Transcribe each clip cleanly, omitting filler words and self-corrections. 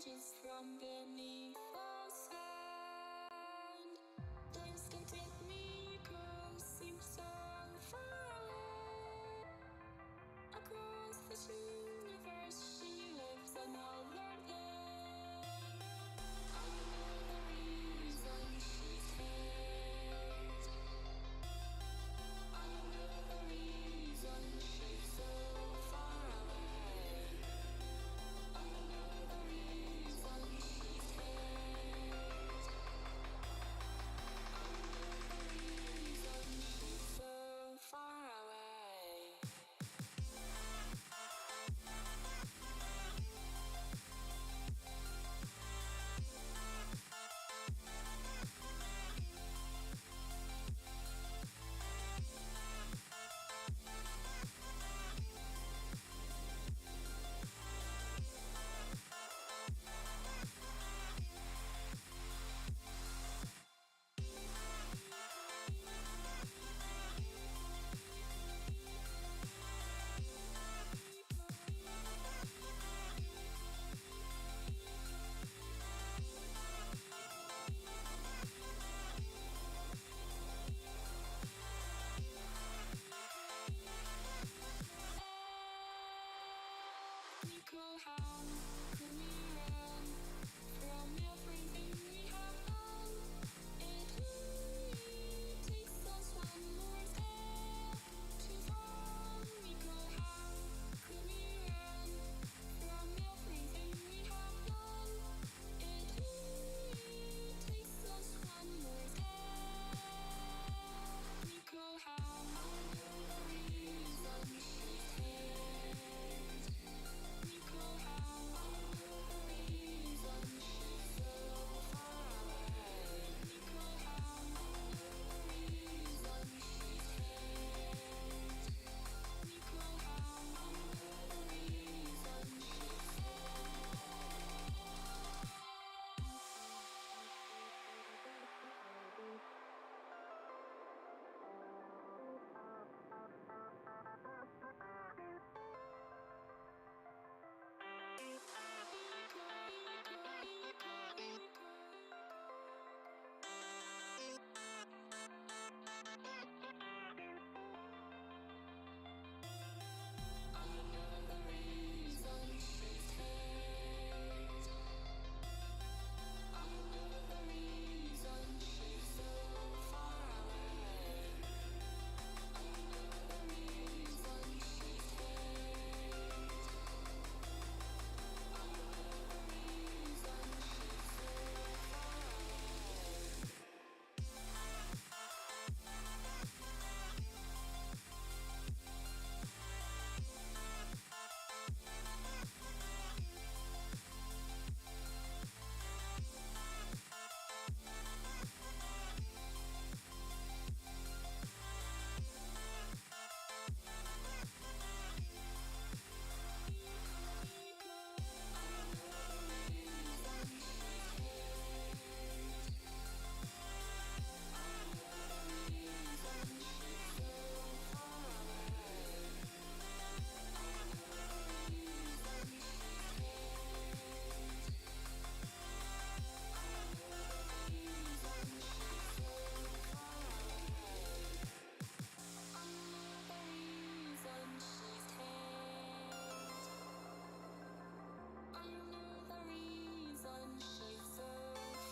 emerges from beneath the sand. The instinctive miracles seem so far away. Across this universe, she lives another day. I know the reason she stays. I know the reason she's so far away. I know the reason she stays. I know the reason she's so far away. How could we run from everything we have done? It only takes us one more step to fall. How could we run from everything we have done? It only takes us one more step. How I know the reason she stays. How I know the reason she's so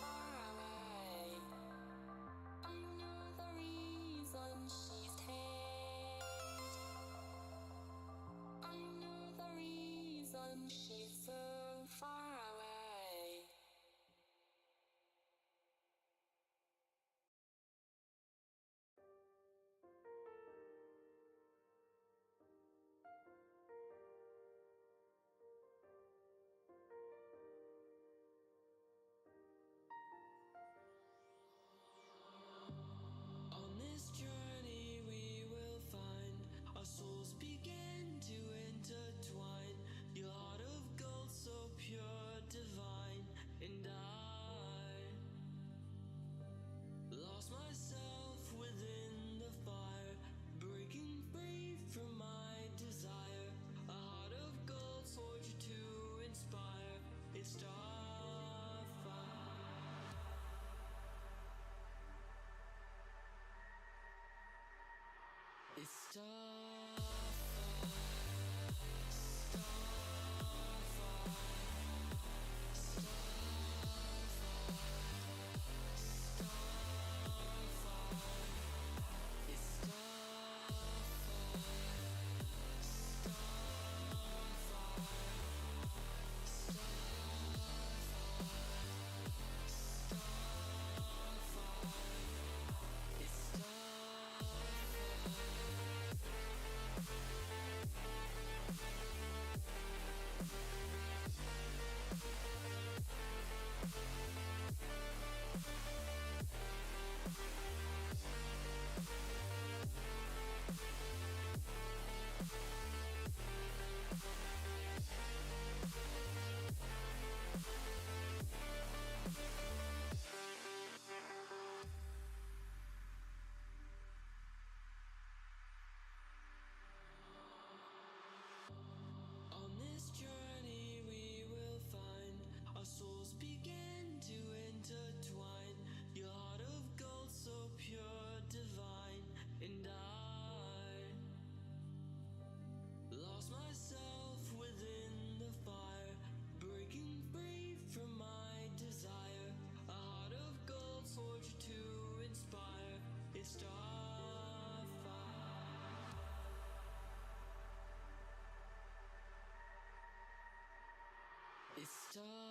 far away. How I know the reason she stays. How I know the reason she she's so far away. On this journey we will find our souls begin to intertwine. Your heart of gold On this journey we will find our souls begin to intertwine. Your heart of gold so pure, divine, and I lost myself within the fire, breaking free from my desire. A heart of gold forged to inspire. It's starfire. It's starfire.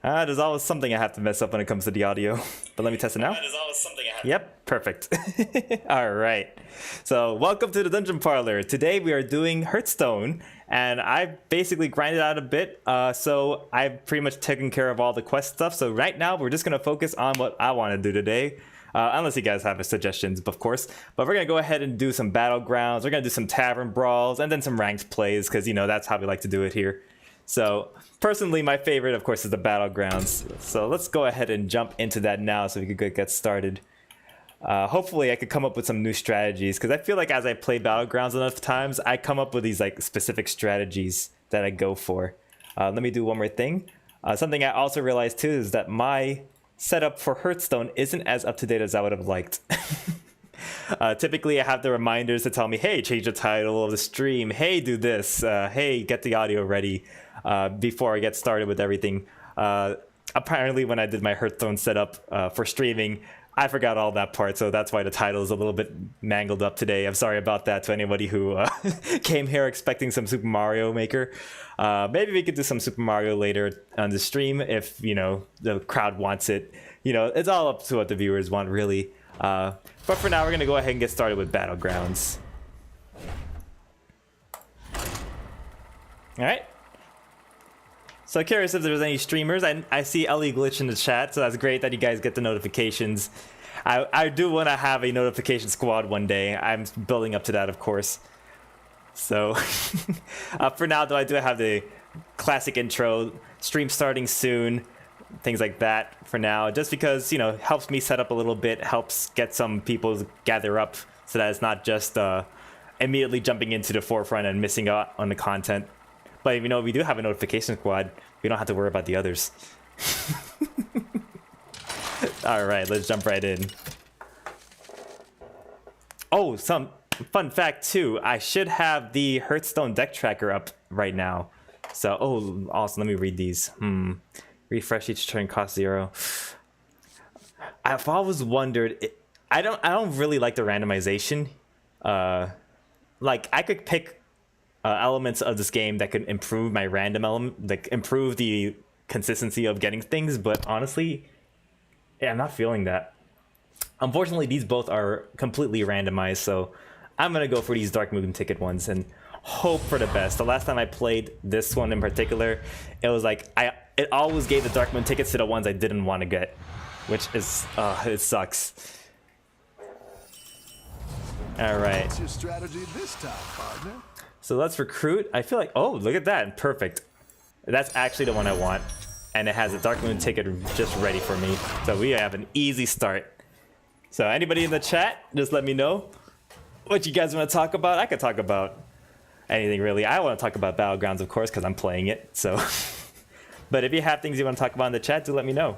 There's always something I have to mess up when it comes to the audio. But let me test it now. There's always something I have. Yep, perfect. All right. So welcome to the Dungeon Parlor. Today we are doing Hearthstone, and I basically grinded out a bit. So I've pretty much taken care of all the quest stuff. So right now we're just gonna focus on what I want to do today. Unless you guys have suggestions, of course. But we're gonna go ahead and do some battlegrounds. We're gonna do some tavern brawls and then some ranked plays because you know that's how we like to do it here. So personally, my favorite, of course, is the battlegrounds. So let's go ahead and jump into that now so we could get started. Hopefully, I could come up with some new strategies because I feel like as I play battlegrounds enough times, I come up with these like specific strategies that I go for. Let me do one more thing. Something I also realized too is that my setup for Hearthstone isn't as up to date as I would have liked. Typically, I have the reminders to tell me, hey, change the title of the stream. Hey, do this. Hey, get the audio ready before I get started with everything. Apparently, when I did my Hearthstone setup for streaming, I forgot all that part. So that's why the title is a little bit mangled up today. I'm sorry about that to anybody who came here expecting some Super Mario Maker. Maybe we could do some Super Mario later on the stream if, you know, the crowd wants it. You know, it's all up to what the viewers want, really. But for now, we're going to go ahead and get started with Battlegrounds. Alright. So curious if there's any streamers. I see Ellie Glitch in the chat, so that's great that you guys get the notifications. I do want to have a notification squad one day. I'm building up to that, of course. So for now, though, I do have the classic intro, stream starting soon, things like that for now, just because, you know, helps me set up a little bit, helps get some people to gather up so that it's not just immediately jumping into the forefront and missing out on the content. But, you know, we do have a notification squad. We don't have to worry about the others. All right, let's jump right in. Oh, some fun fact, too. I should have the Hearthstone deck tracker up right now. So, oh, also, let me read these. Refresh each turn, cost 0. I've always wondered. I don't really like the randomization. Like, I could pick elements of this game that could improve my random element, like improve the consistency of getting things, but honestly, yeah, I'm not feeling that. Unfortunately, these both are completely randomized, so I'm gonna go for these Dark Moon ticket ones and hope for the best. The last time I played this one in particular, it was like it always gave the Dark Moon tickets to the ones I didn't want to get, which is it sucks. All right. What's your strategy this time, partner? So let's recruit. I feel like, oh, look at that. Perfect. That's actually the one I want. And it has a Dark Moon ticket just ready for me. So we have an easy start. So anybody in the chat, just let me know what you guys want to talk about. I could talk about anything, really. I want to talk about Battlegrounds, of course, because I'm playing it. So, but if you have things you want to talk about in the chat, do let me know.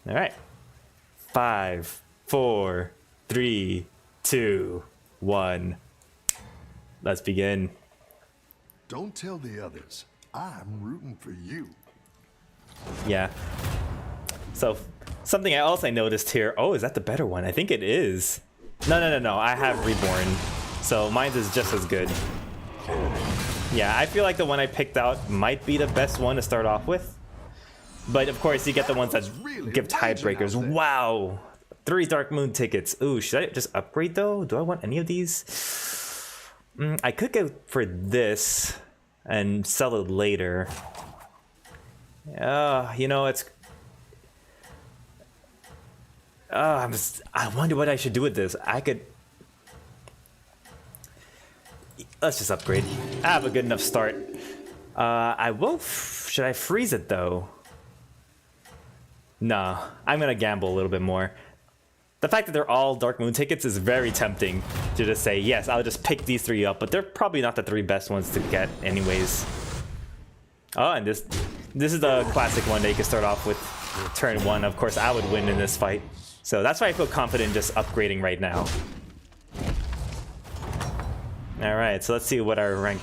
All right. 5, 4, 3, 2, 1. Let's begin. Don't tell the others. I'm rooting for you. Yeah. So something else I noticed here. Oh, is that the better one? I think it is. No. I have Reborn. So mine is just as good. Yeah, I feel like the one I picked out might be the best one to start off with. But of course, you get the ones that give tiebreakers. Wow. 3 Dark Moon tickets. Ooh, should I just upgrade though? Do I want any of these? I could go for this and sell it later. You know, it's... I wonder what I should do with this. I could... Let's just upgrade. I have a good enough start. I will... Should I freeze it, though? No, I'm gonna gamble a little bit more. The fact that they're all Dark Moon tickets is very tempting to just say, yes, I'll just pick these 3 up, but they're probably not the 3 best ones to get anyways. Oh, and this is the classic one that you can start off with turn 1. Of course, I would win in this fight. So that's why I feel confident just upgrading right now. All right, so let's see what our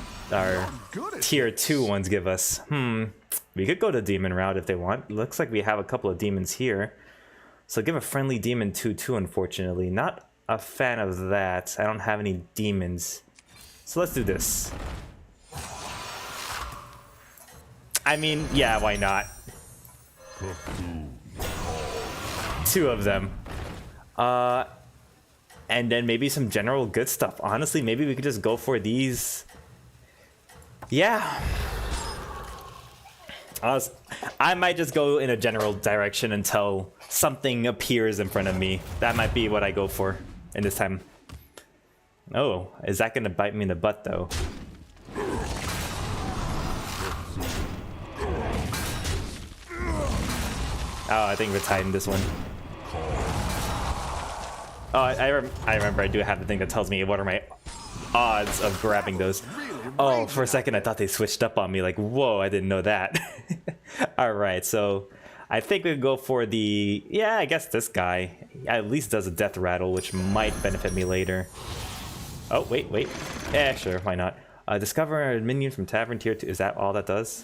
tier 2 ones give us. We could go the demon route if they want. Looks like we have a couple of demons here. So give a friendly demon 2/2, unfortunately. Not a fan of that. I don't have any demons. So let's do this. I mean, yeah, why not? 2 of them. And then maybe some general good stuff. Honestly, maybe we could just go for these. Yeah. I might just go in a general direction until something appears in front of me. That might be what I go for in this time. Oh, is that gonna bite me in the butt though? Oh, I think we're tied in this one. Oh, I remember I do have the thing that tells me what are my odds of grabbing those. Oh, for a second I thought they switched up on me. Like, whoa, I didn't know that. Alright, so I think we go for the... Yeah, I guess this guy at least does a death rattle, which might benefit me later. Oh, wait. Yeah, sure, why not? Discover a minion from Tavern Tier 2. Is that all that does?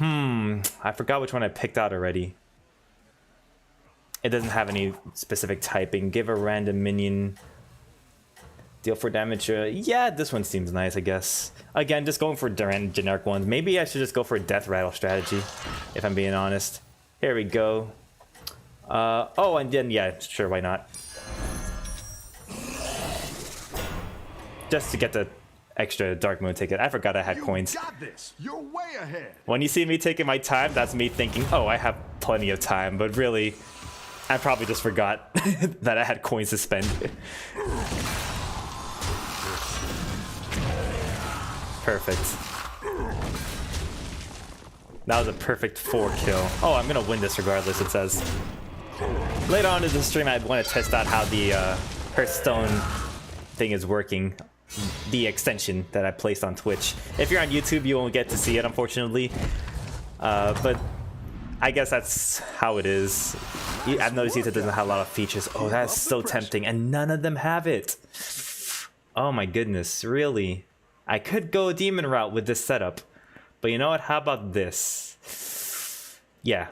I forgot which one I picked out already. It doesn't have any specific typing. Give a random minion. Deal 4 damage. Yeah, this one seems nice, I guess. Again, just going for generic ones. Maybe I should just go for a death rattle strategy, if I'm being honest. Here we go. Oh, and then, yeah, sure, why not? Just to get the extra Dark Moon ticket. I forgot I had coins. You got this. You're way ahead. When you see me taking my time, that's me thinking, oh, I have plenty of time. But really, I probably just forgot that I had coins to spend. Perfect. That was a perfect 4 kill. Oh, I'm gonna win this regardless, it says. Later on in the stream, I want to test out how the Hearthstone thing is working. The extension that I placed on Twitch. If you're on YouTube, you won't get to see it, unfortunately. But I guess that's how it is. I've noticed YouTube doesn't have a lot of features. Oh, that's so tempting, and none of them have it. Oh my goodness, really? I could go a demon route with this setup, but you know what? How about this? Yeah,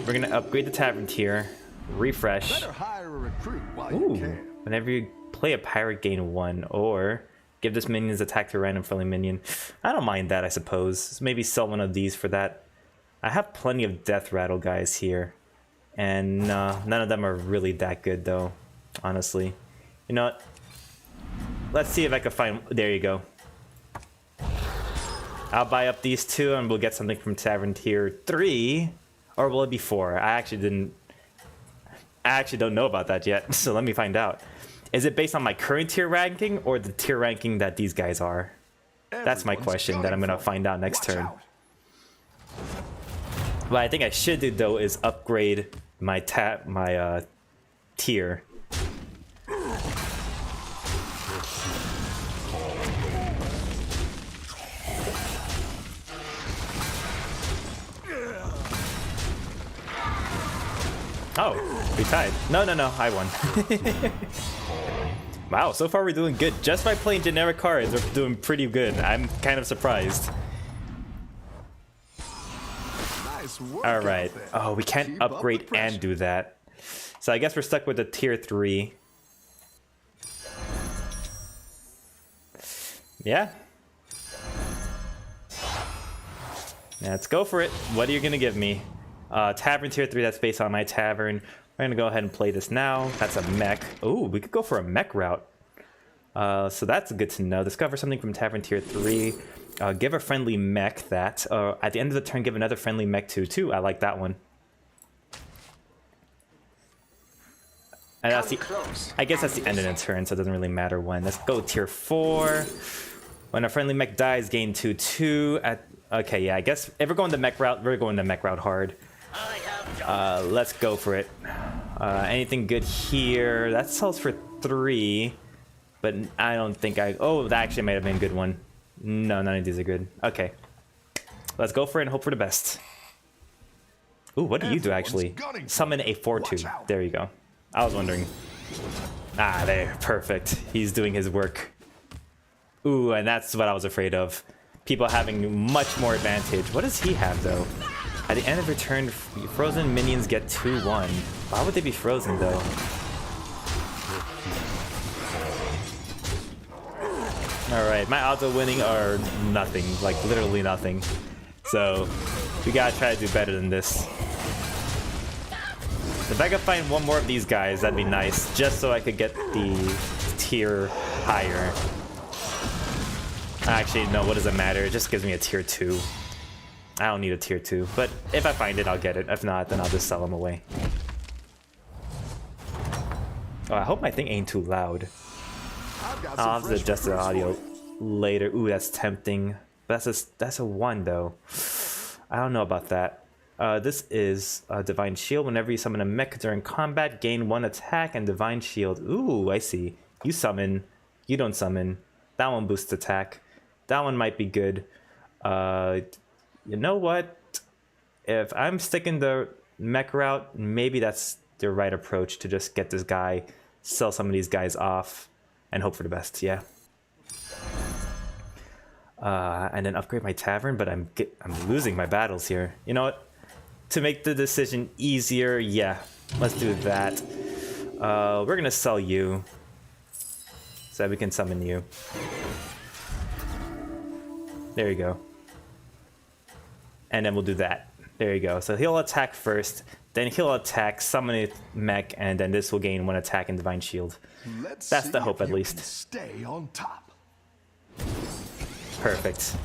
we're gonna upgrade the Tavern Tier, refresh. Better hire a recruit while you can. Whenever you play a pirate, gain 1, or give this minion's attack to a random friendly minion. I don't mind that, I suppose. Maybe sell one of these for that. I have plenty of death rattle guys here, and none of them are really that good though, honestly. You know what? Let's see if I can find... There you go. I'll buy up these 2 and we'll get something from Tavern Tier 3. Or will it be 4? I actually don't know about that yet, so let me find out. Is it based on my current tier ranking or the tier ranking that these guys are? That's my question that I'm gonna find out next turn. What I think I should do though is upgrade my tier. Oh, we tied. No, I won. Wow, so far we're doing good. Just by playing generic cards, we're doing pretty good. I'm kind of surprised. Nice work. All right. Oh, we can't Keep up the upgrade pressure. and do that. So I guess we're stuck with the tier 3. Yeah. Let's go for it. What are you gonna give me? Tavern Tier 3, that's based on my tavern. We're gonna go ahead and play this now. That's a mech. Ooh, we could go for a mech route. So that's good to know. Discover something from Tavern Tier 3. Give a friendly mech that. At the end of the turn, give another friendly mech to 2. I like that one. And that's I guess that's the end of the turn, so it doesn't really matter when. Let's go Tier 4. When a friendly mech dies, gain 2/2. Okay, yeah, I guess if we're going the mech route, we're going the mech route hard. Let's go for it. Anything good here? That sells for 3, but I don't think oh, that actually might have been a good one. No, none of these are good. Okay, let's go for it and hope for the best. Ooh, what do you do actually? Summon a 4/2. There you go. I was wondering. Ah, there, perfect. He's doing his work. Ooh, and that's what I was afraid of. People having much more advantage. What does he have though? At the end of your turn, frozen minions get 2/1. Why would they be frozen though? Alright, my odds of winning are nothing, like literally nothing. So, we gotta try to do better than this. If I could find one more of these guys, that'd be nice, just so I could get the tier higher. Actually, no, what does it matter? It just gives me a tier 2. I don't need a tier 2, but if I find it, I'll get it. If not, then I'll just sell them away. Oh, I hope my thing ain't too loud. I'll have to adjust the audio later. Ooh, that's tempting. That's a 1 though. I don't know about that. This is Divine Shield. Whenever you summon a mech during combat, gain 1 attack and Divine Shield. Ooh, I see. You summon, you don't summon. That one boosts attack. That one might be good. You know what? If I'm sticking the mech route, maybe that's the right approach to just get this guy, sell some of these guys off, and hope for the best. Yeah. And then upgrade my tavern, but I'm losing my battles here. You know what? To make the decision easier, yeah, let's do that. We're gonna sell you so that we can summon you. There you go. And then we'll do that. There you go. So he'll attack first, then he'll attack, summon a mech, and then this will gain 1 attack and Divine Shield. That's the hope, at least. Stay on top. Perfect.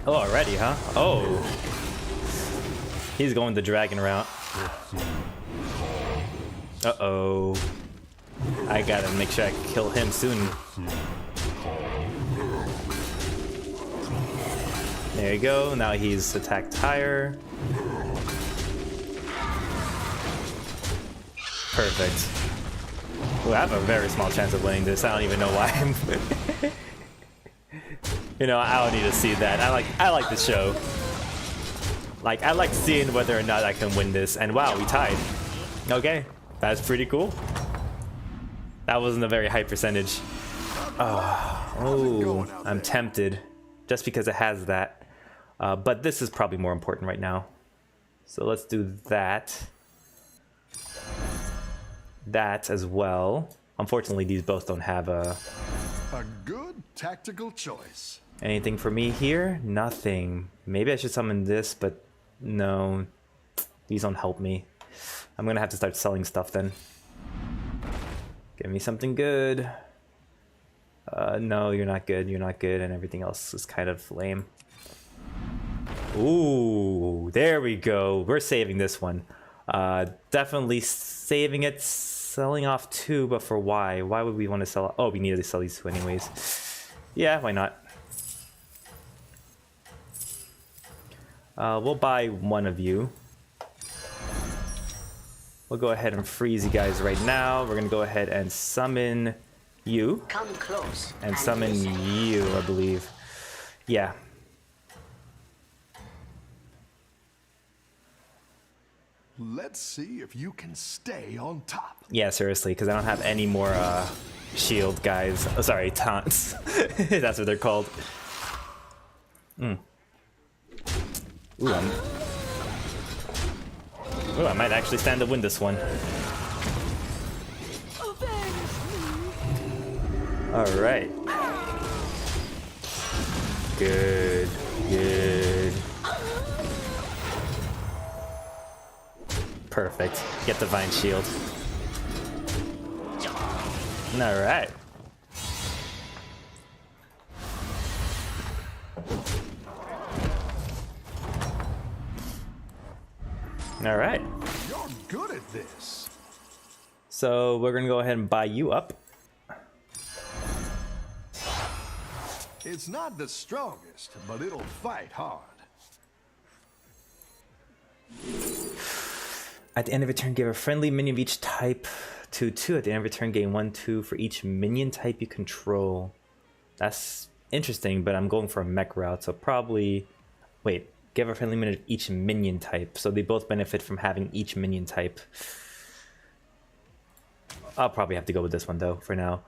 Oh, already, huh? Oh. He's going the dragon route. Uh-oh. I gotta make sure I kill him soon. There you go. Now he's attacked higher. Perfect. Ooh, I have a very small chance of winning this. I don't even know why I'm... You know, I don't need to see that. I like the show. Like, I like seeing whether or not I can win this. And wow, we tied. Okay, that's pretty cool. That wasn't a very high percentage. Oh, I'm tempted. Just because it has that. But this is probably more important right now. So let's do that. That as well. Unfortunately, these both don't have a good tactical choice. Anything for me here? Nothing. Maybe I should summon this, but no. These don't help me. I'm gonna have to start selling stuff then. Give me something good. No, you're not good, you're not good, and everything else is kind of lame. Ooh, there we go. We're saving this one. Definitely saving it, selling off 2, but for why? Why would we want to sell? Oh, we need to sell these 2 anyways. Yeah, why not? We'll buy 1 of you. We'll go ahead and freeze you guys right now. We're gonna go ahead and summon you. Come close and summon you, I believe. Yeah. Let's see if you can stay on top. Yeah, seriously, because I don't have any more shield guys. Oh, sorry, taunts. That's what they're called. Ooh, I might actually stand to win this one. All right. Good. Good. Perfect. Get Divine Shield. All right. All right. You're good at this. So we're gonna go ahead and buy you up. It's not the strongest, but it'll fight hard. At the end of a turn, give a friendly minion of each type 2/2. At the end of a turn, gain 1/2 for each minion type you control. That's interesting, but I'm going for a mech route, so probably... Wait, give a friendly minion of each minion type. So they both benefit from having each minion type. I'll probably have to go with this one, though, for now.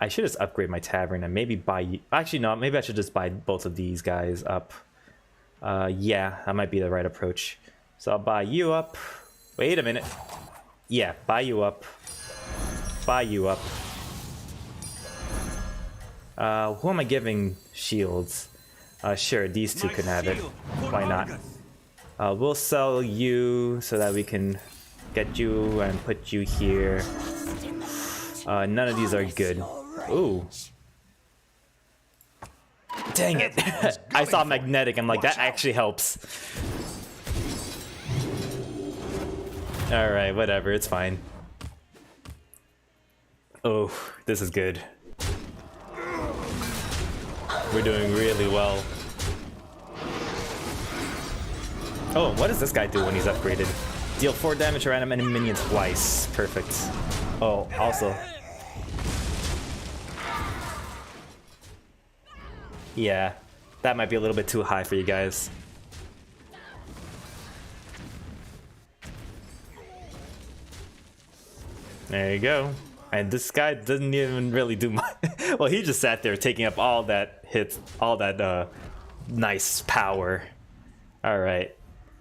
I should just upgrade my tavern and maybe buy... Actually, no, maybe I should just buy both of these guys up. Yeah, that might be the right approach. So I'll buy you up. Wait a minute. Yeah, buy you up. Buy you up. Who am I giving shields? Sure, these two can have it. Why not? We'll sell you so that we can get you and put you here. None of these are good. Ooh. Dang it. I saw magnetic. I'm like, that actually helps. Alright, whatever. It's fine. Oh, this is good. We're doing really well. Oh, what does this guy do when he's upgraded? Deal 4 damage to random enemy minions twice. Perfect. Oh, also. Yeah, that might be a little bit too high for you guys. There you go. And this guy doesn't even really do much. Well, he just sat there taking up all that hits, all that nice power. All right.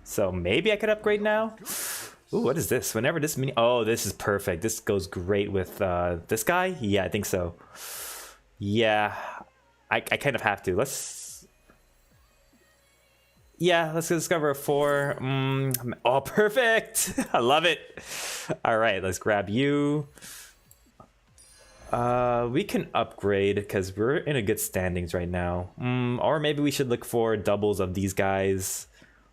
So maybe I could upgrade now? Ooh, what is this? Whenever this mini... Oh, this is perfect. This goes great with this guy? Yeah, I think so. Yeah, I kind of have to. Let's... Yeah, let's discover a 4. Oh, perfect! I love it. All right, let's grab you. We can upgrade because we're in a good standings right now. Or maybe we should look for doubles of these guys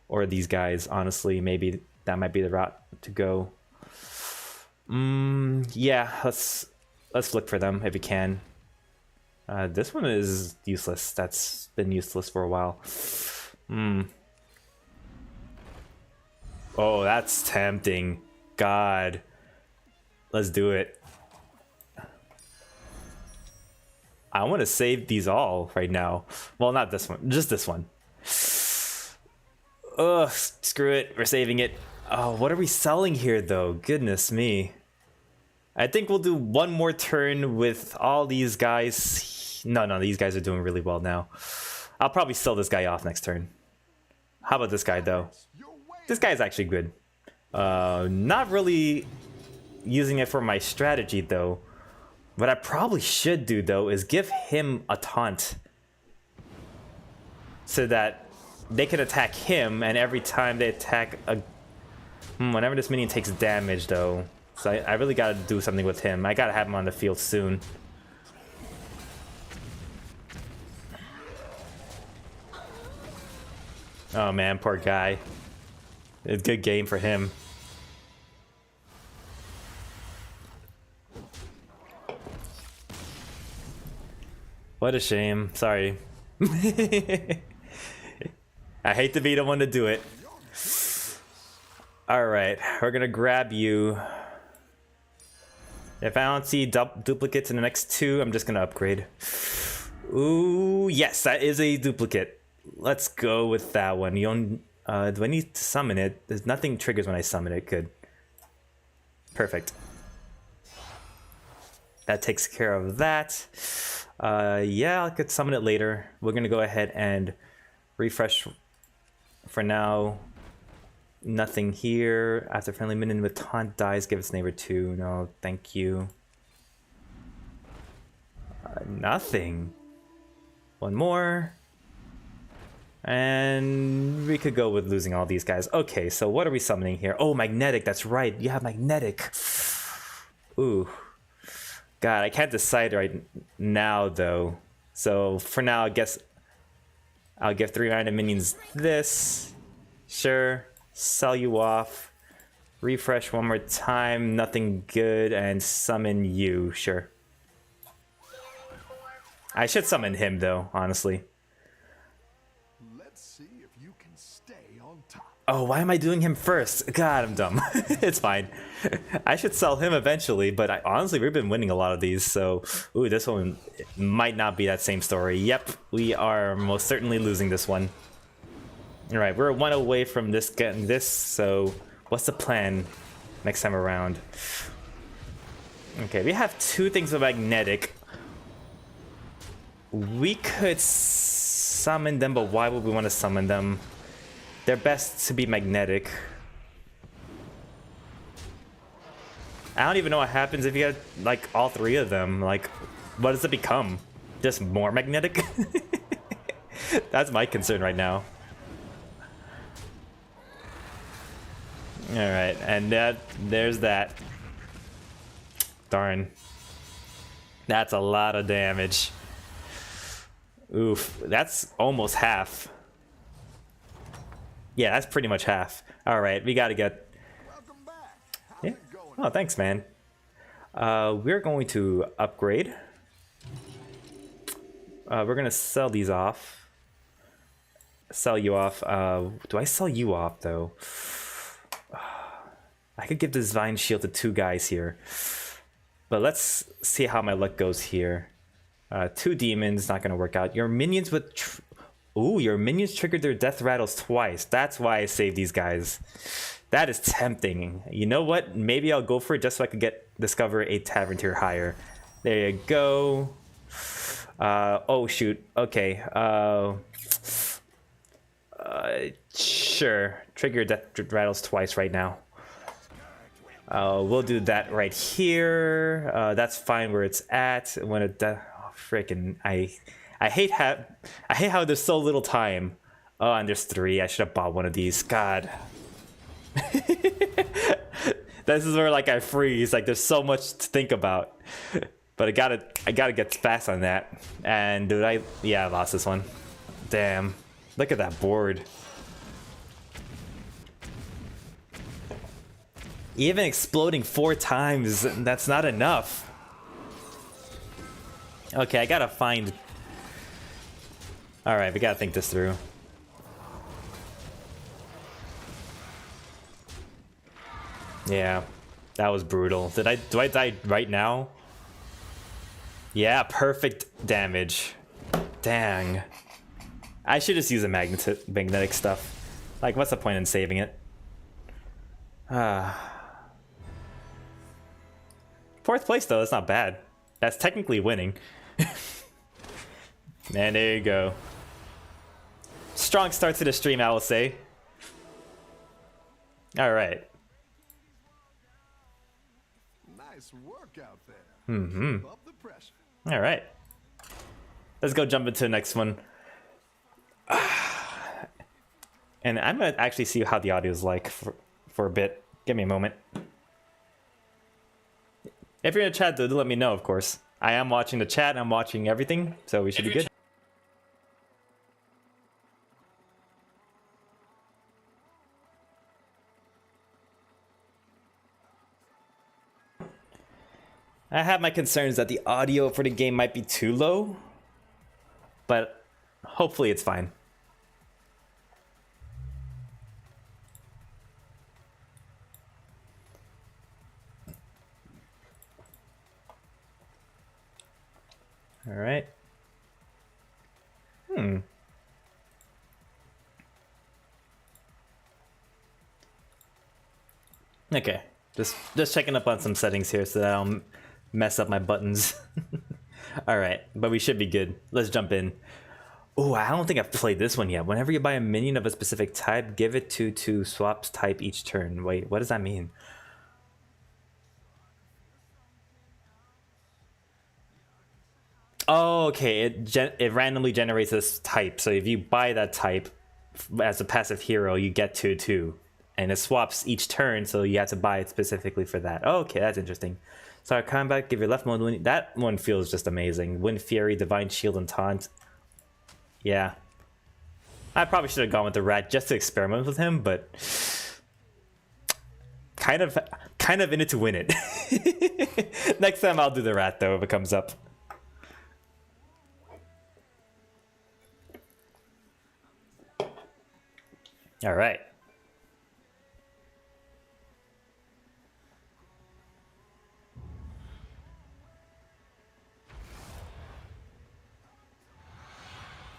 or these guys. Honestly, maybe that might be the route to go. Yeah, let's look for them if we can. This one is useless. That's been useless for a while. Oh, that's tempting. God. Let's do it. I want to save these all right now. Well, not this one. Just this one. Ugh, screw it. We're saving it. Oh, what are we selling here, though? Goodness me. I think we'll do one more turn with all these guys. No, these guys are doing really well now. I'll probably sell this guy off next turn. How about this guy, though? This guy is actually good. Not really using it for my strategy, though. What I probably should do, though, is give him a taunt. So that they can attack him, and every time they attack a... whenever this minion takes damage, though. So I really gotta do something with him. I gotta have him on the field soon. Oh man, poor guy. It's a good game for him. What a shame. Sorry. I hate to be the one to do it. Alright, we're gonna grab you. If I don't see duplicates in the next 2, I'm just gonna upgrade. Ooh, yes, that is a duplicate. Let's go with that one. You don't, do I need to summon it? There's nothing triggers when I summon it. Good. Perfect. That takes care of that. Yeah, I could summon it later. We're gonna go ahead and refresh for now. Nothing here. After friendly minion with taunt dies, give its neighbor 2. No, thank you. Nothing. One more. And we could go with losing all these guys. Okay, so what are we summoning here? Oh, magnetic. That's right. You have magnetic. Ooh. God, I can't decide right now, though. So for now, I guess I'll give 3 random minions this. Sure. Sell you off. Refresh one more time. Nothing good. And summon you. Sure. I should summon him, though, honestly. Let's see if you can stay on top. Oh, why am I doing him first? God, I'm dumb. It's fine. I should sell him eventually, but honestly, we've been winning a lot of these, so... Ooh, this one might not be that same story. Yep, we are most certainly losing this one. Alright, we're 1 away from this getting this, so... What's the plan next time around? Okay, we have 2 things with magnetic. We could summon them, but why would we want to summon them? They're best to be magnetic. I don't even know what happens if you get like all three of them. Like, what does it become? Just more magnetic? That's my concern right now. Alright, and there's that. Darn. That's a lot of damage. Oof, that's almost half. Yeah, that's pretty much half. Alright, we gotta get... Welcome back. How's Yeah. it going? Oh, thanks, man. We're going to upgrade. We're gonna sell these off. Sell you off. Do I sell you off, though? I could give the Divine Shield to two guys here. But let's see how my luck goes here. Two demons, not gonna work out. Your minions with... Ooh, your minions triggered their death rattles twice. That's why I saved these guys. That is tempting. You know what? Maybe I'll go for it just so I could discover a tavern tier higher. There you go. Oh, shoot. Okay. Sure. Trigger your death rattles twice right now. We'll do that right here. That's fine where it's at. When it freaking I hate how there's so little time. Oh, and there's three. I should have bought one of these. God. This is where like I freeze. Like there's so much to think about. But I gotta get fast on that. And dude, yeah, I lost this one. Damn. Look at that board. Even exploding 4 times, that's not enough. Okay, I gotta find... Alright, we gotta think this through. Yeah, that was brutal. Do I die right now? Yeah, perfect damage. Dang. I should just use the magnetic stuff. Like, what's the point in saving it? Fourth place, though, that's not bad. That's technically winning. And there you go. Strong start to the stream, I will say. Alright. Nice work out there. Mm-hmm. Keep up the pressure. Alright. Let's go jump into the next one. And I'm gonna actually see how the audio is like for a bit. Give me a moment. If you're in the chat, though, do let me know, of course. I am watching the chat, I'm watching everything, so we should be good. I have my concerns that the audio for the game might be too low, but hopefully it's fine. All right. Okay. Just checking up on some settings here so that I don't mess up my buttons. All right, but we should be good. Let's jump in. Oh, I don't think I've played this one yet. Whenever you buy a minion of a specific type, give it to swaps type each turn. Wait, what does that mean? Oh, okay. It randomly generates this type. So if you buy that type as a passive hero, you get 2/2, and it swaps each turn. So you have to buy it specifically for that. Oh, okay, that's interesting. So our combat, give your left mode win. That one feels just amazing. Wind Fury, Divine Shield, and Taunt. Yeah, I probably should have gone with the rat just to experiment with him, but kind of in it to win it. Next time I'll do the rat though if it comes up. All right.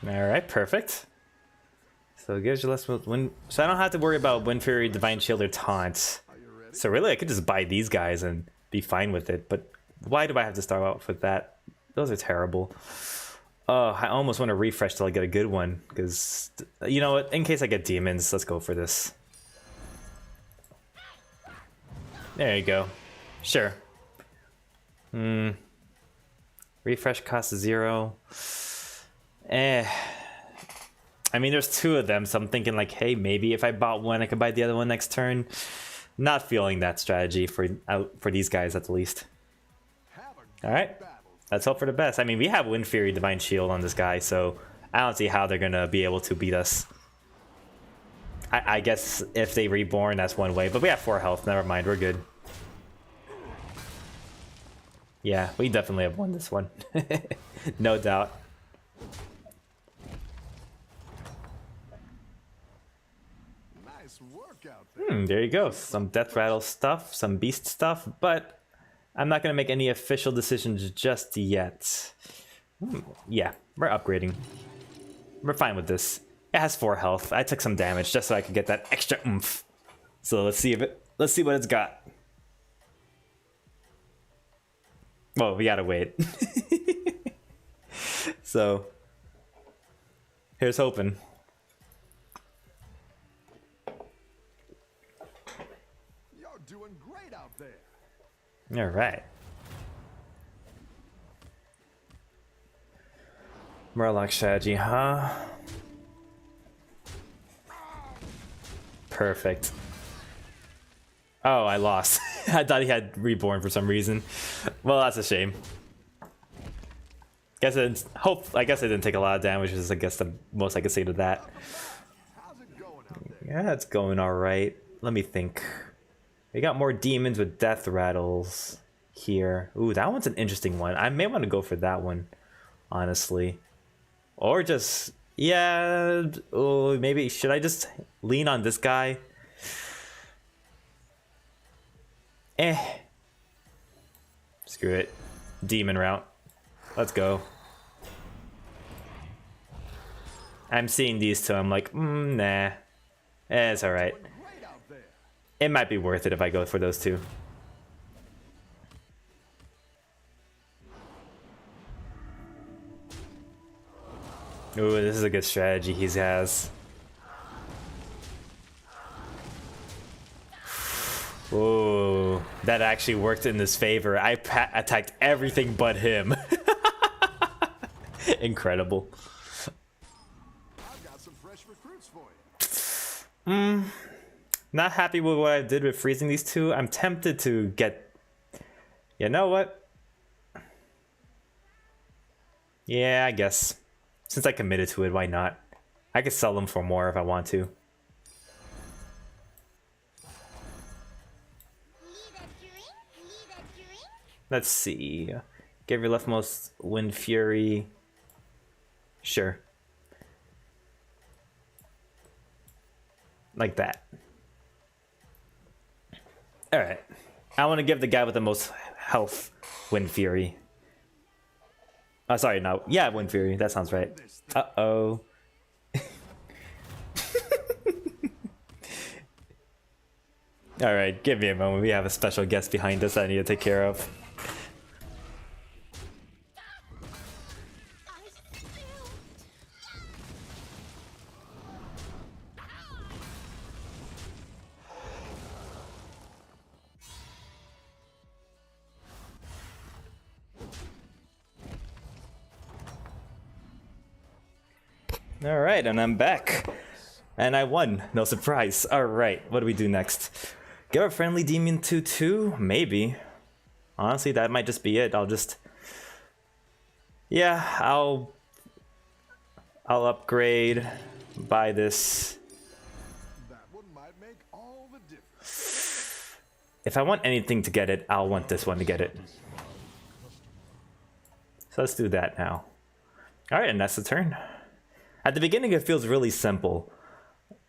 All right, perfect. So it gives you less wind. So I don't have to worry about Wind Fury, Divine Shield, or Taunt. So really, I could just buy these guys and be fine with it. But why do I have to start off with that? Those are terrible. Oh, I almost want to refresh till I get a good one. Because, you know what? In case I get demons, let's go for this. There you go. Sure. Refresh cost 0. I mean, there's 2 of them, so I'm thinking like, hey, maybe if I bought one, I could buy the other one next turn. Not feeling that strategy for these guys at the least. All right, let's hope for the best. I mean, we have Wind-Fury Divine Shield on this guy, so I don't see how they're gonna be able to beat us. I guess if they reborn, that's one way, but we have 4 health. Never mind, we're good. Yeah, we definitely have won this one. No doubt. Nice work out there. There you go. Some Death Rattle stuff, some Beast stuff, but I'm not going to make any official decisions just yet. Yeah, we're upgrading. We're fine with this. It has 4 health. I took some damage just so I could get that extra oomph. So let's see what it's got. Well, we gotta wait. So here's hoping. You're doing great out there. All right. Murloc strategy, huh? Perfect. Oh, I lost. I thought he had reborn for some reason. Well, that's a shame. I guess I didn't take a lot of damage, which is I guess the most I could say to that. How's it going out there? Yeah, it's going all right. Let me think. We got more demons with death rattles here. Ooh, that one's an interesting one. I may want to go for that one, honestly. Or just, yeah, oh, maybe should I just lean on this guy? Screw it. Demon route. Let's go. I'm seeing these two. I'm like, nah. It's alright. Great out there. It might be worth it if I go for those two. Ooh, this is a good strategy he has. Ooh, that actually worked in his favor. I attacked everything but him. Incredible. I've got some fresh recruits for you. Not happy with what I did with freezing these two. I'm tempted to get... You know what? Yeah, I guess. Since I committed to it, why not? I could sell them for more if I want to. Let's see. Give your leftmost Wind-Fury. Sure. Like that. Alright. I want to give the guy with the most health Wind-Fury. Oh, sorry, no. Yeah, Wind-Fury. That sounds right. Uh-oh. Alright, give me a moment. We have a special guest behind us I need to take care of. Alright, and I'm back. And I won. No surprise. Alright, what do we do next? Give a friendly demon 2/2? Maybe. Honestly, that might just be it. I'll just... Yeah, I'll upgrade. Buy this. That one might make all the difference. If I want anything to get it, I'll want this one to get it. So let's do that now. Alright, and that's the turn. At the beginning, it feels really simple.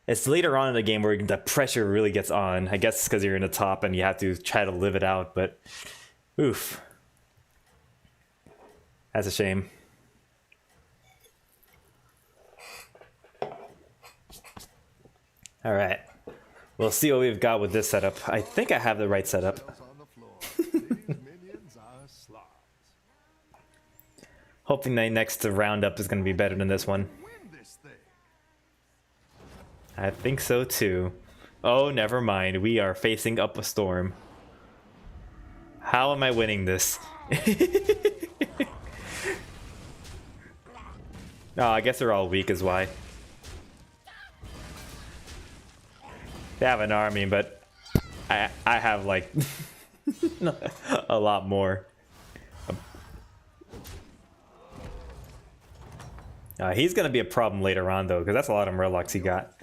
It's later on in the game where the pressure really gets on. I guess because you're in the top and you have to try to live it out, but oof. That's a shame. Alright. We'll see what we've got with this setup. I think I have the right setup. On the floor. These minions are slobs. Hoping the next roundup is going to be better than this one. Win this thing. I think so too. Oh, never mind. We are facing up a storm. How am I winning this? Oh, I guess they're all weak is why. They have an army, but I have like a lot more. He's gonna be a problem later on though, because that's a lot of Murlocs he got.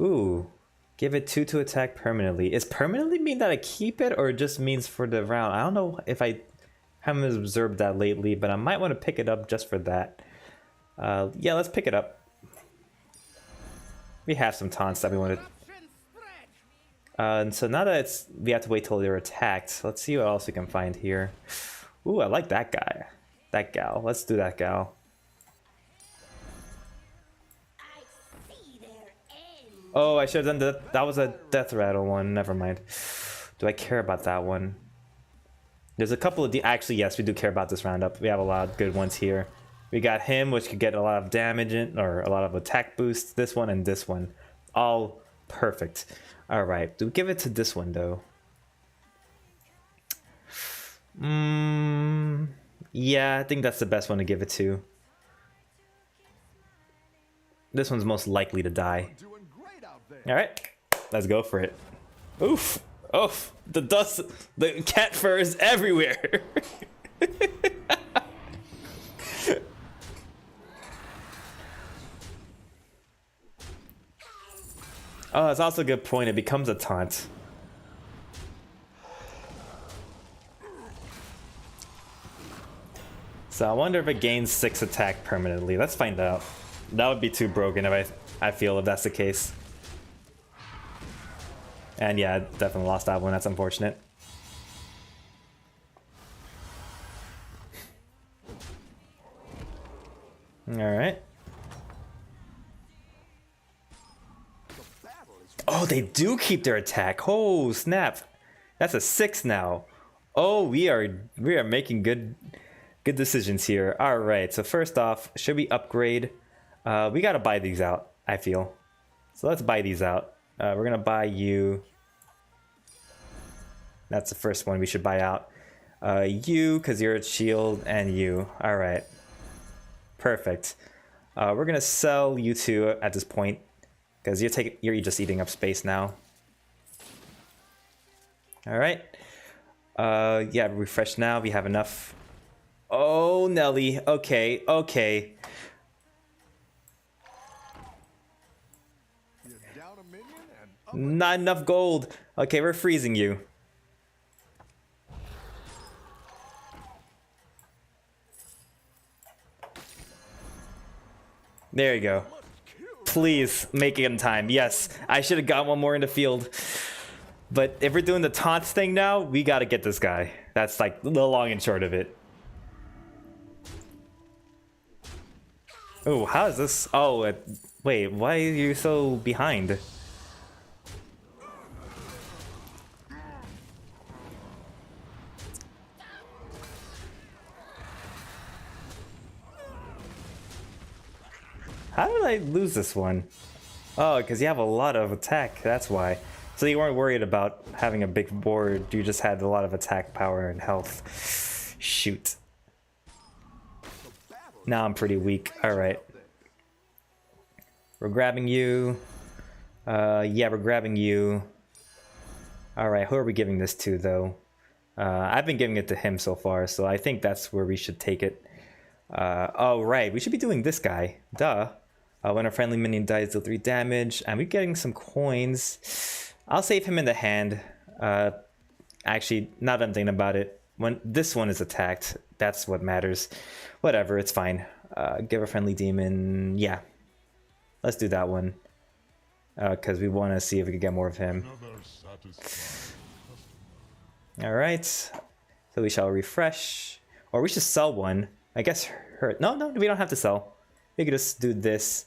Ooh, give it 2 to attack permanently. Is permanently mean that I keep it, or it just means for the round? I don't know if I haven't observed that lately, but I might want to pick it up just for that. Yeah, let's pick it up. We have some taunts that we want to. And so now that we have to wait till they're attacked, let's see what else we can find here. Ooh, I like that guy. That gal. Let's do that gal. Oh, I should have done that. That was a death rattle one. Never mind. Do I care about that one? There's a couple of actually, yes, we do care about this roundup. We have a lot of good ones here. We got him, which could get a lot of damage in, or a lot of attack boosts. This one and this one, all perfect. All right, do we give it to this one though? Yeah, I think that's the best one to give it to. This one's most likely to die. All right, let's go for it. Oof, oof, the dust, the cat fur is everywhere. Oh, that's also a good point. It becomes a taunt. So I wonder if it gains 6 attack permanently. Let's find out. That would be too broken if I feel if that's the case. And yeah, I definitely lost that one. That's unfortunate. All right. Oh, they do keep their attack. Oh, snap. That's a 6 now. Oh, we are making good decisions here. All right. So first off, should we upgrade? We got to buy these out, I feel. So let's buy these out. We're going to buy you. That's the first one we should buy out. You, because you're a shield, and you. All right. Perfect. We're going to sell you two at this point. Because you're just eating up space now. All right. Yeah, refresh now. We have enough. Oh, Nelly. Okay, okay. Not enough gold. Okay, we're freezing you. There you go. Please make it in time. Yes, I should have got one more in the field. But if we're doing the taunts thing now, we got to get this guy. That's like the long and short of it. Oh, how is this? Oh, wait, why are you so behind? How did I lose this one? Oh, because you have a lot of attack, that's why. So you weren't worried about having a big board, you just had a lot of attack power and health. Shoot. Now I'm pretty weak. Alright. We're grabbing you. Yeah, we're grabbing you. Alright, who are we giving this to, though? I've been giving it to him so far, so I think that's where we should take it. Oh, right, we should be doing this guy. Duh. When a friendly minion dies, deal 3 damage. And we're getting some coins. I'll save him in the hand. Actually, now that I'm thinking about it, when this one is attacked, that's what matters. Whatever, it's fine. Give a friendly demon. Yeah. Let's do that one. Because we want to see if we can get more of him. Alright. So we shall refresh. Or we should sell one. I guess her. No, we don't have to sell. We could just do this.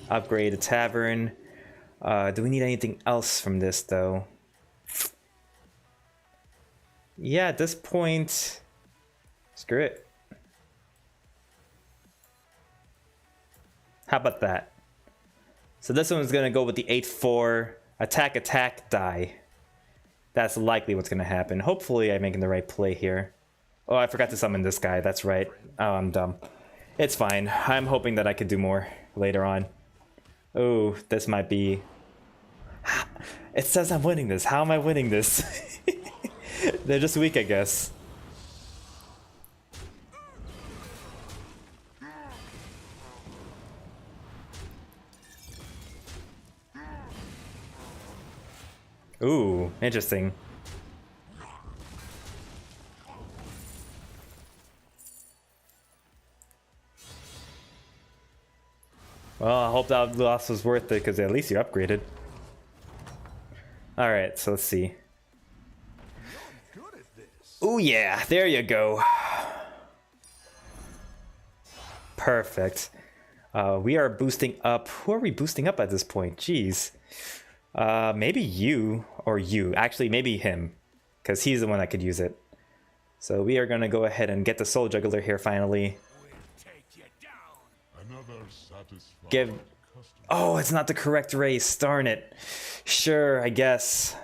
Upgrade a tavern. Do we need anything else from this, though? Yeah, at this point, screw it. How about that? So this one's gonna go with the 8-4 attack die. That's likely what's gonna happen. Hopefully I'm making the right play here. Oh, I forgot to summon this guy. That's right. Oh, I'm dumb. It's fine. I'm hoping that I could do more later on. Oh, this might be... It says I'm winning this. How am I winning this? They're just weak, I guess. Ooh, interesting. Well, I hope that loss was worth it, because at least you upgraded. Alright, so let's see. Ooh yeah, there you go. Perfect. We are boosting up. Who are we boosting up at this point? Jeez. Maybe you, or you. Actually, maybe him, because he's the one that could use it. So we are going to go ahead and get the Soul Juggler here finally. Give... Oh, it's not the correct race. Darn it. Sure, I guess.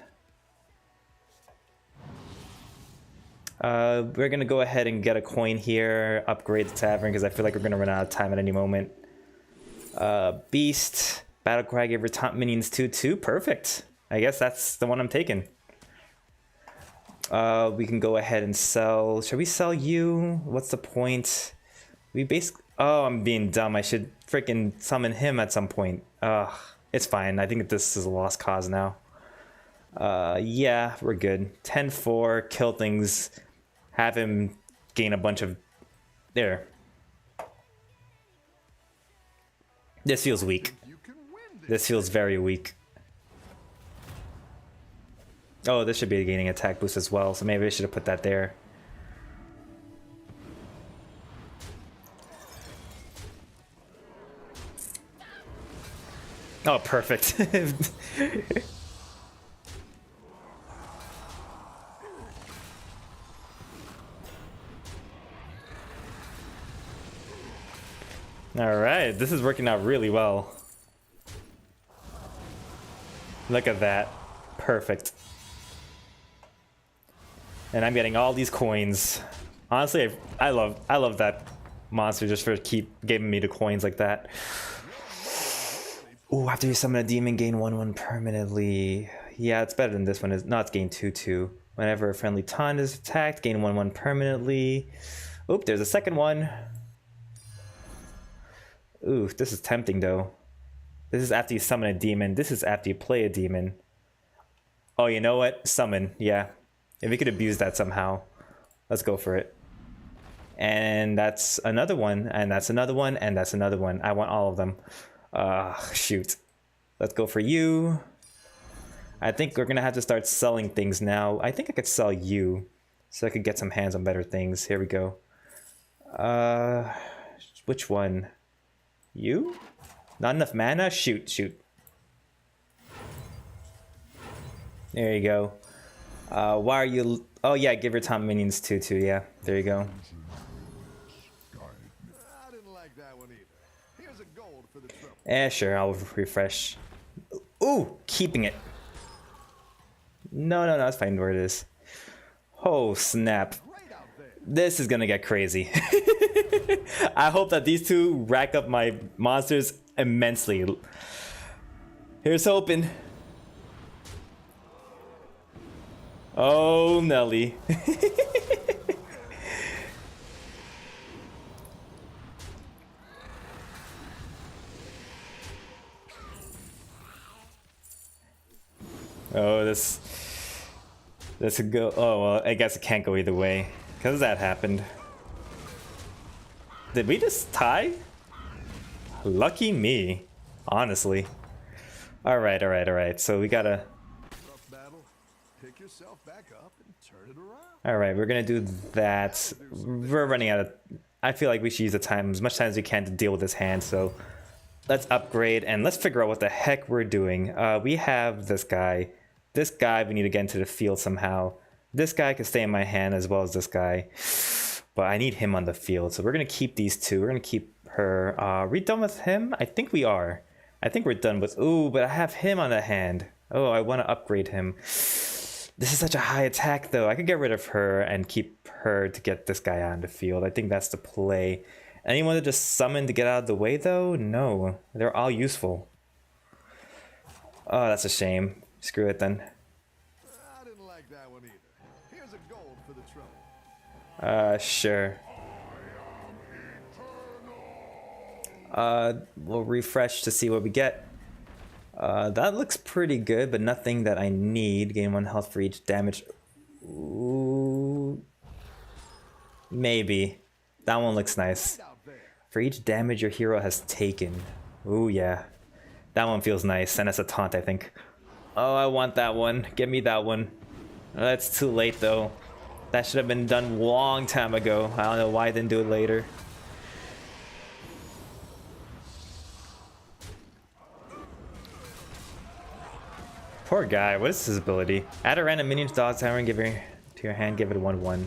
We're going to go ahead and get a coin here. Upgrade the tavern, because I feel like we're going to run out of time at any moment. Beast. Battlecry gave her top minions 2/2. Perfect. I guess that's the one I'm taking. We can go ahead and sell. Should we sell you? What's the point? We basically... Oh, I'm being dumb. I should freaking summon him at some point. Ugh. It's fine. I think this is a lost cause now. Yeah, we're good. 10-4. Kill things. Have him gain a bunch of... There. This feels weak. This feels very weak. Oh, this should be gaining attack boost as well, so maybe I should have put that there. Oh, perfect. Alright, this is working out really well. Look at that. Perfect. And I'm getting all these coins. Honestly, I love that monster just for keep giving me the coins like that. Ooh, after you summon a demon, gain 1/1 permanently. Yeah, it's better than this one. No, it's gain 2/2. Whenever a friendly taunt is attacked, gain 1/1 permanently. Oop, there's a second one. Ooh, this is tempting though. This is after you summon a demon. This is after you play a demon. Oh, you know what? Summon, yeah. If we could abuse that somehow. Let's go for it. And that's another one, and that's another one, and that's another one. I want all of them. Shoot. Let's go for you. I think we're gonna have to start selling things now. I think I could sell you, so I could get some hands on better things. Here we go. Which one? You? Not enough mana? Shoot. There you go. Why are you... Oh yeah, give your top minions 2/2, yeah. There you go. I didn't like that one either. Here's a gold for the trouble. Eh, sure, I'll refresh. Ooh, keeping it. No, that's fine where it is. Oh, snap. This is gonna get crazy. I hope that these two rack up my monsters immensely. Here's hoping. Oh, Nelly. Oh, this could go. Oh, well, I guess it can't go either way because that happened. Did we just tie? Lucky me, honestly. All right. So we gotta. Rough battle. Pick yourself back up and turn it around. All right, we're gonna do that. We're running out of. I feel like we should use the time as much time as we can to deal with this hand. So let's upgrade and let's figure out what the heck we're doing. We have this guy. This guy we need to get into the field somehow. This guy can stay in my hand as well as this guy. But I need him on the field. So we're going to keep these two. We're going to keep her. Are we done with him? I think we are. I think we're done with... Ooh, but I have him on the hand. Oh, I want to upgrade him. This is such a high attack though. I could get rid of her and keep her to get this guy on the field. I think that's the play. Anyone to just summon to get out of the way though? No, they're all useful. Oh, that's a shame. Screw it then. I didn't like that one either. Here's a gold for the trouble. Sure. We'll refresh to see what we get. That looks pretty good, but nothing that I need. Gain 1 health for each damage. Ooh. Maybe. That one looks nice. For each damage your hero has taken. Ooh, yeah. That one feels nice, and it's a taunt, I think. Oh, I want that one. Give me that one. That's too late, though. That should have been done a long time ago. I don't know why I didn't do it later. Poor guy. What is his ability? Add a random minion to dog's hammer and give it to your hand. Give it a 1/1.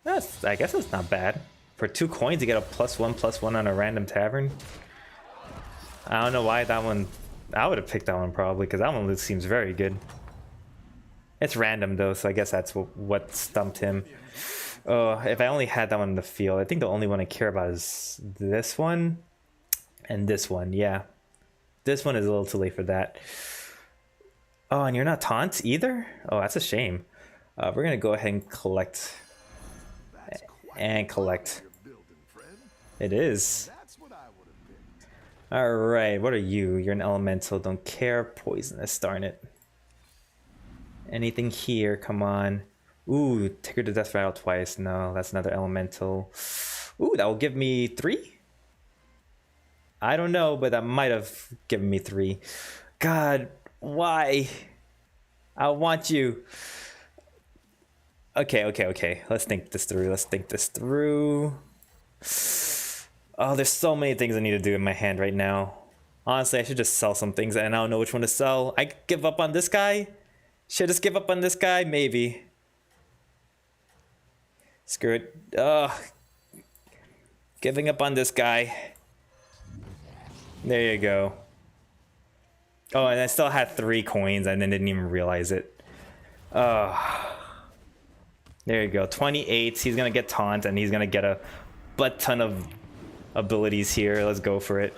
I guess that's not bad. For 2 coins, you get a +1/+1 on a random tavern. I don't know why that one. I would have picked that one probably because that one seems very good. It's random though, so I guess that's what stumped him. Oh, if I only had that one in the field, I think the only one I care about is this one and this one. Yeah, this one is a little too late for that. Oh, and you're not taunt either? Oh, that's a shame. We're gonna go ahead and collect. And collect. It is. Alright, what are you? You're an elemental. Don't care. Poisonous, darn it. Anything here? Come on. Ooh, trigger the death rattle twice. No, that's another elemental. Ooh, that will give me 3? I don't know, but that might have given me 3. God, why? I want you. Okay. Let's think this through. Oh, there's so many things I need to do in my hand right now. Honestly, I should just sell some things and I don't know which one to sell. I give up on this guy? Should I just give up on this guy? Maybe. Screw it. Ugh. Giving up on this guy. There you go. Oh, and I still had 3 coins and then didn't even realize it. There you go. 28. He's gonna get taunt and he's gonna get a butt ton of abilities here. Let's go for it.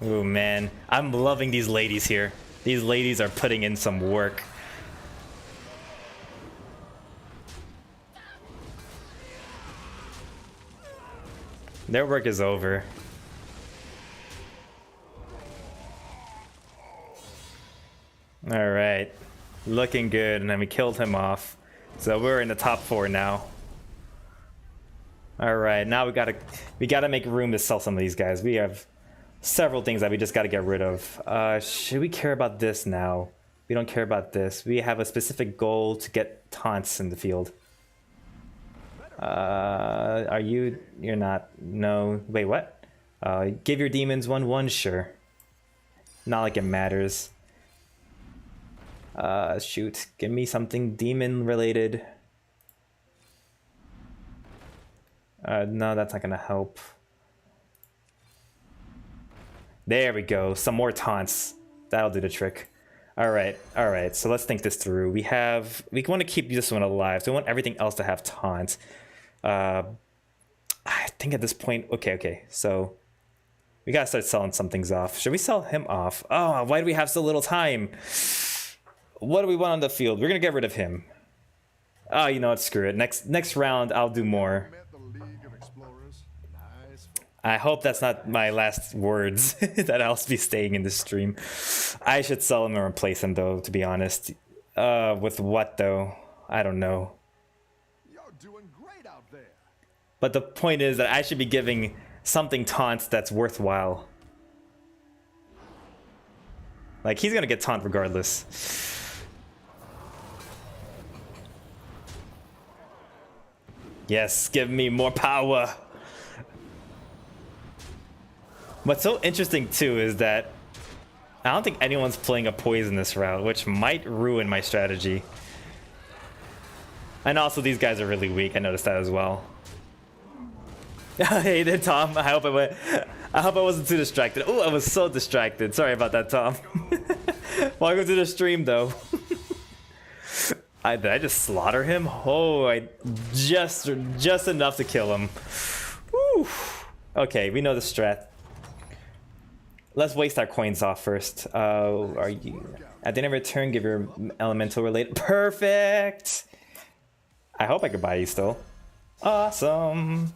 Ooh, man. I'm loving these ladies here. These ladies are putting in some work. Their work is over. Alright. Looking good, and then we killed him off. So we're in the top 4 now. Alright, now we gotta make room to sell some of these guys. We have several things that we just gotta get rid of. Should we care about this now? We don't care about this. We have a specific goal to get taunts in the field. Are you? You're not. No. Wait, what? Give your demons 1/1, sure. Not like it matters. Shoot. Give me something demon related. No, that's not gonna help. There we go. Some more taunts. That'll do the trick. Alright, so let's think this through. We want to keep this one alive, so we want everything else to have taunt. I think at this point, okay, so we gotta start selling some things off. Should we sell him off? Oh, why do we have so little time? What do we want on the field? We're gonna get rid of him. Oh, you know what, screw it. Next round, I'll do more. I hope that's not my last words, that I'll be staying in the stream. I should sell him and replace him, though, to be honest. With what, though? I don't know. You're doing great out there. But the point is that I should be giving something taunt that's worthwhile. Like, he's gonna get taunt regardless. Yes, give me more power. What's so interesting too is that I don't think anyone's playing a poisonous route, which might ruin my strategy. And also these guys are really weak. I noticed that as well. Hey there, Tom. I hope I wasn't too distracted. Oh, I was so distracted. Sorry about that, Tom. Welcome to the stream, though. Did I just slaughter him? Oh, just enough to kill him. Whew. Okay, we know the strat. Let's waste our coins off first. Are you at the end of your turn? Give your elemental related. Perfect. I hope I could buy you still. Awesome.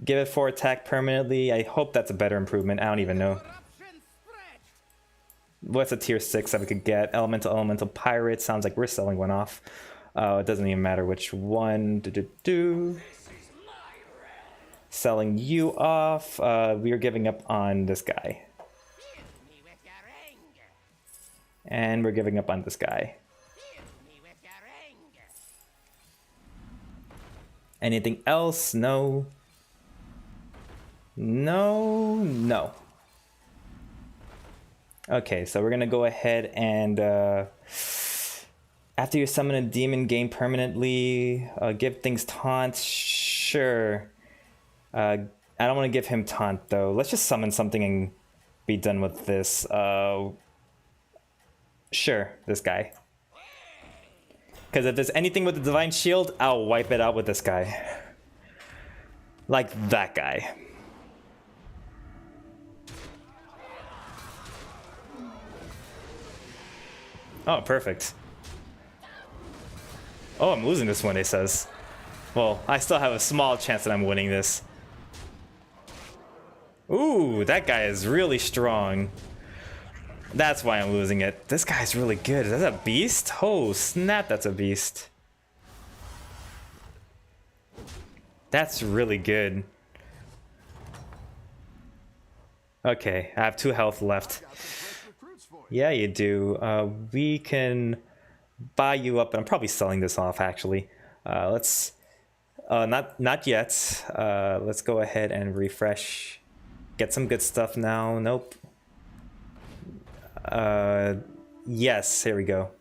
Give it 4 attack permanently. I hope that's a better improvement. I don't even know. What's a tier 6 that we could get? Elemental pirate. Sounds like we're selling one off. It doesn't even matter which one. Selling you off. We are giving up on this guy. And we're giving up on this guy. Anything else? No. No. Okay, so we're gonna go ahead and after you summon a demon, gain permanently. Give things taunt. Sure. I don't want to give him taunt though. Let's just summon something and be done with this. Sure, this guy. Because if there's anything with the divine shield, I'll wipe it out with this guy. Like that guy. Oh, perfect. Oh, I'm losing this one, it says. Well, I still have a small chance that I'm winning this. Ooh, that guy is really strong. That's why I'm losing it. This guy's really good. Is that a beast? Oh, snap, that's a beast. That's really good. Okay, I have 2 health left. Yeah, you do. We can buy you up, and I'm probably selling this off, actually. Let's... not yet. Let's go ahead and refresh. Get some good stuff now. Nope. Yes, here we go.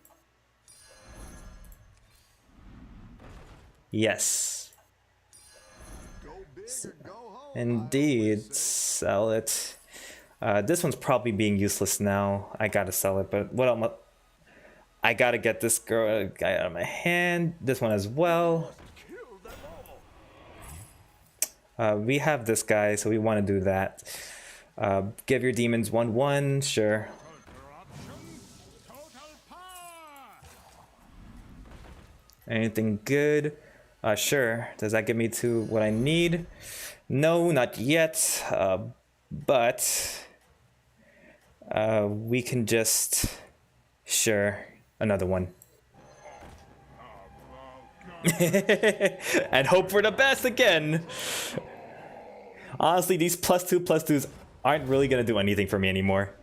Yes. Indeed, sell it. This one's probably being useless now. I gotta sell it, but what else? I gotta get this guy out of my hand. This one as well. We have this guy, so we want to do that. Give your demons 1/1, sure. Anything good? Sure. Does that get me to what I need? No, not yet. But we can just... Sure. Another one. And hope for the best again. Honestly, these +2/+2s aren't really going to do anything for me anymore.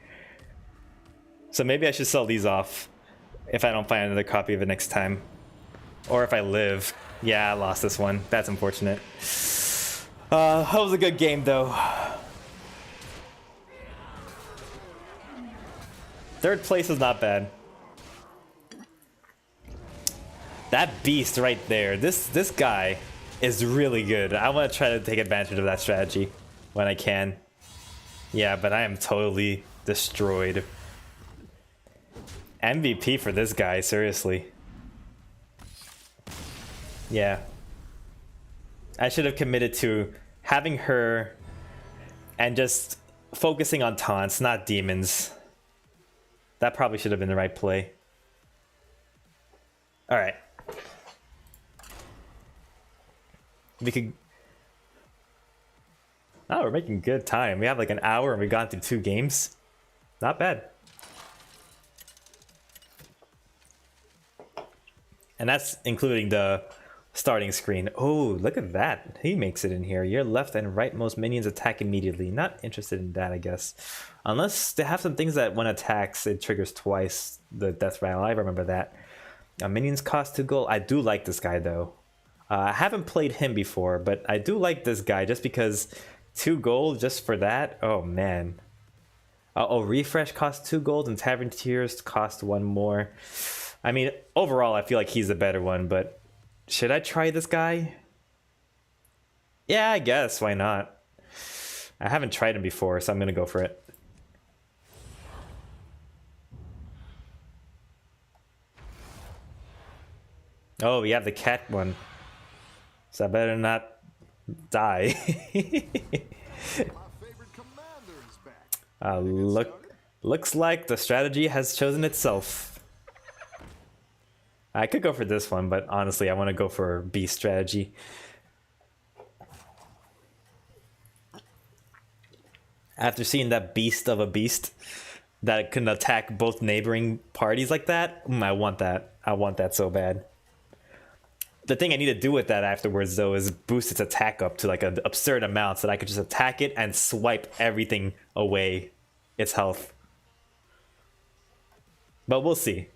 So maybe I should sell these off if I don't find another copy of it next time. Or if I live. Yeah, I lost this one. That's unfortunate. That was a good game, though. 3rd place is not bad. That beast right there. This guy is really good. I want to try to take advantage of that strategy when I can. Yeah, but I am totally destroyed. MVP for this guy, seriously. Yeah. I should have committed to having her and just focusing on taunts, not demons. That probably should have been the right play. Alright. We could... Oh, we're making good time. We have like an hour and we've gone through 2 games. Not bad. And that's including the starting screen. Oh, look at that. He makes it in here. Your left and rightmost minions attack immediately. Not interested in that, I guess. Unless they have some things that when attacks, it triggers twice the death rattle. I remember that. Minions cost 2 gold. I do like this guy, though. I haven't played him before, but I do like this guy just because 2 gold just for that. Oh, man. Oh, refresh costs 2 gold and tavern tiers cost 1 more. I mean, overall, I feel like he's the better one, but Should I try this guy? Yeah, I guess. Why not? I haven't tried him before, so I'm gonna go for it. Oh, we have the cat one. So I better not die. Looks like the strategy has chosen itself. I could go for this one, but honestly, I want to go for beast strategy. After seeing that beast of a beast that can attack both neighboring parties like that, I want that. I want that so bad. The thing I need to do with that afterwards, though, is boost its attack up to like an absurd amount so that I could just attack it and swipe everything away, its health. But we'll see.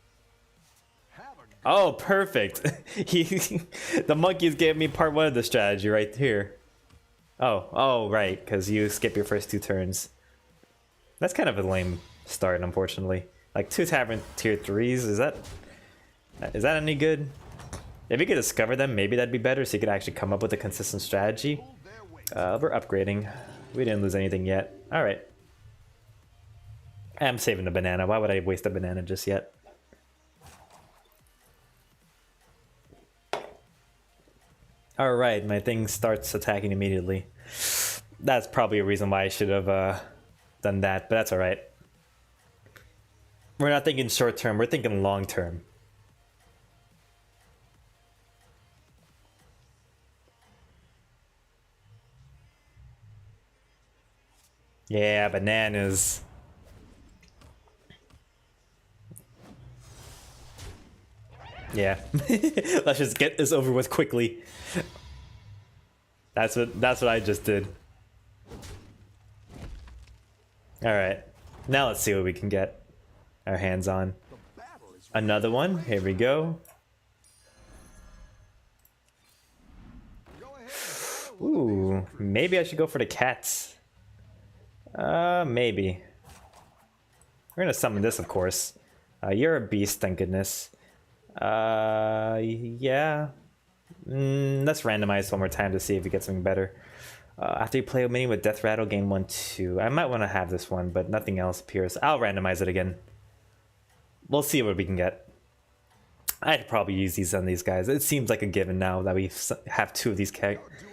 Oh, perfect. The monkeys gave me part 1 of the strategy right here. Oh, right, because you skip your first 2 turns. That's kind of a lame start, unfortunately. Like 2 tavern tier 3s, is that any good? If you could discover them, maybe that'd be better, so you could actually come up with a consistent strategy. We're upgrading. We didn't lose anything yet. All right. I'm saving the banana. Why would I waste a banana just yet? All right, my thing starts attacking immediately. That's probably a reason why I should have done that, but that's all right. We're not thinking short term, we're thinking long term. Yeah, bananas. Yeah. Let's just get this over with quickly. That's what I just did. All right. Now let's see what we can get our hands on. Another one. Here we go. Ooh, maybe I should go for the cats. Maybe. We're gonna summon this, of course. You're a beast, thank goodness. Yeah. Let's randomize one more time to see if we get something better. After you play a mini with Death Rattle, gain 1/2. I might want to have this one, but nothing else appears. I'll randomize it again. We'll see what we can get. I'd probably use these on these guys. It seems like a given now that we have 2 of these characters.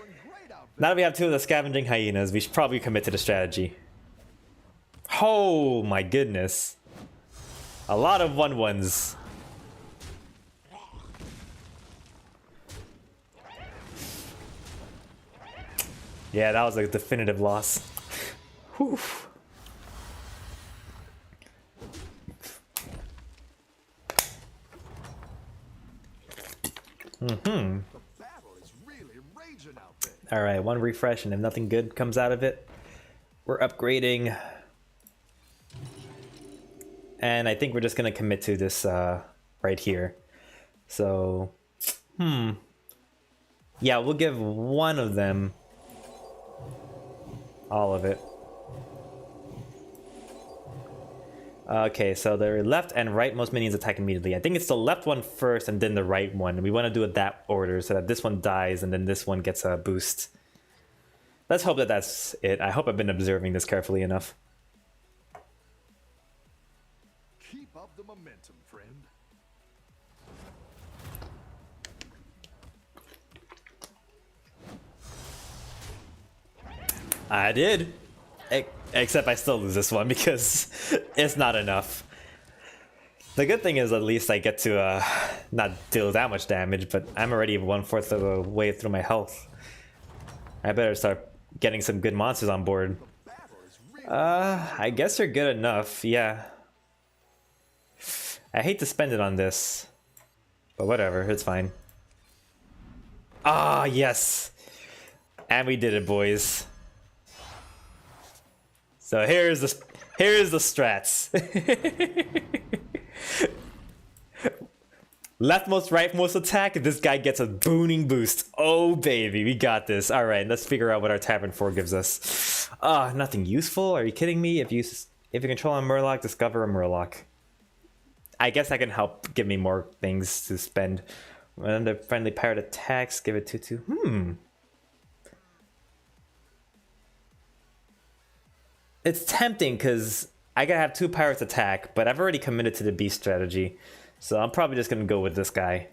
Now that we have 2 of the scavenging hyenas, we should probably commit to the strategy. Oh my goodness. A lot of 1/1s. Yeah, that was a definitive loss. Whew. All right, 1 refresh, and if nothing good comes out of it, we're upgrading. And I think we're just gonna commit to this right here. So, yeah, we'll give 1 of them all of it. Okay, so the left and right most minions attack immediately. I think it's the left one first and then the right one. We want to do it that order so that this one dies and then this one gets a boost. Let's hope that that's it. I hope I've been observing this carefully enough. Keep up the momentum, friend. I did. Except I still lose this one because it's not enough. The good thing is at least I get to not deal that much damage, but I'm already 1/4 of the way through my health. I better start getting some good monsters on board. I guess you're good enough, yeah. I hate to spend it on this, but whatever, it's fine. Ah, yes! And we did it, boys. So here's the strats. Leftmost, rightmost attack. This guy gets a booming boost. Oh baby, we got this. All right, let's figure out what our Tavern 4 gives us. Nothing useful. Are you kidding me? If you control a Murloc, discover a Murloc. I guess that can help give me more things to spend When the friendly pirate attacks, give it 2/2. It's tempting because I gotta have 2 pirates attack, but I've already committed to the beast strategy. So I'm probably just gonna go with this guy.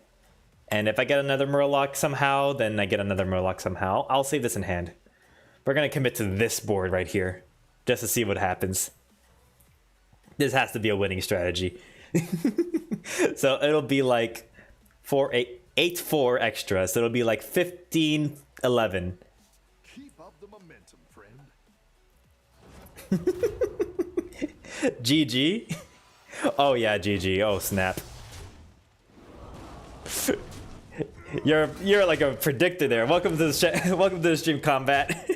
And if I get another Murloc somehow, then I get another Murloc somehow. I'll save this in hand. We're gonna commit to this board right here, just to see what happens. This has to be a winning strategy. So it'll be like 8-4 extra, so it'll be like 15-11. Keep up the momentum, friend. GG? Oh yeah, GG. Oh snap. You're like a predictor there. Welcome to the stream, Combat.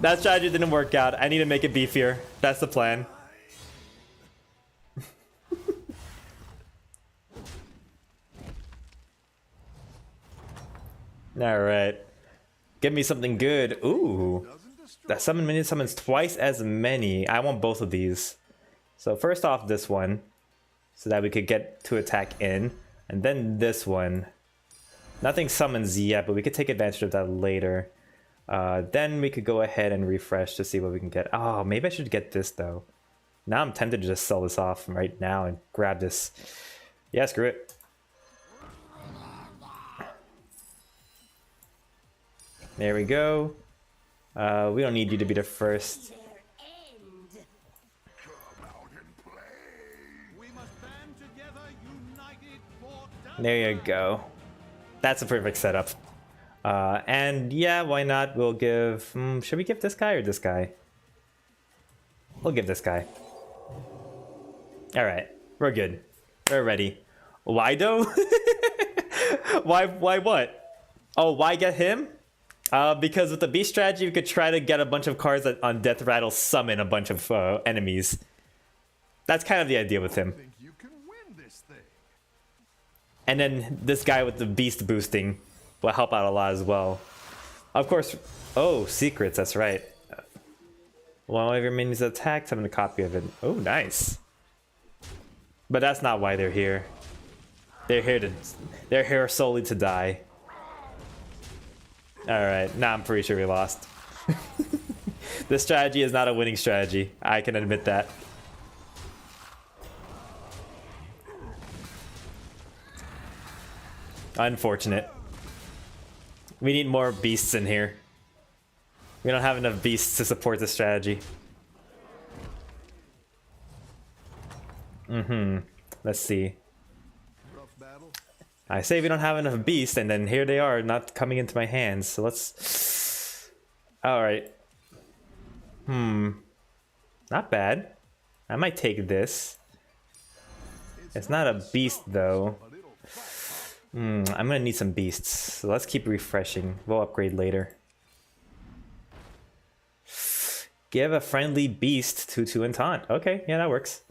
That strategy didn't work out. I need to make it beefier. That's the plan. Alright. Give me something good. Ooh. That summon minion summons twice as many. I want both of these. So first off this one, so that we could get to attack in. And then this one. Nothing summons yet, but we could take advantage of that later. Then we could go ahead and refresh to see what we can get. Oh, maybe I should get this though. Now I'm tempted to just sell this off right now and grab this. Yeah, screw it. There we go. We don't need you to be the first. There you go. That's a perfect setup. And yeah, why not? We'll give... should we give this guy or this guy? We'll give this guy. Alright, we're good. We're ready. Why though? Why what? Oh, why get him? Because with the beast strategy, we could try to get a bunch of cards that on Death Rattle summon a bunch of enemies. That's kind of the idea with him. Think you can win this thing. And then this guy with the beast boosting will help out a lot as well. Of course. Oh, secrets, that's right. One of your minions attack, summon a copy of it. Oh, nice. But that's not why they're here. They're here solely to die. Alright, now I'm pretty sure we lost. This strategy is not a winning strategy. I can admit that. Unfortunate. We need more beasts in here. We don't have enough beasts to support this strategy. Let's see. Rough battle. I say we don't have enough beasts, and then here they are, not coming into my hands. So let's... Alright. Not bad. I might take this. It's not a beast, though. I'm gonna need some beasts. So let's keep refreshing. We'll upgrade later. Give a friendly beast 2/2 and taunt. Okay, yeah, that works.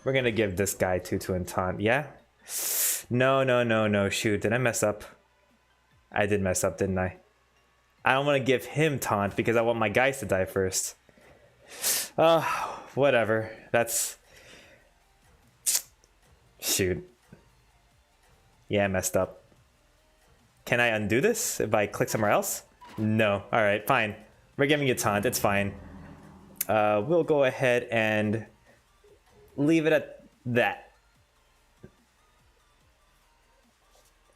We're gonna give this guy 2/2 and taunt. Yeah? No. Shoot, did I mess up? I did mess up, didn't I? I don't want to give him taunt because I want my guys to die first. Whatever. That's... Shoot. Yeah, I messed up. Can I undo this if I click somewhere else? No. Alright, fine. We're giving you taunt. It's fine. We'll go ahead and leave it at that.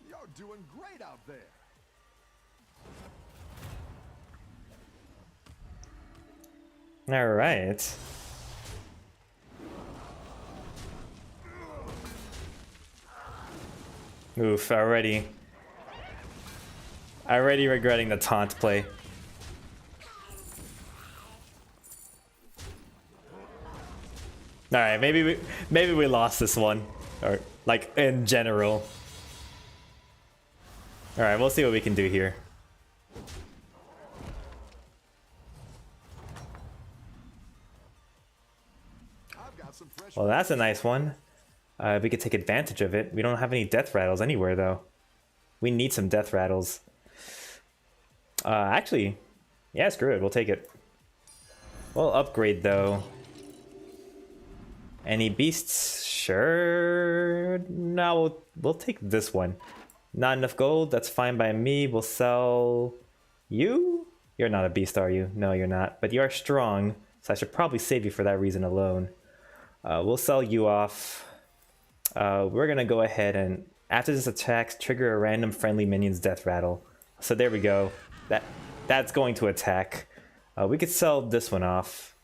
You're doing great out there. Alright. Oof, already regretting the taunt play. Alright, maybe we lost this one. Or like in general. Alright, we'll see what we can do here. I've got some fresh. Well, that's a nice one. We could take advantage of it. We don't have any death rattles anywhere, though. We need some death rattles. Actually, yeah, screw it. We'll take it. We'll upgrade, though. Any beasts? Sure. No, we'll take this one. Not enough gold. That's fine by me. We'll sell you. You're not a beast, are you? No, you're not. But you are strong, so I should probably save you for that reason alone. We'll sell you off. We're gonna go ahead and after this attacks, trigger a random friendly minion's death rattle. So there we go. That's going to attack. We could sell this one off.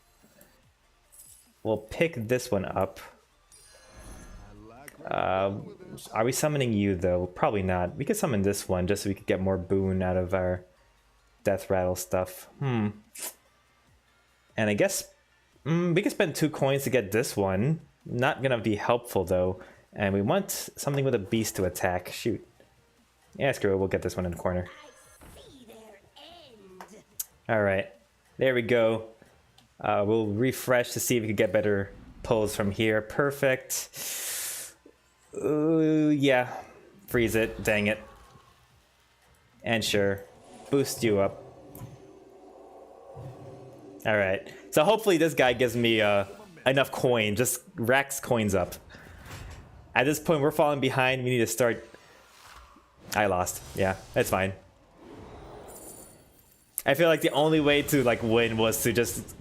We'll pick this one up. Are we summoning you though? Probably not. We could summon this one just so we could get more boon out of our death rattle stuff. And I guess we could spend 2 coins to get this one. Not gonna be helpful though. And we want something with a beast to attack. Shoot. Yeah, screw it. We'll get this one in the corner. Alright. There we go. We'll refresh to see if we can get better pulls from here. Perfect. Yeah. Freeze it. Dang it. And sure. Boost you up. Alright. So hopefully this guy gives me enough coin. Just racks coins up. At this point, we're falling behind. We need to start... I lost. Yeah, that's fine. I feel like the only way to like win was to just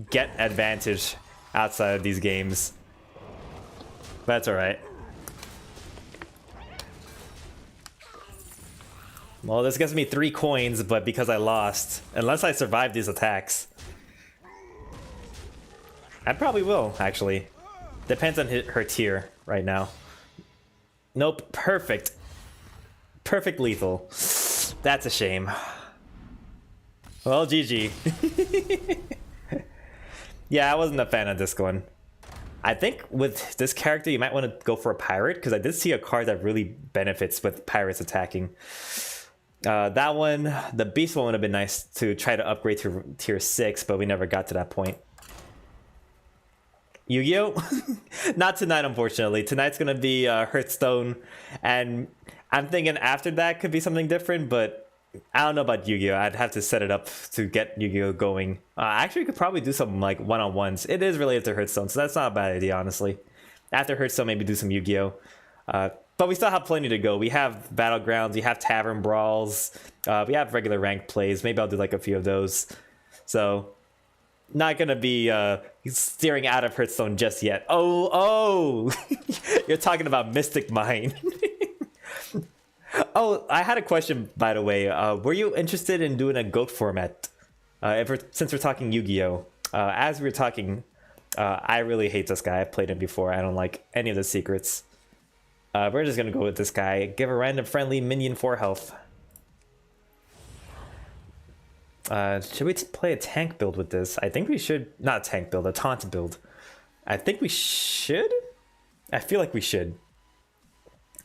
get advantage outside of these games. That's alright. Well, this gives me 3 coins, but because I lost, unless I survive these attacks, I probably will, actually. Depends on her tier right now. Nope, perfect. Perfect lethal. That's a shame. Well, GG. Yeah, I wasn't a fan of this one. I think with this character, you might want to go for a pirate, because I did see a card that really benefits with pirates attacking. That one, the beast one would have been nice to try to upgrade to tier 6, but we never got to that point. Yu-Gi-Oh? Not tonight, unfortunately. Tonight's gonna be Hearthstone, and I'm thinking after that could be something different, but I don't know about Yu-Gi-Oh. I'd have to set it up to get Yu-Gi-Oh going. Actually, we could probably do some like one-on-ones. It is related to Hearthstone, so that's not a bad idea, honestly. After Hearthstone, maybe do some Yu-Gi-Oh. But we still have plenty to go. We have Battlegrounds, we have Tavern Brawls, we have regular ranked plays. Maybe I'll do like a few of those. So... not gonna be steering out of Hearthstone just yet. Oh, you're talking about Mystic Mine. Oh, I had a question, by the way. Were you interested in doing a GOAT format? Since we're talking Yu-Gi-Oh! As we were talking, I really hate this guy. I've played him before. I don't like any of the secrets. We're just gonna go with this guy. Give a random friendly minion 4 health. Should we play a tank build with this? I think we should. Not a tank build, a taunt build. I think we should? I feel like we should.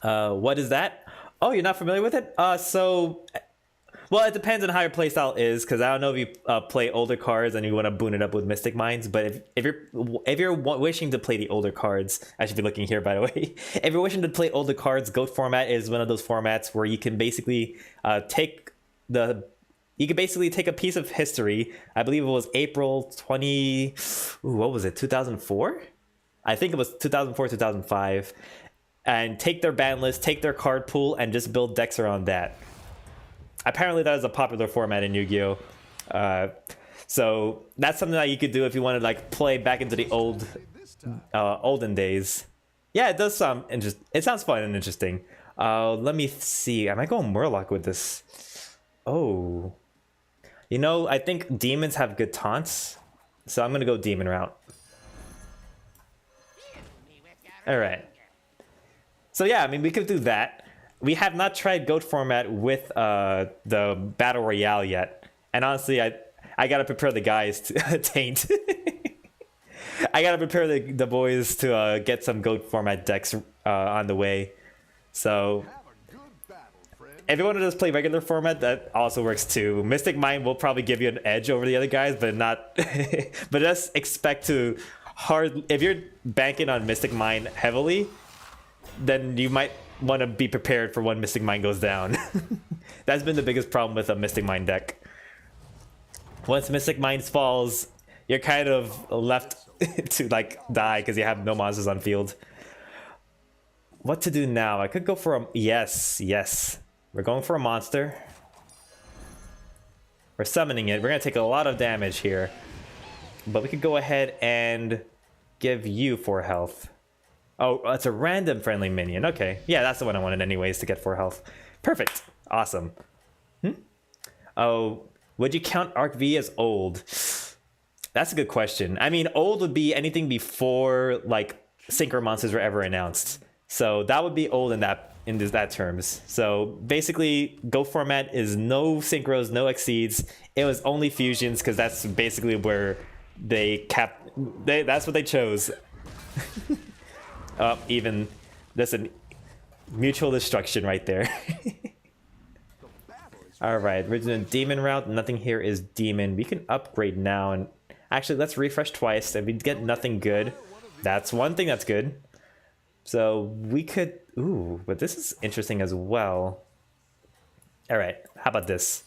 What is that? Oh, you're not familiar with it? Well, it depends on how your playstyle is, because I don't know if you play older cards and you want to boon it up with Mystic Mines, but if you're wishing to play the older cards, I should be looking here, by the way. If you're wishing to play older cards, GOAT format is one of those formats where you can basically take a piece of history. I believe it was April 20... what was it? 2004? I think it was 2004, 2005. And take their ban list, take their card pool, and just build decks around that. Apparently that is a popular format in Yu-Gi-Oh! So that's something that you could do if you want to like play back into the olden days. Yeah, it does sound interesting. It sounds fun and interesting. Let me see. I might go Murloc with this. Oh... you know, I think demons have good taunts, so I'm gonna go demon route. Alright. So yeah, I mean, we could do that. We have not tried GOAT format with the Battle Royale yet. And honestly, I gotta prepare the guys to taint. I gotta prepare the boys to get some GOAT format decks on the way. So... if you want to just play regular format, that also works too. Mystic Mine will probably give you an edge over the other guys, but not... but just expect to if you're banking on Mystic Mine heavily, then you might want to be prepared for when Mystic Mine goes down. That's been the biggest problem with a Mystic Mine deck. Once Mystic Mine falls, you're kind of left to like die because you have no monsters on field. What to do now? I could go for a... Yes. We're going for a monster. We're summoning it. We're going to take a lot of damage here. But we could go ahead and give you 4 health. Oh, it's a random friendly minion. Okay. Yeah, that's the one I wanted anyways to get 4 health. Perfect. Awesome. Oh, would you count Arc V as old? That's a good question. I mean, old would be anything before like synchro monsters were ever announced. So that would be old in that terms. So basically, Go format is no synchros, no exceeds. It was only fusions because that's basically where they that's what they chose. Even there's a mutual destruction right there. All right, we're doing demon route. Nothing here is demon. We can upgrade now, and actually let's refresh twice. If we get nothing good, that's one thing that's good. So we could, ooh, but this is interesting as well. All right, how about this?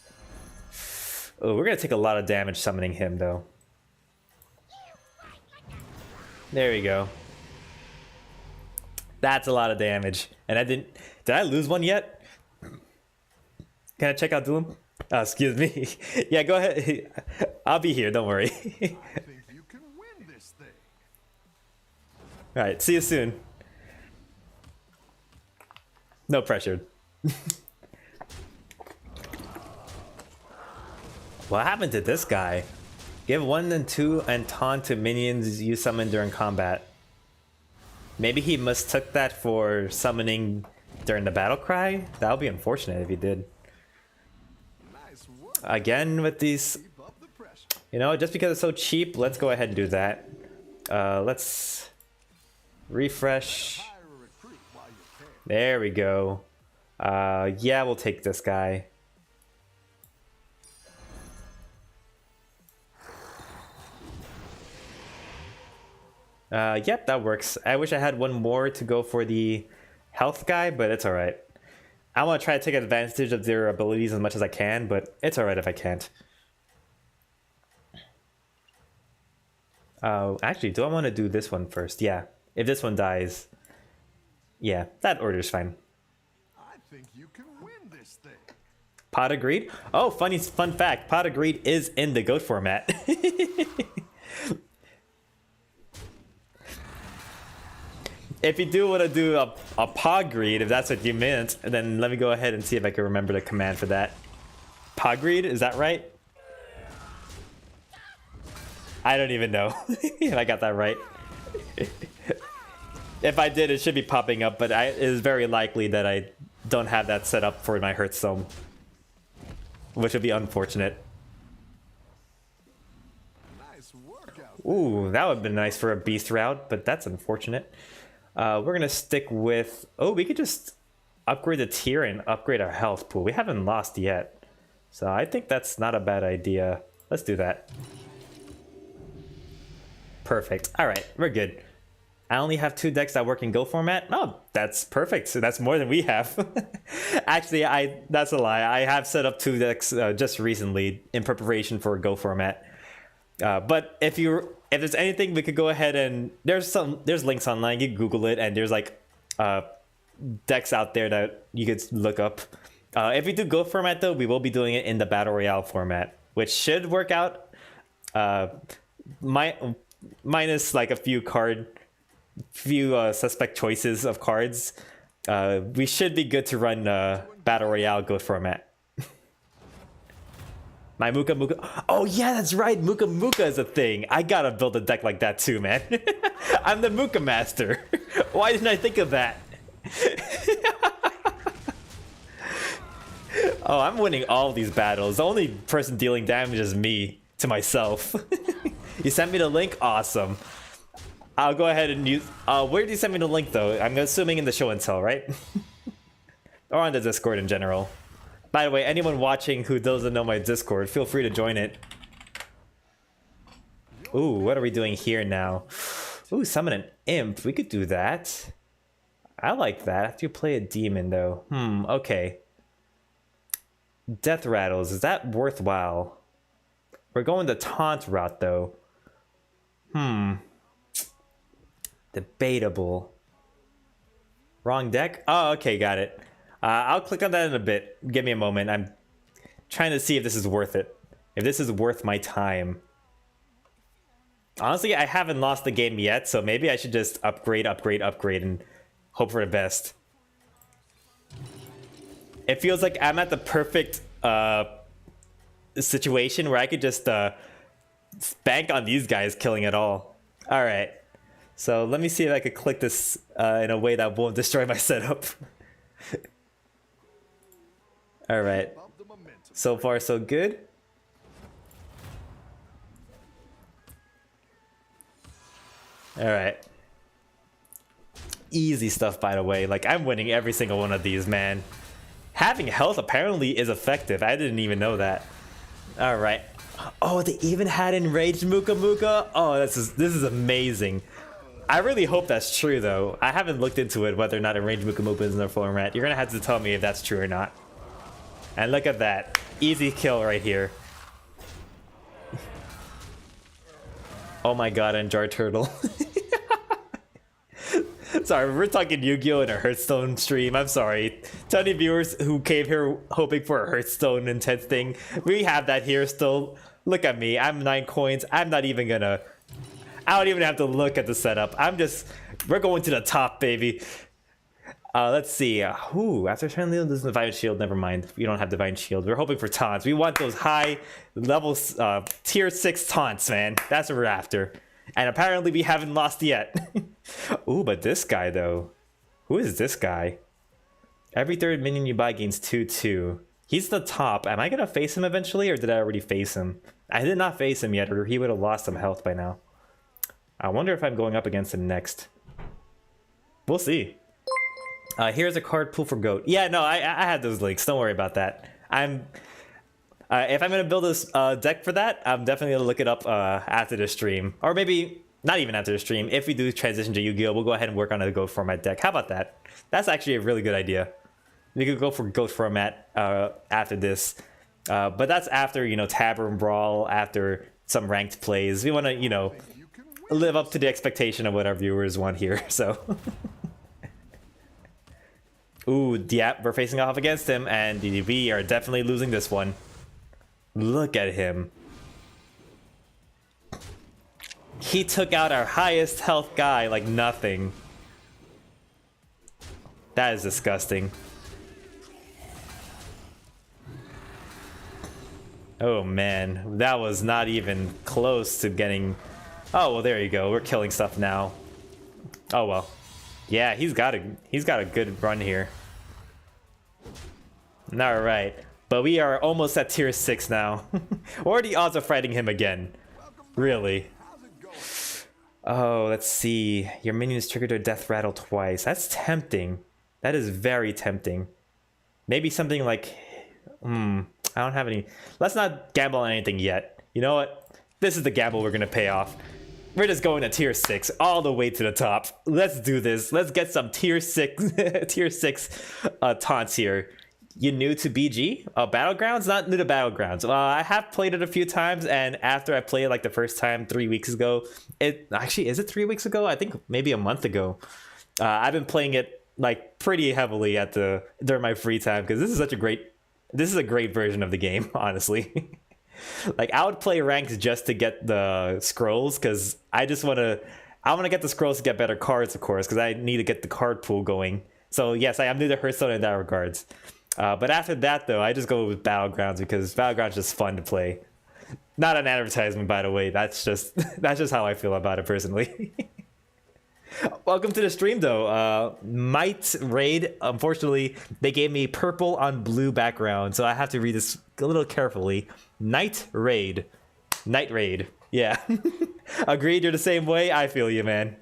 Oh, we're gonna take a lot of damage summoning him though. There we go. That's a lot of damage. And did I lose one yet? Can I check out Doom? Oh, excuse me. Yeah, go ahead. I'll be here, don't worry. I think you can win this thing. All right, see you soon. No pressure. What happened to this guy? Give 1 and 2 and taunt to minions you summon during combat. Maybe he mistook that for summoning during the battle cry? That would be unfortunate if he did. Nice work. Again with these, Keep up the pressure. you know, just because it's so cheap, let's go ahead and do that. Let's refresh. Hire a recruit while you can. There we go. Yeah, we'll take this guy. Yep, that works. I wish I had one more to go for the health guy, but it's alright. I want to try to take advantage of their abilities as much as I can, but it's alright if I can't. Actually, do I want to do this one first? Yeah, if this one dies. Yeah, that order's fine. I think you can win this thing. Pot of Greed? Oh, fun fact. Pot of Greed is in the GOAT format. If you do want to do a Pod Greed, if that's what you meant, then let me go ahead and see if I can remember the command for that. Pod Greed, is that right? I don't even know if I got that right. If I did, it should be popping up, but it is very likely that I don't have that set up for my Hearthstone, which would be unfortunate. Nice workout. Ooh, that would have been nice for a beast route, but that's unfortunate. We're gonna stick with... Oh, we could just upgrade the tier and upgrade our health pool. We haven't lost yet, so I think that's not a bad idea. Let's do that. Perfect. All right, we're good. I only have 2 decks that work in Go format. Oh, that's perfect. So that's more than we have. Actually, that's a lie. I have set up 2 decks just recently in preparation for Go format. But if there's anything, we could go ahead and there's links online. You Google it, and there's like decks out there that you could look up. If we do Go format though, we will be doing it in the Battle Royale format, which should work out. Minus like a few suspect choices of cards. We should be good to run Battle Royale Go format. My Muka. Oh yeah, that's right. Muka is a thing. I gotta build a deck like that too, man. I'm the Muka master. Why didn't I think of that? Oh, I'm winning all these battles. The only person dealing damage is me to myself. You sent me the link? Awesome. I'll go ahead and use... where did you send me the link though? I'm assuming in the show and tell, right? Or on the Discord in general. By the way, anyone watching who doesn't know my Discord, feel free to join it. Ooh, what are we doing here now? Ooh, summon an imp. We could do that. I like that. After you play a demon, though. Okay. Death Rattles. Is that worthwhile? We're going the taunt route, though. Debatable. Wrong deck? Oh, okay, got it. I'll click on that in a bit. Give me a moment. I'm trying to see if this is worth it. If this is worth my time. Honestly, I haven't lost the game yet, so maybe I should just upgrade, and hope for the best. It feels like I'm at the perfect situation where I could just bank on these guys killing it all. Alright. So let me see if I could click this in a way that won't destroy my setup. Alright. So far, so good. Alright. Easy stuff, by the way. Like, I'm winning every single one of these, man. Having health apparently is effective. I didn't even know that. Alright. Oh, they even had enraged Muka Muka? Oh, this is amazing. I really hope that's true, though. I haven't looked into it, whether or not enraged Muka Muka is in their format. You're gonna have to tell me if that's true or not. And look at that. Easy kill right here. Oh my god, and Jar Turtle. Sorry, we're talking Yu-Gi-Oh! In a Hearthstone stream. I'm sorry. To any viewers who came here hoping for a Hearthstone intense thing, we have that here still. Look at me. I'm 9 coins. I'm not even gonna... I don't even have to look at the setup. We're going to the top, baby. Let's see. Ooh, after trying to lose Divine Shield, never mind. We don't have Divine Shield. We're hoping for taunts. We want those high levels, tier 6 taunts, man. That's what we're after. And apparently we haven't lost yet. Ooh, but this guy, though. Who is this guy? Every third minion you buy gains 2/2. He's the top. Am I going to face him eventually, or did I already face him? I did not face him yet, or he would have lost some health by now. I wonder if I'm going up against him next. We'll see. Here's a card pool for Goat. Yeah, no, I had those links. Don't worry about that. If I'm gonna build this deck for that, I'm definitely gonna look it up after the stream, or maybe not even after the stream. If we do transition to Yu-Gi-Oh, we'll go ahead and work on a Goat format deck. How about that? That's actually a really good idea. We could go for Goat format after this, but that's after Tavern Brawl, after some ranked plays. We want to live up to the expectation of what our viewers want here. So. Ooh, yeah, we're facing off against him, and we are definitely losing this one. Look at him. He took out our highest health guy like nothing. That is disgusting. Oh man, that was not even close to getting... Oh, well, there you go. We're killing stuff now. Oh, well. Yeah, he's got a good run here. All right, but we are almost at tier 6 now. What are the odds of fighting him again? Really? Oh, let's see. Your minions triggered their death rattle twice. That's tempting. That is very tempting. Maybe something like... I don't have any... Let's not gamble on anything yet. You know what? This is the gamble we're going to pay off. We're just going to tier 6 all the way to the top. Let's do this. Let's get some tier 6 tier 6 taunts here. You new to BG? Battlegrounds? Not new to Battlegrounds. I have played it a few times, and after I played it like the first time 3 weeks ago, it actually, is it 3 weeks ago? I think maybe a month ago. I've been playing it like pretty heavily during my free time, because this is a great version of the game, honestly. Like, I would play ranks just to get the scrolls, because I want to get the scrolls to get better cards, of course, because I need to get the card pool going. So yes, I am new to Hearthstone in that regards. But after that, though, I just go with Battlegrounds, because Battlegrounds is just fun to play. Not an advertisement, by the way. That's just how I feel about it personally. Welcome to the stream, though. MAAAD, unfortunately, they gave me purple on blue background, so I have to read this a little carefully. Night Raid. Yeah. Agreed, you're the same way? I feel you, man.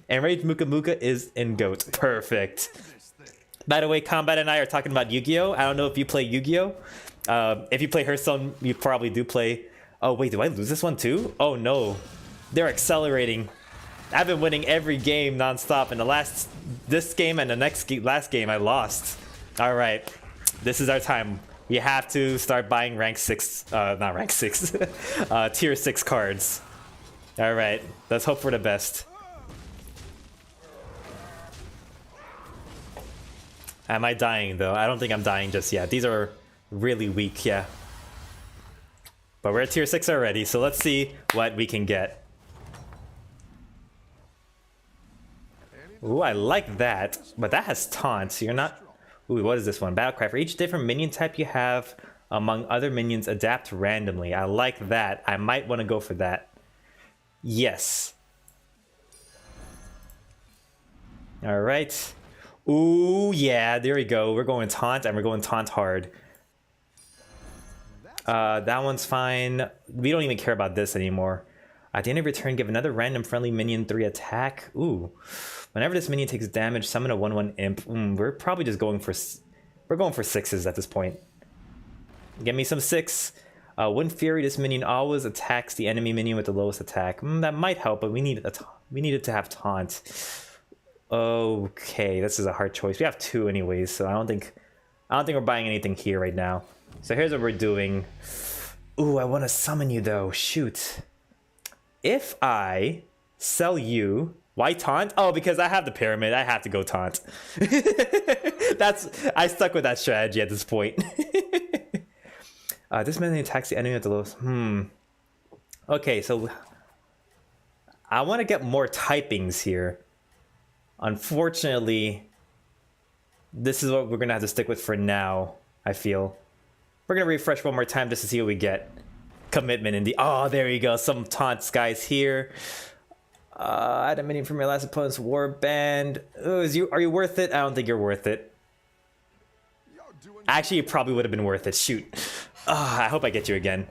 Enraged Muka Muka is in GOAT. Perfect. By the way, Combat and I are talking about Yu-Gi-Oh! I don't know if you play Yu-Gi-Oh! If you play Hearthstone, you probably do play... Oh, wait, do I lose this one too? Oh, no. They're accelerating. I've been winning every game nonstop, and this game and the last game I lost. All right, this is our time. We have to start buying rank 6, not rank 6, tier 6 cards. All right, let's hope for the best. Am I dying though? I don't think I'm dying just yet. These are really weak, yeah. But we're at tier 6 already, so let's see what we can get. Ooh, I like that, but that has taunt, so you're not... Ooh, what is this one? Battlecry. For each different minion type you have among other minions, adapt randomly. I like that. I might want to go for that. Yes. Alright. Ooh, yeah, there we go. We're going taunt, and we're going taunt hard. That one's fine. We don't even care about this anymore. At the end of your turn, give another random friendly minion 3 attack. Ooh. Whenever this minion takes damage, summon a 1/1 imp. We're probably just going for... We're going for 6s at this point. Give me some 6. When Fury, this minion always attacks the enemy minion with the lowest attack. That might help, but we need it to have taunt. Okay, this is a hard choice. We have 2 anyways, so I don't think we're buying anything here right now. So here's what we're doing. Ooh, I want to summon you though. Shoot. If I sell you, why taunt? Oh, because I have the pyramid. I have to go taunt. I stuck with that strategy at this point. This minion attacks the enemy at the lowest. Okay, so I want to get more typings here. Unfortunately, this is what we're gonna have to stick with for now. I feel we're gonna refresh one more time just to see what we get. Commitment in the... Oh, there you go. Some taunts guys here. Add a minion from your last opponent's warband. Are you worth it? I don't think you're worth it. Actually, you probably would have been worth it. Shoot. I hope I get you again.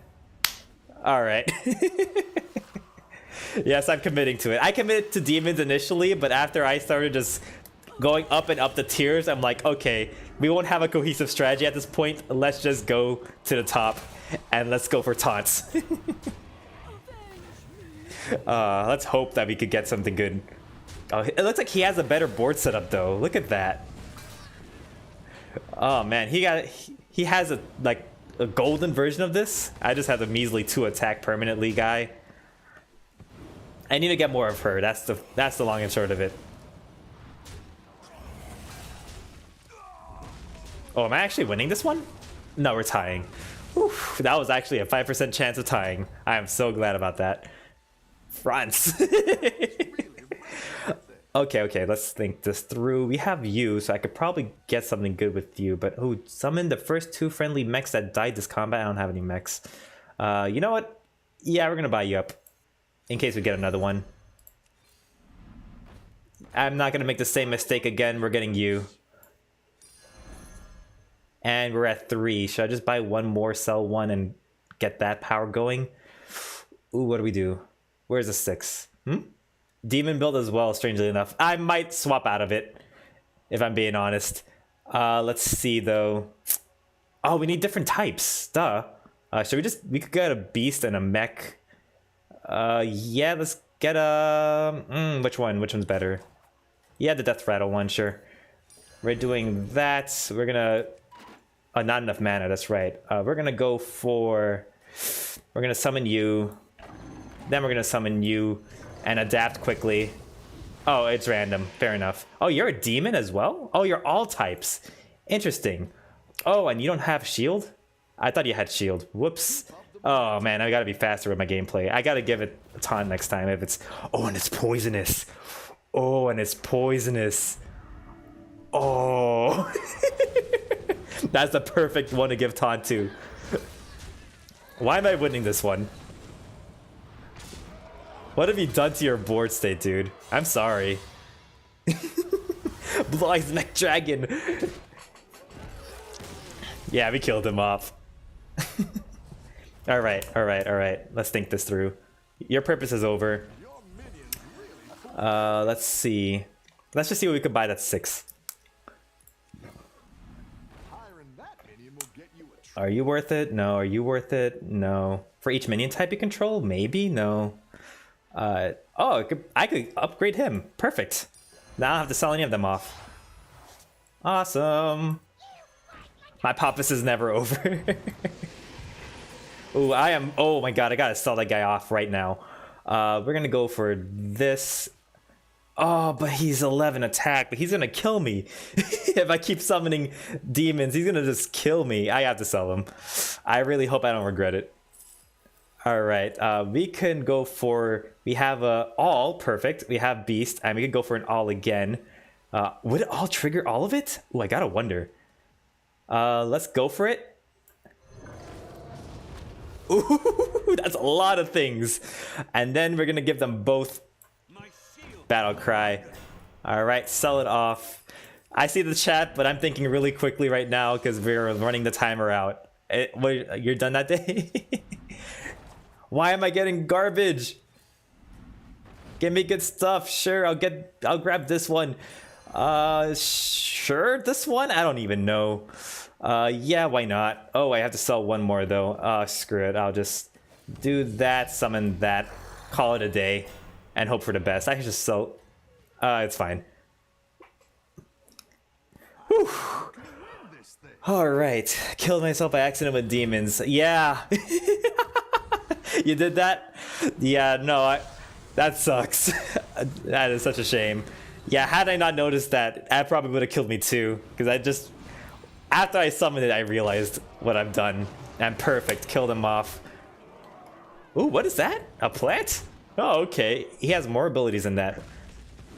All right. Yes, I'm committing to it. I committed to demons initially, but after I started just going up and up the tiers, I'm like, okay, we won't have a cohesive strategy at this point. Let's just go to the top and let's go for taunts. Let's hope that we could get something good. Oh, it looks like he has a better board setup though. Look at that. Oh man, he has a golden version of this. I just have the measly 2 attack permanently guy. I need to get more of her. That's the long and short of it. Oh, am I actually winning this one? No, we're tying. Oof, that was actually a 5% chance of tying. I am so glad about that. France. Okay, let's think this through. We have you, so I could probably get something good with you. But summon the first 2 friendly mechs that died this combat. I don't have any mechs. You know what? Yeah, we're gonna buy you up in case we get another one. I'm not gonna make the same mistake again. We're getting you. And we're at 3. Should I just buy 1 more, sell 1, and get that power going? Ooh, what do we do? Where's the 6? Demon build as well, strangely enough. I might swap out of it, if I'm being honest. Let's see, though. Oh, we need different types. Duh. We could get a beast and a mech. Yeah, let's get a... which one? Which one's better? Yeah, the Death Rattle one, sure. We're doing that. We're gonna... Oh, not enough mana, that's right. We're gonna go for... We're gonna summon you. Then we're gonna summon you and adapt quickly. Oh, it's random. Fair enough. Oh, you're a demon as well? Oh, you're all types. Interesting. Oh, and you don't have shield? I thought you had shield. Whoops. Oh, man, I gotta be faster with my gameplay. I gotta give it a ton next time if it's... Oh, and it's poisonous. Oh, and it's poisonous. Oh. That's the perfect one to give taunt to. Why am I winning this one? What have you done to your board state, dude? I'm sorry. Blue Eyes Mech Dragon. Yeah, we killed him off. Alright. Let's think this through. Your purpose is over. Let's see. Let's just see what we could buy that's 6. Are you worth it? No. Are you worth it? No. For each minion type you control? Maybe? No. Oh, I could upgrade him. Perfect. Now I don't have to sell any of them off. Awesome. My purpose is never over. Ooh, oh my god, I gotta sell that guy off right now. We're gonna go for this. Oh, but he's 11 attack, but he's gonna kill me. If I keep summoning demons, he's gonna just kill me. I have to sell him. I really hope I don't regret it. All right, we can go for, we have a all, perfect. We have beast, and we can go for an all again. Would it all trigger all of it? Oh, I gotta wonder. Let's go for it. Ooh, that's a lot of things. And then we're gonna give them both battle cry. All right, sell it off. I see the chat, but I'm thinking really quickly right now because we're running the timer out. You're done that day? Why am I getting garbage? Give me good stuff. Sure, I'll grab this one. Sure, this one? I don't even know. Yeah, why not? Oh, I have to sell one more though. Screw it. I'll just do that, summon that, call it a day, and hope for the best. I can just sell. It's fine. Whew. All right, killed myself by accident with demons. Yeah. You did that? Yeah, no, that sucks. That is such a shame. Yeah, had I not noticed that, that probably would have killed me too. Because after I summoned it, I realized what I've done. And perfect, killed him off. Ooh, what is that? A plant? Oh, okay. He has more abilities than that.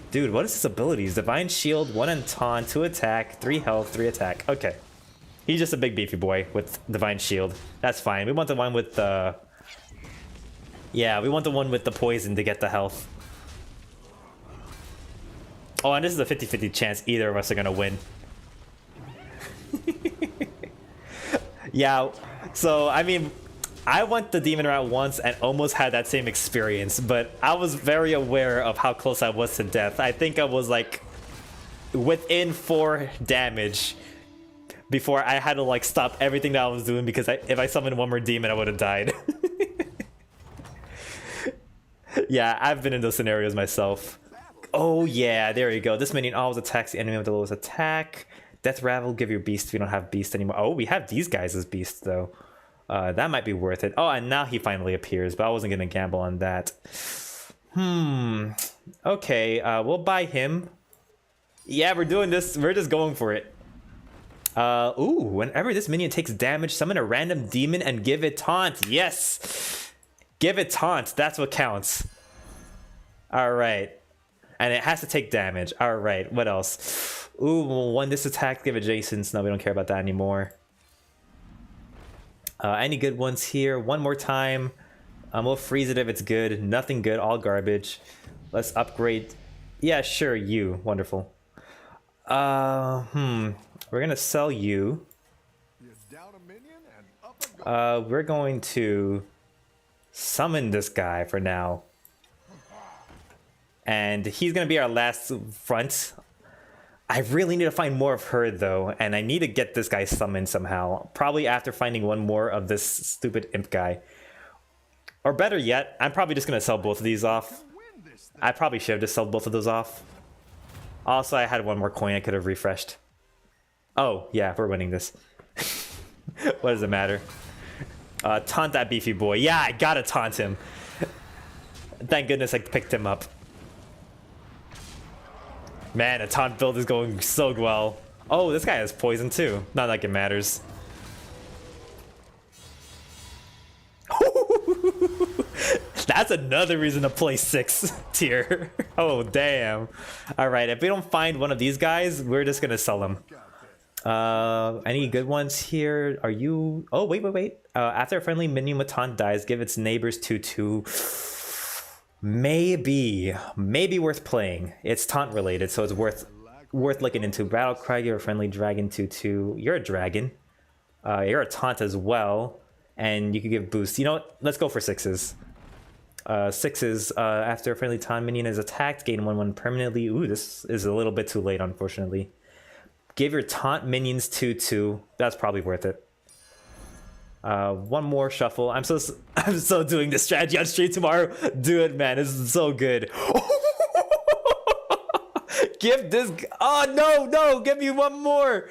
Dude, what is his abilities? Divine Shield, 1 in taunt, 2 attack, 3 health, 3 attack. Okay. He's just a big beefy boy with Divine Shield. That's fine. We want the one with the... Yeah, we want the one with the poison to get the health. Oh, and this is a 50-50 chance either of us are gonna win. Yeah, so, I mean... I went the demon route once and almost had that same experience, but I was very aware of how close I was to death. I think I was like within 4 damage before I had to like stop everything that I was doing because if I summoned one more demon, I would have died. Yeah, I've been in those scenarios myself. Oh yeah, there you go. This minion always attacks the enemy with the lowest attack. Death Ravel, give your beast. We don't have beast anymore. Oh, we have these guys as beasts though. That might be worth it. Oh, and now he finally appears, but I wasn't going to gamble on that. Okay, we'll buy him. Yeah, we're doing this. We're just going for it. Ooh, whenever this minion takes damage, summon a random demon and give it taunt. Yes! Give it taunt. That's what counts. All right. And it has to take damage. All right, what else? Ooh, when this attack, give adjacents. No, we don't care about that anymore. Any good ones here? One more time. We'll freeze it if it's good. Nothing good, all garbage. Let's upgrade. Yeah, sure, you. Wonderful. We're gonna sell you. We're going to summon this guy for now. And he's gonna be our last front. I really need to find more of her though, and I need to get this guy summoned somehow. Probably after finding one more of this stupid imp guy. Or better yet, I'm probably just gonna sell both of these off. I probably should have just sold both of those off. Also, I had one more coin I could have refreshed. Oh, yeah, we're winning this. What does it matter? Taunt that beefy boy. Yeah, I gotta taunt him. Thank goodness I picked him up. Man, a taunt build is going so well. Oh, this guy has poison too. Not like it matters. That's another reason to play 6 tier. Oh, damn. All right, if we don't find one of these guys, we're just gonna sell them. Any good ones here? Are you... Oh, wait. After a friendly minion with taunt dies, give its neighbors 2/2. Maybe worth playing. It's taunt related, so it's worth looking into. Battle Cry, you're a friendly dragon 2/2. You're a dragon. You're a taunt as well, and you can give boost. You know what? Let's go for 6s. 6s. After a friendly taunt minion is attacked, gain 1/1 permanently. Ooh, this is a little bit too late, unfortunately. Give your taunt minions 2/2. That's probably worth it. One more shuffle. I'm so doing this strategy on stream tomorrow. Do it, man. This is so good. Give this. Oh no! Give me one more.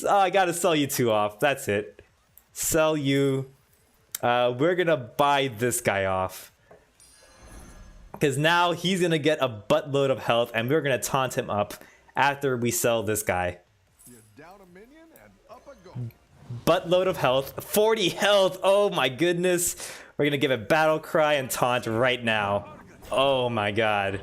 I gotta sell you 2 off. That's it. Sell you. We're gonna buy this guy off. Because now he's going to get a buttload of health and we're going to taunt him up after we sell this guy. You're down a minion and up a goal. Buttload of health. 40 health. Oh my goodness. We're going to give it battle cry and taunt right now. Oh my god.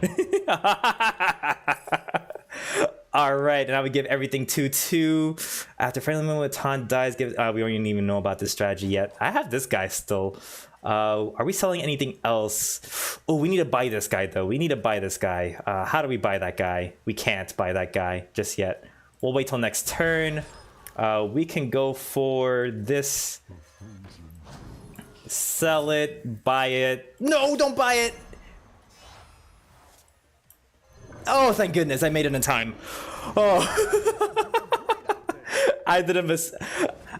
Alright, now we give everything 2-2. After friendly moment with taunt dies, give we don't even know about this strategy yet. I have this guy still. Are we selling anything else? Oh, we need to buy this guy though. We need to buy this guy. How do we buy that guy? We can't buy that guy just yet. We'll wait till next turn. We can go for this. Sell it, buy it. No, don't buy it. Oh, thank goodness, I made it in time. Oh, I didn't miss.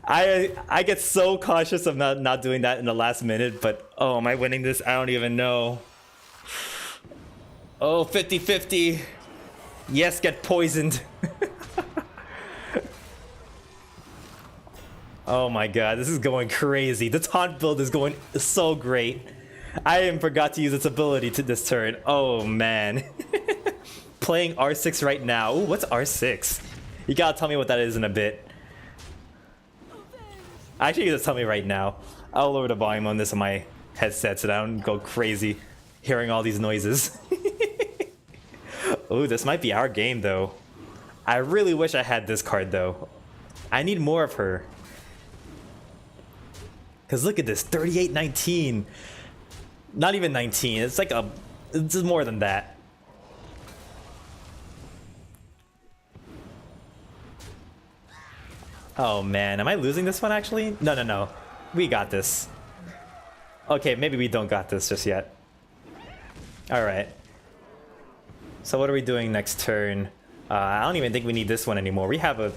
I get so cautious of not doing that in the last minute, but oh, am I winning this? I don't even know. Oh, 50-50. Yes, get poisoned. Oh my god, this is going crazy. The taunt build is going so great. I even forgot to use its ability to this turn. Oh man. Playing R6 right now. Ooh, what's R6? You gotta tell me what that is in a bit. Actually, you just tell me right now. I'll lower the volume on this on my headset so that I don't go crazy hearing all these noises. Ooh, this might be our game though. I really wish I had this card though. I need more of her. Cause look at this, 38-19. Not even 19, it's like it's more than that. Oh man, am I losing this one actually? No. We got this. Okay, maybe we don't got this just yet. Alright. So what are we doing next turn? I don't even think we need this one anymore. We have a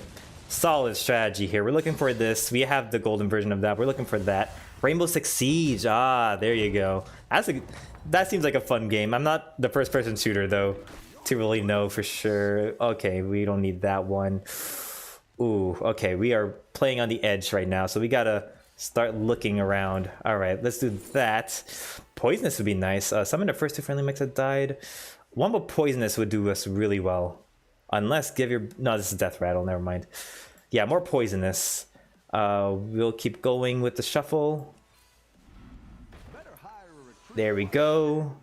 solid strategy here. We're looking for this. We have the golden version of that. We're looking for that. Rainbow Six Siege. Ah, there you go. That seems like a fun game. I'm not the first person shooter though to really know for sure. Okay, we don't need that one. Ooh, okay, we are playing on the edge right now, so we gotta start looking around. All right, let's do that. Poisonous would be nice. Summon the first two friendly mechs that died. One with Poisonous would do us really well. Unless give your... No, this is Death Rattle, never mind. Yeah, more Poisonous. We'll keep going with the shuffle. There we go.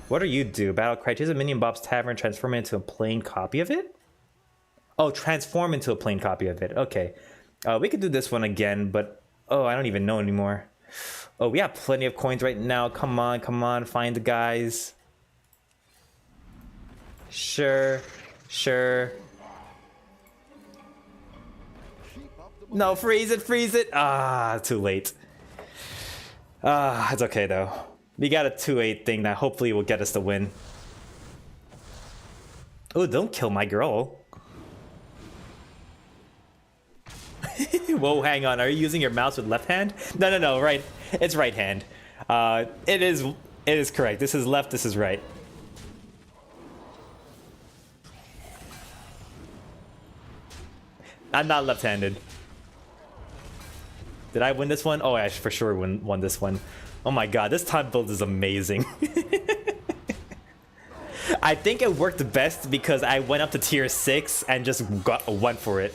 What do you do? Battle cry. Choose a minion Bob's Tavern, transform it into a plain copy of it? Oh, transform into a plain copy of it. Okay. We could do this one again, but... Oh, I don't even know anymore. Oh, we have plenty of coins right now. Come on. Find the guys. Sure. No, freeze it. Ah, too late. Ah, it's okay though. We got a 2-8 thing that hopefully will get us the win. Oh, don't kill my girl. Whoa, hang on. Are you using your mouse with left hand? No, right. It's right hand. It is correct. This is left, this is right. I'm not left-handed. Did I win this one? Oh, I for sure won this one. Oh my god, this taunt build is amazing. I think it worked best because I went up to tier 6 and just went for it.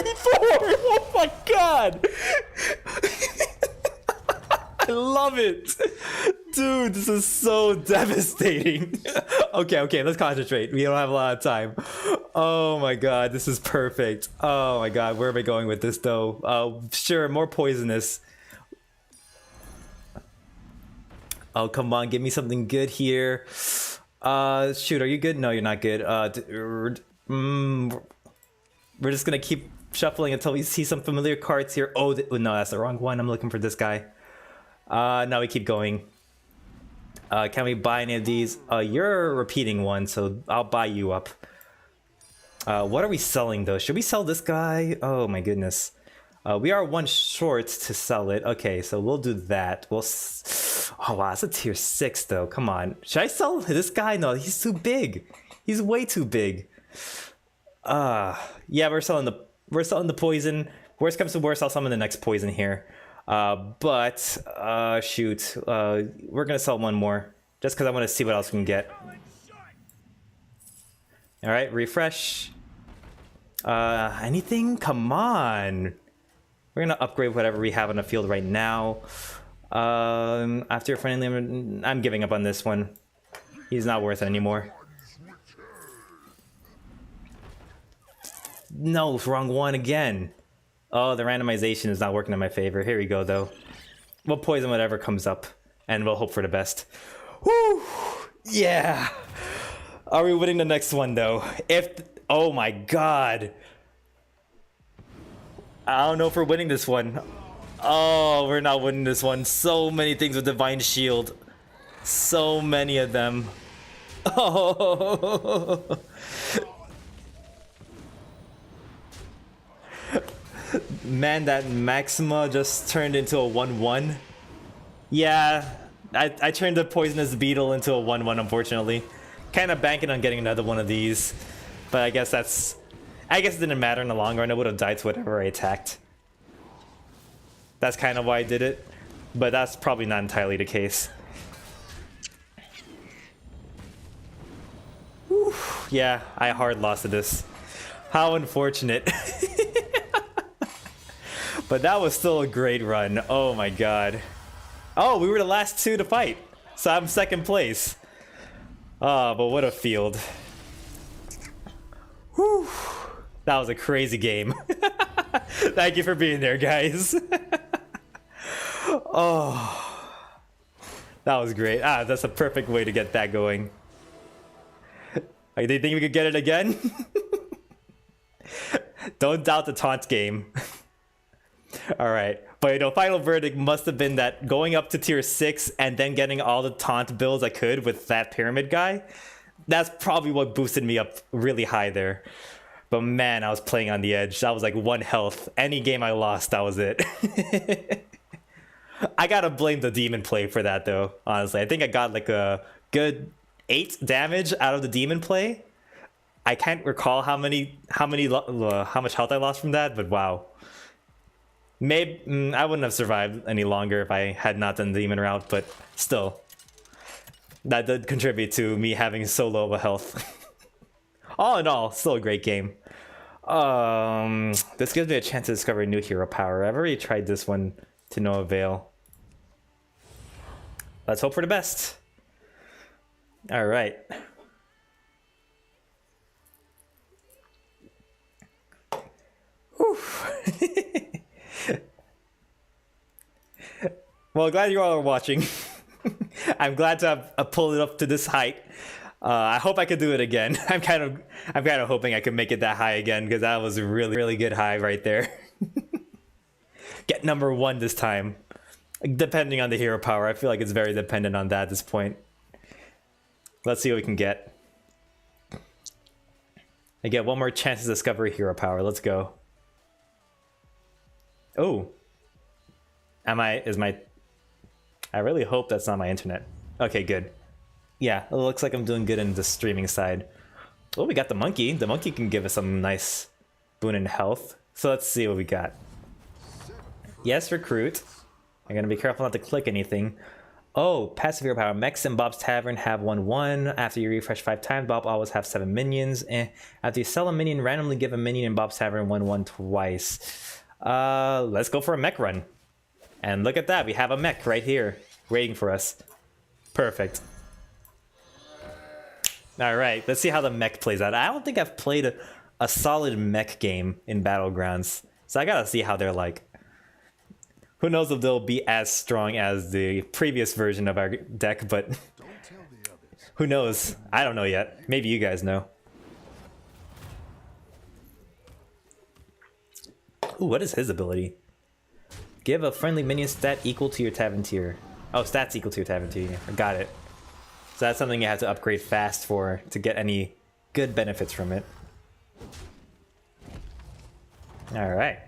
44! Oh my god! I love it! Dude, this is so devastating. Okay, let's concentrate. We don't have a lot of time. Oh my god, this is perfect. Oh my god, where am I going with this though? Sure, more Poisonous. Oh, come on, give me something good here. Shoot, are you good? No, you're not good. We're just gonna keep shuffling until we see some familiar cards here. Oh, no, that's the wrong one. I'm looking for this guy. Now we keep going. Can we buy any of these? You're repeating one, so I'll buy you up. What are we selling though? Should we sell this guy? Oh my goodness. We are one short to sell it. Okay, so we'll do that. Oh wow, it's a tier 6 though. Come on. Should I sell this guy? No, he's too big. He's way too big. Yeah, we're selling the poison. Worst comes to worst, I'll summon the next poison here. Shoot, we're gonna sell one more just because I want to see what else we can get. All right, refresh. Anything? Come on. We're gonna upgrade whatever we have on the field right now. After your friendly limit, I'm giving up on this one. He's not worth it anymore. No, wrong one again. Oh, the randomization is not working in my favor. Here we go, though. We'll poison whatever comes up, and we'll hope for the best. Woo! Yeah! Are we winning the next one, though? Oh my god! I don't know if we're winning this one. Oh, we're not winning this one. So many things with Divine Shield. So many of them. Oh! Man, that Maxima just turned into a 1-1. Yeah, I turned the Poisonous Beetle into a 1-1, unfortunately. Kind of banking on getting another one of these. But I guess it didn't matter in the long run. I would have died to whatever I attacked. That's kind of why I did it. But that's probably not entirely the case. Whew, yeah, I hard lost to this. How unfortunate. But that was still a great run. Oh my god. Oh, we were the last two to fight. So I'm second place. Oh, but what a field. Whew. That was a crazy game. Thank you for being there, guys. Oh. That was great. Ah, that's a perfect way to get that going. Do you think we could get it again? Don't doubt the taunt game. Alright, but you know, final verdict must have been that going up to tier 6 and then getting all the taunt builds I could with that pyramid guy, that's probably what boosted me up really high there. But man, I was playing on the edge. That was like 1 health. Any game I lost, that was it. I gotta blame the demon play for that though, honestly. I think I got like a good 8 damage out of the demon play. I can't recall how much health I lost from that, but wow. Maybe I wouldn't have survived any longer if I had not done the demon route, but still, that did contribute to me having so low of a health. All in all, still a great game. This gives me a chance to discover a new hero power. I've already tried this one to no avail. Let's hope for the best. All right. Whew. Well, glad you all are watching. I'm glad to have pulled it up to this height. I hope I could do it again. I'm kind of hoping I could make it that high again because that was a really, really good high right there. Get number 1 this time. Depending on the hero power, I feel like it's very dependent on that at this point. Let's see what we can get. I get 1 more chance to discover a hero power. Let's go. Oh. I really hope that's not my internet. Okay, good. Yeah, it looks like I'm doing good in the streaming side. Oh, we got the monkey. The monkey can give us some nice boon in health. So let's see what we got. Yes, recruit. I'm gonna be careful not to click anything. Oh, passive hero power. Mechs in Bob's Tavern have 1/1. After you refresh 5 times, Bob always have 7 minions. After you sell a minion, randomly give a minion in Bob's Tavern 1/1 twice. Let's go for a mech run. And look at that, we have a mech right here, waiting for us. Perfect. Alright, let's see how the mech plays out. I don't think I've played a solid mech game in Battlegrounds, so I gotta see how they're like. Who knows if they'll be as strong as the previous version of our deck, but who knows? I don't know yet. Maybe you guys know. Ooh, what is his ability? Give a friendly minion stat equal to your tavern tier. Oh, stats equal to your tavern tier. I got it. So that's something you have to upgrade fast for to get any good benefits from it. Alright.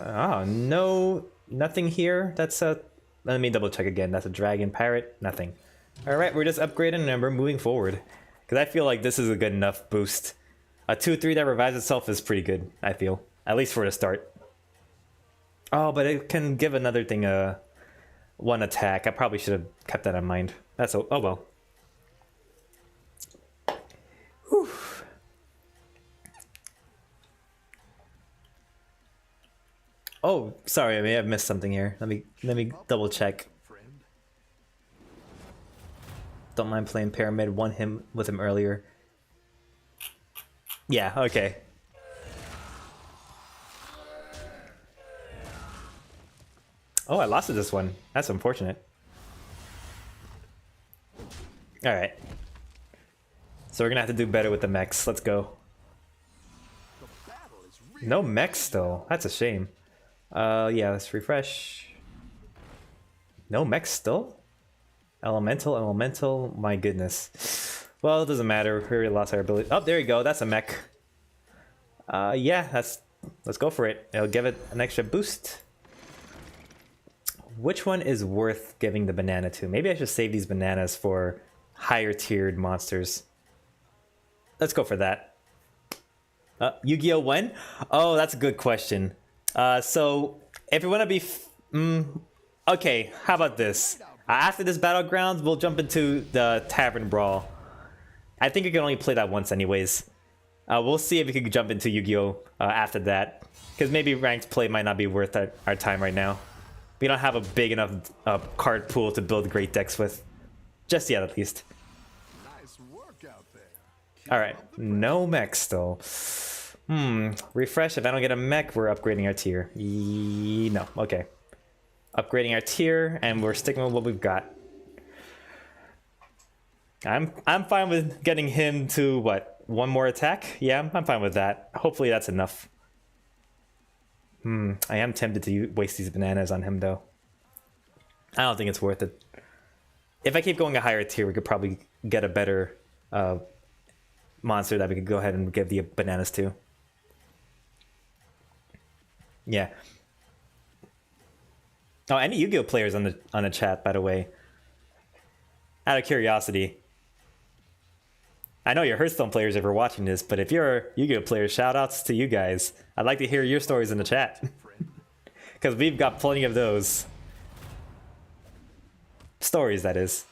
Oh, no, nothing here. That's a... Let me double check again. That's a dragon pirate. Nothing. Alright, we're just upgrading and we're moving forward. Because I feel like this is a good enough boost. A 2-3 that revives itself is pretty good, I feel. At least for the start. Oh, but it can give another thing a one attack. I probably should have kept that in mind. That's oh well. Whew. Oh, sorry, I may have missed something here. Let me double check. Friend. Don't mind playing Pyramid. Won him with him earlier. Yeah, okay. Oh, I lost to this one. That's unfortunate. Alright. So we're gonna have to do better with the mechs. Let's go. The battle is really No mechs still. That's a shame. Yeah, let's refresh. No mechs still? Elemental, my goodness. Well, it doesn't matter. We already lost our ability. Oh, there you go. That's a mech. Yeah, let's go for it. It'll give it an extra boost. Which one is worth giving the banana to? Maybe I should save these bananas for higher tiered monsters. Let's go for that. Yu-Gi-Oh! When? Oh, that's a good question. So if you want to be... okay, how about this? After this Battlegrounds, we'll jump into the Tavern Brawl. I think you can only play that once anyways. We'll see if we can jump into Yu-Gi-Oh! After that. Because maybe ranked play might not be worth our time right now. We don't have a big enough card pool to build great decks with. Just yet, at least. nice work out there. Alright, no mech still. Refresh. If I don't get a mech, we're upgrading our tier. No, okay. Upgrading our tier, and we're sticking with what we've got. I'm fine with getting him to, what, one more attack? Yeah, I'm fine with that. Hopefully that's enough. I am tempted to waste these bananas on him, though. I don't think it's worth it. If I keep going a higher tier, we could probably get a better monster that we could go ahead and give the bananas to. Yeah. Oh, any Yu-Gi-Oh players on the chat, by the way. Out of curiosity. I know you're Hearthstone players if you're watching this, but if you're Yu-Gi-Oh players, shout outs to you guys. I'd like to hear your stories in the chat. Because we've got plenty of those. Stories, that is.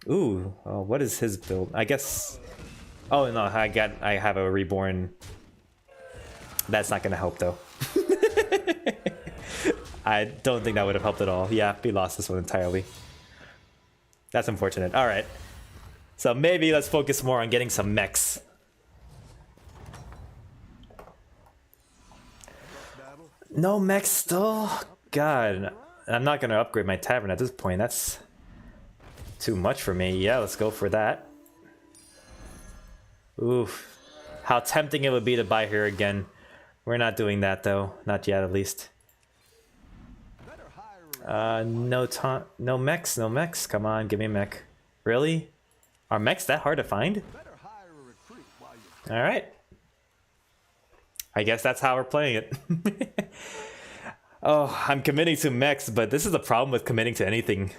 Ooh, oh, what is his build? I guess... Oh no, I have a reborn. That's not gonna help though. I don't think that would have helped at all. Yeah, we lost this one entirely. That's unfortunate. Alright. So maybe let's focus more on getting some mechs. No mechs still? God, I'm not gonna upgrade my tavern at this point. That's too much for me. Yeah, let's go for that. Oof. How tempting it would be to buy her again. We're not doing that though. Not yet, at least. No mechs. Come on, give me a mech. Really? Are mechs that hard to find? Alright. I guess that's how we're playing it. Oh, I'm committing to mechs, but this is the problem with committing to anything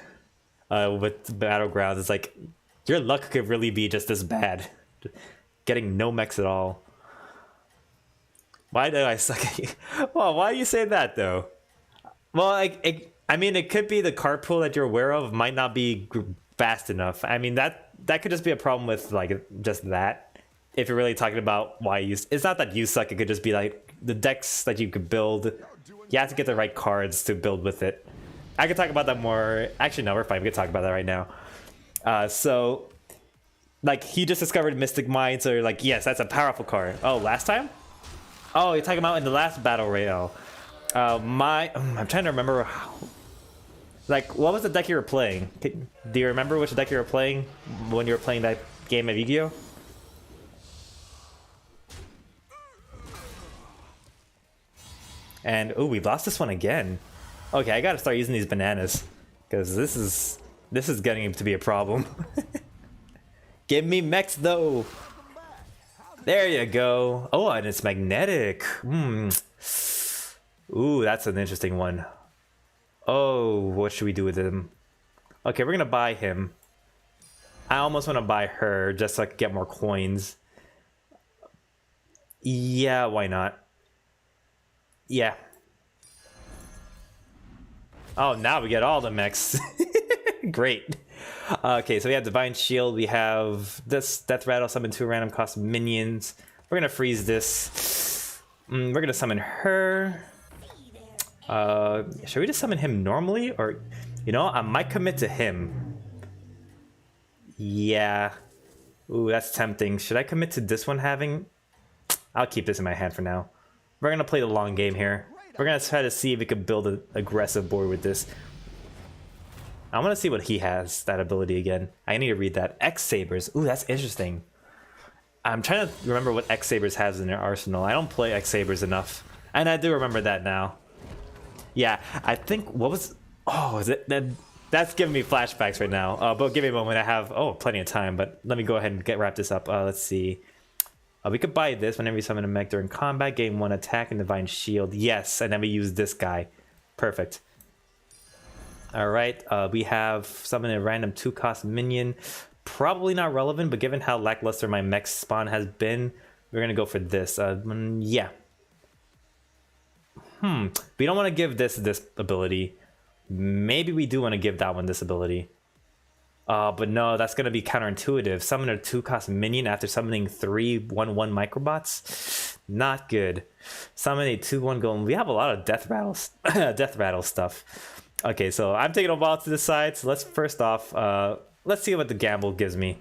with Battlegrounds. It's like, your luck could really be just this bad. Getting no mechs at all. Why do I suck at you? Well, why do you say that, though? Well, I mean, it could be the card pool that you're aware of might not be fast enough. I mean, that could just be a problem with, like, just that. If you're really talking about why you... It's not that you suck, it could just be, like, the decks that you could build. You have to get the right cards to build with it. I could talk about that more... Actually, no, we're fine. We can talk about that right now. So, like, he just discovered Mystic Mind, so you're like, yes, that's a powerful card. Oh, last time? Oh, you're talking about in the last Battle Royale. I'm trying to remember... Like, what was the deck you were playing? Do you remember which deck you were playing when you were playing that game of Yu-Gi-Oh? And, ooh, we lost this one again. Okay, I gotta start using these bananas. Because this is getting to be a problem. Give me mechs, though! There you go. Oh, and it's magnetic. Ooh, that's an interesting one. Oh, what should we do with him? Okay, we're gonna buy him. I almost want to buy her just so I can get more coins. Yeah, why not? Yeah. Oh, now we get all the mechs. Great. Okay, so we have Divine Shield. We have this Death Rattle, summon 2 random cost minions. We're gonna freeze this. We're gonna summon her. Should we just summon him normally? Or, you know, I might commit to him. Yeah. Ooh, that's tempting. Should I commit to this one having... I'll keep this in my hand for now. We're gonna play the long game here. We're gonna try to see if we can build an aggressive board with this. I want to see what he has, that ability again. I need to read that. X-Sabers. Ooh, that's interesting. I'm trying to remember what X-Sabers has in their arsenal. I don't play X-Sabers enough. And I do remember that now. Yeah, I think, what was... Oh, is it... That's giving me flashbacks right now. But give me a moment. I have, plenty of time. But let me go ahead and wrap this up. Let's see. We could buy this whenever you summon a mech during combat. Gain 1 attack and Divine Shield. Yes, and then we use this guy. Perfect. Alright, we have summoned a random 2-cost minion. Probably not relevant, but given how lackluster my mech spawn has been, we're gonna go for this. Yeah. We don't want to give this ability. Maybe we do want to give that one this ability. But no, that's gonna be counterintuitive. Summon a 2-cost minion after summoning 3 1/1 microbots. Not good. Summon a 2/1 golem. We have a lot of death rattles, death rattle stuff. Okay, so I'm taking a while to decide. So let's first off, let's see what the gamble gives me.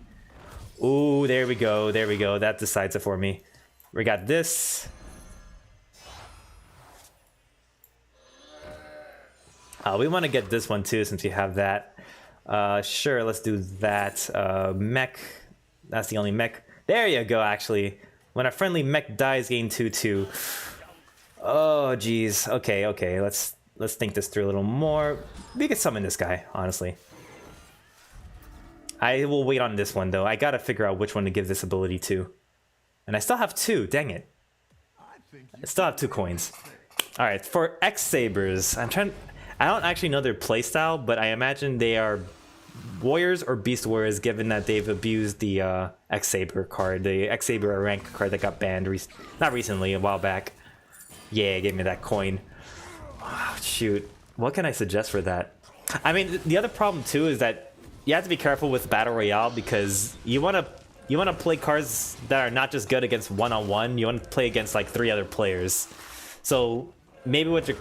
Ooh, there we go. There we go. That decides it for me. We got this. We want to get this one too, since we have that. Sure, let's do that. Mech. That's the only mech. There you go, actually. When a friendly mech dies, gain 2/2. Oh, geez. Okay, okay. Let's think this through a little more. We could summon this guy, honestly. I will wait on this one, though. I gotta figure out which one to give this ability to. And I still have 2. Dang it. I still have 2 coins. Alright, for X-Sabers, I don't actually know their playstyle, but I imagine they are warriors or beast warriors, given that they've abused the X-Saber card, the X-Saber rank card that got banned not recently, a while back. Yeah, it gave me that coin. Oh, shoot, what can I suggest for that? I mean, the other problem too is that you have to be careful with Battle Royale, because you want to play cards that are not just good against one-on-one. You want to play against like 3 other players. So maybe what you're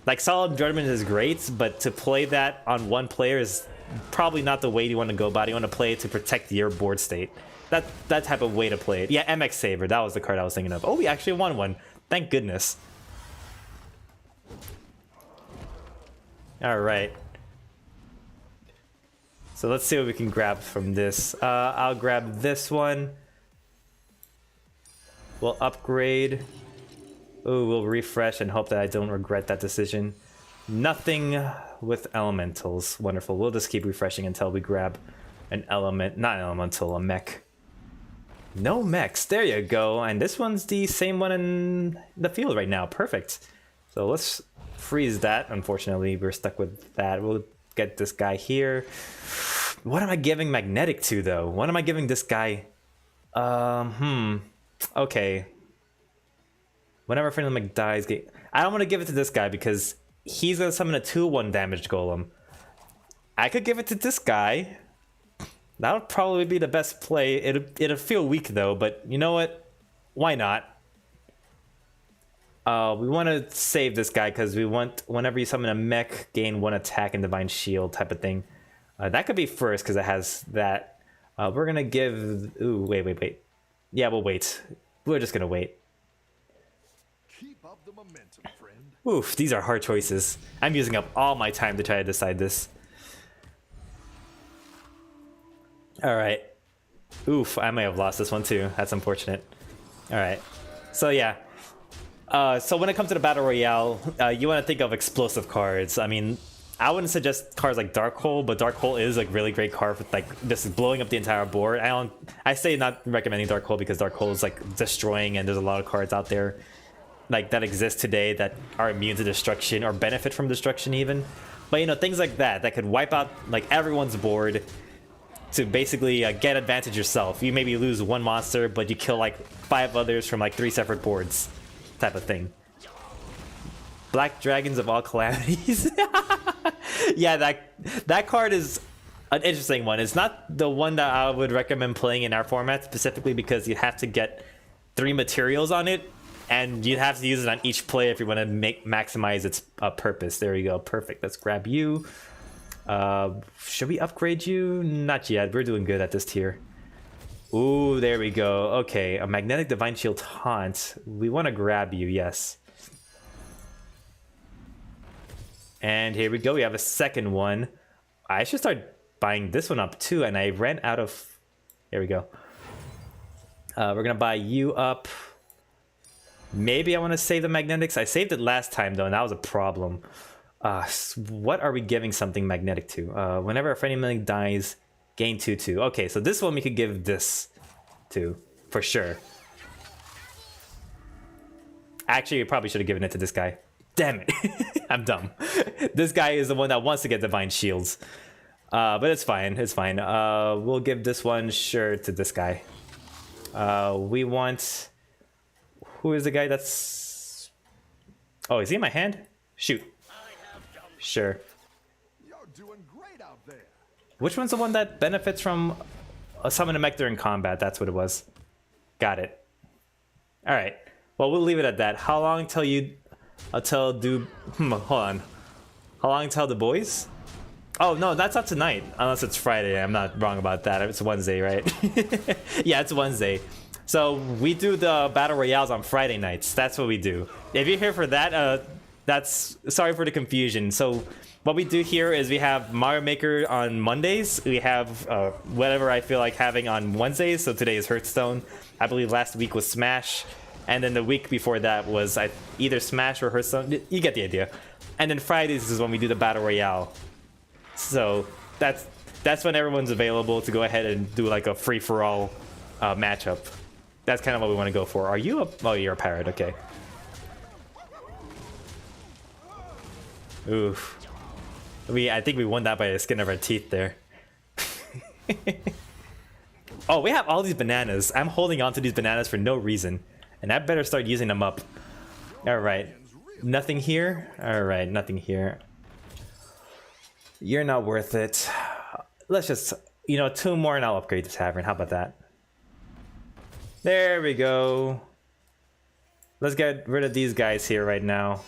like, Solemn Judgment is great, but to play that on 1 player is probably not the way you want to go about it. You want to play it to protect your board state. That type of way to play it. Yeah, MX Saber, that was the card I was thinking of. Oh, we actually won one. Thank goodness. Alright. So let's see what we can grab from this. I'll grab this one. We'll upgrade. Ooh, we'll refresh and hope that I don't regret that decision. Nothing with elementals. Wonderful. We'll just keep refreshing until we grab an element. Not an elemental, a mech. No mechs. There you go. And this one's the same one in the field right now. Perfect. So let's freeze that. Unfortunately, we're stuck with that. We'll get this guy here. What am I giving magnetic to, though? What am I giving this guy? Okay. Whenever a friendly mech dies, I don't want to give it to this guy because he's going to summon a 2/1 damaged golem. I could give it to this guy. That would probably be the best play. It'll feel weak, though, but you know what? Why not? We want to save this guy because we want, whenever you summon a mech, gain 1 attack and Divine Shield type of thing. That could be first because it has that. We're going to give... Ooh, wait. Yeah, we'll wait. We're just going to wait. Keep up the momentum, friend. Oof, these are hard choices. I'm using up all my time to try to decide this. Alright. Oof, I may have lost this one too. That's unfortunate. Alright. So yeah. So when it comes to the Battle Royale, you want to think of explosive cards. I mean, I wouldn't suggest cards like Dark Hole, but Dark Hole is like really great card for like just blowing up the entire board. I say not recommending Dark Hole because Dark Hole is like destroying, and there's a lot of cards out there like that exist today that are immune to destruction or benefit from destruction even. But you know, things like that could wipe out like everyone's board to basically get advantage yourself. You maybe lose 1 monster, but you kill like 5 others from like 3 separate boards type of thing. Black Dragons of all calamities. Yeah, that card is an interesting one. It's not the one that I would recommend playing in our format specifically because you have to get 3 materials on it, and you'd have to use it on each play if you want to maximize its purpose. There you go, perfect. Let's grab you. Should we upgrade you? Not yet. We're doing good at this tier. Ooh, there we go. Okay, a Magnetic Divine Shield Taunt. We want to grab you, yes. And here we go. We have a second one. I should start buying this one up too, and I ran out of... Here we go. We're gonna buy you up. Maybe I want to save the magnetics. I saved it last time though, and that was a problem. What are we giving something magnetic to? Whenever a friendly mimic dies, gain 2/2. Okay, so this one we could give this to for sure. Actually, we probably should have given it to this guy. Damn it. I'm dumb. This guy is the one that wants to get divine shields. But it's fine. It's fine. We'll give this one sure to this guy. We want... Who is the guy that's... Oh, is he in my hand? Shoot. Sure. You're doing great out there. Which one's the one that benefits from a summon a mech during combat? That's what it was. Got it. Alright. Well, we'll leave it at that. How long till you... hold on. How long till the boys? Oh, no, that's not tonight. Unless it's Friday. I'm not wrong about that. It's Wednesday, right? Yeah, it's Wednesday. So we do the battle royales on Friday nights. That's what we do. If you're here for that, that's... Sorry for the confusion. So what we do here is we have Mario Maker on Mondays. We have whatever I feel like having on Wednesdays. So today is Hearthstone. I believe last week was Smash. And then the week before that was either Smash or Hearthstone. You get the idea. And then Fridays is when we do the battle royale. So that's when everyone's available to go ahead and do like a free-for-all matchup. That's kind of what we want to go for. Are you a... Oh, you're a parrot. Okay. Oof. I think we won that by the skin of our teeth there. Oh, we have all these bananas. I'm holding on to these bananas for no reason. And I better start using them up. Alright. Nothing here? Alright, nothing here. You're not worth it. Let's just, 2 more and I'll upgrade the tavern. How about that? There we go. Let's get rid of these guys here right now.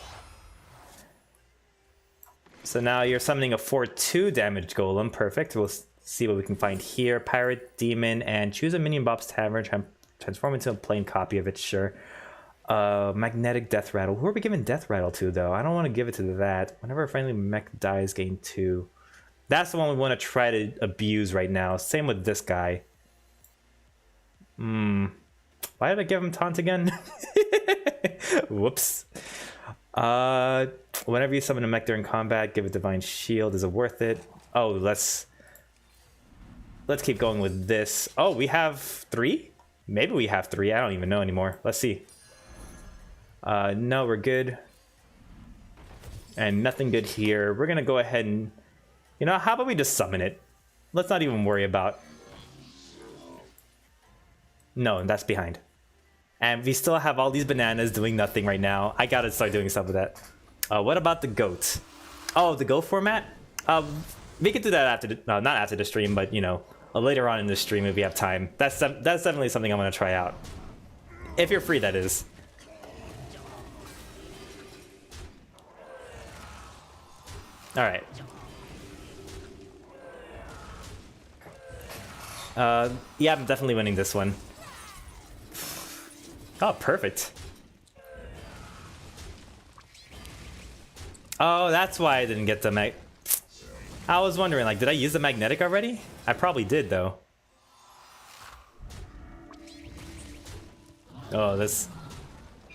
So now you're summoning a 4/2 damage golem. Perfect. We'll see what we can find here. Pirate, demon, and choose a minion Bob's Tavern. Transform into a plain copy of it, sure. Magnetic Death Rattle. Who are we giving Death Rattle to, though? I don't want to give it to that. Whenever a friendly mech dies, gain 2. That's the one we want to try to abuse right now. Same with this guy. Why did I give him Taunt again? Whoops. Whenever you summon a mech during combat, give it Divine Shield. Is it worth it? Oh, let's keep going with this. Oh, we have 3? Maybe we have 3. I don't even know anymore. Let's see. No, we're good. And nothing good here. We're gonna go ahead and... how about we just summon it? Let's not even worry about... No, that's behind. And we still have all these bananas doing nothing right now. I gotta start doing stuff with that. What about the goat? Oh, the goat format? We could do that after the... No, not after the stream, but, later on in the stream if we have time. That's definitely something I'm gonna try out. If you're free, that is. Alright. Yeah, I'm definitely winning this one. Oh, perfect. Oh, that's why I didn't get the I was wondering, did I use the magnetic already? I probably did, though. Oh, this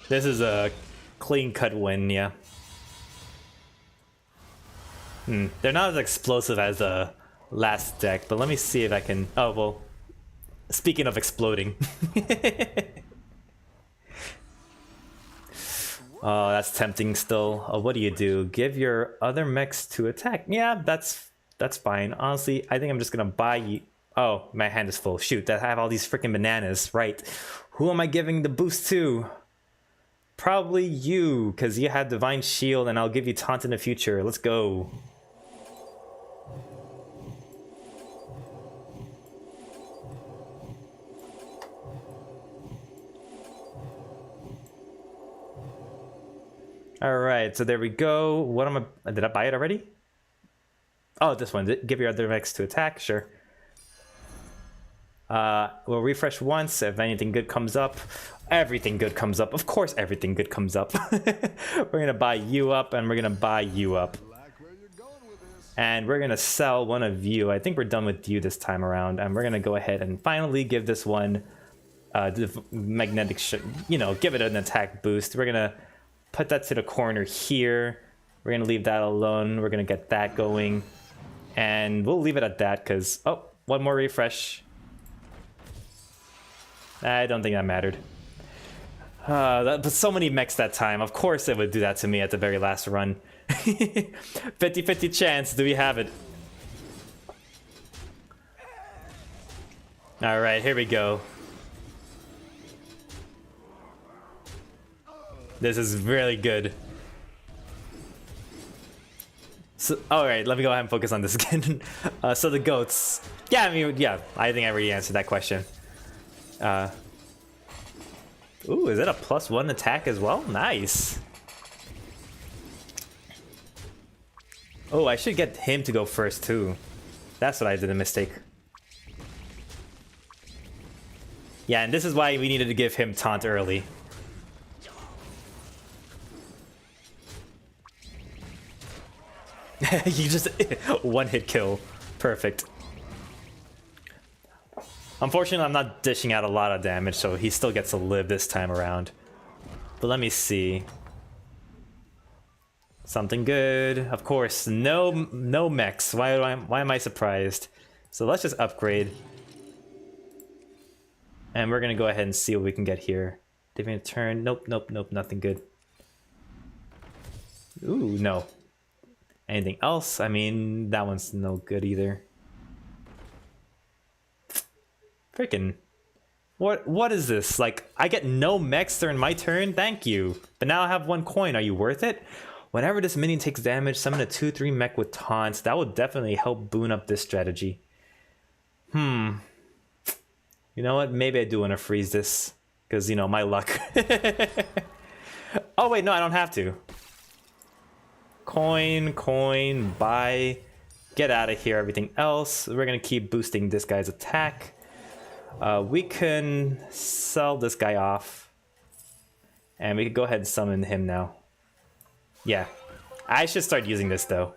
is a clean-cut win, yeah. They're not as explosive as the last deck, but let me see if I can... Oh, well, speaking of exploding. Oh, that's tempting still. What do? Give your other mechs to attack. Yeah, that's fine. Honestly, I think I'm just gonna buy you... Oh, my hand is full. Shoot, I have all these freaking bananas. Right. Who am I giving the boost to? Probably you, because you had Divine Shield, and I'll give you Taunt in the future. Let's go. Alright, so there we go. What am I... Did I buy it already? Oh, this one. Give your other mechs to attack. Sure. We'll refresh once if anything good comes up. Everything good comes up. Of course everything good comes up. We're going to buy you up, and we're going to buy you up. And we're going to sell one of you. I think we're done with you this time around. And we're going to go ahead and finally give this one the magnetic... You know, give it an attack boost. We're going to put that to the corner here. We're going to leave that alone. We're going to get that going. And we'll leave it at that because... Oh, one more refresh. I don't think that mattered. But so many mechs that time. Of course it would do that to me at the very last run. 50-50 chance. Do we have it? Alright, here we go. This is really good. So, alright, let me go ahead and focus on this again. So the goats. Yeah, I mean, yeah, I think I already answered that question. Ooh, is that a +1 attack as well? Nice. Oh, I should get him to go first too. That's what I did a mistake. Yeah, and this is why we needed to give him taunt early. You just one-hit kill. Perfect. Unfortunately, I'm not dishing out a lot of damage, so he still gets to live this time around. But let me see. Something good. Of course, no mechs. Why am I surprised? So let's just upgrade. And we're gonna go ahead and see what we can get here. Divine turn. Nope, nothing good. Ooh, no. Anything else? I mean, that one's no good either. Freaking. What is this? Like, I get no mechs during my turn? Thank you. But now I have 1 coin. Are you worth it? Whenever this minion takes damage, summon a 2/3 mech with taunts. That would definitely help boon up this strategy. You know what? Maybe I do want to freeze this. Because, you know, my luck. Oh, wait, no, I don't have to. Coin, buy. Get out of here, everything else. We're going to keep boosting this guy's attack. We can sell this guy off. And we can go ahead and summon him now. Yeah. I should start using this, though.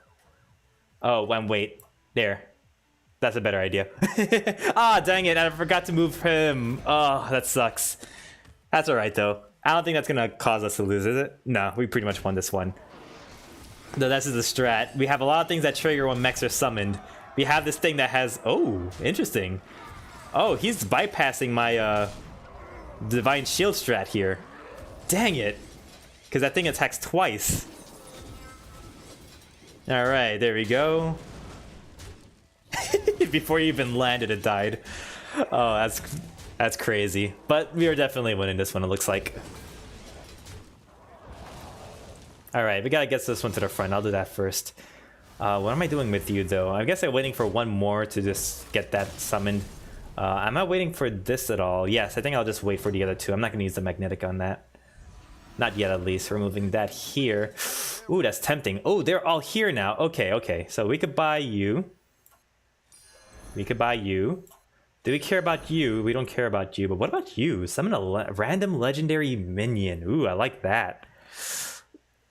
Oh, and wait. There. That's a better idea. Ah, dang it. I forgot to move him. Oh, that sucks. That's alright, though. I don't think that's going to cause us to lose, is it? No, we pretty much won this one. No, this is the strat. We have a lot of things that trigger when mechs are summoned. We have this thing that has... Oh, interesting. Oh, he's bypassing my Divine Shield strat here. Dang it. Because that thing attacks twice. Alright, there we go. Before you even landed, it died. Oh, that's crazy. But we are definitely winning this one, it looks like. Alright, we gotta get this one to the front. I'll do that first. What am I doing with you, though? I guess I'm waiting for one more to just get that summoned. I'm not waiting for this at all. Yes, I think I'll just wait for the other two. I'm not going to use the magnetic on that. Not yet, at least. Removing that here. Ooh, that's tempting. Oh, they're all here now. Okay. So we could buy you. We could buy you. Do we care about you? We don't care about you. But what about you? Summon a random legendary minion. Ooh, I like that.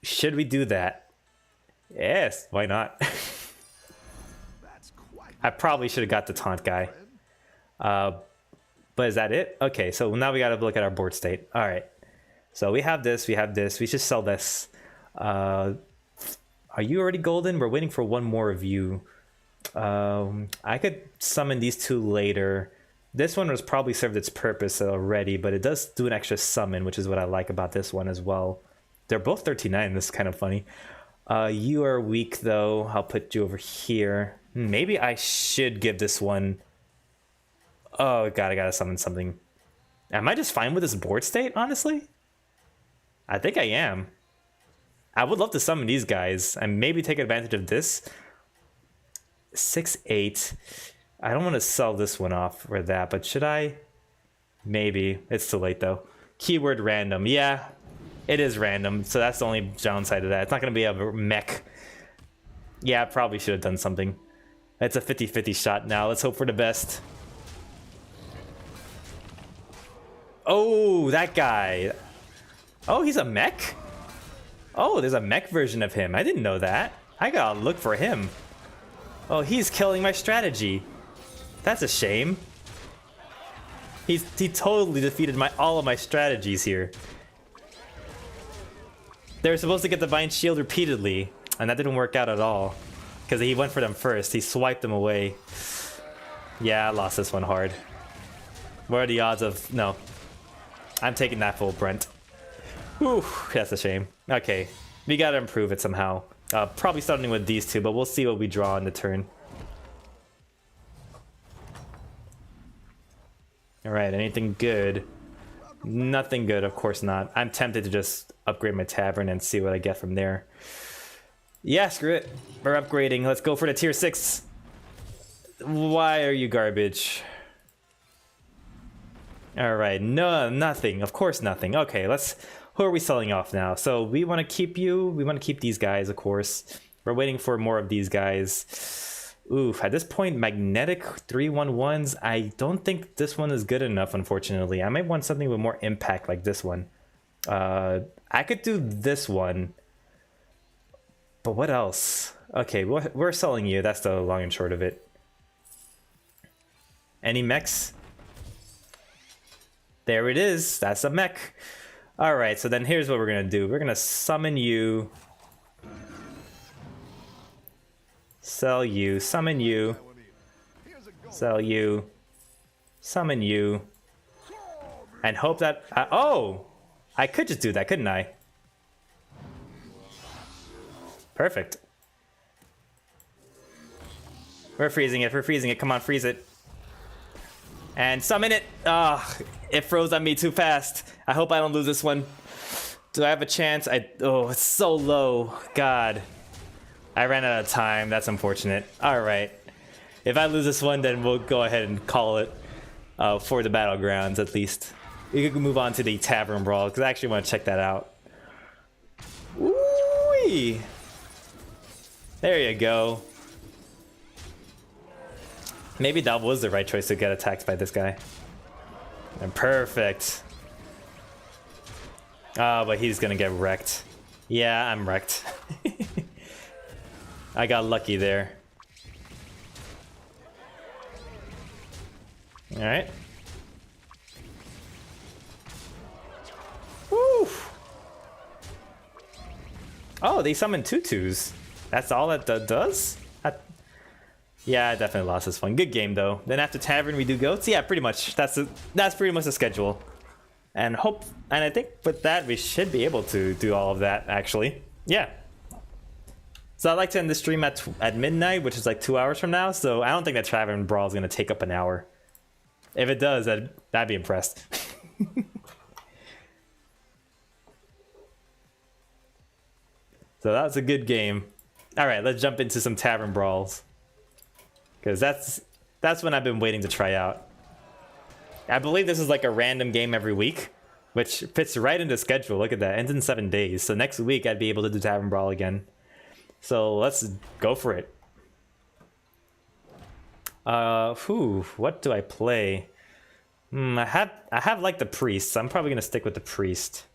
Should we do that? Yes, why not? I probably should have got the taunt guy. But is that it? Okay, so now we gotta look at our board state. Alright. So we have this, we should sell this. Are you already golden? We're waiting for one more of you. I could summon these two later. This one was probably served its purpose already, but it does do an extra summon, which is what I like about this one as well. They're both 39, this is kind of funny. You are weak though, I'll put you over here. Maybe I should give this one... Oh god, I gotta summon something. Am I just fine with this board state, honestly? I think I am. I would love to summon these guys and maybe take advantage of this. 6-8. I don't want to sell this one off for that, but should I? Maybe. It's too late though. Keyword random. Yeah, it is random. So that's the only downside of that. It's not going to be a mech. Yeah, I probably should have done something. It's a 50-50 shot now. Let's hope for the best. Oh, that guy. Oh, he's a mech? Oh, there's a mech version of him. I didn't know that. I gotta look for him. Oh, he's killing my strategy. That's a shame. He totally defeated all of my strategies here. They were supposed to get Divine Shield repeatedly, and that didn't work out at all. Because he went for them first. He swiped them away. Yeah, I lost this one hard. What are the odds of... No. I'm taking that full Brent. Whew, that's a shame. Okay, we gotta improve it somehow. Probably starting with these two, but we'll see what we draw in the turn. Alright, anything good? Nothing good, of course not. I'm tempted to just upgrade my tavern and see what I get from there. Yeah, screw it. We're upgrading. Let's go for the tier 6. Why are you garbage? Alright, no, nothing. Of course nothing. Okay, let's... Who are we selling off now? So we want to keep you. We want to keep these guys, of course. We're waiting for more of these guys. Oof, at this point, magnetic 3/1/1s. I don't think this one is good enough, unfortunately. I might want something with more impact like this one. I could do this one. But what else? Okay, we're selling you. That's the long and short of it. Any mechs? There it is. That's a mech. Alright, so then here's what we're going to do. We're going to summon you. Sell you. Summon you. Sell you. Summon you. And hope that... oh! I could just do that, couldn't I? Perfect. We're freezing it. We're freezing it. Come on, freeze it. And summon it. Ah, it froze on me too fast. I hope I don't lose this one. Do I have a chance? Oh, it's so low. God. I ran out of time. That's unfortunate. All right. If I lose this one, then we'll go ahead and call it for the Battlegrounds, at least. We can move on to the Tavern Brawl, because I actually want to check that out. Ooh-wee. There you go. Maybe that was the right choice to get attacked by this guy. And perfect. Oh, but he's gonna get wrecked. Yeah, I'm wrecked. I got lucky there. Alright. Woo! Oh, they summoned 2/2s. That's all that does? Yeah, I definitely lost this one. Good game though. Then after Tavern we do Goats. Yeah, pretty much. That's pretty much the schedule. And I think with that we should be able to do all of that actually. Yeah. So I'd like to end the stream at midnight, which is like 2 hours from now. So I don't think that Tavern Brawl is gonna take up an hour. If it does, I'd be impressed. So that was a good game. All right, let's jump into some Tavern Brawls. Because that's when I've been waiting to try out. I believe this is like a random game every week, which fits right into schedule. Look at that, ends in 7 days. So next week I'd be able to do Tavern Brawl again. So let's go for it. What do I play? I have like the priest, so I'm probably gonna stick with the priest.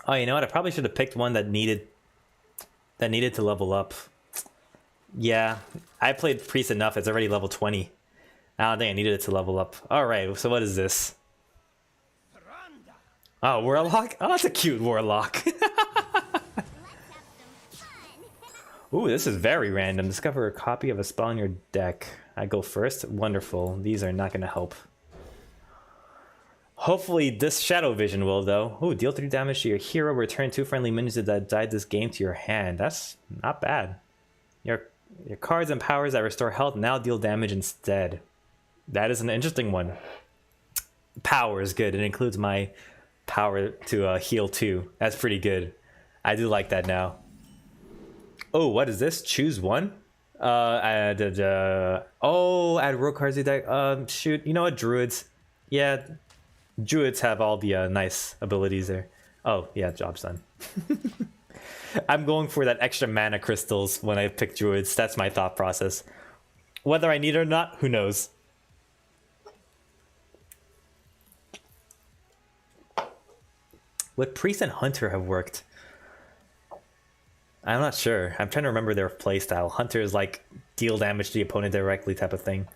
Oh, you know what? I probably should have picked one that needed to level up. Yeah, I played priest enough. It's already level 20. I don't think I needed it to level up. All right, so what is this? Oh, Warlock? Oh, that's a cute Warlock. Ooh, this is very random. Discover a copy of a spell in your deck. I go first? Wonderful. These are not going to help. Hopefully this Shadow Vision will, though. Ooh, deal 3 damage to your hero. Return 2 friendly minions that died this game to your hand. That's not bad. Your cards and powers that restore health now deal damage instead. That is an interesting one. Power is good. It includes my power to heal too. That's pretty good. I do like that now. Oh, what is this? Choose one? Add rogue cards to deck. Shoot, you know what? Druids. Yeah, Druids have all the nice abilities there. Oh, yeah, job's done. I'm going for that extra mana crystals when I pick Druids. That's my thought process. Whether I need it or not, who knows? Would Priest and Hunter have worked? I'm not sure. I'm trying to remember their playstyle. Hunter is like deal damage to the opponent directly type of thing.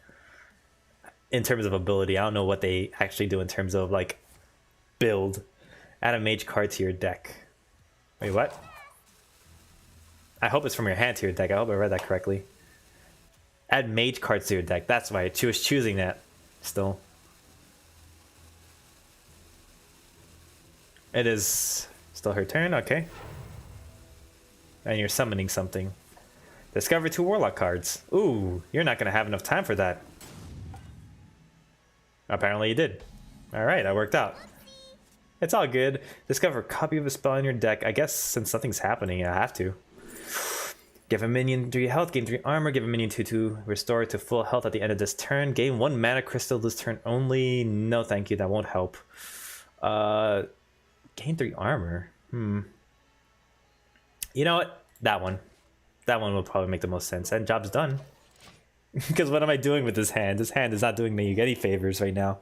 In terms of ability, I don't know what they actually do in terms of like build. Add a mage card to your deck. Wait, what? I hope it's from your hand to your deck. I hope I read that correctly. Add mage cards to your deck. That's why I was choosing that still. It is still her turn, okay. And you're summoning something. Discover 2 warlock cards. Ooh, you're not gonna have enough time for that. Apparently you did. Alright, that worked out. It's all good. Discover a copy of a spell in your deck. I guess since nothing's happening, I have to. Give a minion 3 health, gain 3 armor, give a minion 2/2, restore to full health at the end of this turn. Gain 1 mana crystal this turn only. No thank you, that won't help. Gain 3 armor. You know what? That one. That one will probably make the most sense. And job's done. Because what am I doing with this hand? This hand is not doing me any favors right now.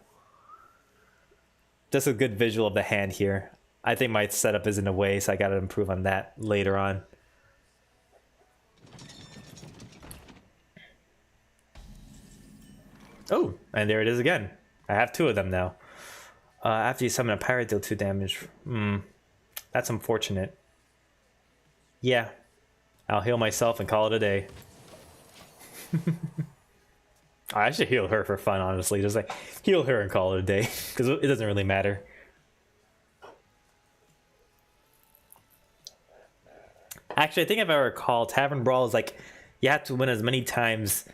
Just a good visual of the hand here. I think my setup is in the way, so I gotta improve on that later on. Oh, and there it is again. I have 2 of them now. After you summon a pirate, deal 2 damage. That's unfortunate. Yeah, I'll heal myself and call it a day. I should heal her for fun, honestly. Just like heal her and call it a day, because it doesn't really matter. Actually, I think if I recall, Tavern Brawl is like you have to win as many times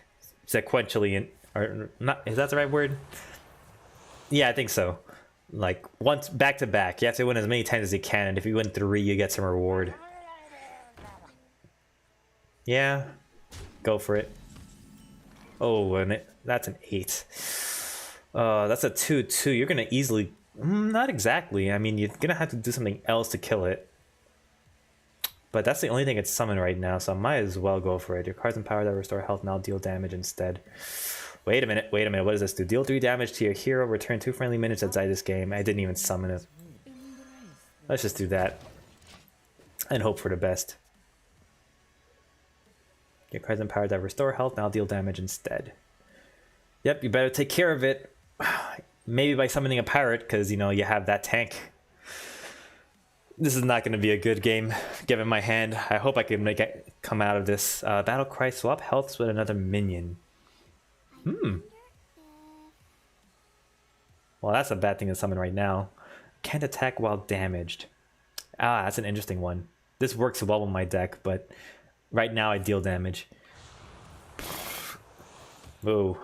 sequentially, or not? Is that the right word? Yeah, I think so. Like once back to back, you have to win as many times as you can, and if you win 3, you get some reward. Yeah, go for it. Oh, and that's an 8. That's a 2/2. You're gonna easily, not exactly. I mean, you're gonna have to do something else to kill it. But that's the only thing it's summoned right now, so I might as well go for it. Your cards and power that restore health now deal damage instead. Wait a minute. What does this do? Deal 3 damage to your hero, return 2 friendly minions outside this game. I didn't even summon it. Let's just do that. And hope for the best. Your cards and power that restore health now deal damage instead. Yep, you better take care of it. Maybe by summoning a pirate, because, you know, you have that tank. This is not going to be a good game, given my hand. I hope I can make it come out of this. Battle cry, swap healths with another minion. Well, that's a bad thing to summon right now. Can't attack while damaged. Ah, that's an interesting one. This works well with my deck, but right now I deal damage. Whoa.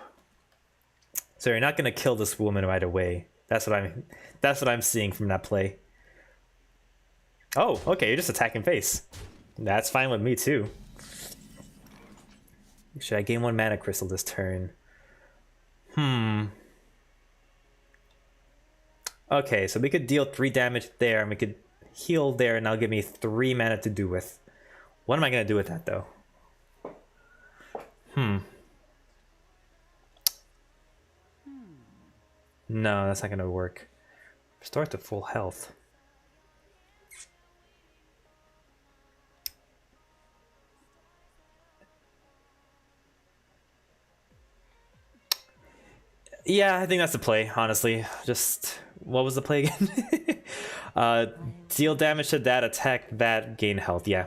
So you're not gonna kill this woman right away. That's what I'm seeing from that play. Oh, okay, you're just attacking face. That's fine with me too. Should I gain 1 mana crystal this turn? Okay, so we could deal 3 damage there, and we could heal there, and that'll give me 3 mana to do with. What am I gonna do with that though? No, that's not gonna work. Restore to full health. Yeah, I think that's the play, honestly. Just, what was the play again? Deal damage to that, attack that, gain health, yeah.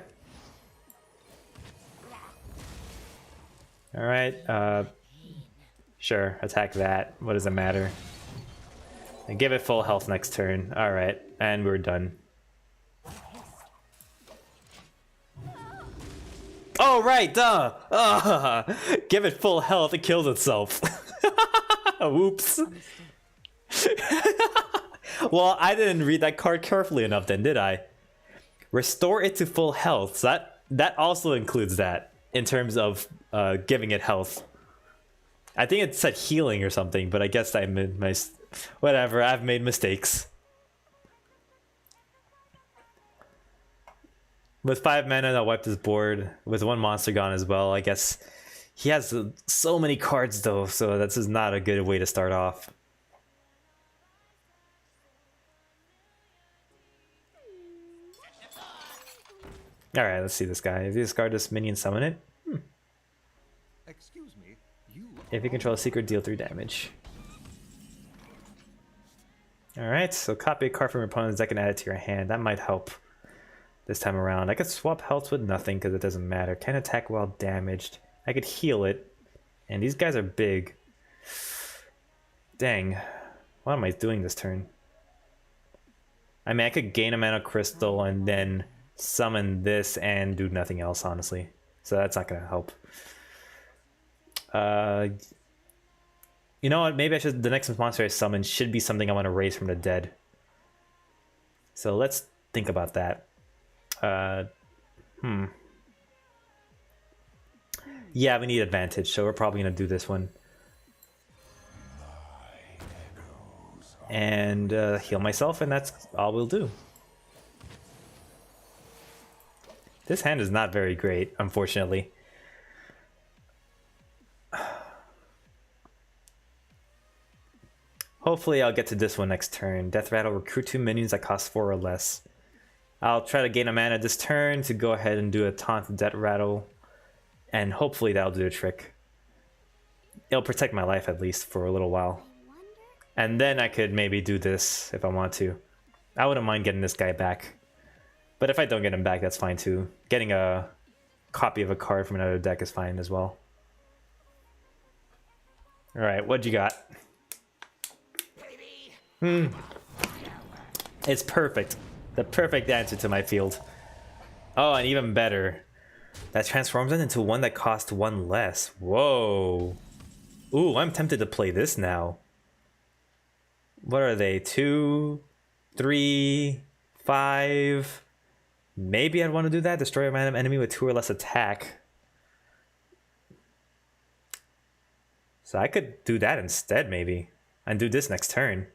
Alright, sure, attack that. What does it matter? And give it full health next turn. Alright, and we're done. Oh, right, duh! Give it full health, it kills itself. Whoops. Well, I didn't read that card carefully enough then, did I? Restore it to full health. So that also includes that in terms of giving it health. I think it said healing or something, but I guess I made my... Whatever, I've made mistakes. With 5 mana, I'll wipe this board. With 1 monster gone as well, I guess he has so many cards though, so this is not a good way to start off. Alright, let's see this guy. If you discard this minion, summon it. Excuse me, you If you control a secret, deal 3 damage. Alright, so copy a card from your opponent's deck and add it to your hand. That might help this time around. I could swap health with nothing because it doesn't matter. Can't attack while damaged. I could heal it. And these guys are big. Dang. What am I doing this turn? I mean, I could gain a mana crystal and then summon this and do nothing else, honestly. So that's not going to help. You know what? Maybe I should. The next monster I summon should be something I want to raise from the dead. So let's think about that. Yeah, we need advantage, so we're probably gonna do this one. And heal myself, and that's all we'll do. This hand is not very great, unfortunately. Hopefully I'll get to this one next turn. Death Rattle, recruit 2 minions that cost 4 or less. I'll try to gain a mana this turn to go ahead and do a taunt Death Rattle. And hopefully that'll do the trick. It'll protect my life at least for a little while. And then I could maybe do this if I want to. I wouldn't mind getting this guy back. But if I don't get him back, that's fine too. Getting a copy of a card from another deck is fine as well. Alright, what you got? It's perfect. The perfect answer to my field. Oh, and even better. That transforms it into one that costs 1 less. Whoa. Ooh, I'm tempted to play this now. What are they? 2, 3, 5. Maybe I'd want to do that. Destroy a random enemy with 2 or less attack. So I could do that instead, maybe. And do this next turn.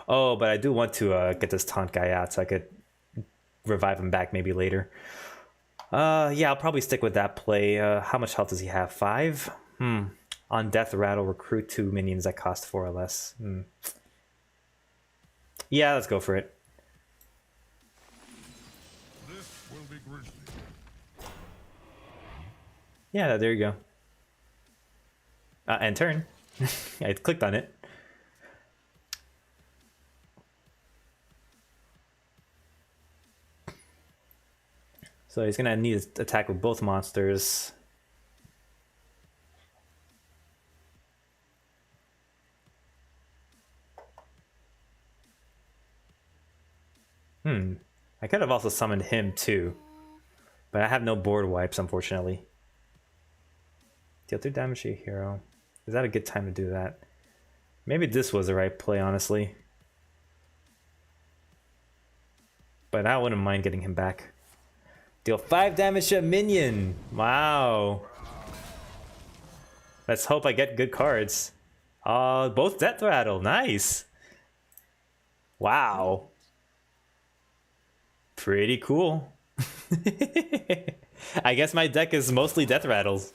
Oh, but I do want to get this taunt guy out so I could revive him back maybe later. Yeah, I'll probably stick with that play. How much health does he have? 5? On Death Rattle, recruit 2 minions that cost 4 or less. Yeah, let's go for it. This will be grisly. Yeah, there you go. And turn. I clicked on it. So he's gonna need to attack with both monsters. I could have also summoned him too. But I have no board wipes, unfortunately. Deal 3 damage to your hero. Is that a good time to do that? Maybe this was the right play, honestly. But I wouldn't mind getting him back. Deal 5 damage to a minion. Wow. Let's hope I get good cards. Both Death Rattle. Nice. Wow. Pretty cool. I guess my deck is mostly Death Rattles.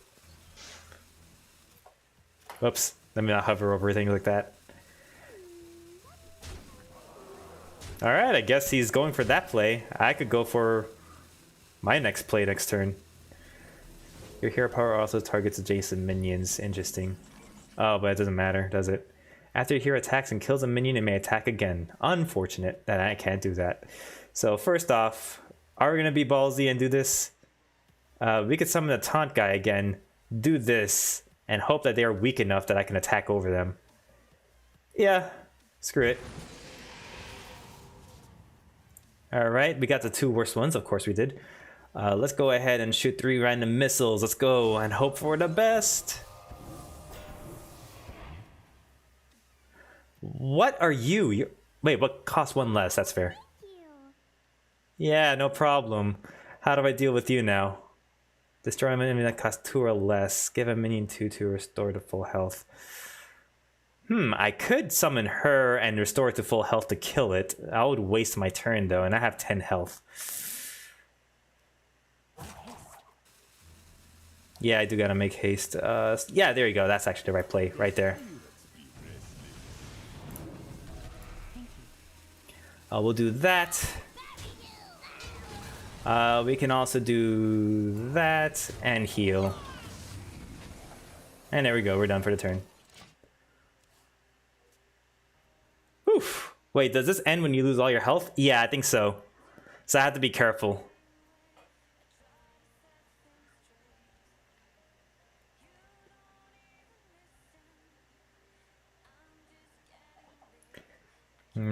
Whoops. Let me not hover over things like that. Alright, I guess he's going for that play. I could go for my next play next turn. Your hero power also targets adjacent minions. Interesting. Oh, but it doesn't matter, does it? After your hero attacks and kills a minion, it may attack again. Unfortunate that I can't do that. So first off, are we going to be ballsy and do this? We could summon the taunt guy again, do this, and hope that they are weak enough that I can attack over them. Yeah, screw it. Alright, we got the 2 worst ones, of course we did. Let's go ahead and shoot 3 random missiles. Let's go and hope for the best. What are you? Wait, what costs 1 less? That's fair. Yeah, no problem. How do I deal with you now? Destroy an enemy that costs 2 or less. Give a minion 2 to restore to full health. I could summon her and restore it to full health to kill it. I would waste my turn though, and I have 10 health. Yeah, I do gotta make haste. Yeah, there you go. That's actually the right play right there. We'll do that. We can also do that and heal. And there we go. We're done for the turn. Oof. Wait, does this end when you lose all your health? Yeah, I think so. So I have to be careful.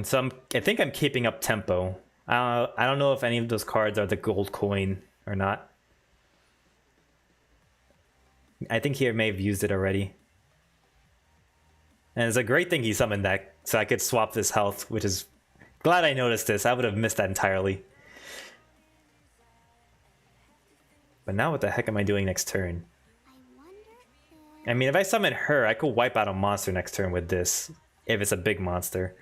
So I think I'm keeping up tempo. I don't know if any of those cards are the gold coin or not. I think he may have used it already. And it's a great thing he summoned that, so I could swap this health, which is... Glad I noticed this. I would have missed that entirely. But now what the heck am I doing next turn? I mean, if I summon her, I could wipe out a monster next turn with this, if it's a big monster.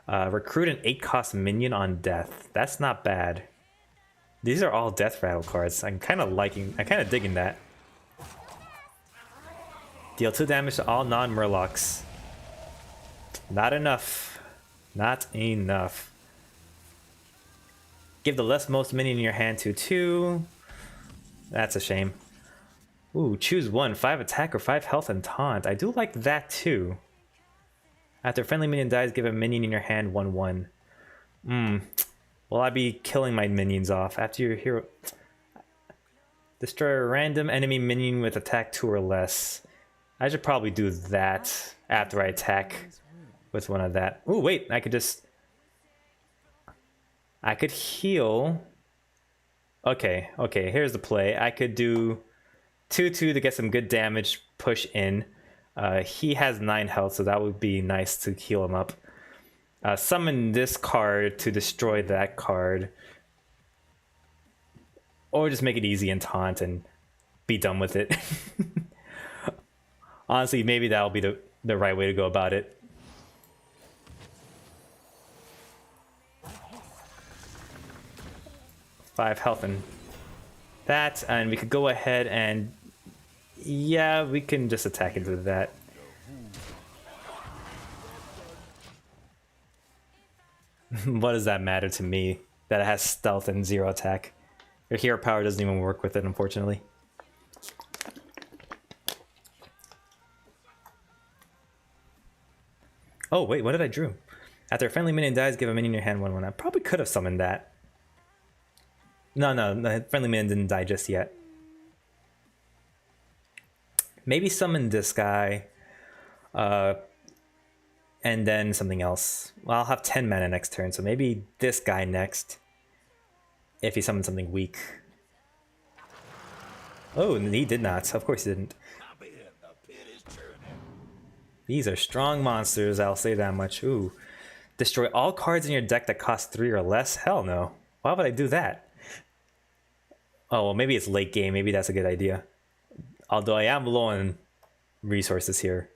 Recruit an 8-cost minion on death. That's not bad. These are all death rattle cards. I'm kind of digging that. Deal 2 damage to all non-Murlocs. Not enough. Not enough. Give the leftmost minion in your hand to 2. That's a shame. Ooh, choose 1. 5 attack or 5 health and taunt. I do like that too. After a friendly minion dies, give a minion in your hand 1/1. Will I be killing my minions off? After your hero... Destroy a random enemy minion with attack 2 or less. I should probably do that after I attack with one of that. Ooh, wait, I could just... I could heal... Okay, here's the play. I could do 2/2 to get some good damage, push in. He has 9 health, so that would be nice to heal him up. Summon this card to destroy that card. Or just make it easy and taunt and be done with it. Honestly, maybe that'll be the right way to go about it. Five health and that, and we could go ahead and... Yeah, we can just attack into that. What does that matter to me? That it has stealth and 0 attack. Your hero power doesn't even work with it, unfortunately. Oh, wait, what did I drew? After a friendly minion dies, give a minion in your hand 1/1. I probably could have summoned that. No, the friendly minion didn't die just yet. Maybe summon this guy. And then something else. Well, I'll have 10 mana next turn, so maybe this guy next. If he summons something weak. Oh, he did not. Of course he didn't. These are strong monsters, I'll say that much. Ooh. Destroy all cards in your deck that cost 3 or less? Hell no. Why would I do that? Oh, well, maybe it's late game. Maybe that's a good idea. Although I am low on resources here.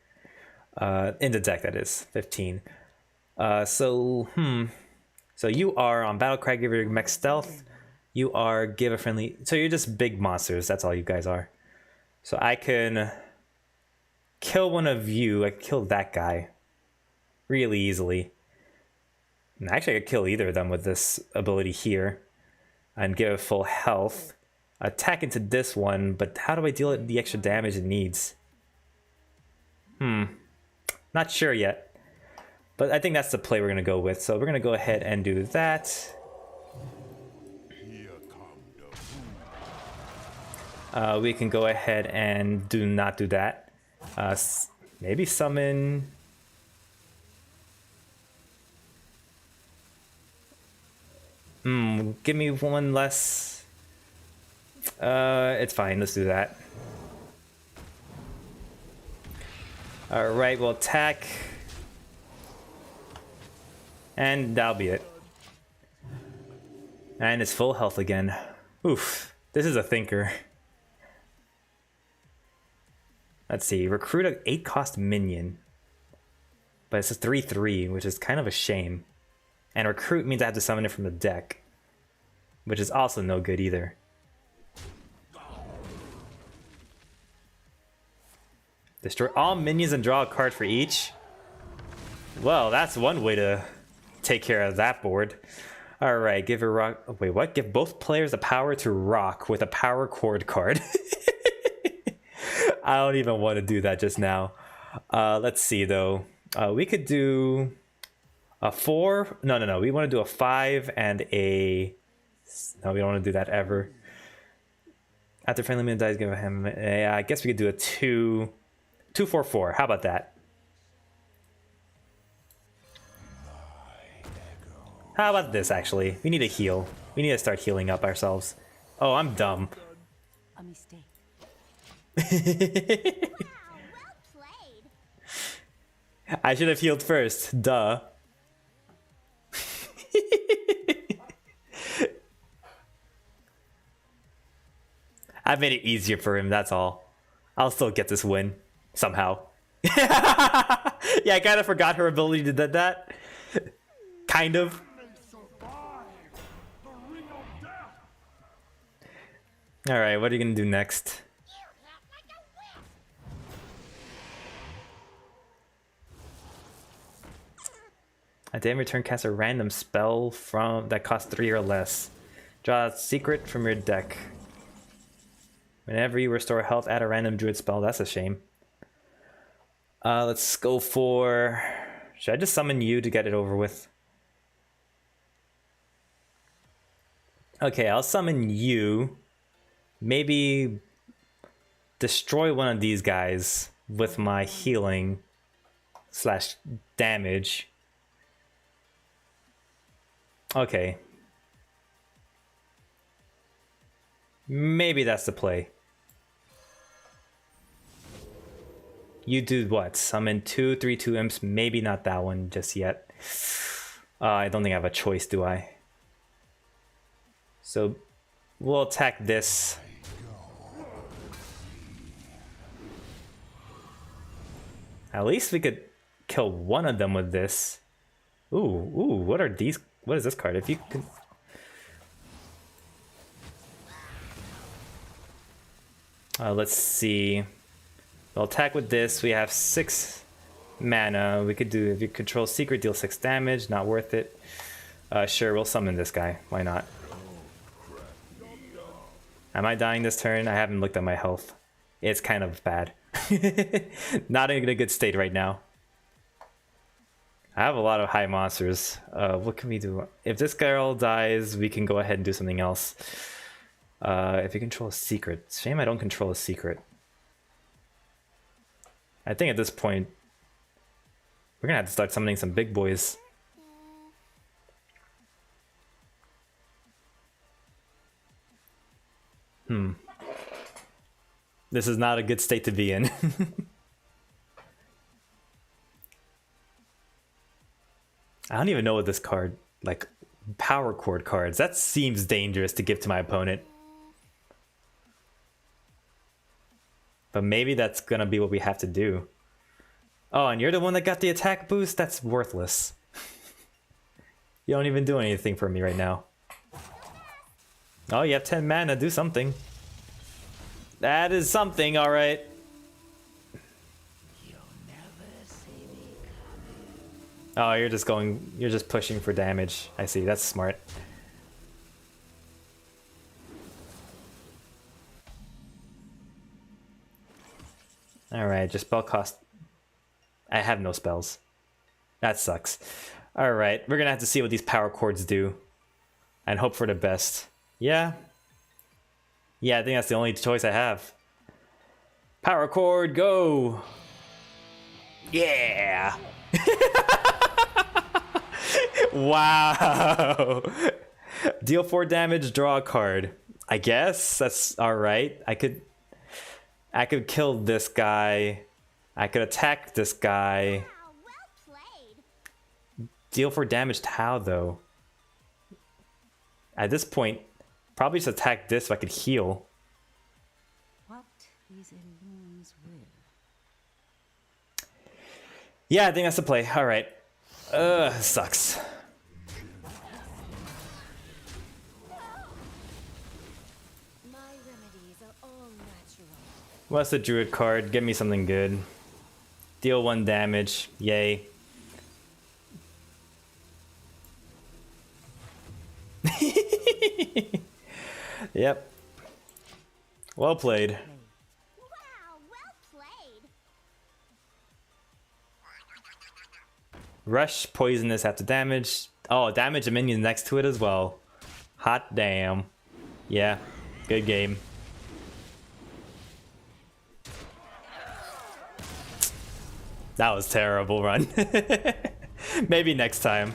In the deck, that is. 15. So you are on Battlecry, give your mech stealth. You are give a friendly... So you're just big monsters. That's all you guys are. So I can kill one of you. I can kill that guy really easily. And actually, I could kill either of them with this ability here. And give it full health. Attack into this one, but how do I deal with the extra damage it needs? Not sure yet. But I think that's the play we're going to go with. So we're going to go ahead and do that. We can go ahead and not do that. Maybe summon... Give me one less... it's fine, let's do that. Alright, we'll attack. And that'll be it. And it's full health again. Oof. This is a thinker. Let's see. Recruit an 8-cost minion. But it's a 3/3, which is kind of a shame. And recruit means I have to summon it from the deck, which is also no good either. Destroy all minions and draw a card for each. Well, that's one way to take care of that board. All right, give a rock. Oh, wait, what? Give both players the power to rock with a power chord card. I don't even want to do that just now. Let's see though. We could do a 4. No. We want to do a 5 and a. No, we don't want to do that ever. After friendly minion dies, give him. I guess we could do a 2, 4, 4. How about that? How about this, actually? We need a heal. We need to start healing up ourselves. Oh, I'm dumb. A mistake. I should have healed first. Duh. I made it easier for him, that's all. I'll still get this win. Somehow. Yeah, I kind of forgot her ability to do that. Kind of. Alright, what are you gonna do next? At the end, return cast a random spell from that costs 3 or less. Draw a secret from your deck. Whenever you restore health, add a random druid spell. That's a shame. Let's go for... Should I just summon you to get it over with? Okay, I'll summon you. Maybe destroy one of these guys with my healing / damage. Okay. Maybe that's the play. You do what? Summon 2 3/2 imps. Maybe not that one just yet. I don't think I have a choice, do I? So we'll attack this. At least we could kill one of them with this. Ooh, what are these? What is this card? If you can... let's see. We'll attack with this. We have 6 mana. We could do, if you control secret, deal 6 damage. Not worth it. Sure, we'll summon this guy. Why not? Am I dying this turn? I haven't looked at my health. It's kind of bad. Not in a good state right now. I have a lot of high monsters. What can we do? If this girl dies, we can go ahead and do something else. If you control a secret. Shame I don't control a secret. I think at this point, we're gonna have to start summoning some big boys. This is not a good state to be in. I don't even know what this card, like power chord cards, that seems dangerous to give to my opponent. But maybe that's gonna be what we have to do. Oh, and you're the one that got the attack boost? That's worthless. You don't even do anything for me right now. Oh, you have 10 mana, do something. That is something, alright. Oh, you're just pushing for damage. I see, that's smart. Alright, just spell cost. I have no spells. That sucks. Alright, we're gonna have to see what these power chords do. And hope for the best. Yeah. Yeah, I think that's the only choice I have. Power chord, go! Yeah! Wow! Deal 4 damage, draw a card. I guess that's alright. I could kill this guy. I could attack this guy. deal 4 damage to how, though? At this point, probably just attack this so I could heal. What is Elun's will? Yeah, I think that's the play. Alright. Sucks. My remedies are all natural. What's the druid card? Give me something good. Deal 1 damage. Yay. Yep. Well played. Wow, well played. Rush, poisonous after damage. Oh, damage a minion next to it as well. Hot damn. Yeah, good game. That was terrible run. Maybe next time.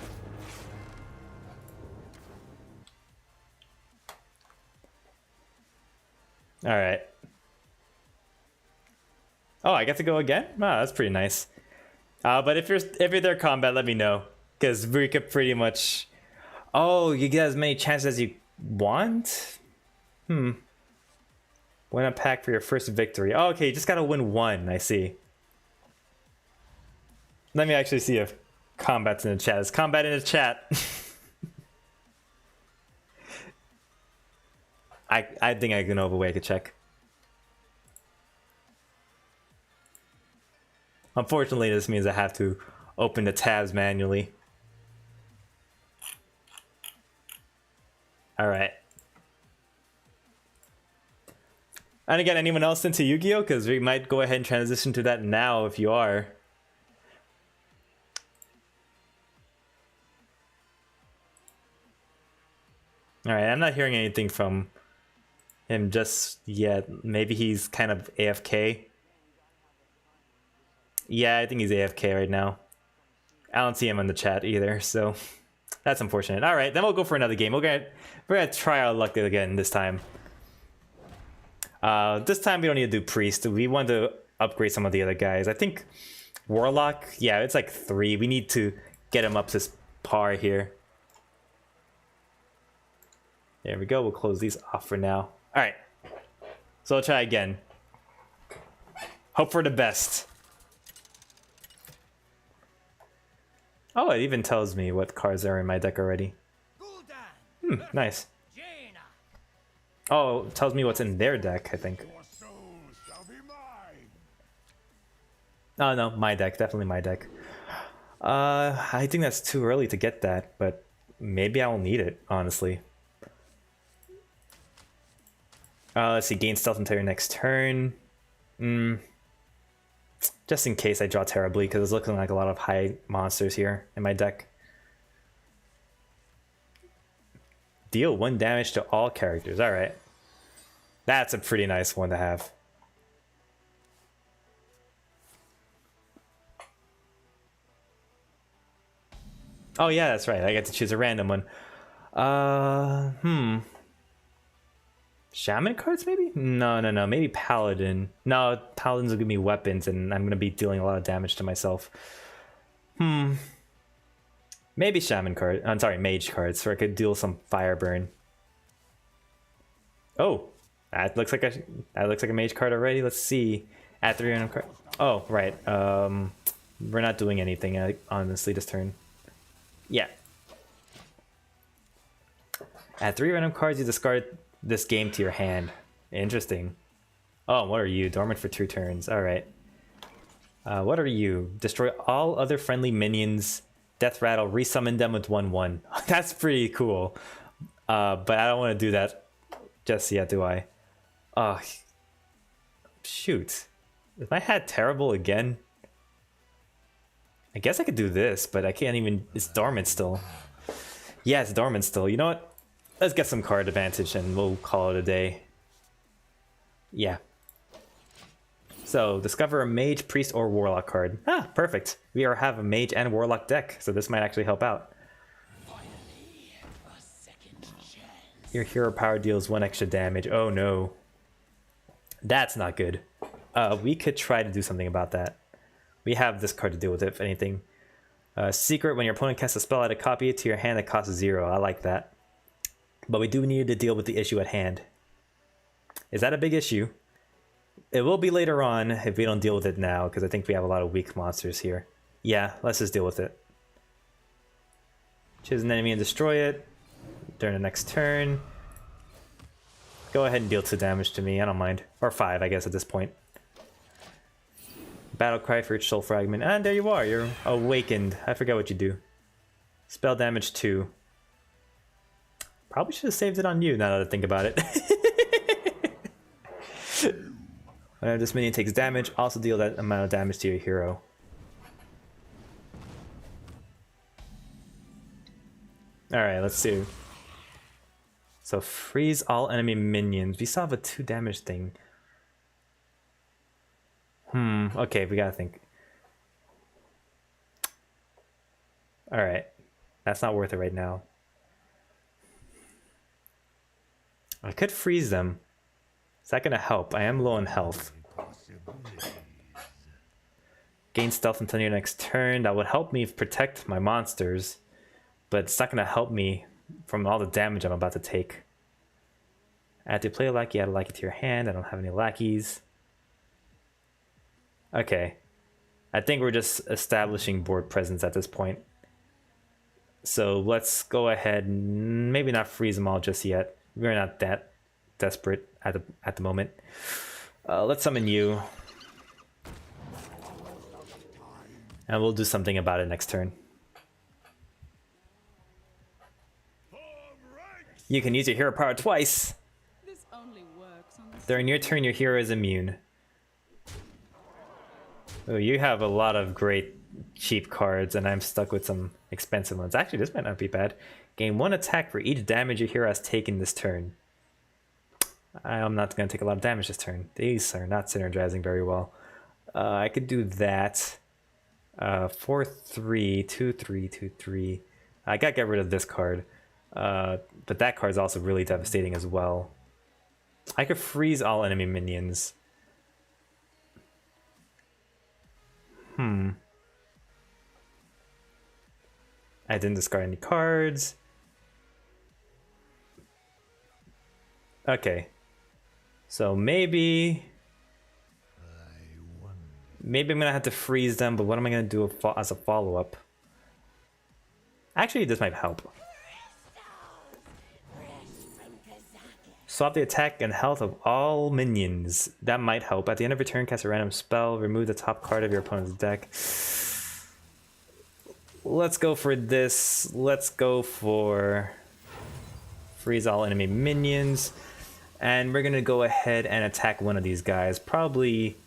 All right. Oh, I get to go again? Wow, that's pretty nice. But if you're there combat, let me know, because we could pretty much. Oh, you get as many chances as you want. Win a pack for your first victory. Oh, okay, you just gotta win 1. I see. Let me actually see if combat's in the chat. Is combat in the chat? I think I can know of a way I could check. Unfortunately, this means I have to open the tabs manually. Alright. And again, anyone else into Yu-Gi-Oh? Because we might go ahead and transition to that now if you are. Alright, I'm not hearing anything from him just yet. Maybe he's kind of AFK. Yeah, I think he's AFK right now. I don't see him in the chat either, so that's unfortunate. Alright, then we'll go for another game. We're gonna try our luck again this time. This time we don't need to do Priest. We want to upgrade some of the other guys. I think Warlock, yeah, it's like 3. We need to get him up to par here. There we go. We'll close these off for now. Alright. So I'll try again. Hope for the best. Oh, it even tells me what cards are in my deck already. Nice. Oh, it tells me what's in their deck, I think. Oh no, my deck. Definitely my deck. I think that's too early to get that, but maybe I will need it, honestly. Let's see, gain stealth until your next turn. Just in case I draw terribly, because it's looking like a lot of high monsters here in my deck. Deal 1 damage to all characters. Alright. That's a pretty nice one to have. Oh yeah, that's right. I get to choose a random one. Shaman cards, maybe? No. Maybe Paladin. No, Paladins will give me weapons, and I'm going to be dealing a lot of damage to myself. Maybe Shaman card. I'm sorry, Mage cards, so I could deal some Fire Burn. Oh, that looks like a Mage card already. Let's see. Add 3 random cards. Oh, right. We're not doing anything, honestly, this turn. Yeah. Add 3 random cards. You discard this game to your hand. Interesting. Oh, what are you? Dormant for 2 turns. Alright. What are you? Destroy all other friendly minions. Death Rattle. Resummon them with 1/1. That's pretty cool. But I don't want to do that just yet, do I? Oh, shoot. Is my hat terrible again? I guess I could do this, but I can't even... It's dormant still. Yeah, it's dormant still. You know what? Let's get some card advantage and we'll call it a day. Yeah. So, discover a Mage, Priest, or Warlock card. Ah, perfect. We have a Mage and Warlock deck, so this might actually help out. Your hero power deals 1 extra damage. Oh no. That's not good. We could try to do something about that. We have this card to deal with it, if anything. Secret, when your opponent casts a spell, add a copy to your hand that costs 0. I like that. But we do need to deal with the issue at hand. Is that a big issue? It will be later on if we don't deal with it now, because I think we have a lot of weak monsters here. Yeah, let's just deal with it. Choose an enemy and destroy it during the next turn. Go ahead and deal 2 damage to me, I don't mind. Or 5, I guess, at this point. Battle cry for each soul fragment. And there you are, you're awakened. I forget what you do. Spell damage 2. Probably should have saved it on you now that I think about it. Whenever this minion takes damage, also deal that amount of damage to your hero. Alright, let's do. So freeze all enemy minions. We still have a 2 damage thing. Okay, we gotta think. Alright. That's not worth it right now. I could freeze them. Is that gonna help? I am low on health. Gain stealth until your next turn. That would help me protect my monsters. But it's not gonna help me from all the damage I'm about to take. Add to play a lackey, add a lackey to your hand. I don't have any lackeys. Okay. I think we're just establishing board presence at this point. So let's go ahead and maybe not freeze them all just yet. We're not that desperate at the moment. Let's summon you. And we'll do something about it next turn. You can use your hero power twice. This only works on the During your turn, your hero is immune. Oh, you have a lot of great cheap cards, and I'm stuck with some expensive ones. Actually, this might not be bad. Gain 1 attack for each damage your hero has taken this turn. I'm not going to take a lot of damage this turn. These are not synergizing very well. I could do that. 4-3, 2-3, 2-3. I got to get rid of this card. But that card is also really devastating as well. I could freeze all enemy minions. I didn't discard any cards. Okay. So maybe I'm gonna have to freeze them, but what am I gonna do as a follow-up? Actually, this might help. Swap the attack and health of all minions. That might help. At the end of your turn, cast a random spell. Remove the top card of your opponent's deck. Let's go for this. Let's go for freeze all enemy minions. And we're going to go ahead and attack one of these guys. Probably...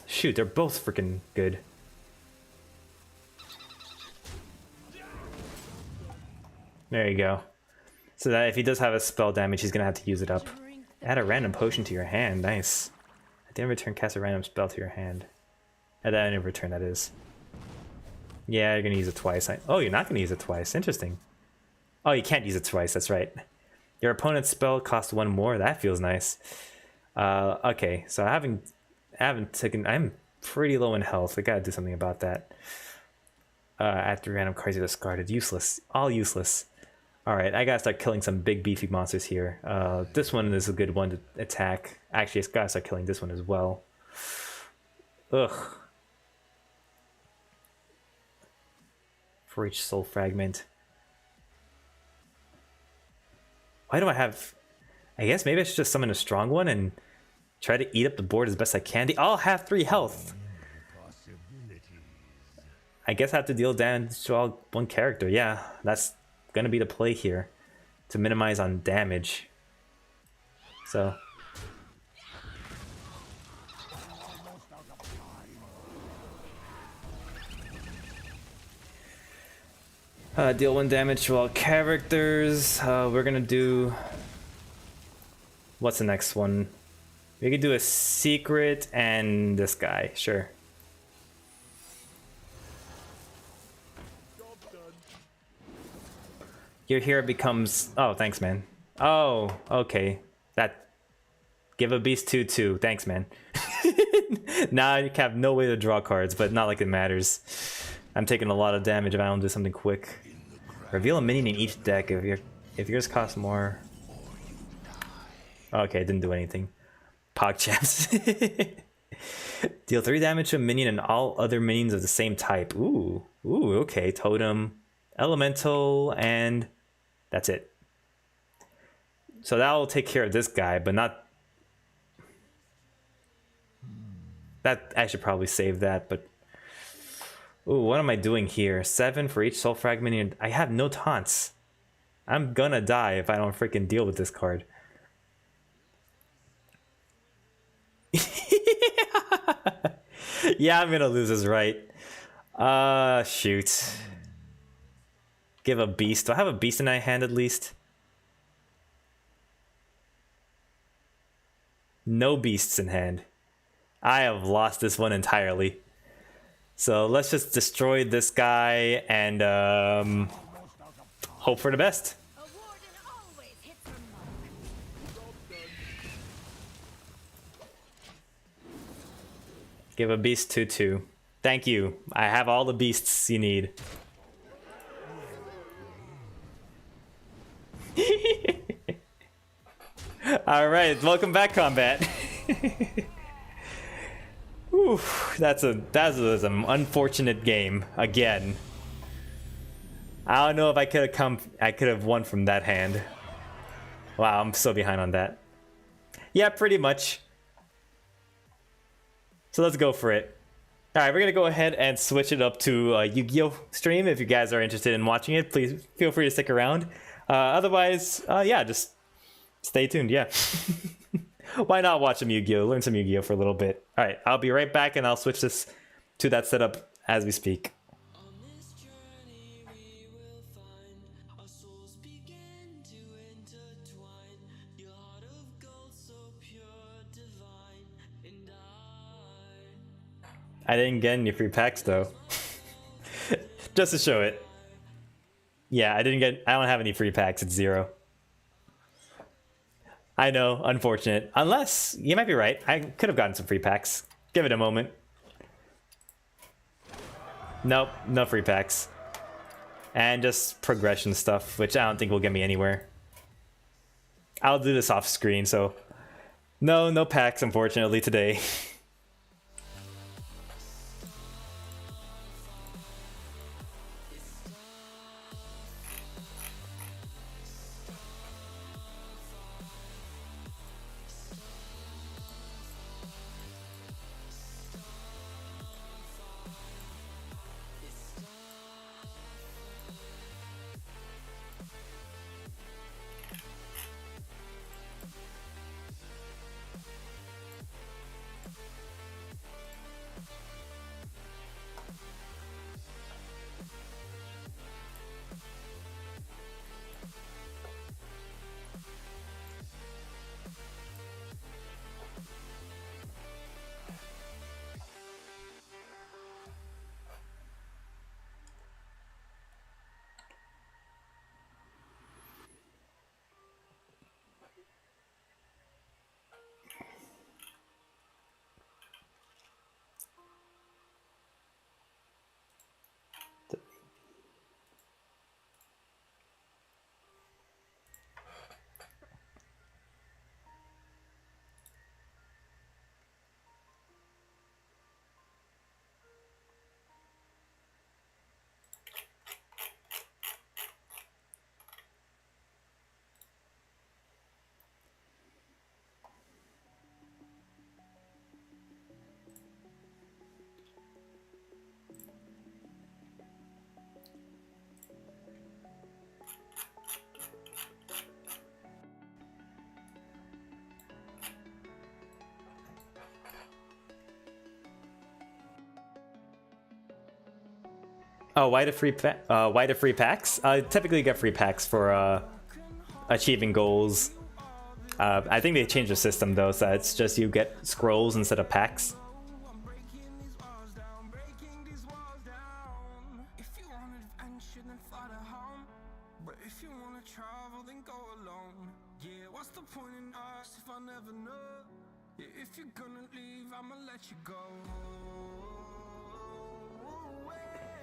Shoot, they're both freaking good. There you go. So that if he does have a spell damage, he's going to have to use it up. Add a random potion to your hand. Nice. At the end of your turn, cast a random spell to your hand. At the end of your turn, that is. Yeah, you're going to use it twice. Oh, you're not going to use it twice. Interesting. Oh, you can't use it twice. That's right. Your opponent's spell costs 1 more. That feels nice. Okay, so I haven't taken... I'm pretty low in health. We got to do something about that. Add 3 random cards you discarded. Useless. All useless. Alright, I gotta start killing some big beefy monsters here. This one is a good one to attack. Actually, I gotta start killing this one as well. Ugh. For each soul fragment. Why do I have... I guess maybe I should just summon a strong one and try to eat up the board as best I can. They all have 3 health. I guess I have to deal damage to all one character. Yeah, that's gonna be the play here to minimize on damage. So deal 1 damage to all characters. We're gonna do... What's the next one? We could do a secret and this guy, sure. Your hero becomes... Oh, thanks, man. Oh, okay. That... Give a beast 2/2. Thanks, man. Now you have no way to draw cards, but not like it matters. I'm taking a lot of damage if I don't do something quick. Reveal a minion in each deck if yours costs more. Okay, it didn't do anything. PogChamps. Deal 3 damage to a minion and all other minions of the same type. Ooh, okay. Totem, Elemental, and that's it. So that'll take care of this guy, but not... That I should probably save that, but... Ooh, what am I doing here? 7 for each Soul Frag minion. I have no taunts. I'm gonna die if I don't freaking deal with this card. Yeah, I'm gonna lose this, right? Shoot. Give a beast. Do I have a beast in my hand at least? No beasts in hand. I have lost this one entirely. So let's just destroy this guy and hope for the best. A warden always hits her mark. Give a beast 2/2. Thank you. I have all the beasts you need. All right, welcome back, combat. Ooh, that was an unfortunate game again. I don't know if I could have won from that hand. Wow, I'm so behind on that. Yeah, pretty much. So let's go for it. All right, we're gonna go ahead and switch it up to Yu-Gi-Oh stream. If you guys are interested in watching it, please feel free to stick around. Otherwise, yeah, just stay tuned. Yeah. Why not watch some Yu-Gi-Oh? Learn some Yu-Gi-Oh for a little bit. All right, I'll be right back, and I'll switch this to that setup as we speak. On this journey we will find our souls begin to intertwine. Your heart of gold so pure, divine, and I didn't get any free packs though. Just to show it. Yeah, I don't have any free packs. It's 0. I know, unfortunate. Unless, you might be right. I could have gotten some free packs. Give it a moment. Nope, no free packs. And just progression stuff, which I don't think will get me anywhere. I'll do this off screen, so... No packs, unfortunately, today. Oh, why the free packs? Typically you get free packs for achieving goals. I think they changed the system though, so it's just you get scrolls instead of packs.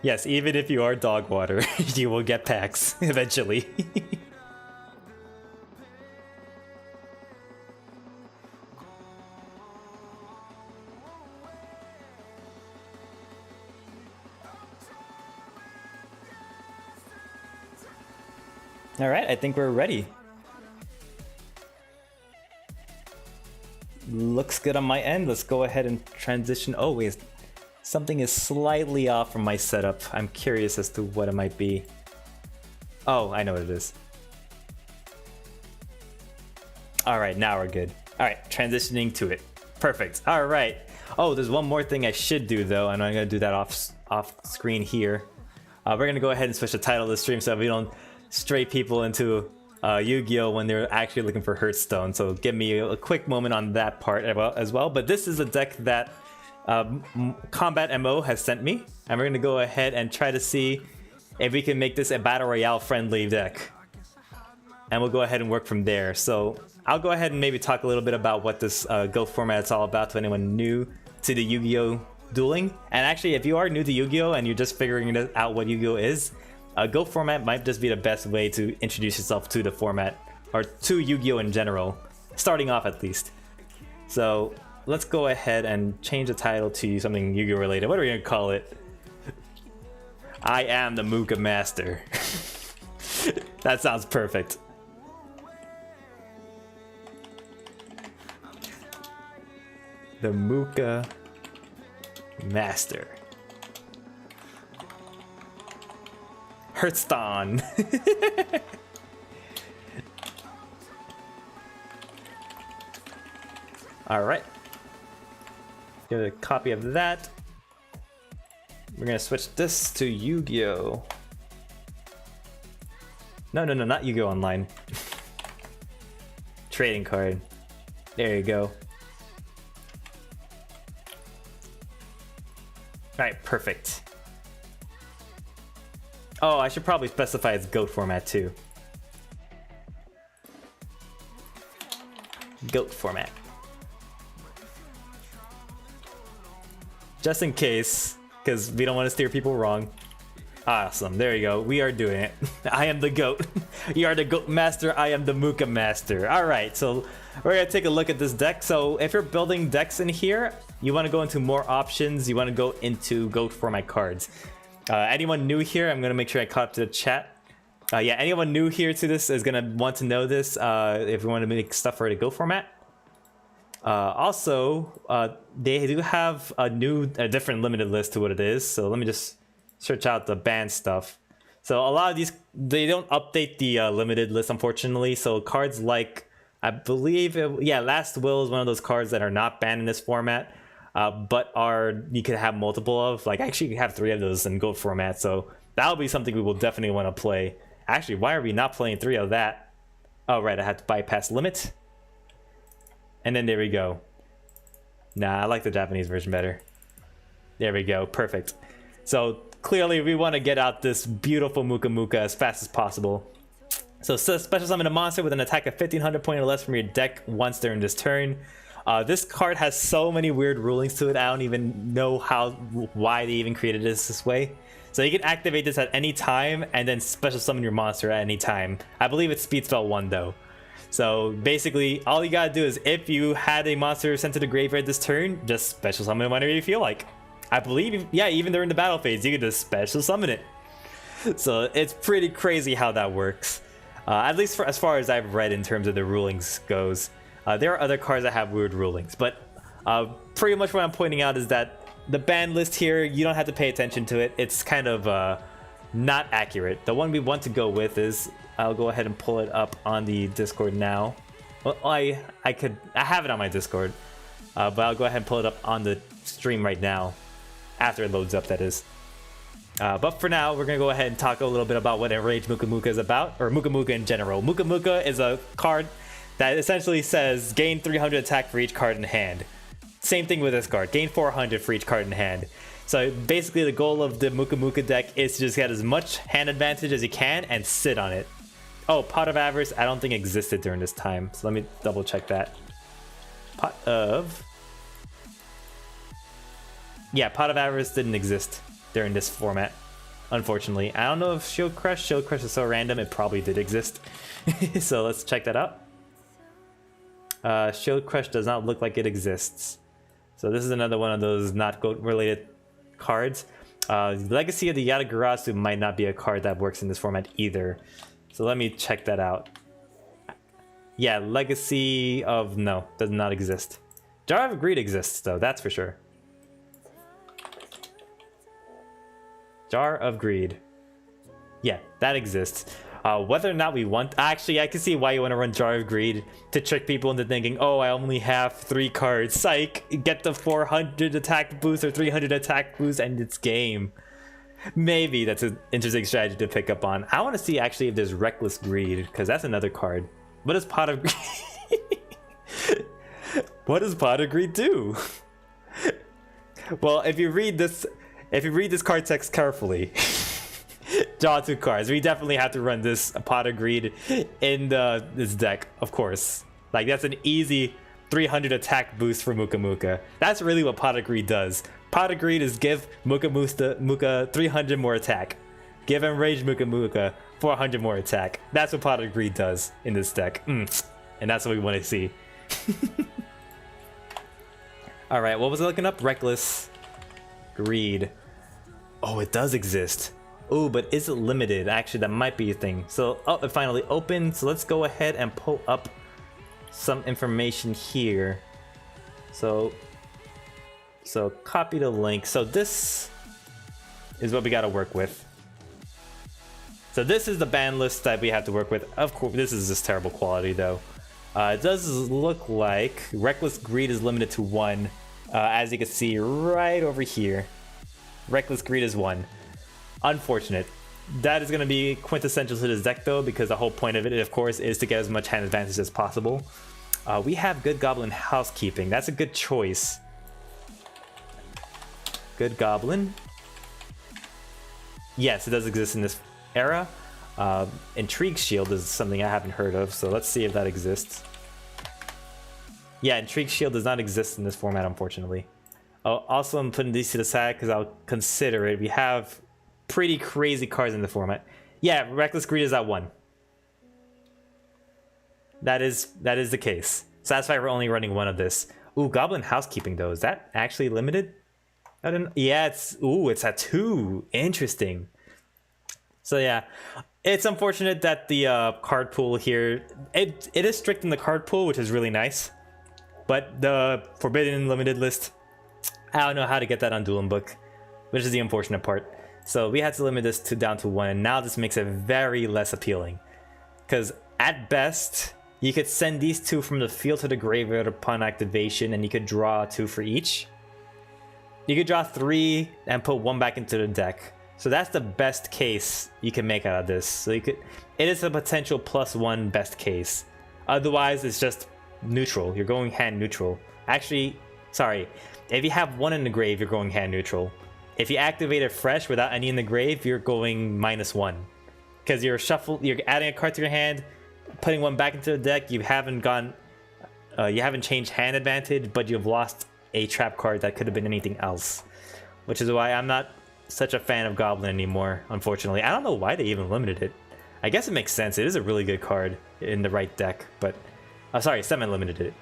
Yes, even if you are dog water, you will get packs eventually. Alright, I think we're ready. Looks good on my end. Let's go ahead and transition. Oh, wait. Something is slightly off from my setup. I'm curious as to what it might be. Oh, I know what it is. Alright, now we're good. Alright, transitioning to it. Perfect. Alright. Oh, there's one more thing I should do though, and I'm going to do that off screen here. We're going to go ahead and switch the title of the stream so we don't stray people into Yu-Gi-Oh! When they're actually looking for Hearthstone. So give me a quick moment on that part as well. But this is a deck that Combat MO has sent me, and we're going to go ahead and try to see if we can make this a Battle Royale friendly deck. And we'll go ahead and work from there. So I'll go ahead and maybe talk a little bit about what this Go format is all about to anyone new to the Yu-Gi-Oh! Dueling. And actually, if you are new to Yu-Gi-Oh! And you're just figuring out what Yu-Gi-Oh! Is, Go format might just be the best way to introduce yourself to the format, or to Yu-Gi-Oh! In general, starting off at least. So let's go ahead and change the title to something Yu-Gi-Oh! Related. What are we gonna call it? I am the Mooka Master. That sounds perfect. The Mooka Master. Hearthstone. Alright. Get a copy of that. We're gonna switch this to Yu-Gi-Oh! No, not Yu-Gi-Oh! Online. Trading card. There you go. Alright, perfect. Oh, I should probably specify its GOAT format too. GOAT format. Just in case, because we don't want to steer people wrong. Awesome, there you go. We are doing it. I am the GOAT. You are the GOAT Master, I am the Mooka Master. Alright, so we're going to take a look at this deck. So if you're building decks in here, you want to go into more options. You want to go into GOAT format cards. Anyone new here, I'm going to make sure I caught up to the chat. Yeah, anyone new here to this is going to want to know this if you want to make stuff for the GOAT format. Also, they do have a different limited list to what it is. So let me just search out the banned stuff. So a lot of these, they don't update the limited list, unfortunately. So cards like, I believe, Last Will is one of those cards that are not banned in this format. But you could have multiple of, like actually you have 3 of those in GOAT format, so that'll be something we will definitely want to play. Actually, why are we not playing 3 of that? Oh right, I had to bypass limit. And then there we go. Nah, I like the Japanese version better. There we go, perfect. So clearly we want to get out this beautiful Mooka as fast as possible. So special summon a monster with an attack of 1500 points or less from your deck once during this turn. This card has so many weird rulings to it, I don't even know why they even created this way. So you can activate this at any time and then special summon your monster at any time. I believe it's speed spell 1 though. So basically all you gotta do is if you had a monster sent to the graveyard this turn, just special summon it whenever you feel like. I believe, yeah, even during the battle phase you can just special summon it. So it's pretty crazy how that works. At least as far as I've read in terms of the rulings goes. There are other cards that have weird rulings, but pretty much what I'm pointing out is that the ban list here, you don't have to pay attention to it. It's kind of not accurate. The one we want to go with is, I'll go ahead and pull it up on the Discord now. Well, I have it on my Discord, but I'll go ahead and pull it up on the stream right now, after it loads up, that is. But for now, we're going to go ahead and talk a little bit about what Enraged Mooka is about, or Mooka in general. Mooka is a card that essentially says gain 300 attack for each card in hand. Same thing with this card, gain 400 for each card in hand. So basically the goal of the Mooka deck is to just get as much hand advantage as you can and sit on it. Oh, Pot of Avarice I don't think existed during this time, so let me double check that. Pot of... Yeah, Pot of Avarice didn't exist during this format, unfortunately. I don't know if Shield Crush is so random, it probably did exist. So let's check that out. Shield Crush does not look like it exists. So this is another one of those not GOAT related cards. Legacy of the Yatagarasu might not be a card that works in this format either. So let me check that out. Yeah, Legacy of... no, does not exist. Jar of Greed exists though, that's for sure. Jar of Greed. Yeah, that exists. Whether or not we want... actually, I can see why you want to run Jar of Greed, to trick people into thinking, oh, I only have 3 cards. Psych! Get the 400 attack boost or 300 attack boost and it's game. Maybe that's an interesting strategy to pick up on. I want to see actually if there's Reckless Greed, because that's another card. What does Pot of Greed... what does Pot of Greed do? Well, if you read this card text carefully... draw 2 cards. We definitely have to run this Pot of Greed in this deck, of course. Like, that's an easy 300 attack boost for Muka Muka. That's really what Pot of Greed does. Pot of Greed is give Muka 300 more attack. Give Enraged Muka Muka 400 more attack. That's what Pot of Greed does in this deck. And that's what we want to see. Alright, what was I looking up? Reckless Greed. Oh, it does exist. Oh, but is it limited? Actually, that might be a thing. So, oh, it finally opened. So let's go ahead and pull up some information here. So copy the link. So this is what we got to work with. So this is the ban list that we have to work with. Of course, this is just terrible quality though. It does look like Reckless Greed is limited to 1. As you can see right over here. Reckless Greed is 1. Unfortunate. That is going to be quintessential to this deck though, because the whole point of it, of course, is to get as much hand advantage as possible. We have Good Goblin Housekeeping. That's a good choice. Good Goblin. Yes, it does exist in this era. Intrigue Shield is something I haven't heard of, so let's see if that exists. Yeah, Intrigue Shield does not exist in this format, unfortunately. Also, I'm putting these to the side because I'll consider it. We have pretty crazy cards in the format. Yeah, Reckless Greed is at 1. That is the case. So that's why we're only running 1 of this. Ooh, Goblin Housekeeping though. Is that actually limited? I don't know. Yeah, it's at 2. Interesting. So yeah, it's unfortunate that the card pool here, it is strict in the card pool, which is really nice. But the Forbidden Limited list, I don't know how to get that on Dueling Book, which is the unfortunate part. So we had to limit this down to 1, and now this makes it very less appealing. Because at best, you could send these 2 from the field to the graveyard upon activation, and you could draw 2 for each. You could draw 3 and put 1 back into the deck. So that's the best case you can make out of this. So it is a potential +1 best case. Otherwise, it's just neutral. You're going hand neutral. Actually, sorry. If you have 1 in the grave, you're going hand neutral. If you activate it fresh without any in the grave, you're going -1. Because you're adding a card to your hand, putting 1 back into the deck. You haven't changed hand advantage, but you've lost a trap card that could have been anything else. Which is why I'm not such a fan of Goblin anymore, unfortunately. I don't know why they even limited it. I guess it makes sense. It is a really good card in the right deck, but... sorry, semi-limited it.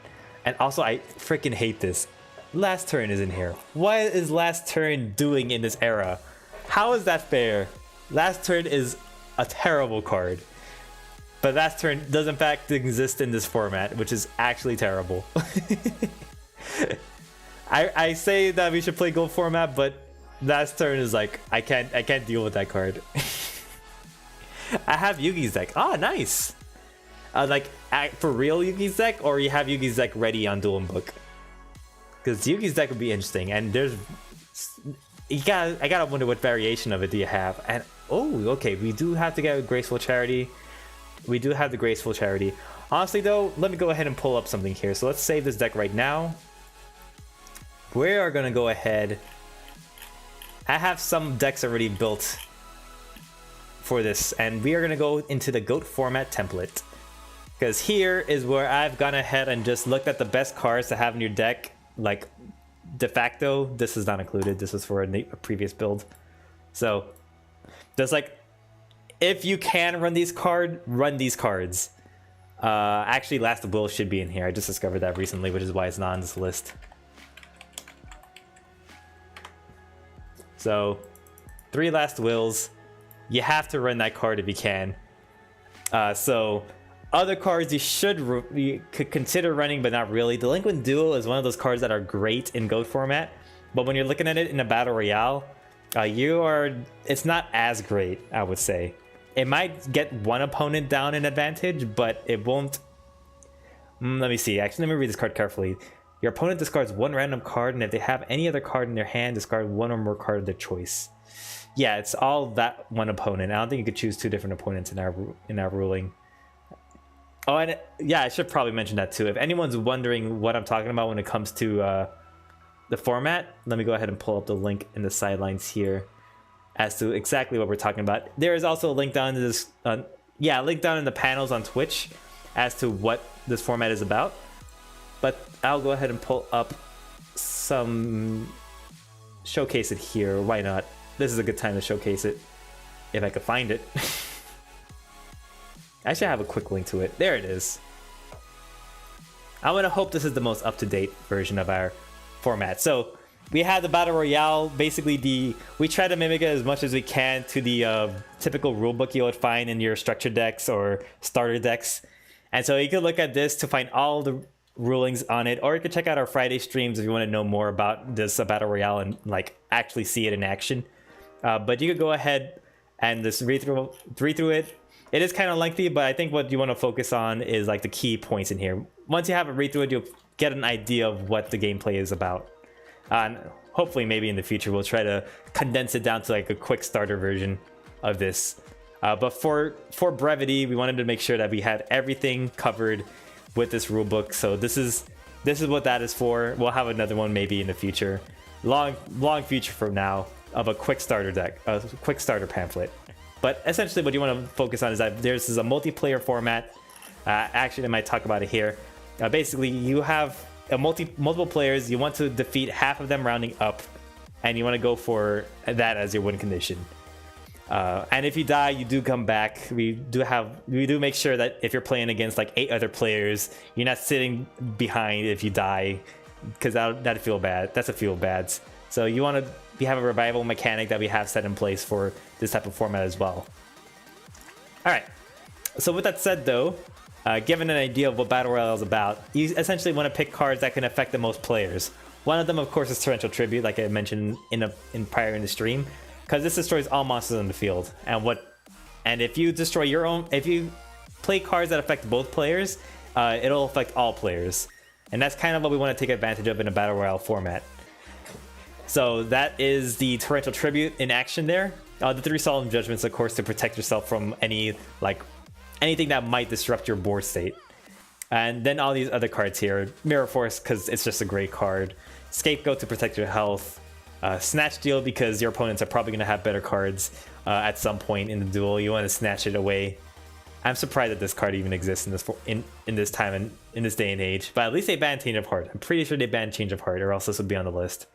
And also, I freaking hate this. Last Turn is in here. What is Last Turn doing in this era? How is that fair? Last Turn is a terrible card. But Last Turn does in fact exist in this format, which is actually terrible. I say that we should play Gold format, but Last Turn is like, I can't deal with that card. I have Yugi's deck. Ah, nice. For real Yugi's deck, or you have Yugi's deck ready on Dueling Book? Because Yugi's deck would be interesting, and I gotta wonder what variation of it do you have. And oh, okay, we do have to get a Graceful Charity. We do have the Graceful Charity. Honestly though, let me go ahead and pull up something here. So let's save this deck right now. We are gonna go ahead. I have some decks already built for this, and we are gonna go into the GOAT format template. Because here is where I've gone ahead and just looked at the best cards to have in your deck, like de facto. This is not included. This is for a previous build. So there's like, if you can run these cards. Actually, Last Will should be in here. I just discovered that recently, which is why it's not on this list. So 3 Last Wills. You have to run that card if you can. So other cards you could consider running, but not really. Delinquent Duel is one of those cards that are great in GOAT format, but when you're looking at it in a battle royale, it's not as great, I would say. It might get one opponent down in advantage, but it won't. Let me see. Actually, let me read this card carefully. Your opponent discards 1 random card, and if they have any other card in their hand, discard 1 or more card of their choice. Yeah, it's all that one opponent. I don't think you could choose 2 different opponents in our ruling. Oh, and yeah, I should probably mention that too. If anyone's wondering what I'm talking about when it comes to the format, let me go ahead and pull up the link in the sidelines here as to exactly what we're talking about. There is also a link down to this, link down in the panels on Twitch as to what this format is about. But I'll go ahead and pull up showcase it here. Why not? This is a good time to showcase it if I could find it. I should have a quick link to it. There it is. I want to hope this is the most up-to-date version of our format. So we had the Battle Royale. Basically, we try to mimic it as much as we can to the typical rulebook you would find in your structure decks or starter decks. And so you can look at this to find all the rulings on it, or you can check out our Friday streams if you want to know more about this Battle Royale and like actually see it in action. But you could go ahead and just read through it. It is kind of lengthy, but I think what you want to focus on is like the key points in here. Once you have a read through it, you'll get an idea of what the gameplay is about. And hopefully maybe in the future we'll try to condense it down to like a quick starter version of this. But for brevity, we wanted to make sure that we had everything covered with this rulebook. So this is what that is for. We'll have another one maybe in the future, long future from now, of a quick starter deck, a quick starter pamphlet. But essentially what you want to focus on is that this is a multiplayer format. Actually, I might talk about it here. Basically, you have multiple players. You want to defeat half of them rounding up, and you want to go for that as your win condition. And if you die, you do come back. We do make sure that if you're playing against like 8 other players, you're not sitting behind if you die, because that'd feel bad. That's a feel bad. So you want to have a revival mechanic that we have set in place for this type of format as well. All right. So with that said, though, given an idea of what Battle Royale is about, you essentially want to pick cards that can affect the most players. One of them, of course, is Torrential Tribute, like I mentioned prior in the stream, because this destroys all monsters on the field. And if you destroy if you play cards that affect both players, it'll affect all players. And that's kind of what we want to take advantage of in a Battle Royale format. So that is the Torrential Tribute in action there. The 3 Solemn Judgments, of course, to protect yourself from anything that might disrupt your board state. And then all these other cards here. Mirror Force, because it's just a great card. Scapegoat to protect your health. Snatch Deal, because your opponents are probably going to have better cards at some point in the duel. You want to snatch it away. I'm surprised that this card even exists in this time and in this day and age. But at least they banned Change of Heart. I'm pretty sure they banned Change of Heart, or else this would be on the list.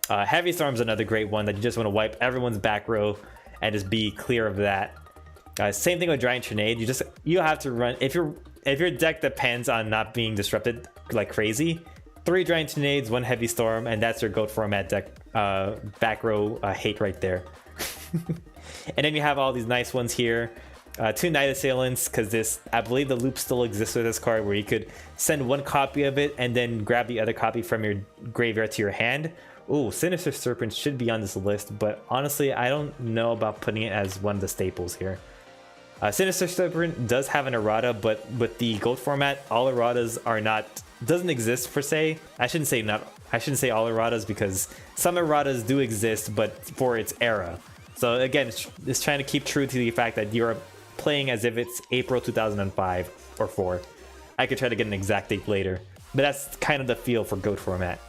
Heavy Storm's another great one that you just want to wipe everyone's back row and just be clear of that. Same thing with Giant Trinade. You have to run if your deck depends on not being disrupted like crazy. 3 Giant Trinades, 1 Heavy Storm, and that's your GOAT format deck back row hate right there. And then you have all these nice ones here. 2 Night Assailants, because I believe the loop still exists with this card where you could send 1 copy of it and then grab the other copy from your graveyard to your hand. Ooh, Sinister Serpent should be on this list, but honestly, I don't know about putting it as one of the staples here. Sinister Serpent does have an errata, but with the GOAT format, all erratas doesn't exist per se. I shouldn't say all erratas, because some erratas do exist, but for its era. So again, it's trying to keep true to the fact that you're playing as if it's April 2005 or 4. I could try to get an exact date later, but that's kind of the feel for GOAT format.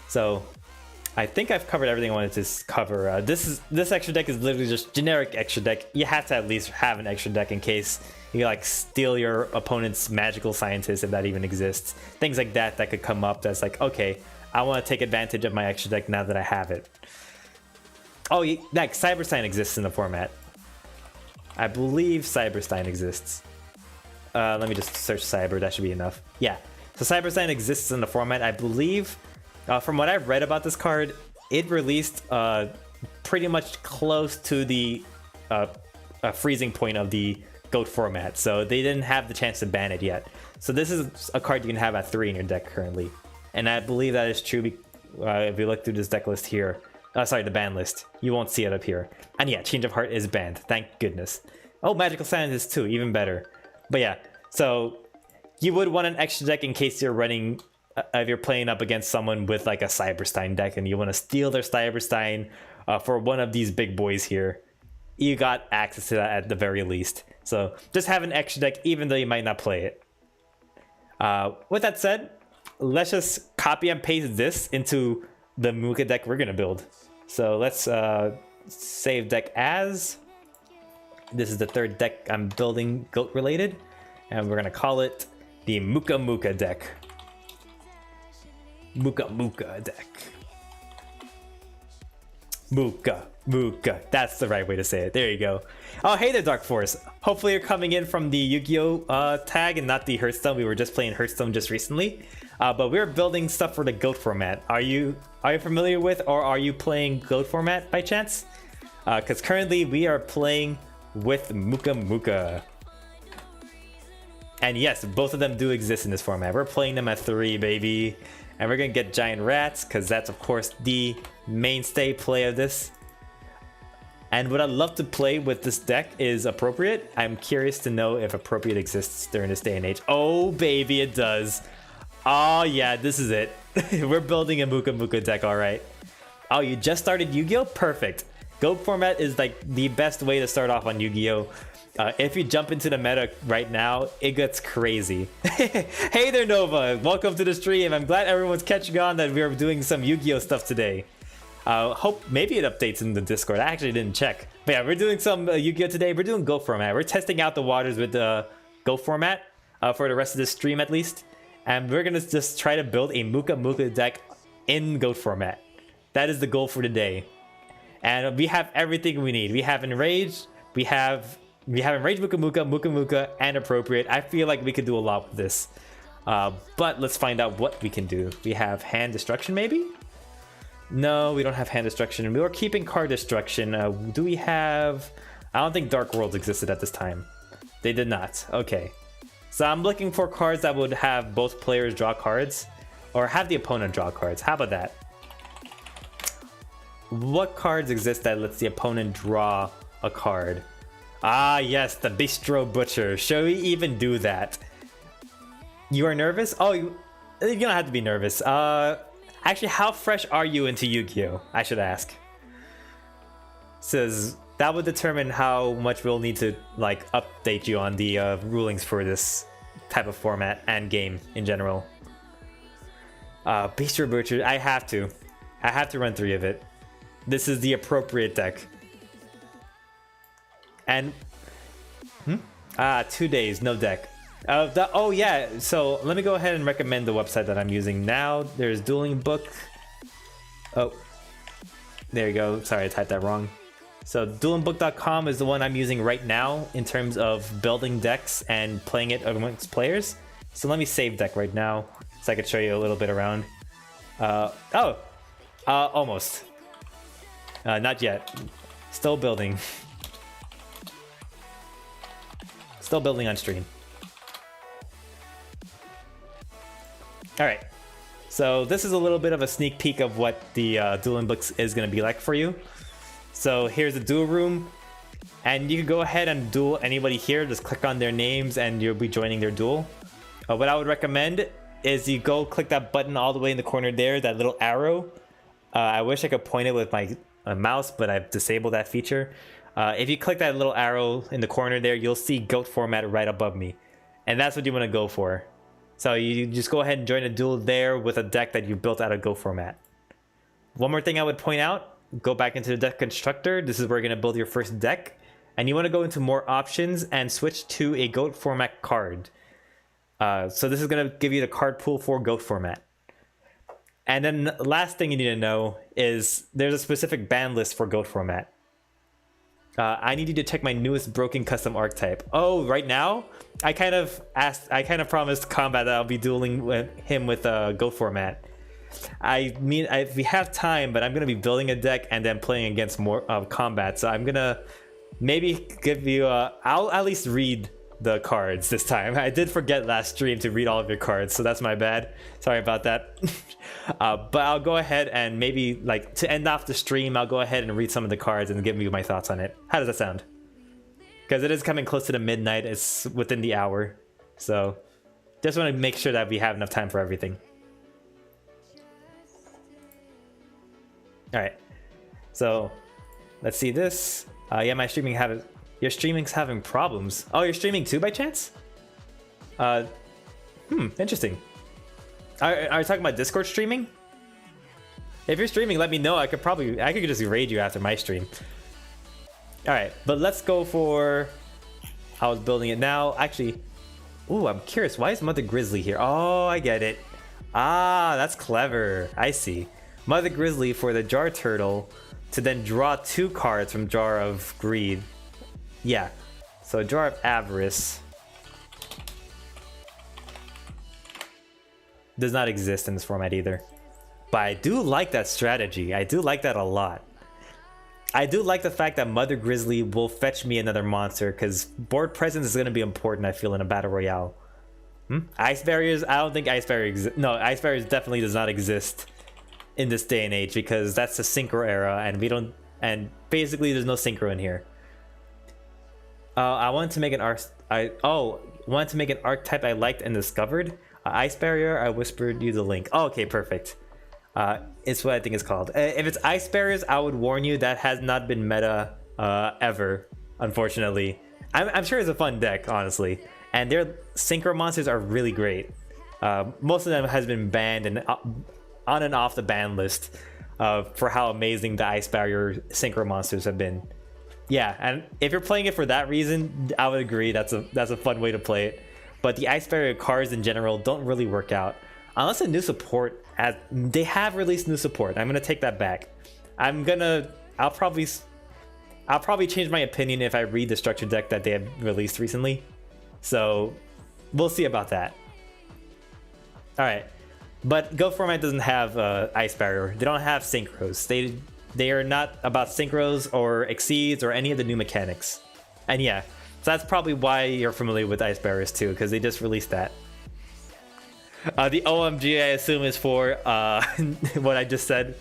So I think I've covered everything I wanted to cover. This extra deck is literally just generic extra deck. You have to at least have an extra deck in case you like steal your opponent's magical scientist, if that even exists. Things like that that could come up that's like, okay, I want to take advantage of my extra deck now that I have it. Oh, like Cyberstein exists in the format. I believe Cyberstein exists. Let me just search Cyber, that should be enough. Yeah, so Cyberstein exists in the format, I believe. From what I've read about this card, it released pretty much close to the freezing point of the GOAT format, so they didn't have the chance to ban it yet. So this is a card you can have at 3 in your deck currently, and I believe that is true. If you look through this deck list here, sorry, the ban list, you won't see it up here. And yeah, Change of Heart is banned, thank goodness. Oh, Magical Scientist too, even better. But yeah, so you would want an extra deck in case you're running. If you're playing up against someone with like a Cyberstein deck and you want to steal their Cyberstein for one of these big boys here, you got access to that at the very least. So just have an extra deck even though you might not play it. With that said, let's just copy and paste this into the Muka deck we're going to build. So let's save deck as. This is the 3rd deck I'm building GOAT related, and we're going to call it the Muka deck. Muka deck. Muka. That's the right way to say it. There you go. Oh, hey there, Dark Force. Hopefully you're coming in from the Yu-Gi-Oh tag and not the Hearthstone. We were just playing Hearthstone just recently. But we're building stuff for the GOAT format. Are you familiar with, or are you playing GOAT format by chance? Because currently we are playing with Muka. And yes, both of them do exist in this format. We're playing them at 3, baby. And we're going to get Giant Rats, because that's, of course, the mainstay play of this. And what I'd love to play with this deck is Appropriate. I'm curious to know if Appropriate exists during this day and age. Oh, baby, it does. Oh, yeah, this is it. We're building a Muka deck, all right. Oh, you just started Yu-Gi-Oh? Perfect. GOAT format is like the best way to start off on Yu-Gi-Oh! If you jump into the meta right now, it gets crazy. Hey there, Nova. Welcome to the stream. I'm glad everyone's catching on that we're doing some Yu-Gi-Oh stuff today. Hope maybe it updates in the Discord. I actually didn't check. But yeah, we're doing some Yu-Gi-Oh today. We're doing GOAT format. We're testing out the waters with the GOAT format for the rest of this stream at least. And we're going to just try to build a Muka deck in GOAT format. That is the goal for today. And we have everything we need. We have Enraged. We have Enraged Muka, and Appropriate. I feel like we could do a lot with this. But let's find out what we can do. We have Hand Destruction, maybe? No, we don't have Hand Destruction. We were keeping Card Destruction. Do we have... I don't think Dark Worlds existed at this time. They did not. Okay. So I'm looking for cards that would have both players draw cards. Or have the opponent draw cards. How about that? What cards exist that lets the opponent draw a card? Ah, yes, the Bistro Butcher. Shall we even do that? You are nervous? Oh, you don't have to be nervous. Actually, how fresh are you into Yu-Gi-Oh? I should ask. Says that would determine how much we'll need to like update you on the rulings for this type of format and game in general. Bistro Butcher. I have to run 3 of it. This is the Appropriate deck. And 2 days, no deck. Oh yeah, so let me go ahead and recommend the website that I'm using now. There's Dueling Book. Oh, there you go. Sorry, I typed that wrong. So duelingbook.com is the one I'm using right now in terms of building decks and playing it amongst players. So let me save deck right now so I can show you a little bit around. Almost. Not yet. Still building. Still building on stream. Alright, so this is a little bit of a sneak peek of what the dueling books is going to be like for you. So here's the duel room, and you can go ahead and duel anybody here. Just click on their names and you'll be joining their duel. What I would recommend is you go click that button all the way in the corner there, that little arrow. I wish I could point it with my mouse, but I've disabled that feature. If you click that little arrow in the corner there, you'll see GOAT format right above me. And that's what you want to go for. So you just go ahead and join a duel there with a deck that you built out of GOAT format. one more thing I would point out, go back into the deck constructor. This is where you're going to build your first deck. And you want to go into more options and switch to a GOAT format card. So this is going to give you the card pool for GOAT format. And then the last thing you need to know is there's a specific ban list for GOAT format. I need you to check my newest broken custom archetype. Oh, right now? I kind of promised Combat that I'll be dueling with him with GOAT format. I mean, we have time, but I'm going to be building a deck and then playing against more Combat. So I'm going to maybe give you I'll at least read the cards this time. I did forget last stream to read all of your cards, so that's my bad. Sorry about that. But I'll go ahead and maybe, like, to end off the stream, I'll go ahead and read some of the cards and give you my thoughts on it. How does that sound? Because it is coming close to the midnight. It's within the hour. So just want to make sure that we have enough time for everything. Alright. So let's see this. Yeah, my streaming your streaming's having problems. Oh, you're streaming too by chance? Interesting. Are you talking about Discord streaming? If you're streaming, let me know. I could just raid you after my stream. Alright, but let's go for... I was building it now. Actually, ooh, I'm curious. Why is Mother Grizzly here? Oh, I get it. Ah, that's clever. I see. Mother Grizzly for the Jar Turtle to then draw 2 cards from Jar of Greed. Yeah, so Jar of Avarice does not exist in this format either. But I do like that strategy. I do like that a lot. I do like the fact that Mother Grizzly will fetch me another monster, because board presence is going to be important, I feel, in a Battle Royale. Ice Barriers? I don't think Ice Barrier exists. No, Ice Barriers definitely does not exist in this day and age, because that's the Synchro era, and we don't... And basically there's no Synchro in here. I wanted to make an archetype I liked and discovered. Ice Barrier, I whispered you the link. Oh, okay, perfect. It's what I think it's called. If it's Ice Barriers, I would warn you that has not been meta ever, unfortunately. I'm sure it's a fun deck, honestly. And their Synchro monsters are really great. Most of them has been banned and on and off the ban list for how amazing the Ice Barrier Synchro monsters have been. Yeah, and if you're playing it for that reason, I would agree that's a fun way to play it. But the Ice Barrier cards in general don't really work out unless a new support. They have released new support. I'm gonna take that back. I'll probably change my opinion if I read the structure deck that they have released recently. So we'll see about that. All right, but Go format doesn't have Ice Barrier. They don't have synchros. They are not about synchros or exceeds or any of the new mechanics. And yeah, so that's probably why you're familiar with Ice Barriers too, because they just released that. The OMG, I assume, is for what I just said.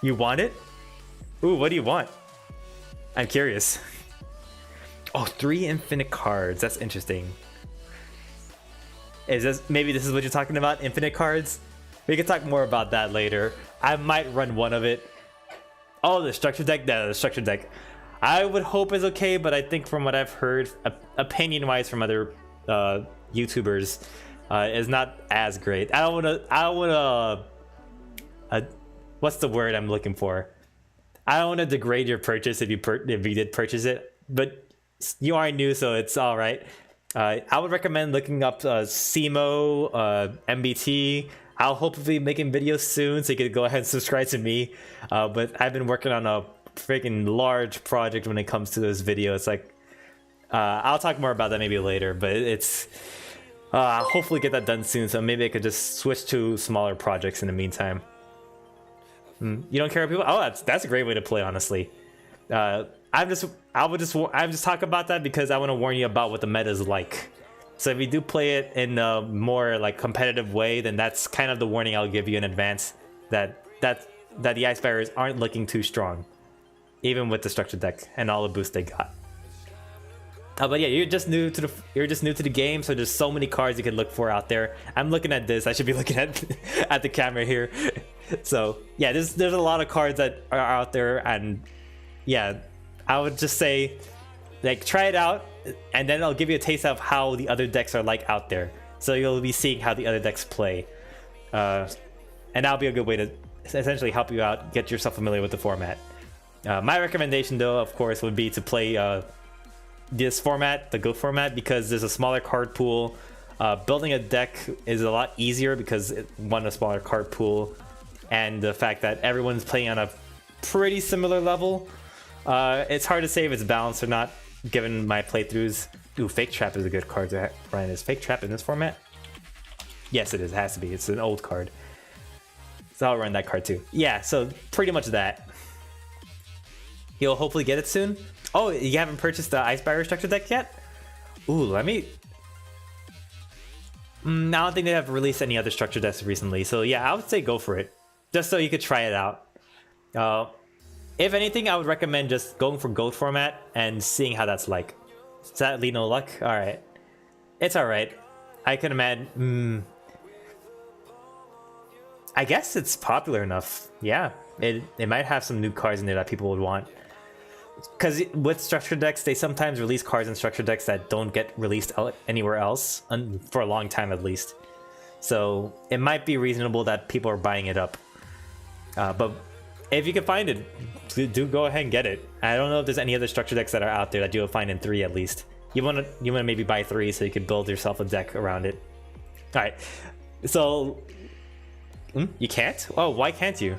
You want it? Ooh, what do you want? I'm curious. Oh, 3 infinite cards. That's interesting. Maybe this is what you're talking about? Infinite cards? We can talk more about that later. I might run one of it. Oh, the structure deck? No, the structure deck. I would hope is okay, but I think from what I've heard, opinion-wise from other YouTubers, is not as great. I don't wanna. What's the word I'm looking for? I don't want to degrade your purchase if you did purchase it, but you are new, so it's all right. I would recommend looking up CMO, MBT. I'll hopefully be making videos soon, so you can go ahead and subscribe to me. But I've been working on a freaking large project when it comes to this video. It's like, I'll talk more about that maybe later, but it's hopefully get that done soon, so maybe I could just switch to smaller projects in the meantime. You don't care about people? Oh, that's a great way to play, honestly. I'm just talking about that because I want to warn you about what the meta is like. So if you do play it in a more like competitive way, then that's kind of the warning I'll give you in advance, that the Ice Barriers aren't looking too strong, even with the structure deck and all the boosts they got. But yeah, you're just new to the game, so there's so many cards you can look for out there. I'm looking at this. I should be looking at the camera here. So yeah, there's a lot of cards that are out there, and yeah, I would just say, like, try it out, and then I'll give you a taste of how the other decks are like out there. So you'll be seeing how the other decks play, and that'll be a good way to essentially help you out, get yourself familiar with the format. My recommendation, though, of course, would be to play this format, the Go format, because there's a smaller card pool. Building a deck is a lot easier because a smaller card pool, and the fact that everyone's playing on a pretty similar level. It's hard to say if it's balanced or not, given my playthroughs. Ooh, Fake Trap is a good card to run. Is Fake Trap in this format? Yes, it is. It has to be. It's an old card. So I'll run that card too. Yeah, so pretty much that. You'll hopefully get it soon. Oh, you haven't purchased the Ice Barrier Structure deck yet? Ooh, let me... I don't think they have released any other structure decks recently. So yeah, I would say go for it. Just so you could try it out. If anything, I would recommend just going for Goat format and seeing how that's like. Sadly, no luck. Alright. It's alright. I can imagine... I guess it's popular enough. Yeah. It might have some new cards in there that people would want. Because with structure decks, they sometimes release cards in structure decks that don't get released anywhere else, for a long time at least. So it might be reasonable that people are buying it up. But if you can find it, do go ahead and get it. I don't know if there's any other structure decks that are out there that you'll find in 3 at least. You wanna maybe buy 3 so you can build yourself a deck around it. Alright, so... you can't? Oh, why can't you?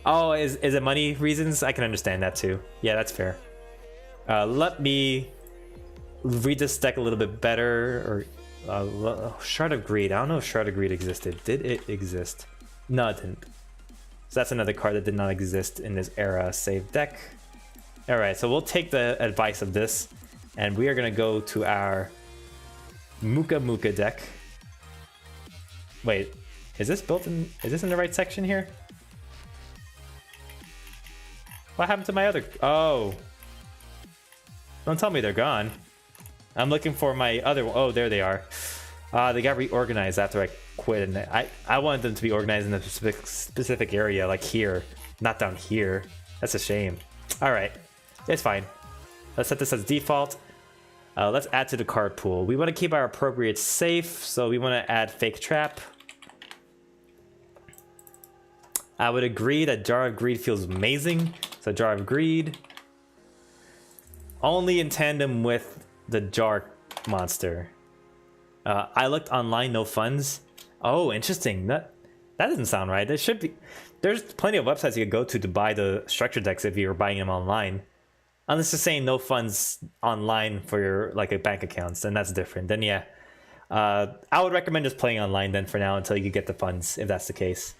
Oh, is it money reasons? I can understand that too. Yeah, that's fair. Let me read this deck a little bit better. Or Shard of Greed. I don't know if Shard of Greed existed. Did it exist? No, it didn't. So that's another card that did not exist in this era. Save deck. Alright, so we'll take the advice of this, and we are going to go to our Mooka deck. Wait, is this in the right section here? What happened to my other... Oh. Don't tell me they're gone. I'm looking for my other... Oh, there they are. They got reorganized after I quit. And I wanted them to be organized in a specific area, like here. Not down here. That's a shame. Alright. It's fine. Let's set this as default. Let's add to the card pool. We want to keep our appropriate safe, so we want to add Fake Trap. I would agree that Jar of Greed feels amazing. So Jar of Greed. Only in tandem with the Jar monster. I looked online, no funds. Oh, interesting. That doesn't sound right. There should be. There's plenty of websites you could go to buy the structure decks if you were buying them online. Unless you're saying no funds online for your bank accounts, then that's different. Then yeah, I would recommend just playing online then for now until you get the funds, if that's the case.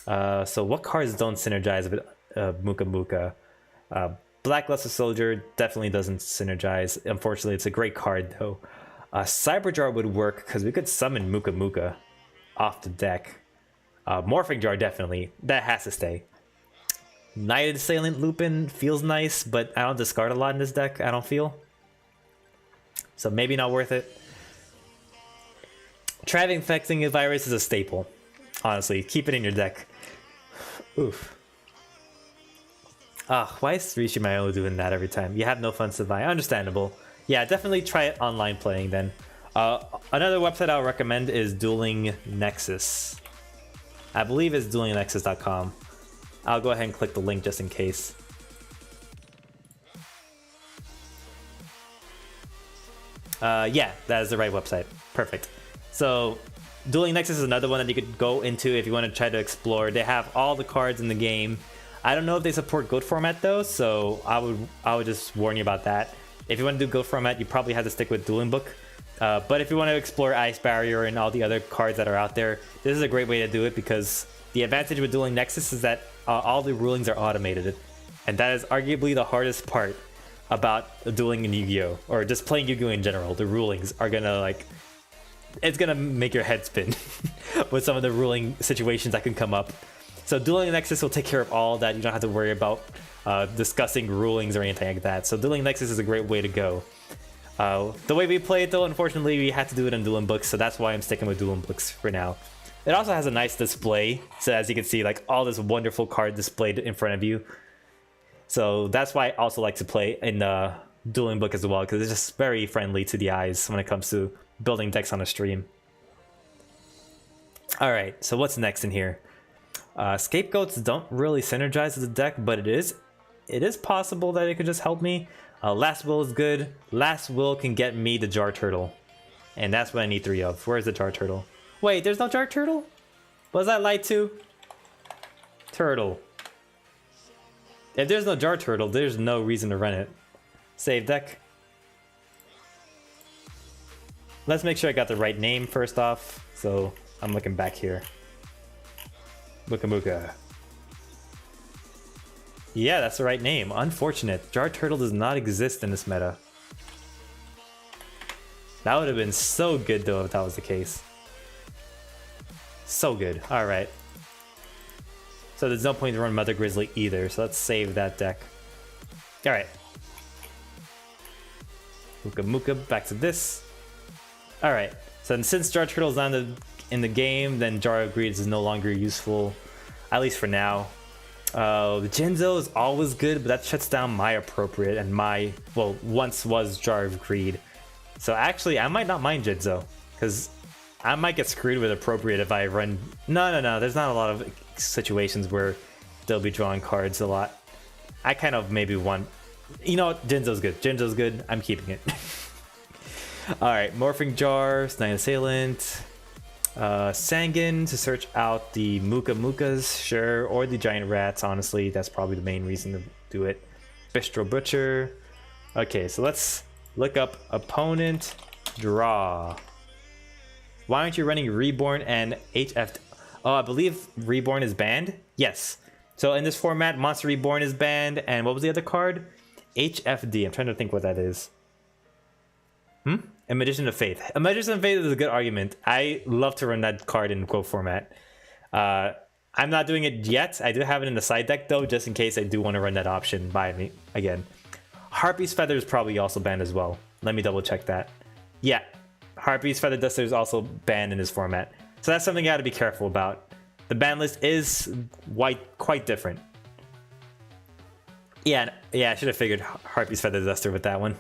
So what cards don't synergize with Mooka? Blackluster Soldier definitely doesn't synergize. Unfortunately, it's a great card though. Cyber Jar would work because we could summon Mooka off the deck. Morphing Jar definitely. That has to stay. Knighted Salient Lupin feels nice, but I don't discard a lot in this deck, I don't feel. So maybe not worth it. Trav Infecting Virus is a staple. Honestly, keep it in your deck. Oof. Why is Rishimayo doing that every time? You have no funds to buy. Understandable. Yeah, definitely try it online playing then. Another website I'll recommend is Dueling Nexus. I believe it's duelingnexus.com. I'll go ahead and click the link just in case. Yeah, that is the right website. Perfect. So, Dueling Nexus is another one that you could go into if you want to try to explore. They have all the cards in the game. I don't know if they support GOAT format though, so I would just warn you about that. If you want to do GOAT format, you probably have to stick with Dueling Book. But if you want to explore Ice Barrier and all the other cards that are out there, this is a great way to do it because the advantage with Dueling Nexus is that all the rulings are automated. And that is arguably the hardest part about dueling in Yu-Gi-Oh! Or just playing Yu-Gi-Oh! In general. The rulings are gonna it's gonna make your head spin with some of the ruling situations that can come up. So Dueling Nexus will take care of all that. You don't have to worry about discussing rulings or anything like that. So Dueling Nexus is a great way to go. The way we play it though, unfortunately, we had to do it in Dueling Books, so that's why I'm sticking with Dueling Books for now. It also has a nice display, so as you can see, all this wonderful card displayed in front of you. So that's why I also like to play in Dueling Book as well, because it's just very friendly to the eyes when it comes to building decks on a stream. Alright, so what's next in here? Scapegoats don't really synergize with the deck, but it is possible that it could just help me. Last Will is good. Last Will can get me the Jar Turtle. And that's what I need 3 of. Where's the Jar Turtle? Wait, there's no Jar Turtle? Was I lied to? Turtle. If there's no Jar Turtle, there's no reason to run it. Save deck. Let's make sure I got the right name first off. So I'm looking back here. Muka Muka. Yeah, that's the right name. Unfortunate. Jar Turtle does not exist in this meta. That would have been so good though if that was the case. So good. Alright. So there's no point to run Mother Grizzly either, so let's save that deck. Alright. Muka Muka, back to this. Alright, so since Jar Turtle's not in the game, then Jar of Greed is no longer useful, at least for now. The Jinzo is always good, but that shuts down my appropriate and my, well, once was Jar of Greed. So actually, I might not mind Jinzo, because I might get screwed with appropriate if I run... No, there's not a lot of situations where they'll be drawing cards a lot. I kind of maybe want... You know what? Jinzo's good. Jinzo's good. I'm keeping it. Alright, Morphing Jar, Night Assailant, Sangan to search out the Muka Mukas, sure, or the Giant Rats, honestly. That's probably the main reason to do it. Bistro Butcher. Okay, so let's look up Opponent Draw. Why aren't you running Reborn and HF? Oh, I believe Reborn is banned? Yes. So in this format, Monster Reborn is banned, and what was the other card? HFD. I'm trying to think what that is. A Magician of Faith. A Magician of Faith is a good argument. I love to run that card in Go format. I'm not doing it yet. I do have it in the side deck though, just in case I do want to run that option by me again. Harpy's Feather is probably also banned as well. Let me double check that. Yeah, Harpy's Feather Duster is also banned in this format. So that's something you got to be careful about. The ban list is quite different. Yeah, I should have figured Harpy's Feather Duster with that one.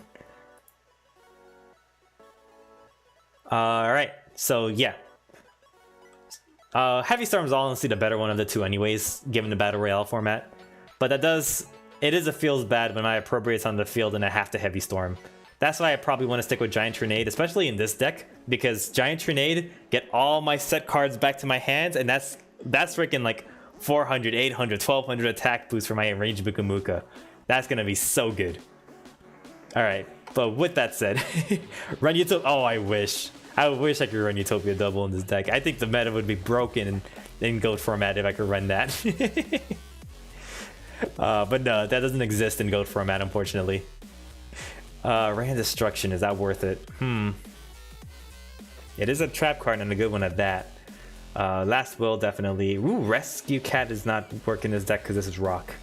Alright, so yeah. Heavy Storm is honestly the better one of the two anyways, given the Battle Royale format. But it is a feels bad when my appropriate's on the field and I have to Heavy Storm. That's why I probably want to stick with Giant Trinade, especially in this deck, because Giant Trinade get all my set cards back to my hands, and that's freaking like 400, 800, 1200 attack boost for my ranged Muka Muka. That's gonna be so good. Alright, but with that said, run Utopia. Oh, I wish I could run Utopia double in this deck. I think the meta would be broken in Goat format if I could run that. But no, that doesn't exist in Goat format, unfortunately. Rain of Destruction, is that worth it? It is a trap card and a good one at that. Last Will, definitely. Ooh, Rescue Cat does not work in this deck because this is rock.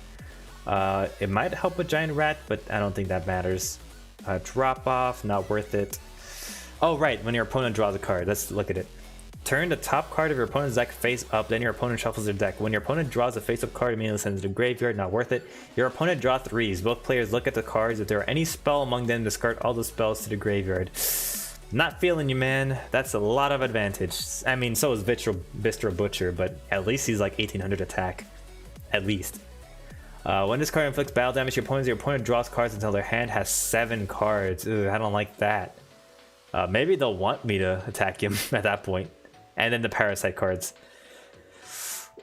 It might help with Giant Rat, but I don't think that matters. Drop off, not worth it. Oh, right, when your opponent draws a card. Let's look at it. Turn the top card of your opponent's deck face up, then your opponent shuffles their deck. When your opponent draws a face-up card, immediately sends it to the graveyard, not worth it. Your opponent draws 3s. Both players look at the cards. If there are any spell among them, discard all the spells to the graveyard. Not feeling you, man. That's a lot of advantage. I mean, so is Bistro Butcher, but at least he's like 1800 attack. At least. When this card inflicts battle damage to your opponent draws cards until their hand has 7 cards. Ugh, I don't like that. Maybe they'll want me to attack him at that point. And then the Parasite cards.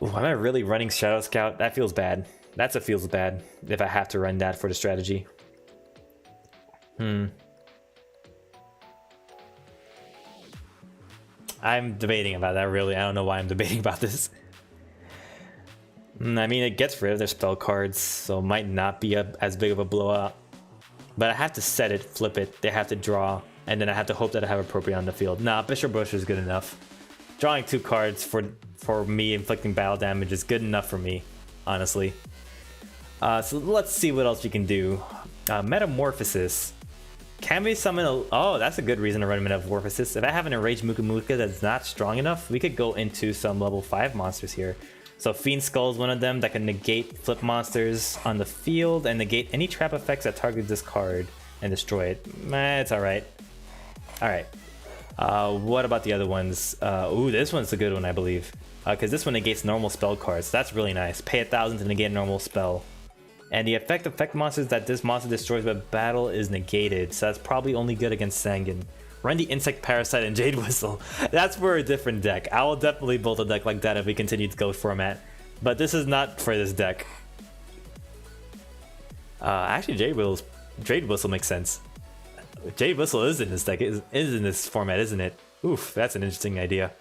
Ooh, am I really running Shadow Scout? That feels bad. That feels bad if I have to run that for the strategy. I'm debating about that, really. I don't know why I'm debating about this. I mean, it gets rid of their spell cards, so it might not be as big of a blowout. But I have to set it, flip it, they have to draw, and then I have to hope that I have appropriate on the field. Nah, Bishop Bush is good enough. Drawing 2 cards for me inflicting battle damage is good enough for me, honestly. So let's see what else we can do. Metamorphosis. Can we summon a... Oh, that's a good reason to run Metamorphosis. If I have an enraged Muka Muka that's not strong enough, we could go into some level 5 monsters here. So Fiend Skull is one of them that can negate flip monsters on the field and negate any trap effects that target this card and destroy it. It's alright. Alright. What about the other ones? Ooh, this one's a good one, I believe. Because this one negates normal spell cards. That's really nice. Pay 1,000 to negate a normal spell. And the effect monsters that this monster destroys by battle is negated. So that's probably only good against Sangan. Run the Insect Parasite and Jade Whistle. That's for a different deck. I will definitely build a deck like that if we continue to go format. But this is not for this deck. Actually, Jade Whistle makes sense. Jade Whistle is in this deck. Is in this format, isn't it? Oof, that's an interesting idea.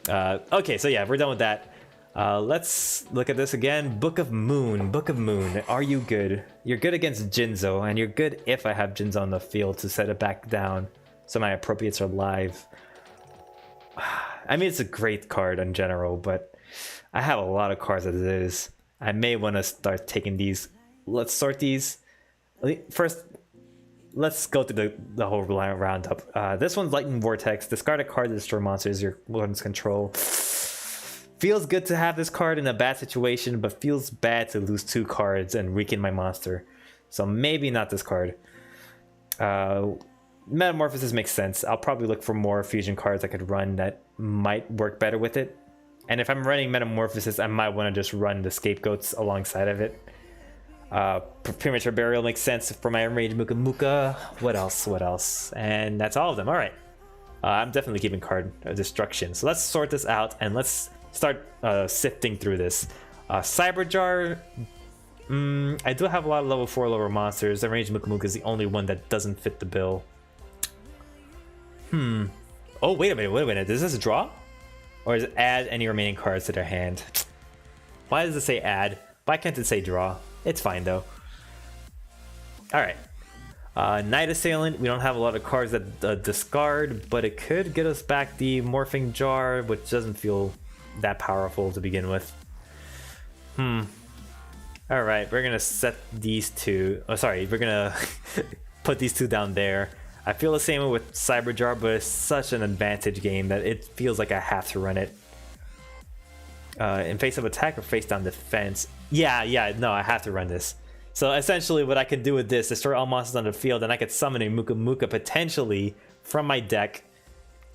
Okay, so yeah, we're done with that. Let's look at this again. Book of Moon. Book of Moon. Are you good? You're good against Jinzo, and you're good if I have Jinzo on the field to set it back down so my appropriates are live. I mean, it's a great card in general, but I have a lot of cards as it is. I may want to start taking these. Let's sort these. First, let's go through the whole roundup. This one's Lightning Vortex. Discard a card to destroy monsters your opponent's control. Feels good to have this card in a bad situation, but feels bad to lose 2 cards and weaken my monster. So maybe not this card. Metamorphosis makes sense. I'll probably look for more fusion cards I could run that might work better with it. And if I'm running Metamorphosis, I might want to just run the Scapegoats alongside of it. Premature Burial makes sense for my Enraged Muka Muka. What else? What else? And that's all of them. Alright. I'm definitely keeping card Destruction. So let's sort this out and let's start sifting through this. Cyberjar. I do have a lot of level 4 lower monsters. Enraged Muka Muka is the only one that doesn't fit the bill. Oh, wait a minute. Does this draw? Or does it add any remaining cards to their hand? Why does it say add? Why can't it say draw? It's fine though. Alright. Night Assailant. We don't have a lot of cards that discard, but it could get us back the Morphing Jar, which doesn't feel that powerful to begin with. Alright, we're gonna set these two. Oh, sorry, we're gonna put these two down there. I feel the same way with Cyberjar, but it's such an advantage game that it feels like I have to run it. In face of attack or face down defense? Yeah, no, I have to run this. So essentially what I could do with this, destroy all monsters on the field, and I could summon a Muka Muka potentially from my deck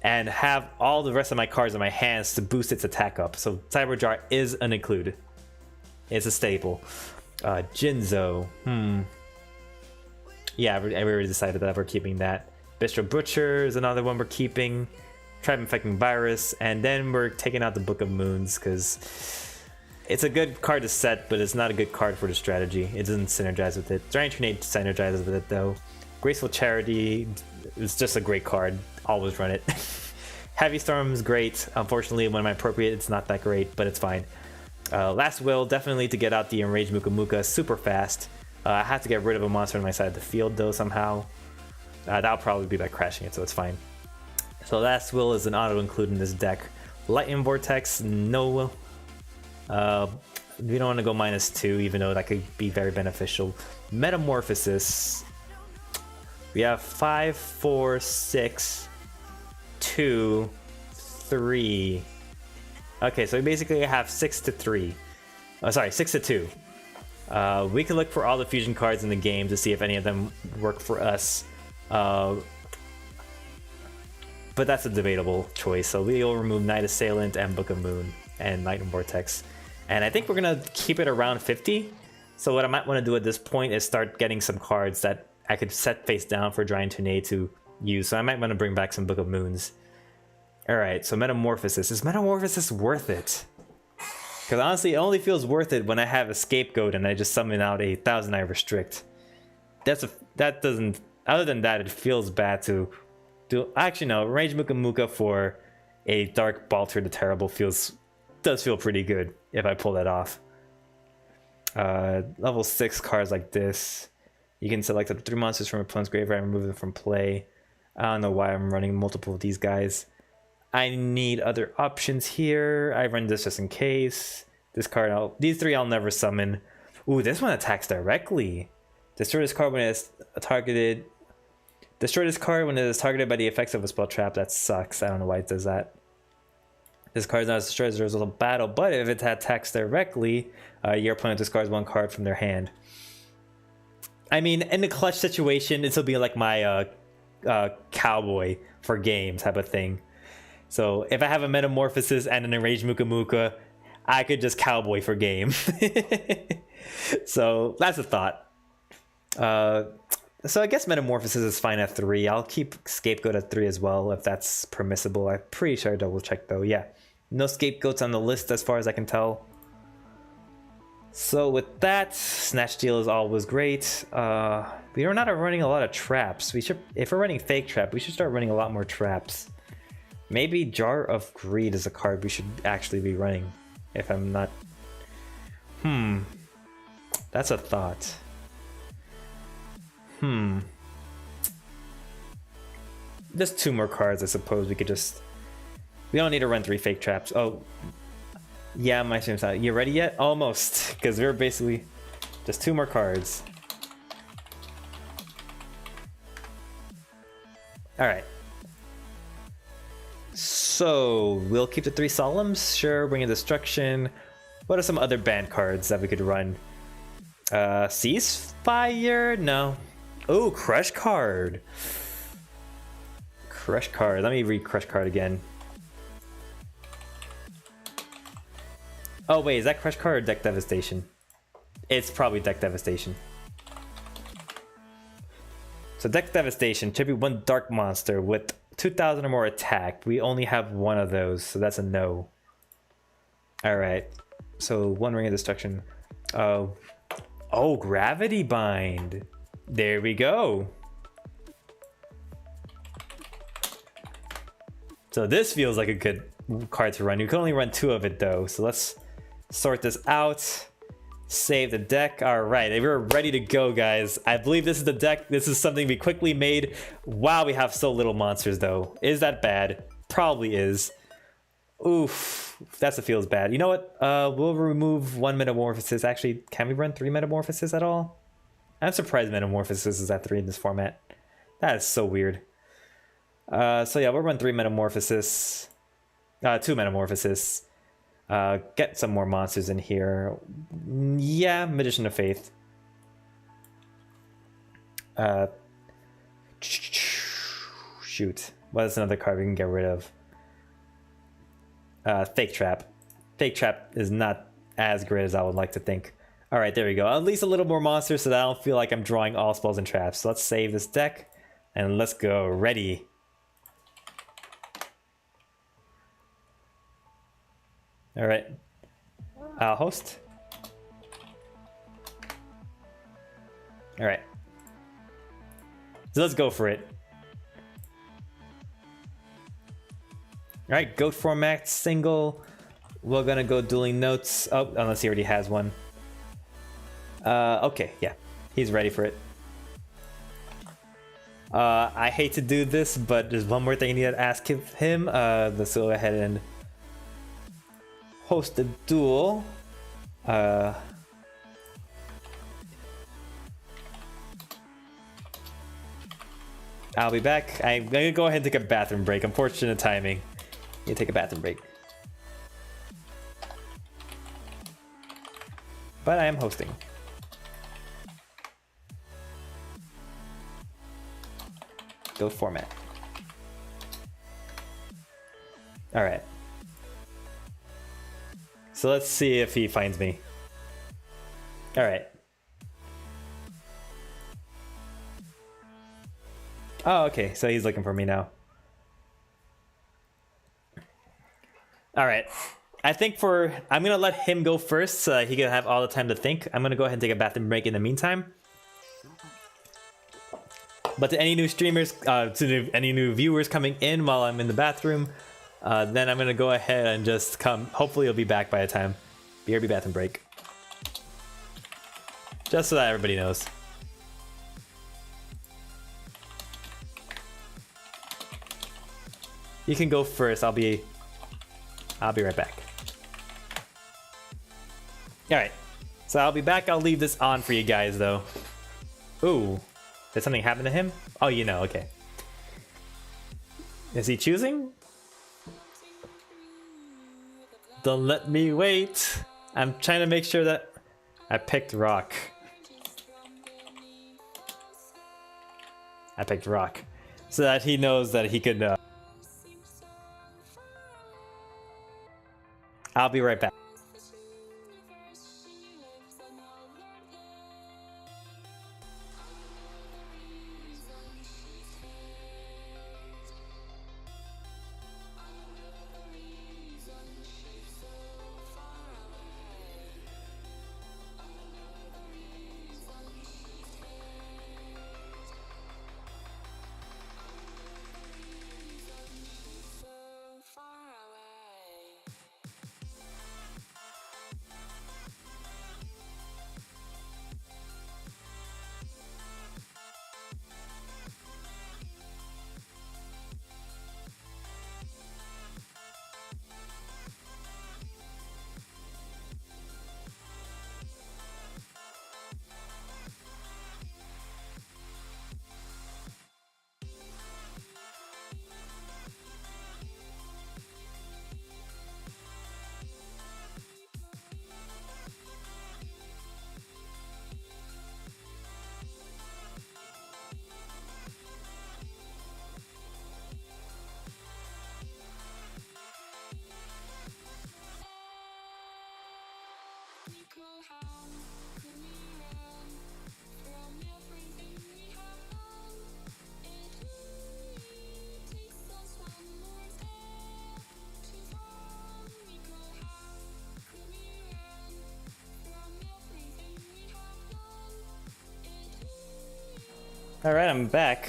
and have all the rest of my cards in my hands to boost its attack up. So Cyberjar is an include. It's a staple. Jinzo. Yeah, we already decided that we're keeping that. Bistro Butcher is another one we're keeping. Tribe Infecting Virus. And then we're taking out the Book of Moons because it's a good card to set, but it's not a good card for the strategy. It doesn't synergize with it. Giant Tornado synergizes with it though. Graceful Charity is just a great card. Always run it. Heavy Storm is great. Unfortunately, when I'm appropriate, it's not that great, but it's fine. Last Will, definitely to get out the Enraged Muka Muka super fast. I have to get rid of a monster on my side of the field though somehow. That'll probably be by crashing it, so it's fine. So Last Will is an auto-include in this deck. Lightning Vortex, no. We don't want to go -2, even though that could be very beneficial. Metamorphosis. We have 5, 4, 6, 2, 3. Okay, so we basically have 6 to 3. Oh, sorry, 6 to 2. We can look for all the fusion cards in the game to see if any of them work for us. But that's a debatable choice. So we'll remove Night Assailant and Book of Moon and Lightning Vortex. And I think we're going to keep it around 50. So what I might want to do at this point is start getting some cards that I could set face down for Giant Tornado to use. So I might want to bring back some Book of Moons. Alright, so Metamorphosis. Is Metamorphosis worth it? Because honestly, it only feels worth it when I have a Scapegoat and I just summon out a Thousand Eye Restrict. That doesn't... Other than that, it feels bad to do... Actually, no. Range Muka Muka for a Dark Balter the Terrible does feel pretty good if I pull that off. Level 6 cards like this. You can select up to 3 monsters from your opponent's graveyard and remove them from play. I don't know why I'm running multiple of these guys. I need other options here. I run this just in case. This card, these 3 I'll never summon. Ooh, this one attacks directly. Destroy this card when it is targeted. Destroy this card when it is targeted by the effects of a spell trap. That sucks. I don't know why it does that. This card is not destroyed as a result of battle, but if it attacks directly, your opponent discards 1 card from their hand. I mean, in the clutch situation, this will be like my cowboy for game type of thing. So if I have a Metamorphosis and an Enraged Muka Muka, I could just cowboy for game. So that's a thought. So I guess Metamorphosis is fine at 3. I'll keep Scapegoat at 3 as well if that's permissible. I'm pretty sure I double checked though. Yeah, no Scapegoats on the list as far as I can tell. So with that, Snatch Steal is always great. We are not running a lot of traps. We should, if we're running Fake Trap, we should start running a lot more traps. Maybe Jar of Greed is a card we should actually be running. If I'm not... That's a thought. Just 2 more cards, I suppose. We could just... We don't need to run 3 Fake Traps. Oh... Yeah, my stream's out. You ready yet? Almost, because we're basically just 2 more cards. All right. So we'll keep the 3 Solemns. Sure, bring in Destruction. What are some other banned cards that we could run? Ceasefire? No. Oh, Crush card. Crush card. Let me read Crush card again. Oh wait, is that Crush card or Deck Devastation? It's probably Deck Devastation. So Deck Devastation, tribute 1 Dark Monster with 2,000 or more attack. We only have 1 of those, so that's a no. Alright, so 1 Ring of Destruction. Oh, Gravity Bind. There we go. So this feels like a good card to run. You can only run 2 of it though, so let's sort this out. Save the deck. All right, we're ready to go, guys. I believe this is the deck. This is something we quickly made. Wow, we have so little monsters though. Is that bad? Probably is. Oof, that's what feels bad. You know what? We'll remove 1 Metamorphosis. Actually, can we run 3 Metamorphosis at all? I'm surprised Metamorphosis is at 3 in this format. That is so weird. So yeah, we'll run 3 Metamorphosis. 2 Metamorphosis. Get some more monsters in here. Yeah, Magician of Faith. Shoot. What is another card we can get rid of? Fake Trap. Fake Trap is not as great as I would like to think. Alright, there we go. At least a little more monsters so that I don't feel like I'm drawing all spells and traps. So let's save this deck and let's go. Ready. All right, I'll host. All right, so let's go for it. All right, goat format single. We're gonna go Dueling Notes. Oh, unless he already has one. Okay, yeah, he's ready for it. I hate to do this, but there's one more thing I need to ask him. Let's go ahead and host a duel. I'll be back. I'm gonna go ahead and take a bathroom break. Unfortunate timing. You take a bathroom break. But I am hosting. Go format. All right. So let's see if he finds me. All right. Oh, okay. So he's looking for me now. All right. I think I'm going to let him go first so that he can have all the time to think. I'm going to go ahead and take a bathroom break in the meantime. But to any new streamers, any new viewers coming in while I'm in the bathroom, then I'm gonna go ahead and just come. Hopefully, you'll be back by the time. BRB bathroom break. Just so that everybody knows. You can go first. I'll be right back. All right. So I'll be back. I'll leave this on for you guys, though. Ooh, did something happen to him? Oh, you know. Okay. Is he choosing? Don't let me wait. I'm trying to make sure that I picked rock. I picked rock. so that he knows that he could. I'll be right back. Alright, I'm back.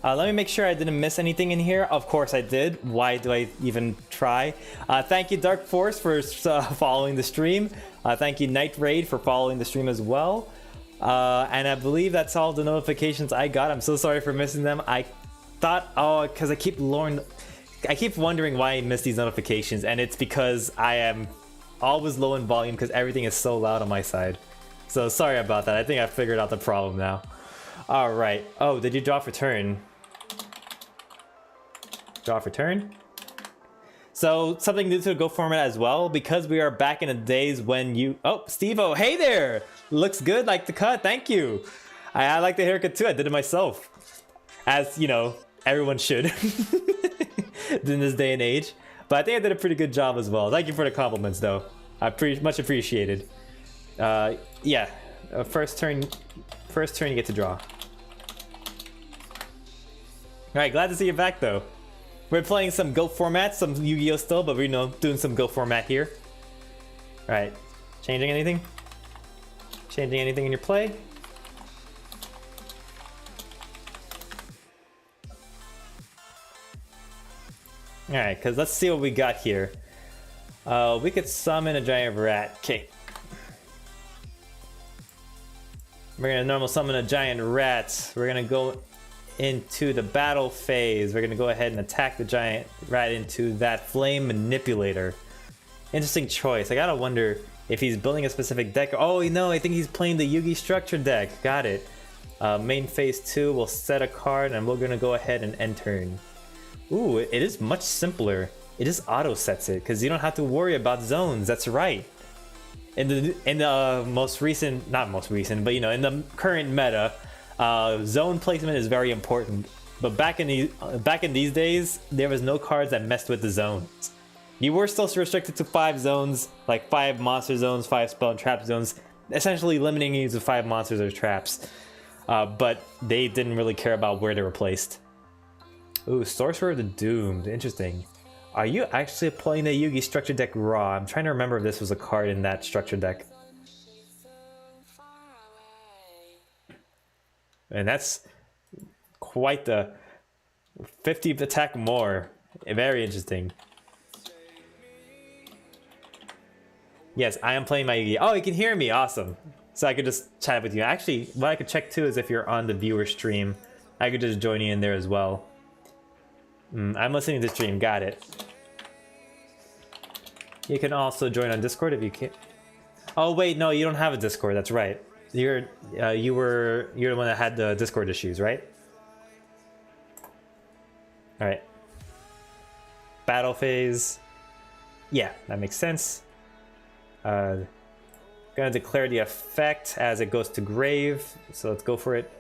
Let me make sure I didn't miss anything in here. Of course I did. Why do I even try? Thank you Dark Force for following the stream. Thank you Night Raid for following the stream as well. And I believe that's all the notifications I got. I'm so sorry for missing them. I thought, because I keep wondering why I miss these notifications, and it's because I am always low in volume because everything is so loud on my side. So sorry about that. I think I figured out the problem now. Alright. Oh, did you draw for turn? Draw for turn? So, something new to the Go format as well, because we are back in the days when you... Oh, Steve-O, hey there! Looks good, like the cut, thank you! I like the haircut too, I did it myself. As, you know, everyone should. In this day and age. But I think I did a pretty good job as well. Thank you for the compliments though. Much appreciated. Yeah, first turn you get to draw. Alright, glad to see you back though. We're playing some Go format, some Yu-Gi-Oh still, but we're doing some Go format here. Alright, changing anything? Changing anything in your play? Alright, because let's see what we got here. We could summon a giant rat. Okay. We're gonna normal summon a giant rat. We're gonna go into the battle phase. We're gonna go ahead and attack the giant rat into that flame manipulator. Interesting choice. I gotta wonder if he's building a specific deck. Oh no, I think he's playing the Yugi structure deck. Got it. Main phase 2, we'll set a card and we're gonna go ahead and end turn. Ooh, it is much simpler. It just auto sets it because you don't have to worry about zones. That's right. In the most recent, not most recent, but you know, in the current meta, zone placement is very important. But back in these days, there was no cards that messed with the zones. You were still restricted to 5 zones, like 5 monster zones, 5 spell and trap zones, essentially limiting you to 5 monsters or traps. But they didn't really care about where they were placed. Ooh, Sorcerer of the Doomed, interesting. Are you actually playing the Yugi structure deck raw? I'm trying to remember if this was a card in that structure deck. And that's quite the 50 attack more. Very interesting. Yes, I am playing my Yugi. Oh, you can hear me. Awesome. So I could just chat with you. Actually, what I could check too is if you're on the viewer stream. I could just join you in there as well. I'm listening to the stream. Got it. You can also join on Discord if you can. Oh wait, no, you don't have a Discord. That's right. You're the one that had the Discord issues, right? All right. Battle phase. Yeah, that makes sense. Gonna declare the effect as it goes to grave. So let's go for it.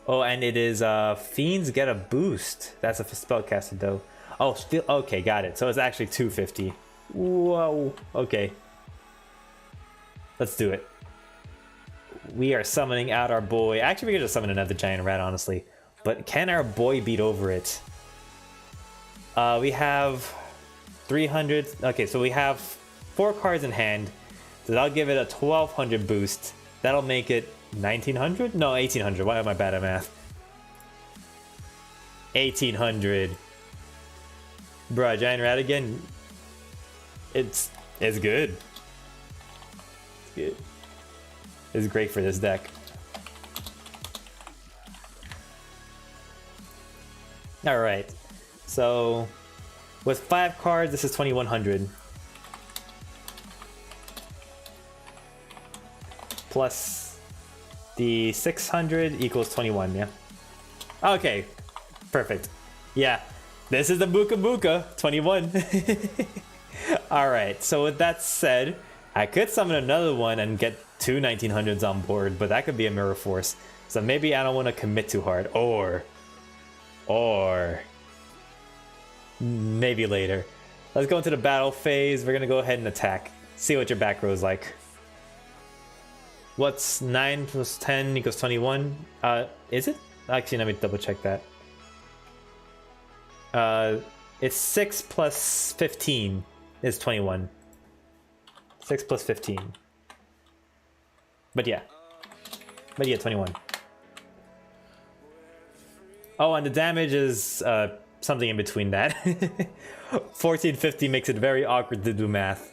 Oh, and it is Fiends get a boost. That's a spellcaster though. Oh, okay, got it. So it's actually 250. Whoa. Okay. Let's do it. We are summoning out our boy. Actually, we could just summon another giant rat, honestly. But can our boy beat over it? We have 300. Okay, so we have 4 cards in hand. So that'll give it a 1200 boost. That'll make it 1900? No, 1800. Why am I bad at math? 1800. Bruh, giant rat again. It's good. It's good. It's great for this deck. All right. So with 5 cards, this is 2100. Plus the 600 equals 21, yeah? Okay, perfect. Yeah, this is the Buka Buka, 21. Alright, so with that said, I could summon another one and get 2 1900s on board, but that could be a mirror force. So maybe I don't want to commit too hard, or maybe later. Let's go into the battle phase. We're gonna go ahead and attack. See what your back row is like. What's 9 plus 10 equals 21? Is it? Actually, let me double check that. It's 6 plus 15 is 21. 6 plus 15. But yeah, 21. Oh, and the damage is something in between that. 1450 makes it very awkward to do math.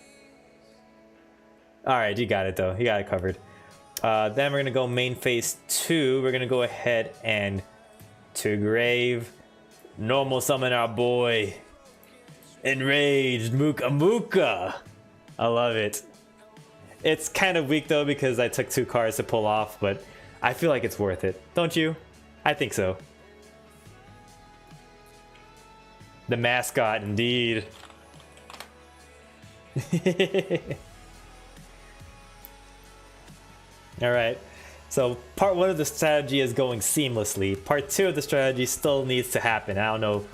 Alright, you got it though. You got it covered. Then we're gonna go main phase 2. We're gonna go ahead and to grave. Normal summon our boy. Enraged Muka Muka. I love it. It's kind of weak though because I took 2 cards to pull off, but I feel like it's worth it. Don't you? I think so. The mascot, indeed. Alright, so part 1 of the strategy is going seamlessly. Part 2 of the strategy still needs to happen. I don't know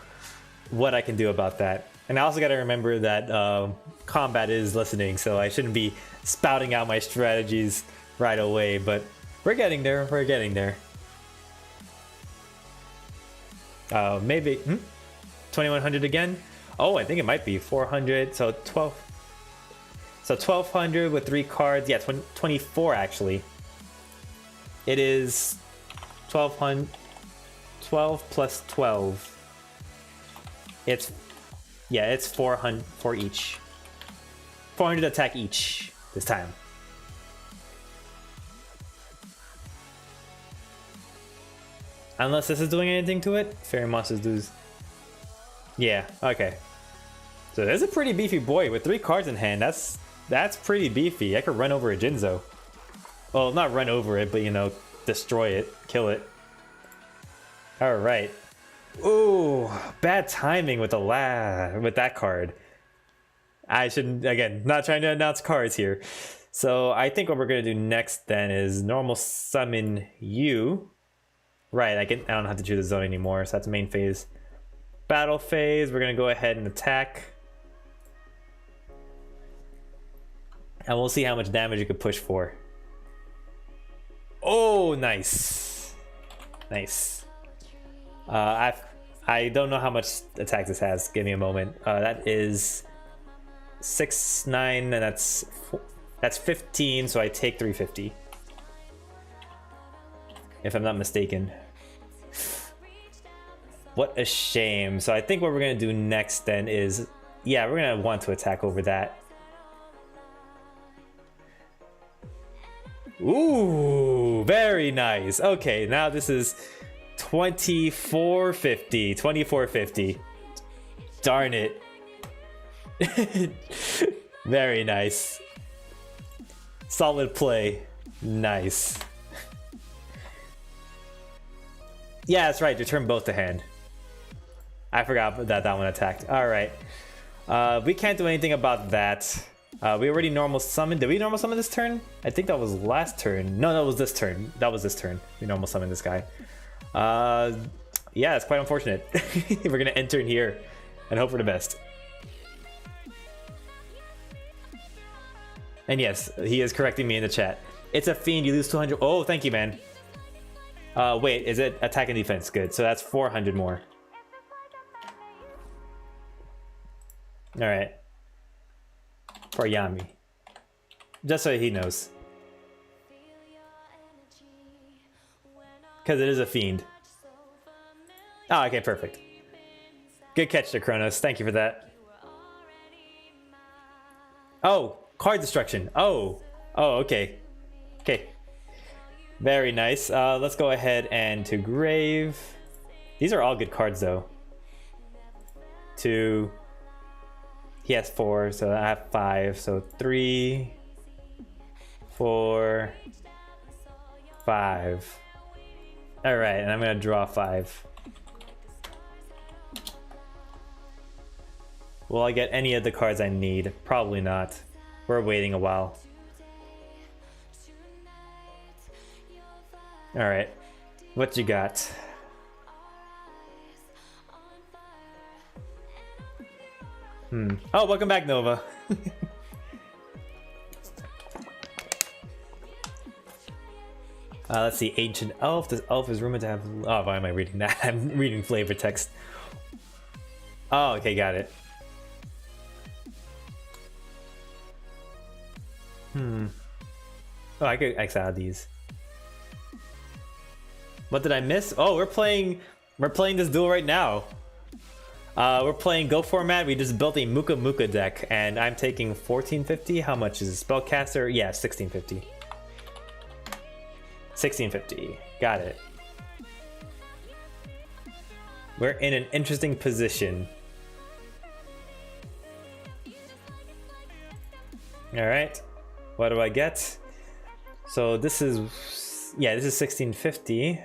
what I can do about that. And I also got to remember that combat is listening, so I shouldn't be spouting out my strategies right away, but we're getting there, we're getting there. Maybe, 2100 again? Oh, I think it might be 400, so 12. So 1200 with 3 cards, yeah, 24 actually. It is 1200, 12 plus 12. It's 400 for each. 400 attack each this time. Unless this is doing anything to it. Fairy monsters do. Yeah, okay. So there's a pretty beefy boy with 3 cards in hand. That's pretty beefy. I could run over a Jinzo. Well, not run over it, but you know, destroy it, kill it. All right. Ooh, bad timing with that card. I shouldn't, again, not trying to announce cards here. So I think what we're gonna do next then is normal summon you. Right, I don't have to choose a zone anymore, so that's main phase. Battle phase, we're gonna go ahead and attack. And we'll see how much damage you could push for. Oh, nice. Nice. I don't know how much attack this has. Give me a moment. That is 6, 9, and that's 15, so I take 350. If I'm not mistaken. What a shame. So I think what we're gonna do next then is, yeah, we're gonna want to attack over that. Ooh, very nice. Okay, now this is 2450. 2450. Darn it. Very nice. Solid play. Nice. Yeah, that's right. Return both to hand. I forgot that one attacked. All right. We can't do anything about that. We already normal summoned. Did we normal summon this turn? I think that was last turn. No, that was this turn. That was this turn. We normal summoned this guy. Yeah, it's quite unfortunate. We're gonna enter in here and hope for the best. And yes, he is correcting me in the chat. It's a fiend, you lose 200. Oh, thank you, man. Wait, is it attack and defense? Good, so that's 400 more. Alright. For Yami. Just so he knows. Because it is a fiend. Oh, okay, perfect. Good catch there, Kronos. Thank you for that. Oh, card destruction. Oh, okay. Okay. Very nice. Let's go ahead and to grave. These are all good cards, though. 2. He has 4, so I have 5. So 3, 4, 5. All right, and I'm gonna draw 5. Will I get any of the cards I need? Probably not. We're waiting a while. All right, what you got? Oh, welcome back, Nova. Let's see, Ancient Elf. This elf is rumored to have... Oh, why am I reading that? I'm reading flavor text. Oh, okay, got it. Oh, I could exile these. What did I miss? Oh, we're playing this duel right now. We're playing Go format. We just built a Muka deck, and I'm taking 1450. How much is a spellcaster? Yeah, 1650. 1650. Got it. We're in an interesting position. All right. What do I get? So this is, yeah, this is 1650.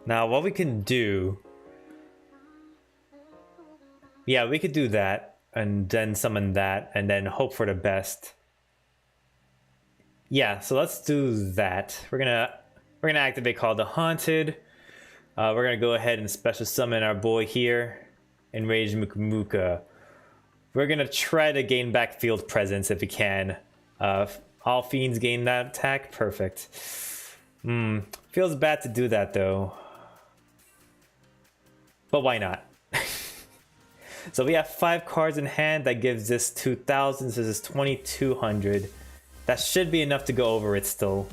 Now what we can do, yeah, we could do that and then summon that and then hope for the best. Yeah, so let's do that. We're gonna activate Call the Haunted. We're gonna go ahead and special summon our boy here, Enraged Muka. We're gonna try to gain back field presence if we can. All fiends gain that attack. Perfect. Feels bad to do that though, but why not? So we have 5 cards in hand. That gives this 2,000. So this is 2,200. That should be enough to go over it still,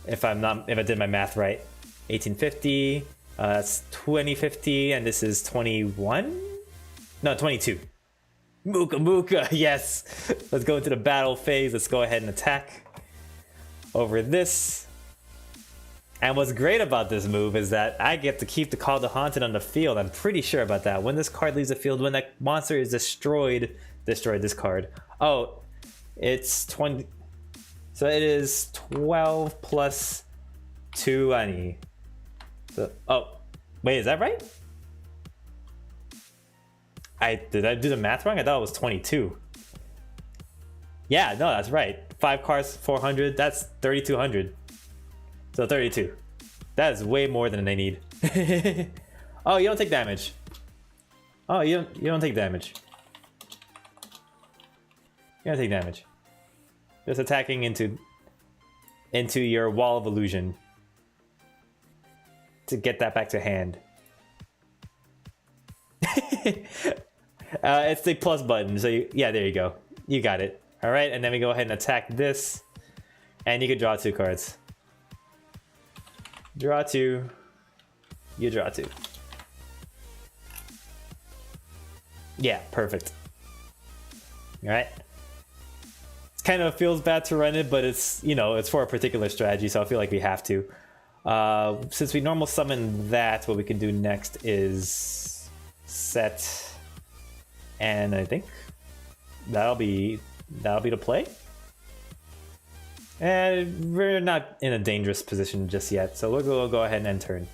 if I did my math right. 1850. That's 2050, and this is 21. No, 22. Muka, yes. Let's go into the battle phase. Let's go ahead and attack over this. And what's great about this move is that I get to keep the Call the Haunted on the field. I'm pretty sure about that. When this card leaves the field, when that monster is destroyed, destroy this card. Oh, it's 20. So it is 12 plus 2 ani. So, oh, wait, is that right? Did I do the math wrong? I thought it was 22. Yeah, no, that's right. 5 cards, 400. That's 3,200. So 32. That is way more than I need. Oh, you don't take damage. Oh, you don't take damage. You don't take damage. Just attacking into your Wall of Illusion to get that back to hand. It's the plus button, so yeah, there you go. You got it. All right, and then we go ahead and attack this, and you can draw 2 cards. Draw 2. You draw 2. Yeah, perfect. All right. It kind of feels bad to run it, but it's, you know, it's for a particular strategy, so I feel like we have to. Since we normal summon that, what we can do next is set, and I think that'll be the play. And we're not in a dangerous position just yet, so we'll go ahead and end turn.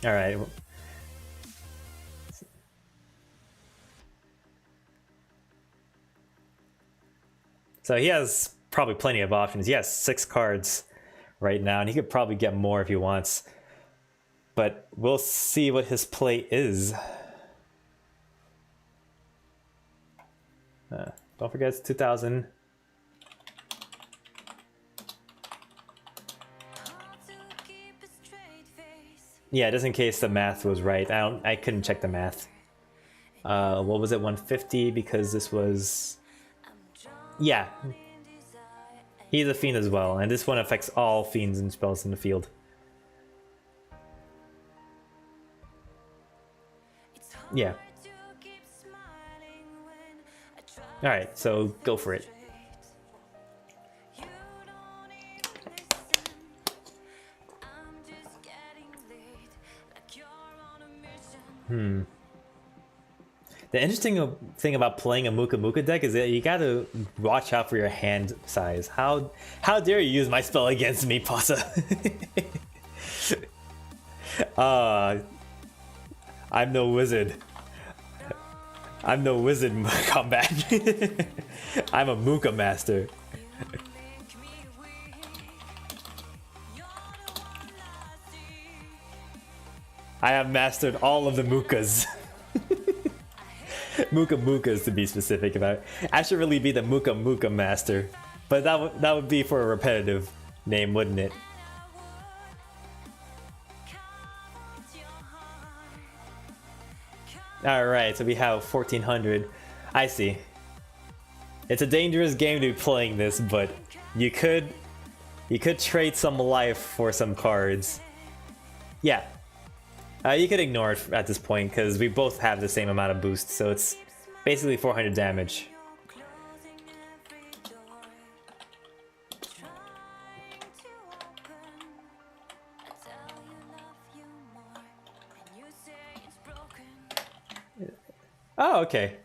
All right. So he has probably plenty of options. He has 6 cards right now, and he could probably get more if he wants. But we'll see what his play is. Don't forget it's 2000. Yeah, just in case the math was right. I couldn't check the math. What was it, 150? Because this was... Yeah. He's a fiend as well, and this one affects all fiends and spells in the field. Yeah. Alright, so go for it. The interesting thing about playing a Mooka deck is that you gotta watch out for your hand size. How dare you use my spell against me, Pasa? I'm no wizard. I'm no wizard in combat. I'm a Mooka master. I have mastered all of the Mookas. Mookas to be specific about it. I should really be the Mooka master. But that would be for a repetitive name, wouldn't it? Alright, so we have 1400. I see. It's a dangerous game to be playing this, but you could trade some life for some cards. Yeah. You could ignore it at this point because we both have the same amount of boost, so it's basically 400 damage. Oh, okay.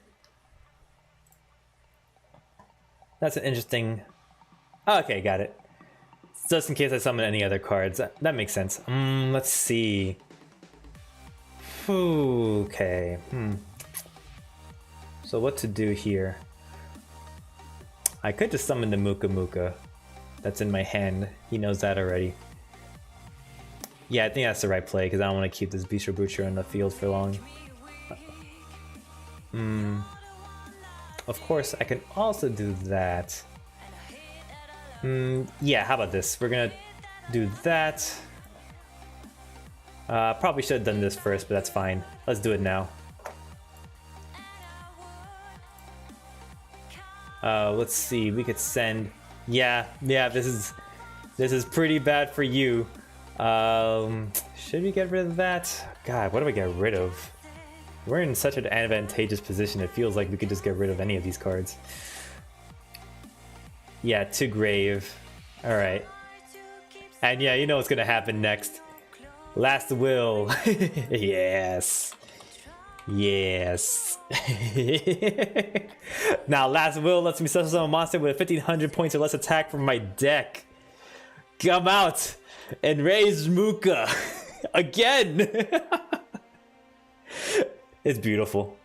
That's an interesting... Oh, okay, got it. Just in case I summon any other cards. That makes sense. Let's see. Okay. So what to do here? I could just summon the Mooka that's in my hand. He knows that already. Yeah, I think that's the right play because I don't want to keep this Bistro Butcher in the field for long. Of course, I can also do that. Yeah, how about this? We're gonna do that. Probably should have done this first, but that's fine. Let's do it now. Let's see. We could send. Yeah. This is pretty bad for you. Should we get rid of that? God, what do we get rid of? We're in such an advantageous position. It feels like we could just get rid of any of these cards. Yeah, to grave. All right. And yeah, you know what's gonna happen next. Last will. Yes. Yes. Now, last will lets me summon a monster with 1500 points or less attack from my deck. Come out and raise Mooka again. It's beautiful.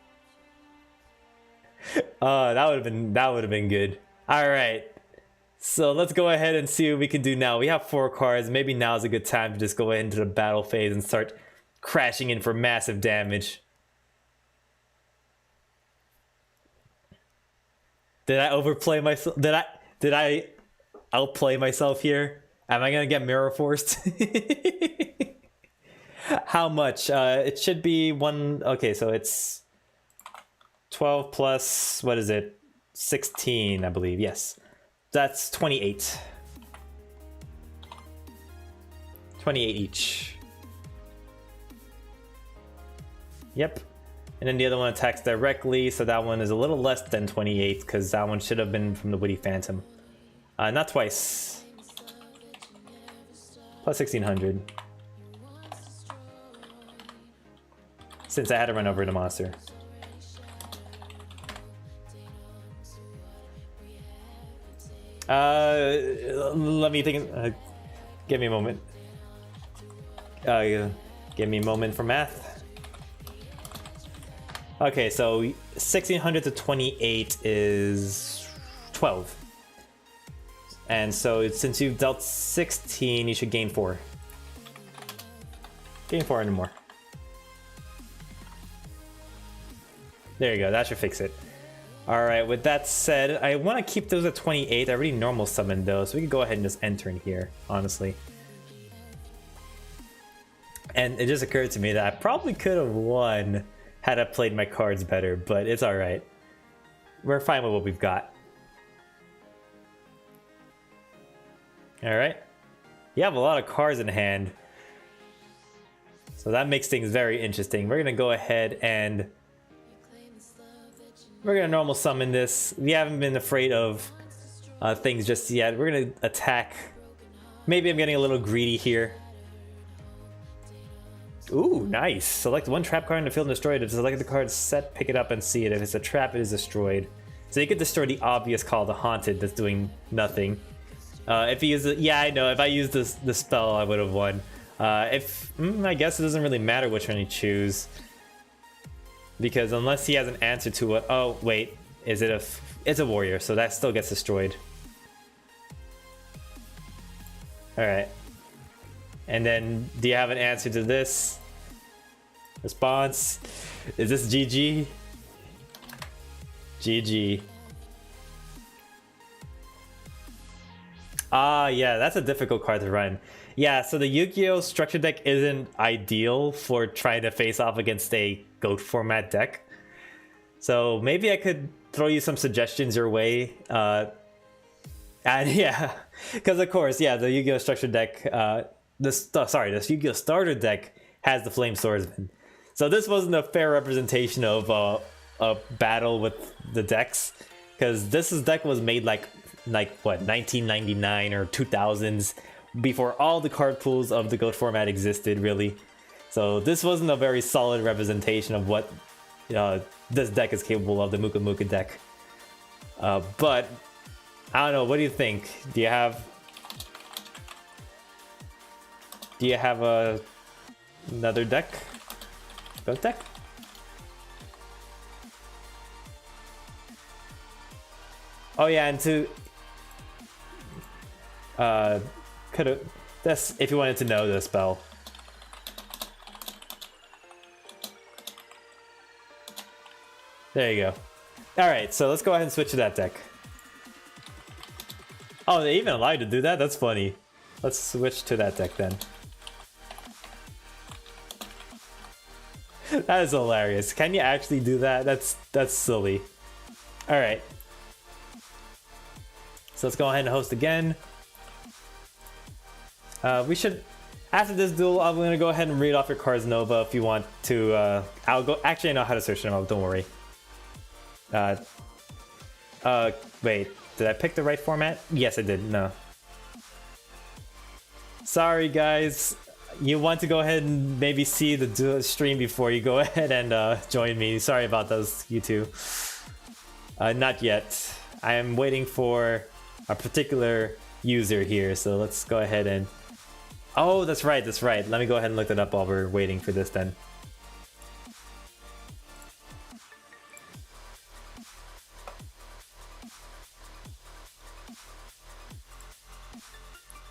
That would have been good. All right. So let's go ahead and see what we can do now. We have 4 cards. Maybe now is a good time to just go into the battle phase and start crashing in for massive damage. Did I overplay myself? Did I outplay myself here? Am I gonna get mirror forced? How much? It should be 1. Okay, so it's 12 plus, what is it? 16, I believe. Yes. That's 28. 28 each. Yep. And then the other one attacks directly, so that one is a little less than 28 because that one should have been from the Witty Phantom. Not twice. Plus 1600. Since I had to run over the monster. Let me think. Give me a moment. Yeah. Give me a moment for math. Okay, so 1600 to 28 is 12. And so since you've dealt 16, you should gain 4. Gain 4 and more. There you go, that should fix it. Alright, with that said, I want to keep those at 28. I already normal summoned those, so we can go ahead and just enter in here, honestly. And it just occurred to me that I probably could have won had I played my cards better, but it's alright. We're fine with what we've got. Alright. You have a lot of cards in hand. So that makes things very interesting. We're gonna go ahead and we're gonna normal summon this. We haven't been afraid of things just yet. We're gonna attack. Maybe I'm getting a little greedy here. Ooh, nice. Select one trap card in the field and destroy it. If select the card set, pick it up and see it. If it's a trap, it is destroyed. So you could destroy the obvious call, the Haunted, that's doing nothing. If you use it, yeah, I know. If I used the spell, I would have won. I guess it doesn't really matter which one you choose, because unless he has an answer to it. Oh wait, is it it's a warrior, so that still gets destroyed. All right, and then do you have an answer to this? Response: is this GG? GG. Ah, yeah, that's a difficult card to run. Yeah, so the Yu-Gi-Oh! Structure deck isn't ideal for trying to face off against a GOAT format deck. So maybe I could throw you some suggestions your way. And yeah, because of course, yeah, the Yu-Gi-Oh! Structure deck, this Yu-Gi-Oh! Starter deck has the Flame Swordsman. So this wasn't a fair representation of a battle with the decks, because this deck was made like what, 1999 or 2000s, before all the card pools of the GOAT format existed, really. So this wasn't a very solid representation of what this deck is capable of, the Muka Muka deck. But I don't know, what do you think? Do you have another deck? GOAT deck? Oh yeah, and to that's if you wanted to know the spell. There you go. Alright, so let's go ahead and switch to that deck. Oh, they even allow you to do that? That's funny. Let's switch to that deck then. That is hilarious. Can you actually do that? That's silly. Alright. So let's go ahead and host again. We should, after this duel, I'm gonna go ahead and read off your cards, Nova, if you want to. I'll go. Actually, I know how to search them up. Don't worry. Wait, did I pick the right format? Yes, I did. No. Sorry, guys. You want to go ahead and maybe see the stream before you go ahead and join me. Sorry about those, you two. Not yet. I am waiting for a particular user here, so let's go ahead and. Oh, that's right, that's right. Let me go ahead and look it up while we're waiting for this then.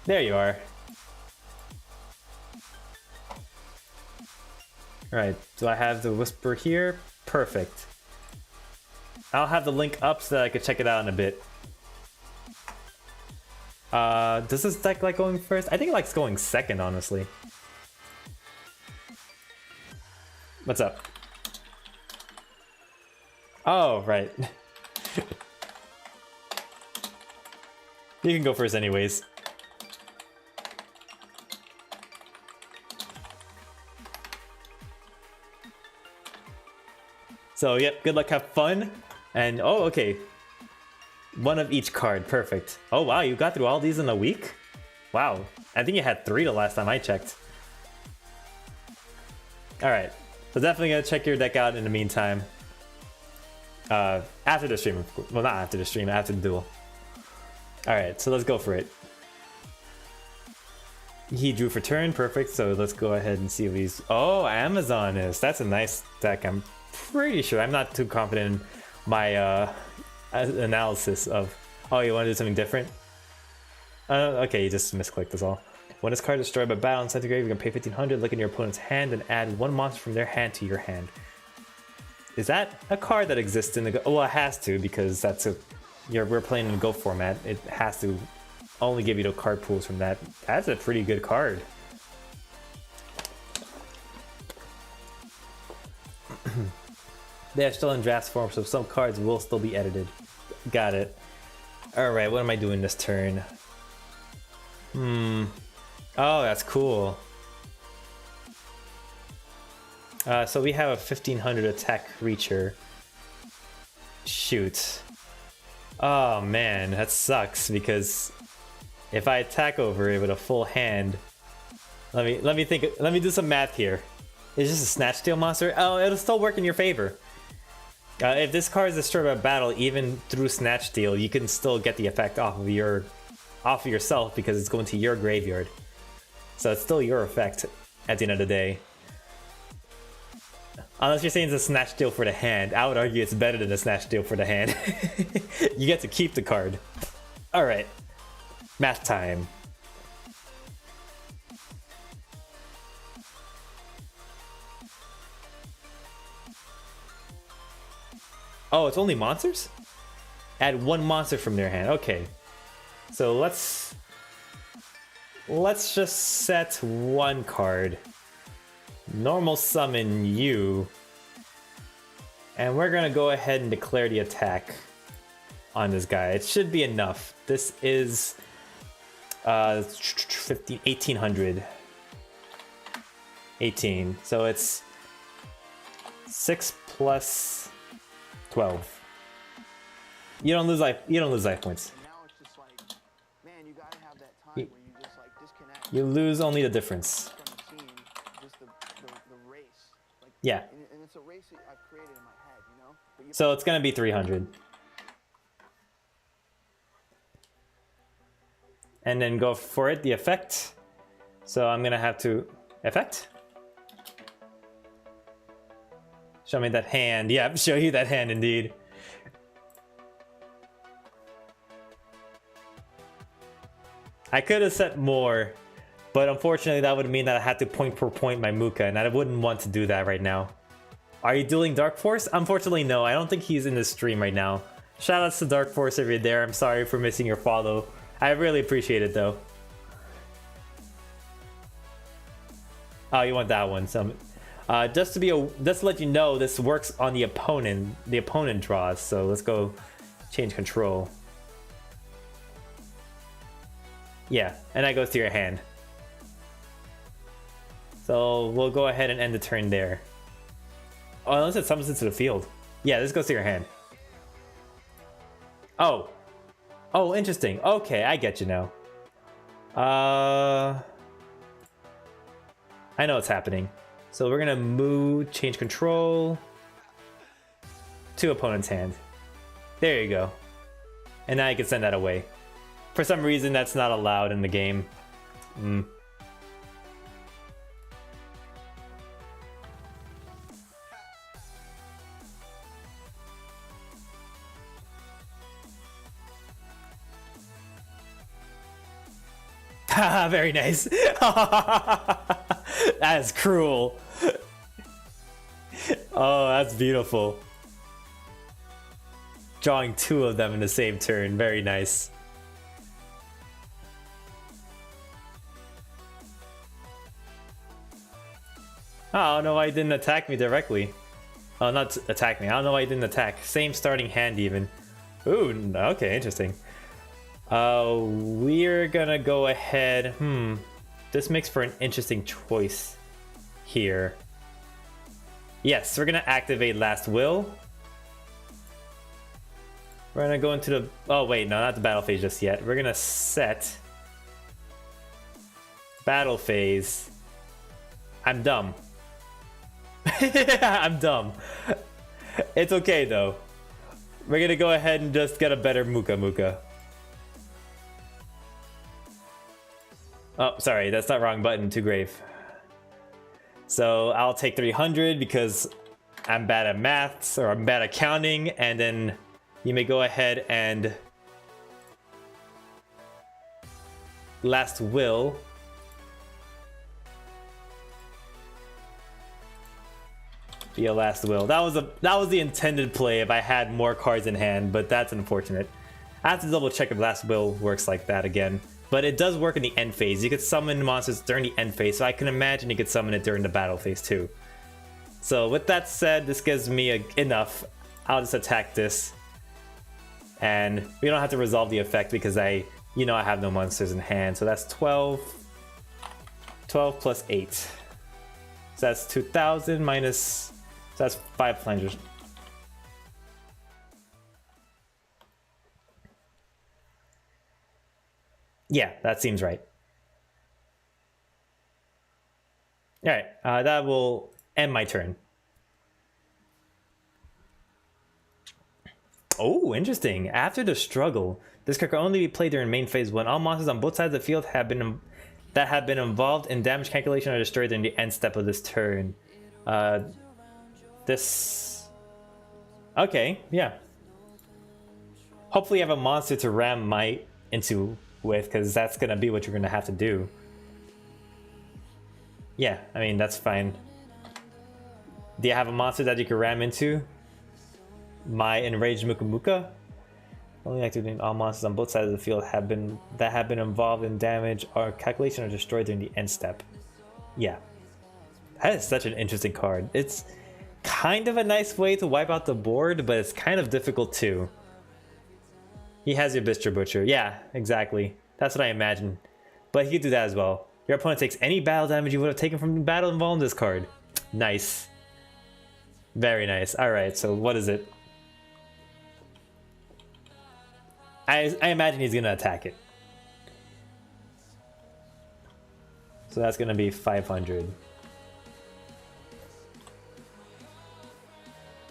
There you are. Alright, do I have the Whisper here? Perfect. I'll have the link up so that I can check it out in a bit. Does this deck like going first? I think it likes going second, honestly. What's up? Oh, right. You can go first anyways. So, yep, good luck, have fun. And, oh, okay. One of each card, perfect. Oh wow, you got through all these in a week? Wow, I think you had 3 the last time I checked. Alright, so definitely gonna check your deck out in the meantime. After the stream, well not after the stream, after the duel. Alright, so let's go for it. He drew for turn, perfect. So let's go ahead and see if he's... Oh, Amazon is. That's a nice deck. I'm pretty sure. I'm not too confident in my analysis of... Oh, you want to do something different? Okay, you just misclicked, that's all. When this card is destroyed by battle inside the grave, you can pay 1500, look in your opponent's hand, and add one monster from their hand to your hand. Is that a card that exists in the Go? Well, it has to, because that's a... we're playing in the Go format. It has to only give you the card pools from that. That's a pretty good card. They are still in draft form, so some cards will still be edited. Got it. Alright, what am I doing this turn? Oh, that's cool. So we have a 1500 attack creature. Shoot. Oh man, that sucks because if I attack over it with a full hand, let me think. Let me do some math here. Is this a Snatch Steal monster? Oh, it'll still work in your favor. If this card is destroyed by battle, even through Snatch Steal, you can still get the effect off of yourself because it's going to your graveyard. So it's still your effect at the end of the day. Unless you're saying it's a Snatch Steal for the hand, I would argue it's better than a Snatch Steal for the hand. You get to keep the card. Alright. Math time. Oh, it's only monsters? Add one monster from their hand. Okay. So let's just set one card. Normal summon you. And we're gonna go ahead and declare the attack on this guy. It should be enough. This is 1800. 18. So it's 6 plus 12. You don't lose life. You don't lose life points. Now it's just like, man, you gotta have that time where you just like disconnect You lose only the difference. from the scene, just the race. Like, Yeah. and it's a race that I've created in my head, you know? But you So it's gonna be 300. And then go for it, the effect. So I'm gonna have to effect. Show me that hand. Yeah, show you that hand indeed. I could have set more, but unfortunately that would mean that I had to point per point my Muka, and I wouldn't want to do that right now. Are you dueling Dark Force? Unfortunately, no. I don't think he's in the stream right now. Shoutouts to Dark Force if you're there. I'm sorry for missing your follow. I really appreciate it though. Oh, you want that one? So, just to let you know, this works on the opponent. The opponent draws. So let's go change control. Yeah, and that goes to your hand. So we'll go ahead and end the turn there. Oh, unless it summons into the field. Yeah, this goes to your hand. Oh. Oh, interesting. Okay, I get you now. I know what's happening. So we're gonna move, change control to opponent's hand. There you go. And now you can send that away. For some reason, that's not allowed in the game. Haha, very nice. That is cruel. Oh, that's beautiful. Drawing two of them in the same turn. Very nice. Oh, I don't know why he didn't attack me directly. Oh, not attack me. I don't know why he didn't attack. Same starting hand even. Ooh, okay, interesting. We're gonna go ahead. This makes for an interesting choice here. Yes, we're gonna activate Last Will. We're gonna go into the... Oh, wait, no, not the battle phase just yet. We're gonna set battle phase. I'm dumb. I'm dumb. It's okay, though. We're gonna go ahead and just get a better Muka. Oh, sorry, that's not wrong button, too grave. So I'll take 300 because I'm bad at maths, or I'm bad at counting, and then you may go ahead and last will. Be a last will. That was the intended play if I had more cards in hand, but that's unfortunate. I have to double check if last will works like that again. But it does work in the end phase. You could summon monsters during the end phase, so I can imagine you could summon it during the battle phase too. So with that said, this gives me enough. I'll just attack this. And we don't have to resolve the effect because I have no monsters in hand. So that's 12. 12 plus 8. So that's 2,000 minus... So that's 500. Yeah, that seems right. Alright, that will end my turn. Oh, interesting. After the struggle, this card can only be played during main phase 1. All monsters on both sides of the field have been involved in damage calculation are destroyed during the end step of this turn. Okay, yeah. Hopefully you have a monster to ram Might into with, because that's gonna be what you're gonna have to do. Yeah, I mean, that's fine. Do you have a monster that you can ram into? My Enraged Muka Muka? Only activating all monsters on both sides of the field have been involved in damage or calculation or destroyed during the end step. Yeah. That is such an interesting card. It's kind of a nice way to wipe out the board, but it's kind of difficult too. He has your Bistro Butcher. Yeah, exactly. That's what I imagine. But he could do that as well. Your opponent takes any battle damage you would have taken from the battle involved in this card. Nice. Very nice. Alright, so what is it? I imagine he's going to attack it. So that's going to be 500.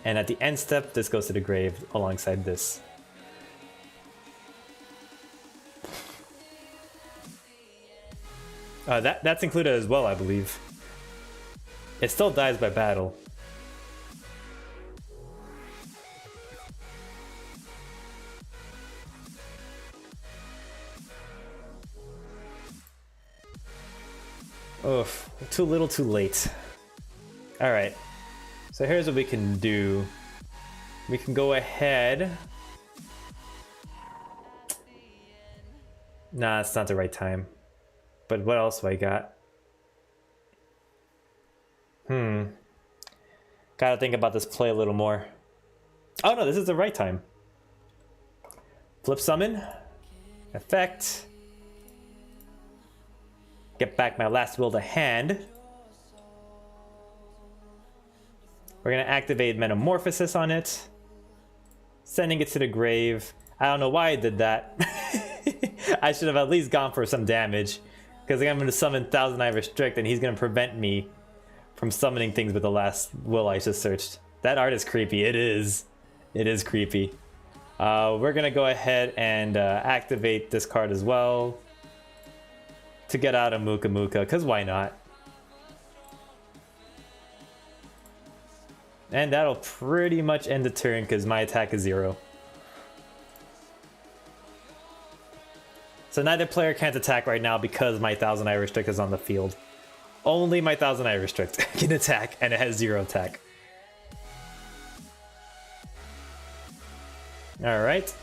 And at the end step, this goes to the grave alongside this. That's included as well, I believe. It still dies by battle. Oof, too little too late. Alright, so here's what we can do. We can go ahead. Nah, it's not the right time. But what else have I got? Gotta think about this play a little more. Oh no, this is the right time. Flip summon. Effect. Get back my last will to hand. We're gonna activate Metamorphosis on it. Sending it to the grave. I don't know why I did that. I should have at least gone for some damage. Because I'm going to summon Thousand Eye Restrict and he's going to prevent me from summoning things with the last will I just searched. That art is creepy. It is. It is creepy. We're going to go ahead and activate this card as well. To get out of Muka Muka, because why not? And that'll pretty much end the turn because my attack is 0. So neither player can't attack right now because my Thousand Eye Restrict is on the field. Only my Thousand Eye Restrict can attack, and it has 0 attack. Alright.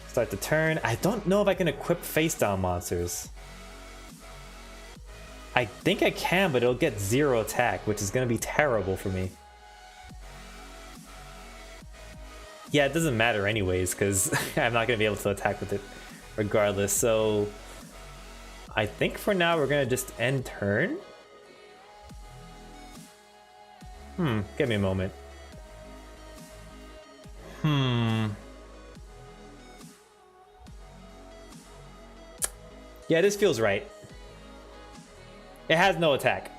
Start the turn. I don't know if I can equip face down monsters. I think I can, but it'll get 0 attack, which is going to be terrible for me. Yeah, it doesn't matter anyways, because I'm not going to be able to attack with it regardless. So I think for now we're going to just end turn. Give me a moment. Yeah, this feels right. It has no attack.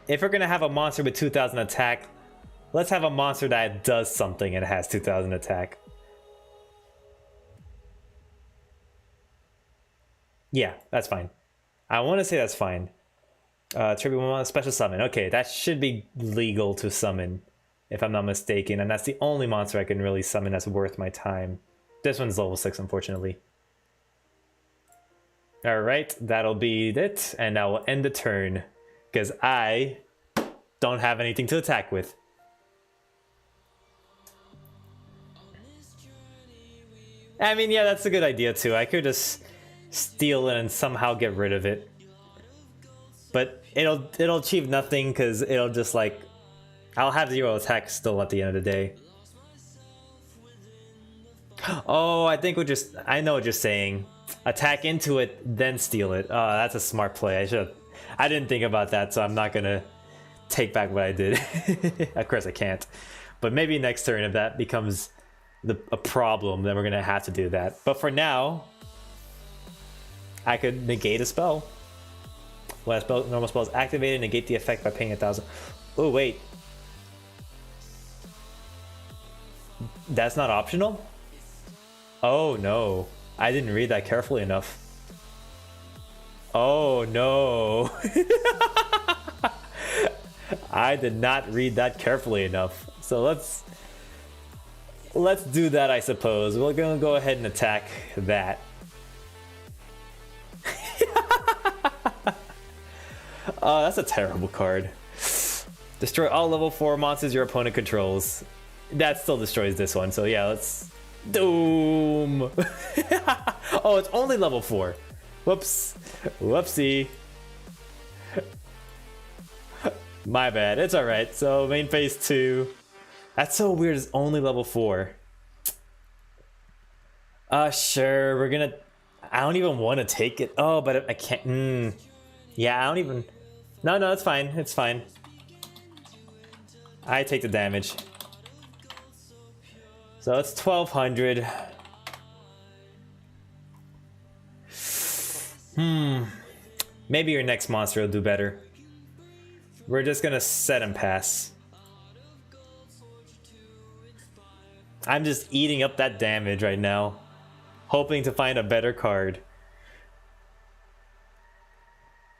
If we're gonna have a monster with 2000 attack, let's have a monster that does something and has 2000 attack. Yeah, that's fine. I want to say that's fine. Tribute 1 special summon. Okay, that should be legal to summon, if I'm not mistaken. And that's the only monster I can really summon that's worth my time. This one's level 6, unfortunately. Alright, that'll be it. And I will end the turn. Because I don't have anything to attack with. I mean, yeah, that's a good idea too. I could just steal it and somehow get rid of it. But it'll achieve nothing because it'll just like... I'll have 0 attack still at the end of the day. Oh, I think we're just... I know what you're saying. Attack into it, then steal it. Oh, that's a smart play. I didn't think about that, so I'm not gonna take back what I did. Of course I can't. But maybe next turn, if that becomes a problem, then we're gonna have to do that. But for now, I could negate a spell. When a normal spell is activated, negate the effect by paying 1,000. Oh, wait. That's not optional? Oh, no. I didn't read that carefully enough. Oh, no. I did not read that carefully enough. So let's do that, I suppose. We're gonna go ahead and attack that. Oh, that's a terrible card. Destroy all level 4 monsters your opponent controls. That still destroys this one, so yeah, let's... Doom! Oh, it's only level 4. Whoops. Whoopsie. My bad. It's alright. So, main phase 2. That's so weird. It's only level 4. Sure. We're gonna... I don't even want to take it. Oh, but I can't... Yeah, I don't even... No, it's fine. It's fine. I take the damage. So it's 1,200. Maybe your next monster will do better. We're just gonna set and pass. I'm just eating up that damage right now, hoping to find a better card.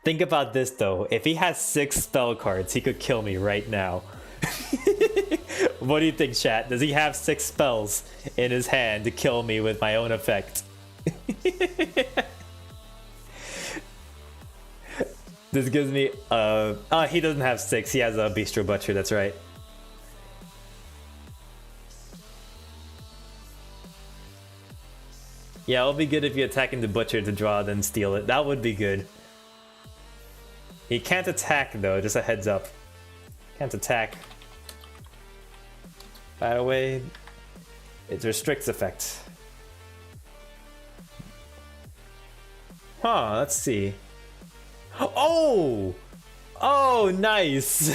Think about this though, if he has 6 spell cards, he could kill me right now. What do you think, chat? Does he have 6 spells in his hand to kill me with my own effect? This gives me oh, he doesn't have 6, he has a Bistro Butcher, that's right. Yeah, it'll be good if you attack into Butcher to draw, then steal it. That would be good. He can't attack though, just a heads up. Can't attack. By the way, it restricts effect. Huh, let's see. Oh! Oh, nice!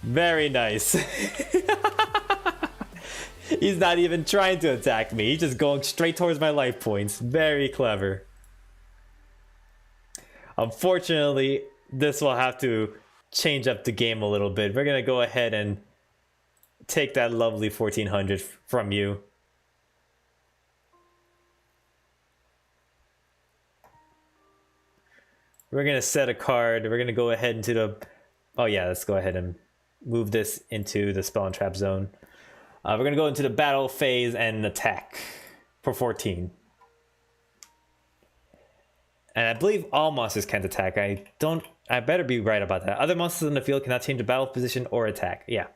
Very nice. He's not even trying to attack me. He's just going straight towards my life points. Very clever. Unfortunately, this will have to change up the game a little bit. We're gonna go ahead and take that lovely 1,400 from you. We're gonna set a card. We're gonna go ahead into the... Oh yeah, let's go ahead and move this into the spell and trap zone. We're gonna go into the battle phase and attack for 14. And I believe all monsters can't attack. I better be right about that. Other monsters in the field cannot change the battle position or attack. Yeah.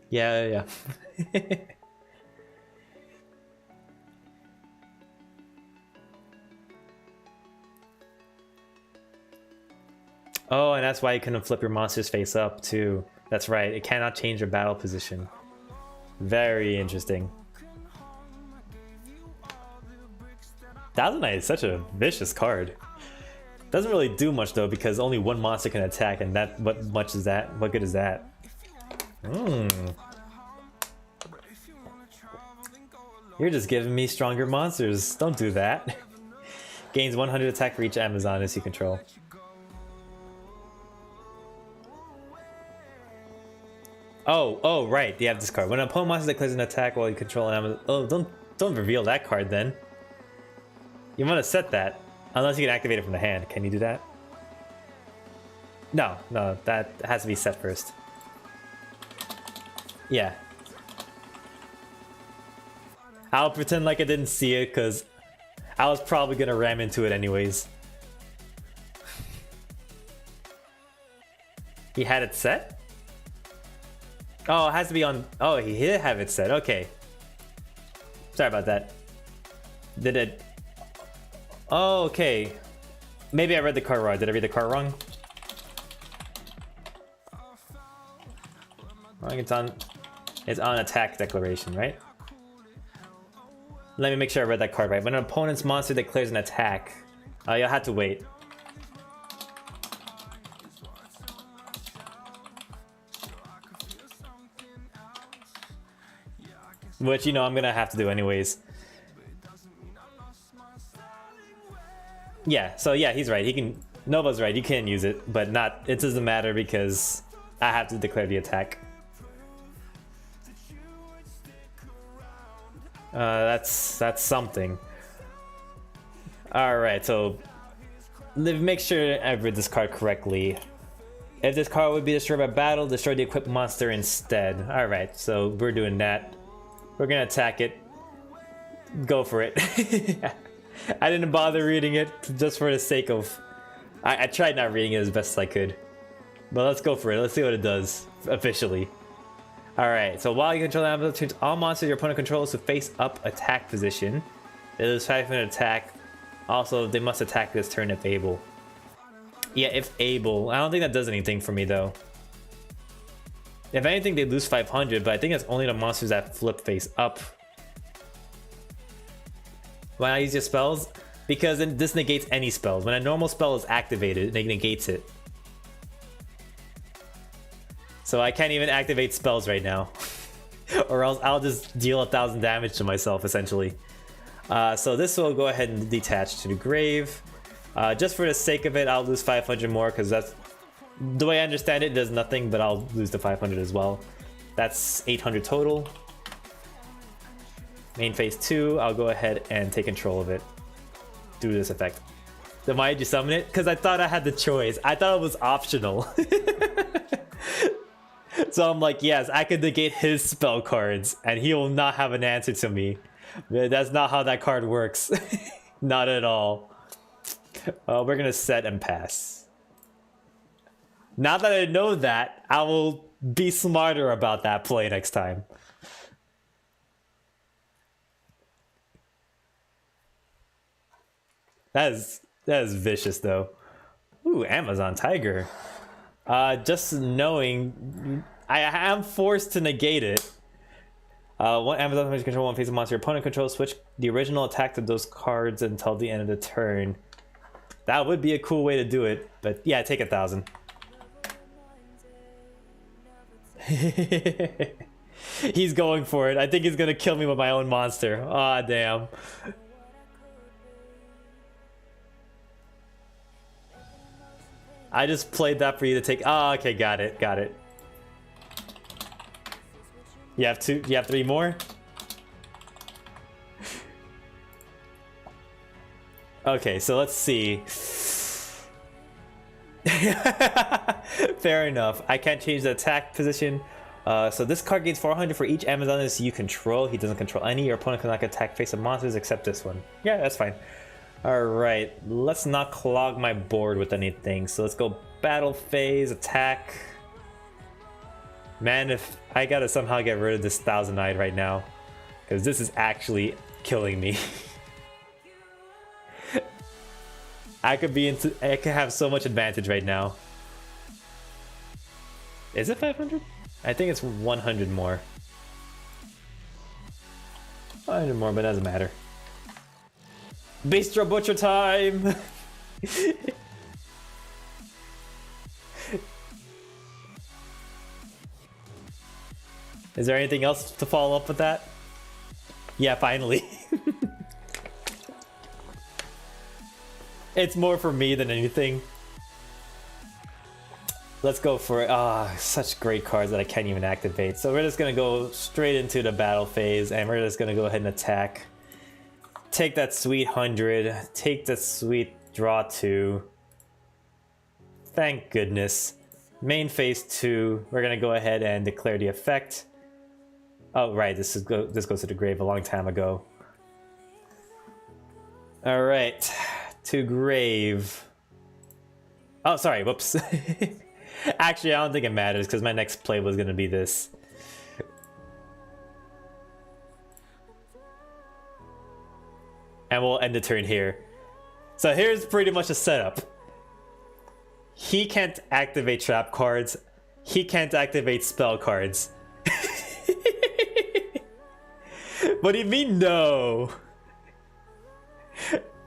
Yeah. Oh, and that's why you couldn't flip your monster's face up too. That's right, it cannot change your battle position. Very interesting. Thousand Knight is such a vicious card. Doesn't really do much though, because only one monster can attack, and that what good is that? You're just giving me stronger monsters. Don't do that. Gains 100 attack for each Amazon as you control. Oh, right. You have this card. When an opponent monster declares an attack while you control an Amazon. Oh, don't reveal that card then. You want to set that. Unless you can activate it from the hand. Can you do that? No, that has to be set first. Yeah. I'll pretend like I didn't see it because I was probably gonna ram into it anyways. He had it set? Oh, it has to be on. Oh, he did have it set. Okay. Sorry about that. Did it? Oh, okay. Maybe I read the card wrong. Did I read the card wrong? It's on attack declaration, right? Let me make sure I read that card right. When an opponent's monster declares an attack, you'll have to wait. Which, you know, I'm gonna have to do anyways. Yeah, so yeah, he's right. He can. Nova's right. You can use it, but not. It doesn't matter because I have to declare the attack. That's something. All right, so make sure I read this card correctly. If this card would be destroyed by battle, destroy the equipped monster instead. All right, so we're doing that. We're gonna attack it. Go for it. I didn't bother reading it just for the sake of. I tried not reading it as best as I could, but let's go for it. Let's see what it does officially. All right. So while you control the Amazon, turns all monsters your opponent controls to face up attack position. It is 500 attack. Also, they must attack this turn if able. Yeah, if able. I don't think that does anything for me though. If anything, they lose 500, but I think that's only the monsters that flip face up. When I use your spells, because this negates any spells. When a normal spell is activated, it negates it. So I can't even activate spells right now. Or else I'll just deal 1,000 damage to myself, essentially. So this will go ahead and detach to the grave. Just for the sake of it, I'll lose 500 more, because that's... The way I understand it, does nothing, but I'll lose the 500 as well. That's 800 total. Main phase 2, I'll go ahead and take control of it. Do this effect. Then why did you summon it? Because I thought I had the choice. I thought it was optional. So I'm like, yes, I could negate his spell cards, and he will not have an answer to me. That's not how that card works. Not at all. We're gonna set and pass. Now that I know that, I will be smarter about that play next time. That is vicious though. Ooh, Amazon Tiger. Just knowing I am forced to negate it. One Amazon Tiger control one face of monster your opponent controls. Switch the original attack to those cards until the end of the turn. That would be a cool way to do it, but yeah, take 1,000. He's going for it. I think he's gonna kill me with my own monster. Aw, damn. I just played that for you to take. Oh, okay, got it. You have 2. You have 3 more. Okay, so let's see. Fair enough. I can't change the attack position. So this card gains 400 for each Amazoness you control. He doesn't control any. Your opponent cannot attack face of monsters except this one. Yeah, that's fine. Alright, let's not clog my board with anything. So let's go battle phase, attack. Man, if I gotta somehow get rid of this Thousand-Eyed right now. Because this is actually killing me. I could have so much advantage right now. Is it 500? I think it's 100 more. 100 more, but it doesn't matter. Bistro Butcher time! Is there anything else to follow up with that? Yeah, finally. It's more for me than anything. let's go for it. Ah, such great cards that I can't even activate. So we're just gonna go straight into the battle phase, and we're just gonna go ahead and attack. Take that sweet 100. Take the sweet draw 2. Thank goodness. Main phase 2. We're gonna go ahead and declare the effect. Oh right, this goes to the grave a long time ago. All right, to grave. Oh, sorry. Whoops. Actually, I don't think it matters because my next play was gonna be this. And we'll end the turn here. So here's pretty much the setup. He can't activate trap cards. He can't activate spell cards. What do you mean no?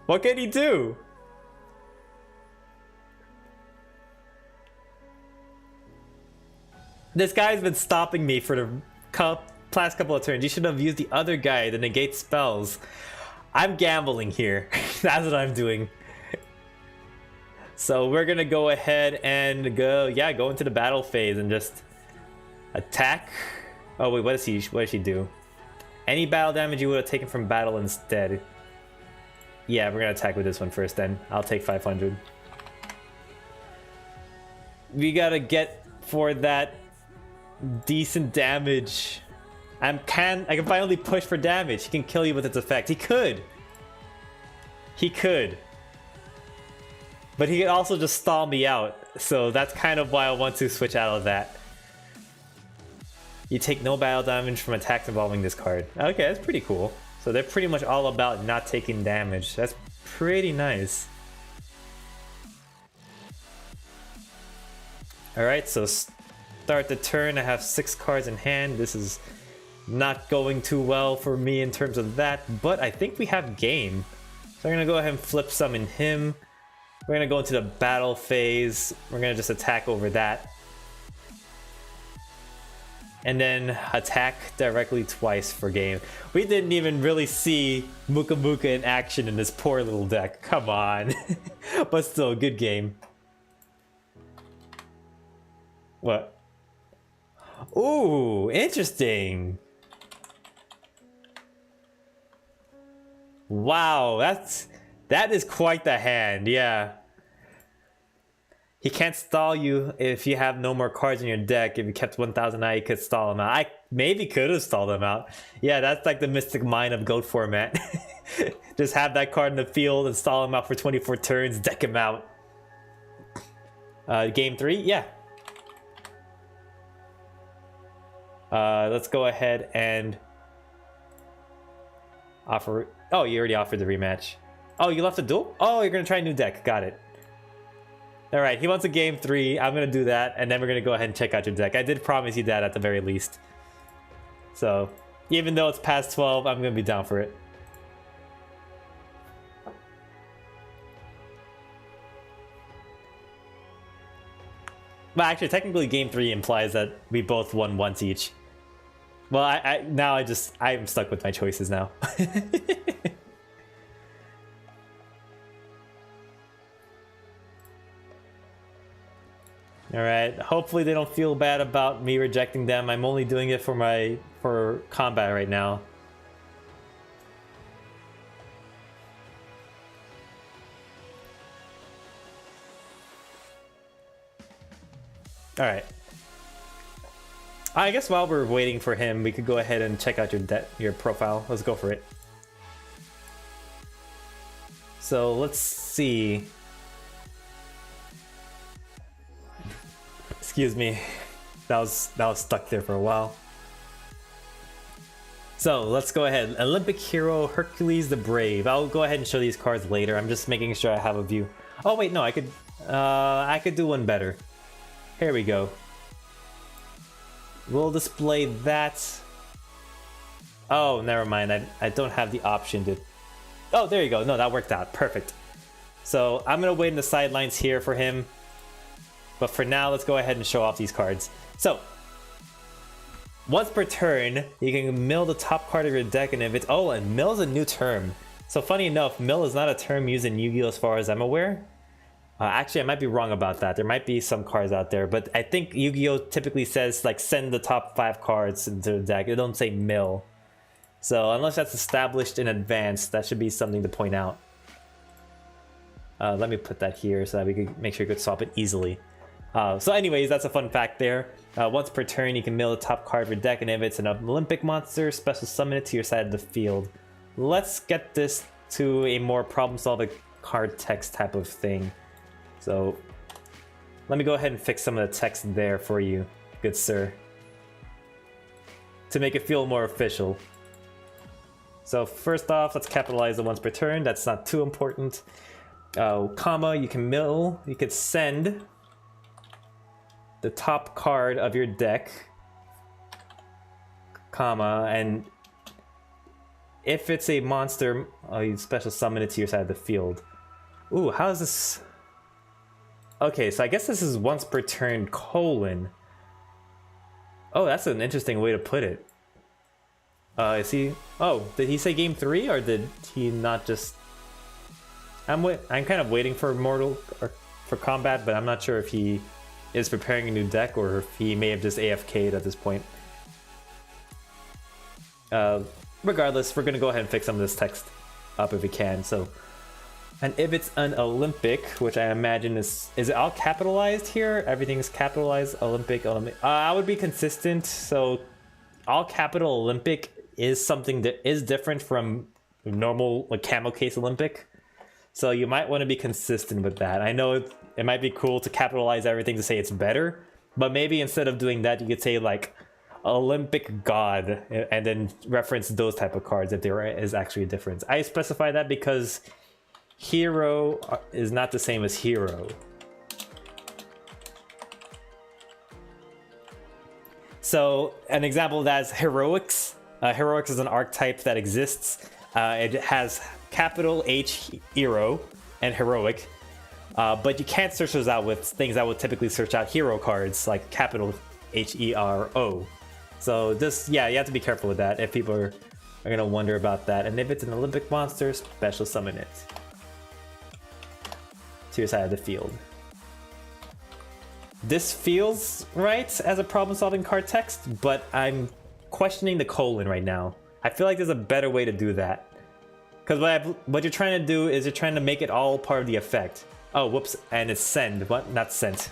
What can he do? This guy's been stopping me for the past couple of turns. You should have used the other guy to negate spells. I'm gambling here. That's what I'm doing. So we're gonna go ahead and go into the battle phase and just attack. Oh wait, what does she do? Any battle damage you would have taken from battle instead. Yeah, we're gonna attack with this one first then. I'll take 500. We gotta get for that decent damage. I can finally push for damage. He can kill you with its effect. He could. But he could also just stall me out. So that's kind of why I want to switch out of that. You take no battle damage from attacks involving this card. Okay, that's pretty cool. So they're pretty much all about not taking damage. That's pretty nice. Alright, so start the turn. I have 6 cards in hand. This is not going too well for me in terms of that, but I think we have game. So I'm gonna go ahead and flip summon him. We're gonna go into the battle phase. We're gonna just attack over that. And then attack directly twice for game. We didn't even really see Muka Muka in action in this poor little deck. Come on. But still, good game. What? Ooh, interesting. Wow, that is quite the hand, yeah. He can't stall you if you have no more cards in your deck. If you kept 1000 out, you could stall him out. I maybe could have stalled him out. Yeah, that's like the Mystic Mind of GOAT format. Just have that card in the field and stall him out for 24 turns, deck him out. Game 3, yeah. Let's go ahead and offer. Oh, you already offered the rematch. Oh, you left a duel? Oh, you're gonna try a new deck. Got it. All right, he wants a game 3. I'm gonna do that, and then we're gonna go ahead and check out your deck. I did promise you that at the very least. So, even though it's past 12, I'm gonna be down for it. Well, actually, technically, game 3 implies that we both won once each. Well, I'm stuck with my choices now. All right. Hopefully, they don't feel bad about me rejecting them. I'm only doing it for combat right now. All right. I guess while we're waiting for him, we could go ahead and check out your profile. Let's go for it. So let's see. Excuse me. That was stuck there for a while. So let's go ahead. Olympic hero Hercules the Brave. I'll go ahead and show these cards later. I'm just making sure I have a view. Oh wait, no, I could do one better. Here we go. We'll display that. Oh, never mind. I don't have the option to. Oh, there you go. No, that worked out. Perfect. So I'm going to wait in the sidelines here for him. But for now, let's go ahead and show off these cards. So, once per turn, you can mill the top card of your deck, and if it's... Oh, and mill is a new term. So funny enough, mill is not a term used in Yu-Gi-Oh! As far as I'm aware. Actually, I might be wrong about that. There might be some cards out there, but I think Yu-Gi-Oh! Typically says like send the top 5 cards into the deck. It don't say mill. So unless that's established in advance, that should be something to point out. Let me put that here so that we can make sure you could swap it easily. So anyways, that's a fun fact there. Once per turn, you can mill the top card of your deck, and if it's an Olympic monster, special summon it to your side of the field. Let's get this to a more problem-solving card text type of thing. So let me go ahead and fix some of the text there for you, good sir, to make it feel more official. So first off, let's capitalize the once per turn. That's not too important. Comma, you can mill, you could send the top card of your deck, comma, and if it's a monster, you special summon it to your side of the field. Ooh, how is this? Okay, so I guess this is once per turn colon. Oh, that's an interesting way to put it. Is he? Oh, did he say game 3 or did he not just? I'm kind of waiting for Mortal or for combat, but I'm not sure if he is preparing a new deck or if he may have just AFK'd at this point. Regardless, we're gonna go ahead and fix some of this text up if we can. So. And if it's an Olympic, which I imagine is it all capitalized here? Everything's capitalized, Olympic. I would be consistent. So all capital Olympic is something that is different from normal like camel case Olympic. So you might want to be consistent with that. I know it might be cool to capitalize everything to say it's better, but maybe instead of doing that, you could say like Olympic God and then reference those type of cards if there is actually a difference. I specify that because hero is not the same as hero. So an example of that is heroics. Heroics is an archetype that exists. It has capital H hero and heroic, but you can't search those out with things that would typically search out hero cards like capital HERO. So just, yeah, you have to be careful with that if people are gonna wonder about that. And if it's an Olympic monster, special summon it to your side of the field. This feels right as a problem-solving card text, but I'm questioning the colon right now. I feel like there's a better way to do that. Because what you're trying to do is you're trying to make it all part of the effect. Oh, whoops, and it's send, what? Not sent.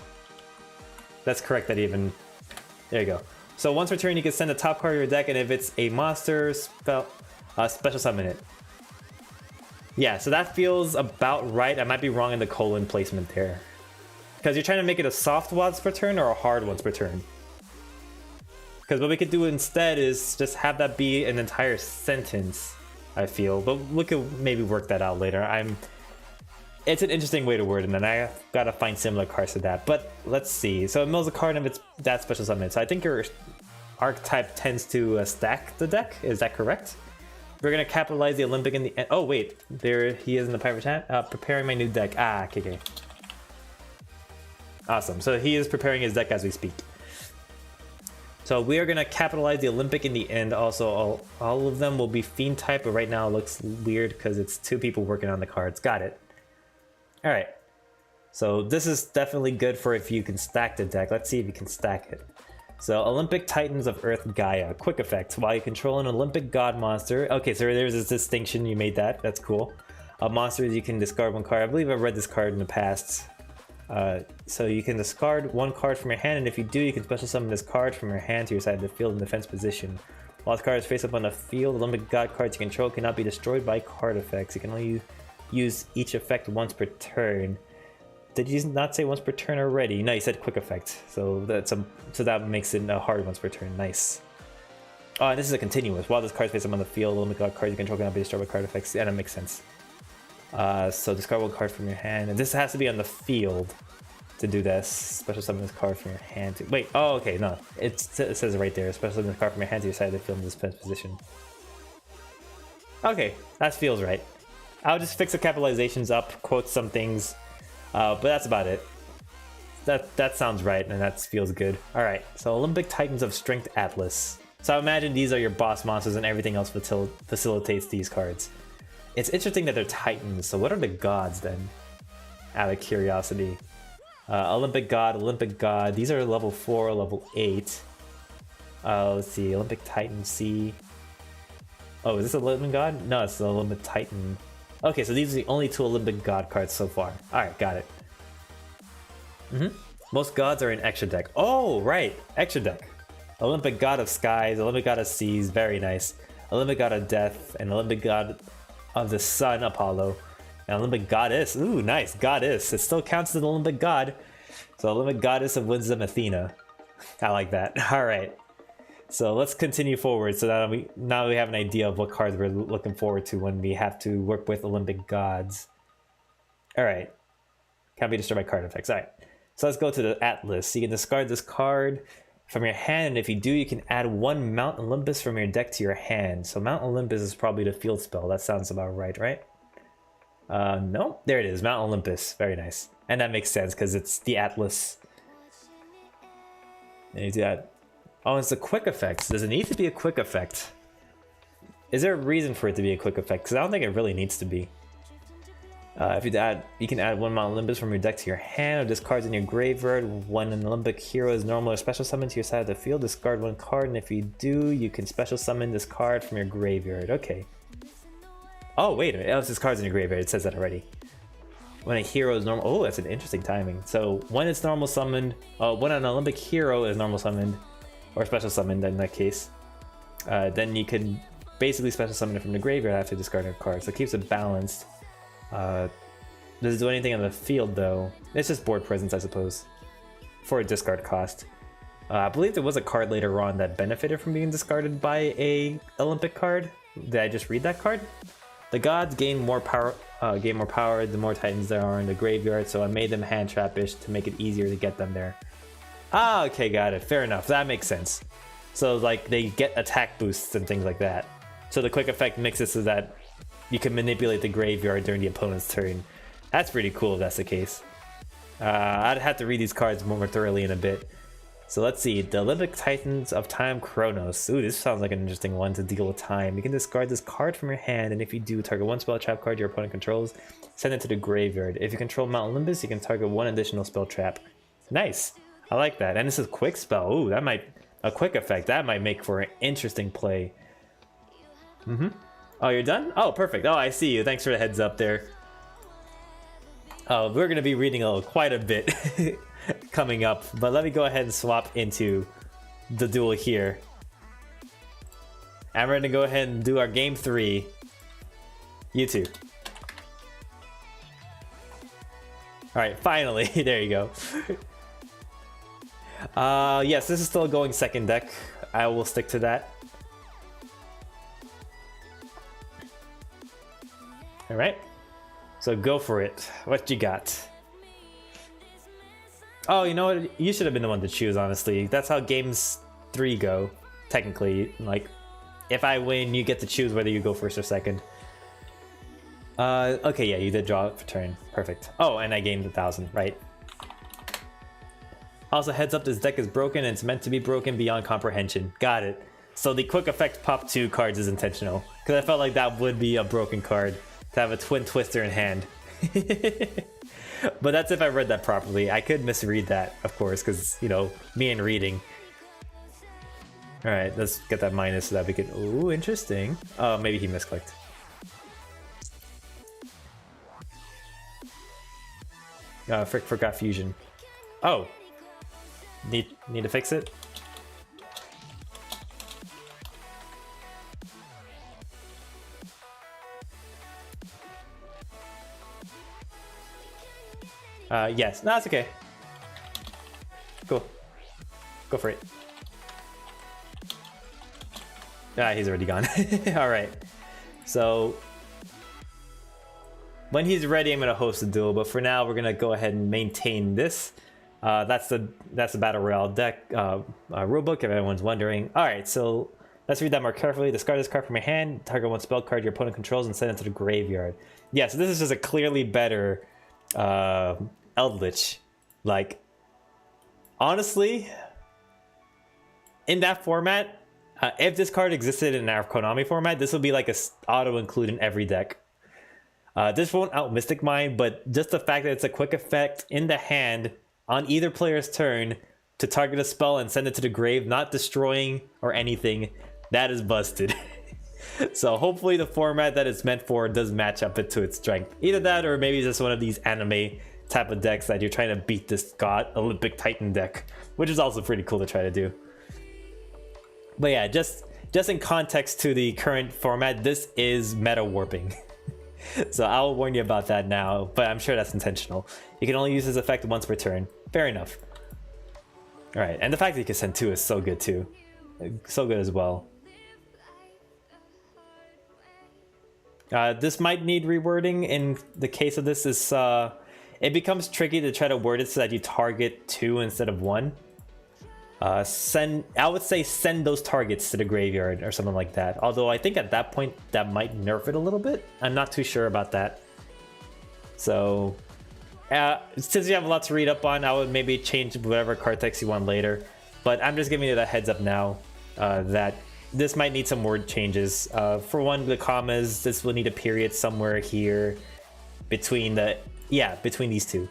That's correct, that even. There you go. So once per turn, you can send the top card of your deck, and if it's a monster, special summon it. Yeah, so that feels about right. I might be wrong in the colon placement there. Because you're trying to make it a soft once per turn or a hard once per turn. Because what we could do instead is just have that be an entire sentence, I feel. But we could maybe work that out later. It's an interesting way to word it, and I gotta find similar cards to that. But let's see. So it mills a card if it's that special summon. So I think your archetype tends to stack the deck. Is that correct? We're gonna capitalize the Olympic in the end. Oh wait, there he is in the private chat. Preparing my new deck. Ah, okay. Awesome. So he is preparing his deck as we speak. So we are gonna capitalize the Olympic in the end. Also, all of them will be fiend type, but right now it looks weird because it's 2 people working on the cards. Got it. All right. So this is definitely good for if you can stack the deck. Let's see if you can stack it. So Olympic Titans of Earth Gaia. Quick effect. While you control an Olympic god monster. Okay, so there's this distinction. You made that. That's cool. Monsters, you can discard 1 card. I believe I've read this card in the past. So you can discard 1 card from your hand, and if you do, you can special summon this card from your hand to your side of the field in defense position. While this card is face up on the field, Olympic god cards you control cannot be destroyed by card effects. You can only use each effect once per turn. Did you not say once per turn already? No, you said quick effect. So that makes it a hard once per turn. Nice. Oh, and this is a continuous. While this card is face up on the field, Olympic god cards you control cannot be destroyed by card effects. Yeah, that makes sense. So discard 1 card from your hand, and this has to be on the field to do this. Special summon this card from your hand to wait. Oh, okay, no, it says it right there. Special summon this card from your hand to your side of the field in defense position. Okay, that feels right. I'll just fix the capitalizations up, quote some things, but that's about it. That sounds right, and that feels good. All right, so Olympic Titans of Strength Atlas. So I imagine these are your boss monsters, and everything else facilitates these cards. It's interesting that they're Titans, so what are the gods then? out of curiosity. Olympic God, Olympic God. These are level 4, level 8. Let's see, Olympic Titan C. Oh, is this Olympic God? No, it's the Olympic Titan. Okay, so these are the only 2 Olympic God cards so far. Alright, got it. Most gods are in extra deck. Oh, right, extra deck. Olympic God of Skies, Olympic God of Seas, very nice. Olympic God of Death, and Olympic God of the Sun, Apollo. And Olympic Goddess, ooh, nice, Goddess. It still counts as an Olympic God. So Olympic Goddess of Wisdom, Athena. I like that. Alright. So let's continue forward so that now we have an idea of what cards we're looking forward to when we have to work with Olympic gods. Alright. Can't be destroyed by card effects. Alright. So let's go to the Atlas. You can discard this card from your hand, and if you do, you can add 1 Mount Olympus from your deck to your hand. So Mount Olympus is probably the field spell. That sounds about right, right? No, there it is, Mount Olympus. Very nice. And that makes sense because it's the Atlas. And you do that. Oh, it's a quick effect. Does it need to be a quick effect? Is there a reason for it to be a quick effect? Because I don't think it really needs to be. If you can add 1 Mount Olympus from your deck to your hand, or discards in your graveyard. When an Olympic hero is normal or special summoned to your side of the field, discard 1 card, and if you do, you can special summon this card from your graveyard. Okay. Oh, wait a minute. This card's in your graveyard. It says that already. When a hero is normal... Oh, that's an interesting timing. So, when it's normal summoned... when an Olympic hero is normal summoned, or special summoned in that case, then you can basically special summon it from the graveyard after discarding a card. So it keeps it balanced. Does it do anything on the field, though? It's just board presence, I suppose, for a discard cost. I believe there was a card later on that benefited from being discarded by a Olympic card. Did I just read that card? The gods gain more power the more titans there are in the graveyard, so I made them hand trap-ish to make it easier to get them there. Ah, okay, got it. Fair enough. That makes sense. So, like, they get attack boosts and things like that. So the quick effect makes it so that you can manipulate the graveyard during the opponent's turn. That's pretty cool if that's the case. I'd have to read these cards more thoroughly in a bit. So let's see, the Olympic Titans of Time Chronos. Ooh, this sounds like an interesting one to deal with time. You can discard this card from your hand, and if you do, target 1 spell trap card your opponent controls, send it to the graveyard. If you control Mount Olympus, you can target 1 additional spell trap. Nice, I like that. And this is a quick spell. Ooh, that might, a quick effect, that might make for an interesting play. Oh, you're done? Oh, perfect. Oh, I see you. Thanks for the heads up there. Oh, we're going to be reading quite a bit coming up, but let me go ahead and swap into the duel here. And we're going to go ahead and do our game 3. You too. Alright, finally. There you go. Yes, this is still going second deck. I will stick to that. Alright. So go for it. What you got? Oh, you know what? You should have been the one to choose, honestly. That's how games 3 go, technically. Like, if I win, you get to choose whether you go first or second. Okay, yeah, you did draw for turn. Perfect. Oh, and I gained 1,000, right. Also, heads up, this deck is broken and it's meant to be broken beyond comprehension. Got it. So the quick effect pop 2 cards is intentional. Because I felt like that would be a broken card to have a Twin Twister in hand. But that's if I read that properly. I could misread that, of course, because, you know, me and reading. Alright, let's get that minus so that we can... Ooh, interesting. Oh, maybe he misclicked. Frick forgot fusion. Oh! Need to fix it? Yes. No, it's okay. Cool. Go for it. Ah, he's already gone. Alright. So... when he's ready, I'm going to host a duel, but for now, we're going to go ahead and maintain this. That's the Battle Royale deck rulebook, if everyone's wondering. Alright, so let's read that more carefully. Discard this card from your hand, target 1 spell card your opponent controls, and send it to the graveyard. Yeah, so this is just a clearly better Eldritch. Like, honestly, in that format, if this card existed in our Konami format, this would be like a auto-include in every deck. This won't out Mystic Mine, but just the fact that it's a quick effect in the hand on either player's turn to target a spell and send it to the grave, not destroying or anything, that is busted. So hopefully the format that it's meant for does match up to its strength. Either that or maybe just one of these anime type of decks that you're trying to beat this god Olympic Titan deck, which is also pretty cool to try to do. But yeah, just in context to the current format, this is meta warping. So I'll warn you about that now, but I'm sure that's intentional. You can only use this effect once per turn. Fair enough. Alright, and the fact that you can send 2 is so good too. So good as well. This might need rewording in the case of this. Is it becomes tricky to try to word it so that you target 2 instead of 1. I would say send those targets to the graveyard or something like that. Although I think at that point that might nerf it a little bit. I'm not too sure about that. So since you have a lot to read up on, I would maybe change whatever card text you want later. But I'm just giving you that heads up now that this might need some word changes. For one, the commas, this will need a period somewhere here between between these two.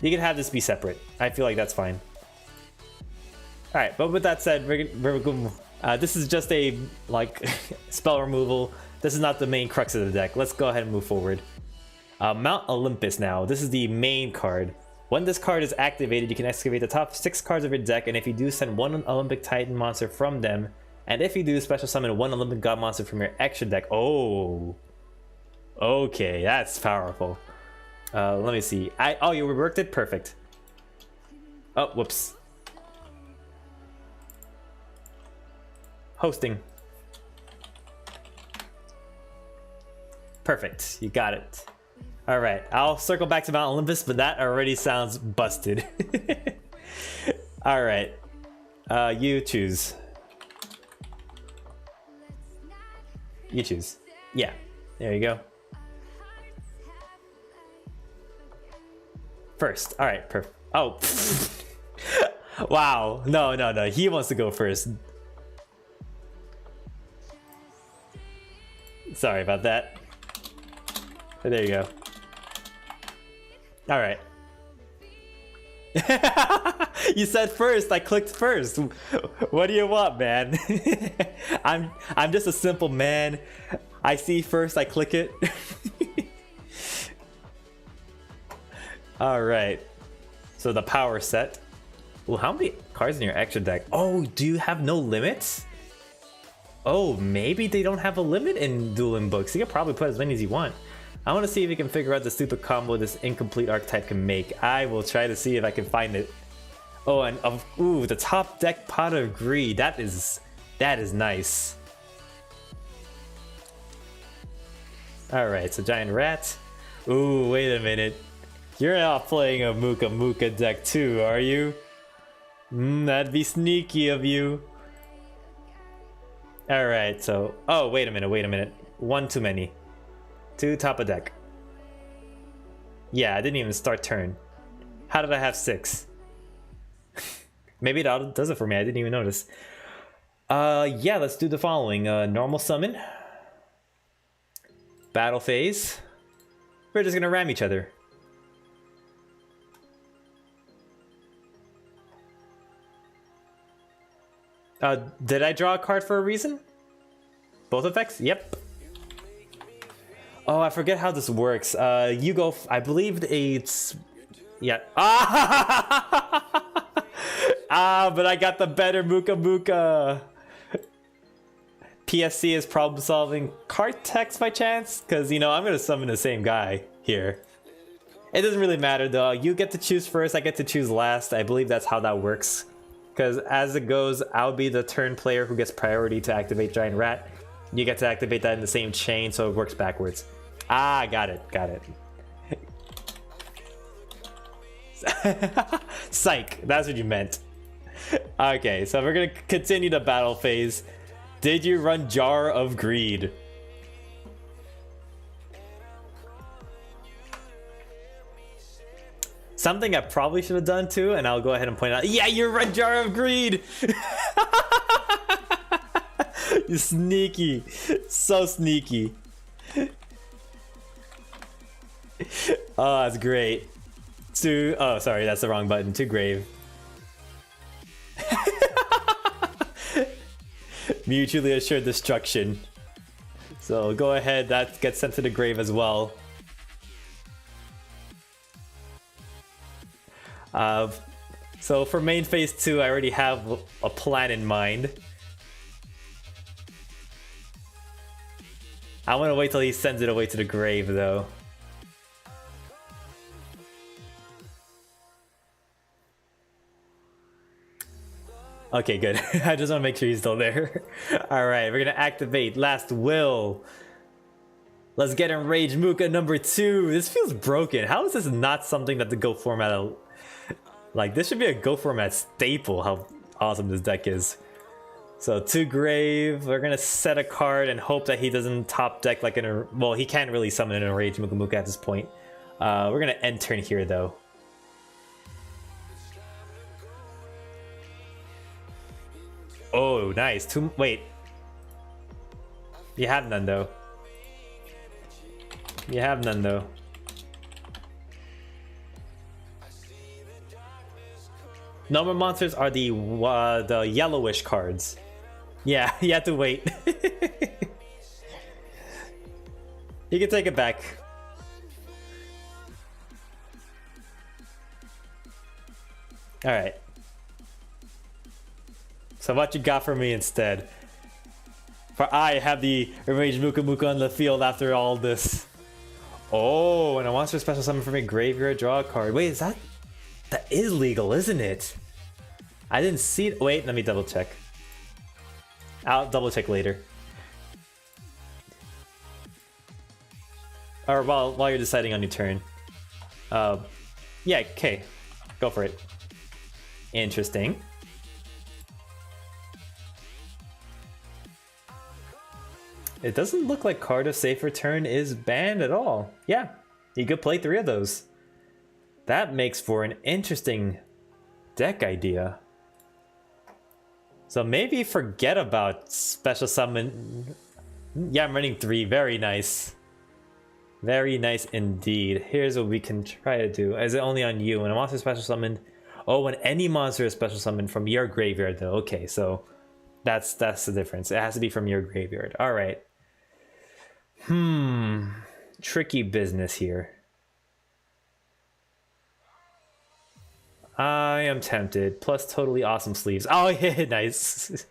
You can have this be separate. I feel like that's fine. All right, but with that said, we're going. This is just a spell removal. This is not the main crux of the deck. Let's go ahead and move forward. Mount Olympus now. This is the main card. When this card is activated, you can excavate the top 6 cards of your deck, and if you do, send 1 Olympic Titan monster from them. And if you do, special summon 1 Olympic God monster from your extra deck. Oh, okay, that's powerful. Let me see. Oh, you reworked it? Perfect. Oh, whoops. Hosting. Perfect. You got it. All right. I'll circle back to Mount Olympus, but that already sounds busted. All right. You choose. You choose. Yeah. There you go. First. All right. Perfect. Oh. Wow. No. He wants to go first. Sorry about that. But there you go. All right. You said first. I clicked first. What do you want, man? I'm just a simple man. I see first. I click it. All right. So the power set. Well, how many cards in your extra deck? Oh, do you have no limits? Oh, maybe they don't have a limit in dueling books. You can probably put as many as you want. I want to see if we can figure out the stupid combo this incomplete archetype can make. I will try to see if I can find it. Oh, and ooh, the top deck Pot of Greed. That is nice. All right, so giant rat. Ooh, wait a minute. You're not playing a Muka deck too, are you? That'd be sneaky of you. All right, so wait a minute. 1 too many. 2 top of deck. Yeah, I didn't even start turn. How did I have 6? Maybe it auto does it for me. I didn't even notice. Yeah, let's do the following. Normal summon. Battle phase. We're just gonna ram each other. Did I draw a card for a reason? Both effects? Yep. Oh, I forget how this works. You go. I believe it's. Yeah. But I got the better Muka. PSC is problem solving card text by chance? Because, I'm going to summon the same guy here. It doesn't really matter though. You get to choose first, I get to choose last. I believe that's how that works. Because as it goes, I'll be the turn player who gets priority to activate Giant Rat. You get to activate that in the same chain, so it works backwards. Got it. Psych, that's what you meant. Okay, so we're gonna continue the battle phase. Did you run Jar of Greed? Something I probably should have done too, and I'll go ahead and point out. Yeah, you run Jar of Greed! You sneaky. So sneaky. Oh, that's great. Oh, sorry, that's the wrong button. To grave. Mutually assured destruction. So go ahead, that gets sent to the grave as well. So for main phase 2, I already have a plan in mind. I want to wait till he sends it away to the grave though. Okay, good. I just want to make sure he's still there. Alright, we're gonna activate Last Will. Let's get Enraged Mooka number 2. This feels broken. How is this not something that the Go format... Like, this should be a Go format staple, how awesome this deck is. So, to grave, we're gonna set a card and hope that he doesn't top deck like an... Well, he can't really summon an Enraged Mooka Mooka at this point. We're gonna end turn here, though. Oh, nice. Wait. You have none, though. You have none, though. Number monsters are the yellowish cards. Yeah, you have to wait. You can take it back. Alright. So what you got for me instead? For I have the Enraged Mooka Mooka on the field after all this. Oh, and a monster special summon from a graveyard, draw a card. Wait, is that... That is legal, isn't it? I didn't see it. Wait, let me double check. I'll double check later. Or while you're deciding on your turn. Yeah, okay. Go for it. Interesting. It doesn't look like Card of Safe Return is banned at all. Yeah, you could play 3 of those. That makes for an interesting deck idea. So maybe forget about special summon. Yeah, I'm running 3. Very nice. Very nice indeed. Here's what we can try to do. Is it only on you? When a monster is special summoned. Oh, when any monster is special summoned from your graveyard though. Okay, so that's the difference. It has to be from your graveyard. Alright. Tricky business here. I am tempted. Plus totally awesome sleeves. Oh yeah, nice.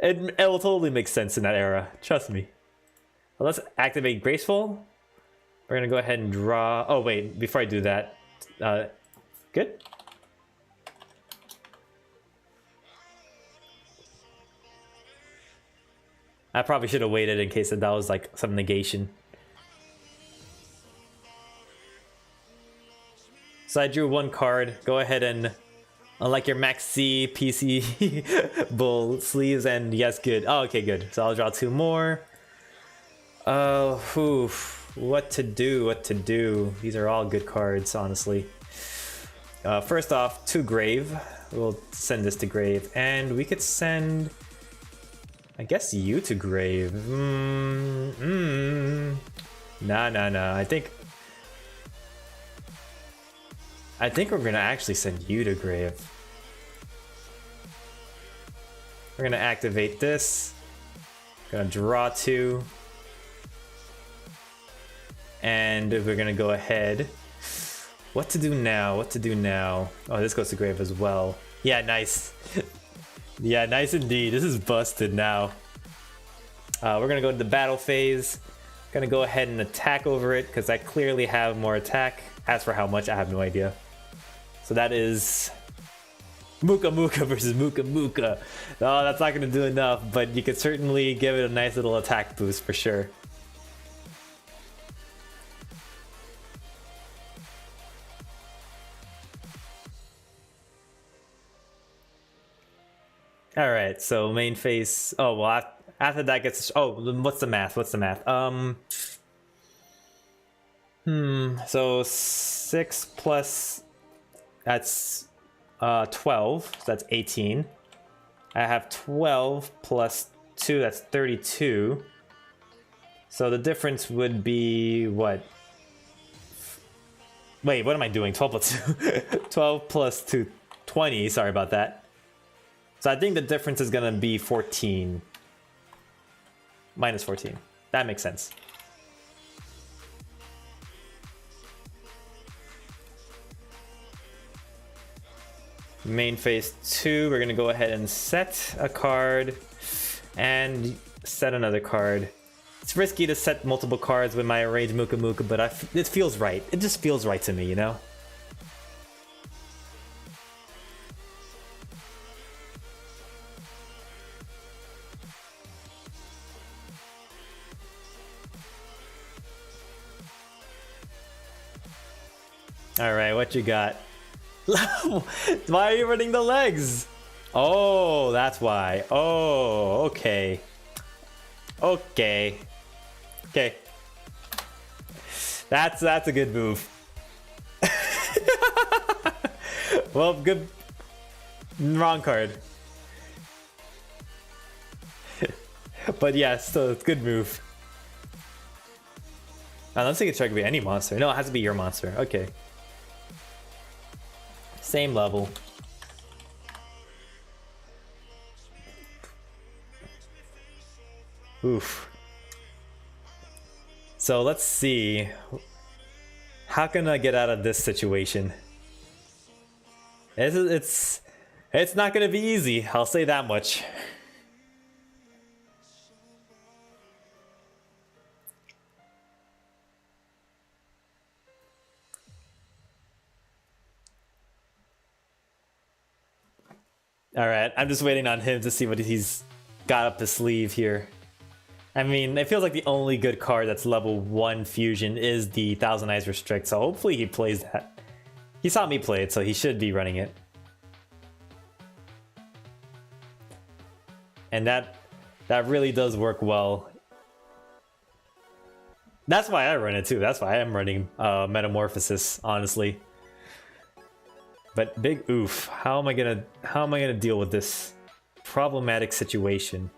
It will totally make sense in that era. Trust me. Well, let's activate Graceful. We're gonna go ahead and draw. Oh wait, before I do that, good. I probably should have waited in case that was like some negation. So I drew 1 card. Go ahead and unlike your Max C PC Bull sleeves and yes, good. Oh, okay, good. So I'll draw 2 more. What to do? What to do? These are all good cards, honestly. First off, to grave. We'll send this to grave, and we could send. I guess you to grave. Nah. I think we're gonna actually send you to grave. We're gonna activate this. Gonna draw 2. And we're gonna go ahead. What to do now? What to do now? Oh, this goes to grave as well. Yeah, nice. Yeah, nice indeed. This is busted now. We're gonna go to the battle phase. Gonna go ahead and attack over it because I clearly have more attack. As for how much, I have no idea. So that is Mooka Mooka versus Mooka Mooka. Oh, that's not gonna do enough, but you could certainly give it a nice little attack boost for sure. All right, so main phase. Oh well, after that gets. Oh, what's the math? What's the math? So 6 plus. That's 12. So that's 18. I have 12 plus 2. That's 32. So the difference would be what? Wait, what am I doing? 12 plus 2. 12 plus 2, 20. Sorry about that. So I think the difference is going to be 14. Minus 14. That makes sense. Main phase 2, we're going to go ahead and set a card and set another card. It's risky to set multiple cards with my arranged Muka Muka, but it feels right. It just feels right to me, you know? Alright, what you got? Why are you running the legs? Oh, that's why. Oh, okay. Okay. Okay. That's a good move. Well, good. Wrong card. But yeah, still, it's a good move. I don't think it's trying to be any monster. No, it has to be your monster. Okay. Same level. Oof. So let's see. How can I get out of this situation? It's not gonna be easy, I'll say that much. Alright, I'm just waiting on him to see what he's got up his sleeve here. I mean, it feels like the only good card that's level 1 fusion is the Thousand Eyes Restrict, so hopefully he plays that. He saw me play it, so he should be running it. And that really does work well. That's why I run it too. That's why I am running Metamorphosis, honestly. But big oof. How am I gonna deal with this problematic situation?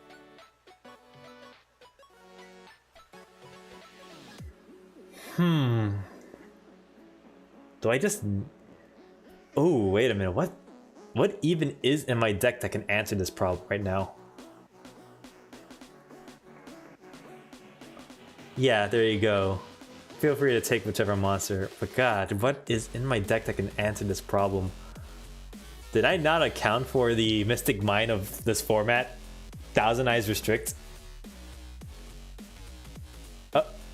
Do I just... Oh, wait a minute. What even is in my deck that can answer this problem right now? Yeah, there you go. Feel free to take whichever monster. But god, what is in my deck that can answer this problem? Did I not account for the Mystic Mine of this format? Thousand Eyes Restrict?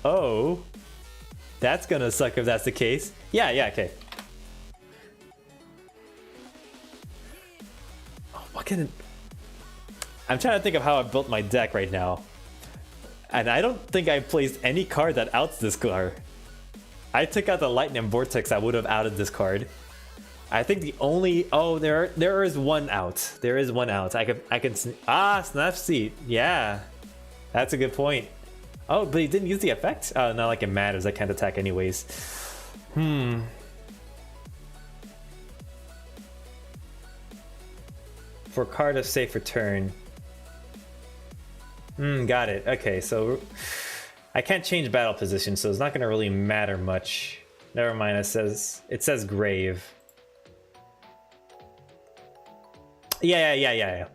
Oh. That's gonna suck if that's the case. Yeah, okay. Oh, what can it... I'm trying to think of how I built my deck right now. And I don't think I placed any card that outs this card. I took out the Lightning Vortex, I would have outed this card. I think the only... Oh, there is one out. There is one out. I can... Snap Seat. Yeah. That's a good point. Oh, but he didn't use the effect? Oh, not like it matters. I can't attack anyways. For card of safe return. Got it. Okay, so I can't change battle position, so it's not gonna really matter much. Never mind. It says grave. Yeah.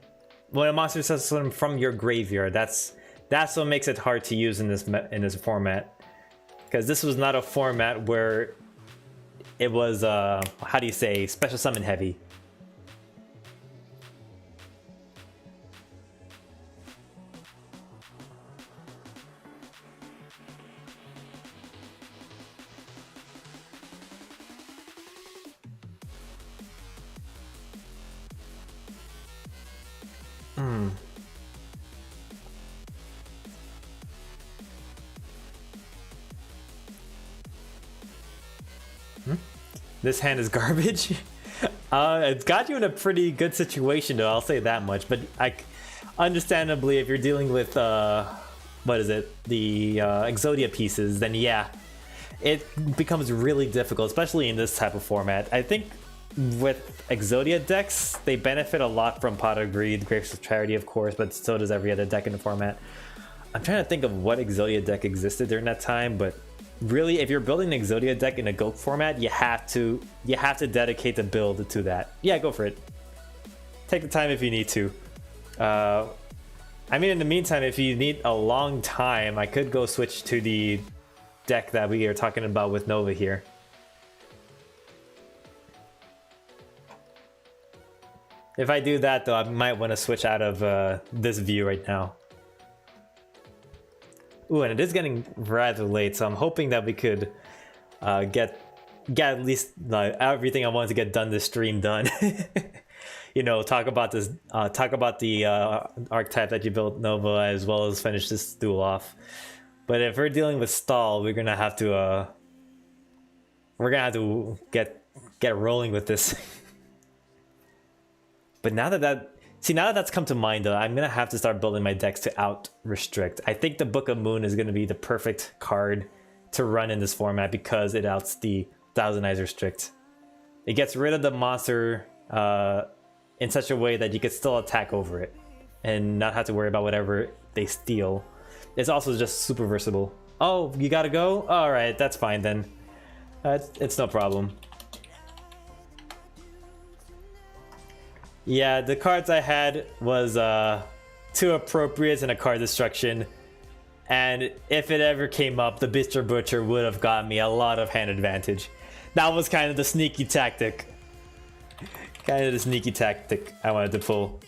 When a monster says something from your graveyard, that's what makes it hard to use in this format, because this was not a format where it was how do you say, special summon heavy. This hand is garbage. It's got you in a pretty good situation, though. I'll say that much. But understandably, if you're dealing with what is it, the Exodia pieces, then yeah, it becomes really difficult, especially in this type of format. I think with Exodia decks, they benefit a lot from Pot of Greed, Grapes of Charity, of course, but so does every other deck in the format. I'm trying to think of what Exodia deck existed during that time, but really, if you're building an Exodia deck in a Goat format, you have to dedicate the build to that. Yeah, go for it. Take the time if you need to. I mean, in the meantime, if you need a long time, I could go switch to the deck that we are talking about with Nova here. If I do that, though, I might want to switch out of this view right now. Ooh, and it is getting rather late, so I'm hoping that we could get at least everything I wanted to get done this stream done. You know, talk about this, talk about the archetype that you built, Nova, as well as finish this duel off. But if we're dealing with stall, we're gonna have to get rolling with this. But now that that's come to mind, though, I'm gonna have to start building my decks to out restrict. I think the Book of Moon is gonna be the perfect card to run in this format because it outs the Thousand Eyes restrict. It gets rid of the monster in such a way that you could still attack over it and not have to worry about whatever they steal. It's also just super versatile. Oh, you gotta go? All right, that's fine then. It's no problem. Yeah, the cards I had was 2 appropriates and a card destruction. And if it ever came up, the Bistro Butcher would have gotten me a lot of hand advantage. That was kind of the sneaky tactic. I wanted to pull.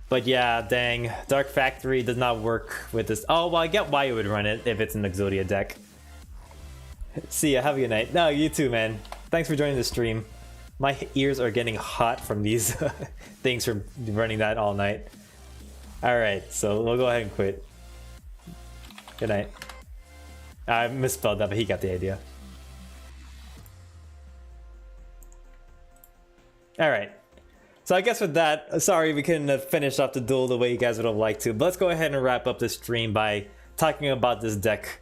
But yeah, dang. Dark Factory does not work with this. Oh, well, I get why you would run it if it's an Exodia deck. See ya, have a good night. No, you too, man. Thanks for joining the stream. My ears are getting hot from these things from running that all night. Alright, so we'll go ahead and quit. Good night. I misspelled that, but he got the idea. Alright. So I guess with that, sorry we couldn't have finished off the duel the way you guys would have liked to, but let's go ahead and wrap up this stream by talking about this deck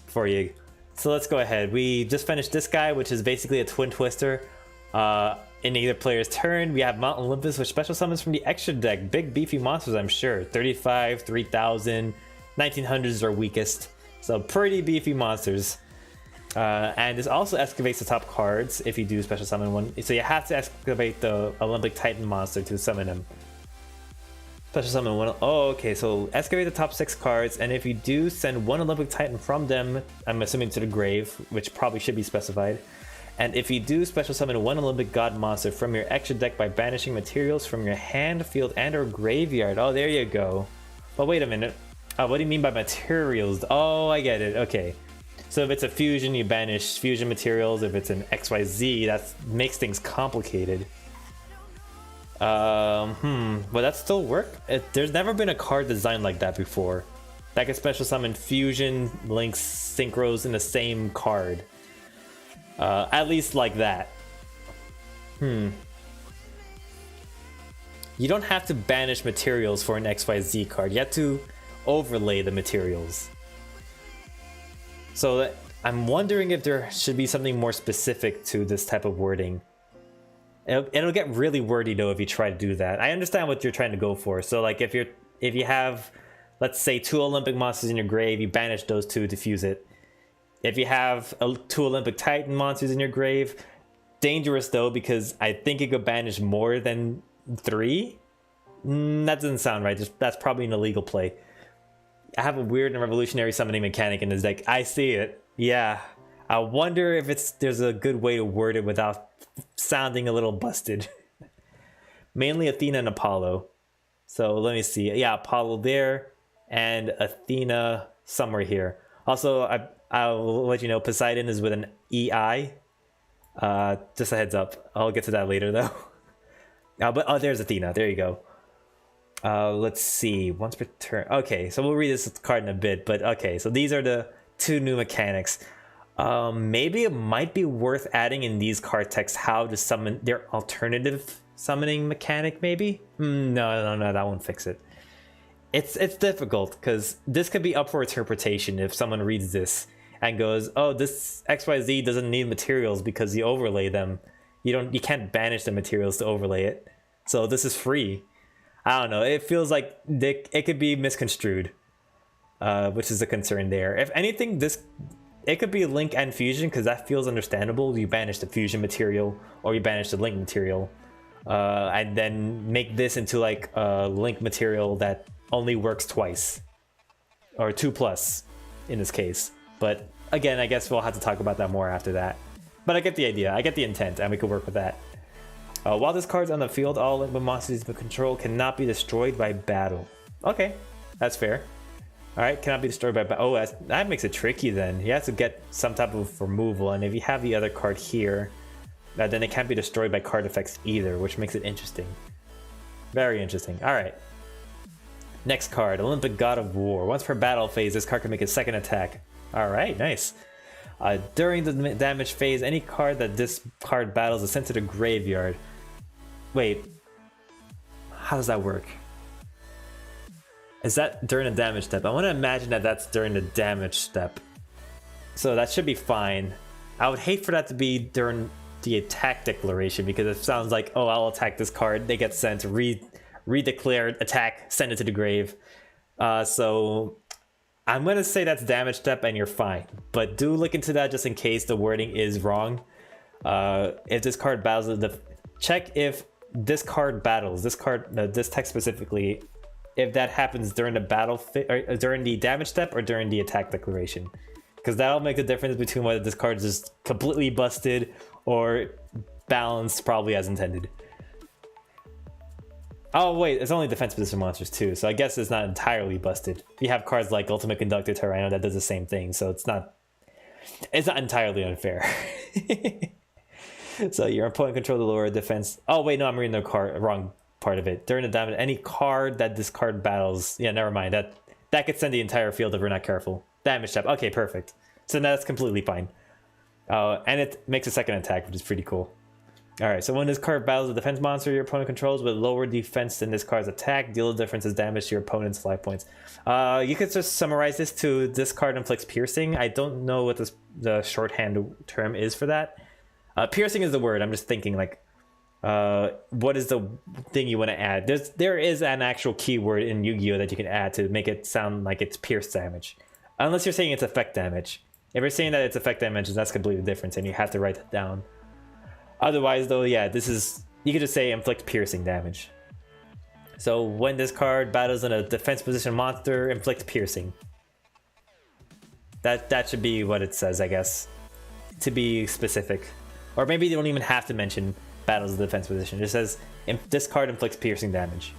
for you. So let's go ahead. We just finished this guy, which is basically a Twin Twister. In either player's turn, we have Mount Olympus, which special summons from the extra deck. Big beefy monsters, I'm sure. 35, 3000, 1900s are weakest. So pretty beefy monsters. And this also excavates the top cards if you do special summon one. So you have to excavate the Olympic Titan monster to summon him. Special summon one. Oh, okay. So excavate the top 6 cards, and if you do send one Olympic Titan from them, I'm assuming to the grave, which probably should be specified. And if you do special summon one Olympic God monster from your extra deck by banishing materials from your hand, field, and/or graveyard. Oh, there you go. But wait a minute. What do you mean by materials? Oh, I get it. Okay. So if it's a fusion, you banish fusion materials. If it's an XYZ, that makes things complicated. Will that still work? There's never been a card designed like that before. That can special summon fusion, links, synchros in the same card. At least like that. You don't have to banish materials for an XYZ card. You have to overlay the materials. So I'm wondering if there should be something more specific to this type of wording. It'll get really wordy though if you try to do that. I understand what you're trying to go for. So like if you have, let's say, 2 Olympic monsters in your grave, you banish those 2 to fuse it. If you have 2 Olympic Titan monsters in your grave, dangerous though, because I think you could banish more than 3. That doesn't sound right. That's probably an illegal play. I have a weird and revolutionary summoning mechanic in this deck. I see it. Yeah. I wonder if there's a good way to word it without sounding a little busted. Mainly Athena and Apollo. So let me see. Yeah, Apollo there and Athena somewhere here. Also, I'll let you know Poseidon is with an EI. Just a heads up. I'll get to that later though. But there's Athena. There you go. Let's see. Once per turn. Okay, so we'll read this card in a bit. But okay, so these are the 2 new mechanics. Maybe it might be worth adding in these card texts how to summon their alternative summoning mechanic, maybe? No, that won't fix it. It's difficult because this could be up for interpretation if someone reads this and goes, oh, this XYZ doesn't need materials because you overlay them. You can't banish the materials to overlay it. So this is free. I don't know. It feels like it could be misconstrued, which is a concern there. If anything, it could be Link and Fusion, because that feels understandable. You banish the Fusion material, or you banish the Link material, and then make this into like a Link material that only works twice, or 2+ in this case. But again, I guess we'll have to talk about that more after that. But I get the idea, I get the intent, and we could work with that. While this card's on the field, all Link monsters you control cannot be destroyed by battle. Okay, that's fair. Alright, cannot be destroyed by battle. Oh, that makes it tricky then. You have to get some type of removal, and if you have the other card here, then it can't be destroyed by card effects either, which makes it interesting. Very interesting. Alright. Next card, Olympic God of War. Once per battle phase, this card can make a second attack. Alright, nice. During the damage phase, any card that this card battles is sent to the graveyard. Wait, how does that work? Is that during the damage step? I want to imagine that that's during the damage step. So that should be fine. I would hate for that to be during the attack declaration, because it sounds like, oh, I'll attack this card, they get sent, redeclared, attack, send it to the grave. So I'm going to say that's damage step and you're fine. But do look into that just in case the wording is wrong. If this card battles, check if this card battles, this text specifically, if that happens during the battle, or during the damage step or during the attack declaration. Because that'll make the difference between whether this card is just completely busted or balanced probably as intended. Oh wait, it's only defense position monsters too, so I guess it's not entirely busted. You have cards like Ultimate Conductor Tyranno that does the same thing, so it's not entirely unfair. So your opponent controls the lower defense. Oh wait, no, I'm reading the wrong part of it. During the damage, any card that this card battles, yeah, never mind. That could send the entire field if we're not careful. Damage step. Okay, perfect. So now that's completely fine. And it makes a second attack, which is pretty cool. Alright, so when this card battles a defense monster your opponent controls with lower defense than this card's attack, deal the difference as damage to your opponent's life points. You could just summarize this to this card inflicts piercing. I don't know what the shorthand term is for that. Piercing is the word. I'm just thinking like, what is the thing you want to add? There is an actual keyword in Yu-Gi-Oh that you can add to make it sound like it's pierce damage. Unless you're saying it's effect damage. If you're saying that it's effect damage, that's completely different and you have to write that down. Otherwise though, yeah, you could just say inflict piercing damage. So when this card battles in a defense position monster, inflict piercing. That should be what it says, I guess, to be specific. Or maybe you don't even have to mention battles in the defense position. It just says this card inflicts piercing damage.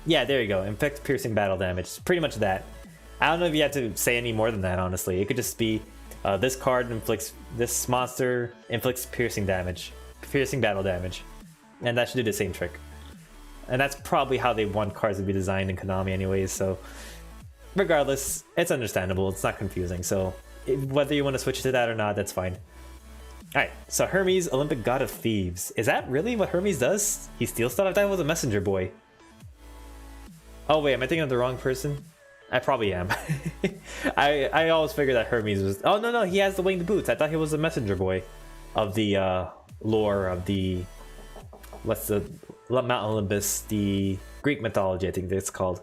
Yeah, there you go. Inflict piercing battle damage. It's pretty much that. I don't know if you have to say any more than that, honestly. It could just be this monster inflicts piercing damage. Piercing battle damage. And that should do the same trick. And that's probably how they want cards to be designed in Konami anyways, so regardless, it's understandable, it's not confusing, so whether you want to switch to that or not, that's fine. Alright, so Hermes, Olympic God of Thieves. Is that really what Hermes does? He steals stuff? I thought it was a messenger boy. Oh wait, am I thinking of the wrong person? I probably am. I always figured that Hermes was... Oh no, he has the winged boots. I thought he was a messenger boy of the lore of the... What's the... Mount Olympus, the Greek mythology, I think it's called.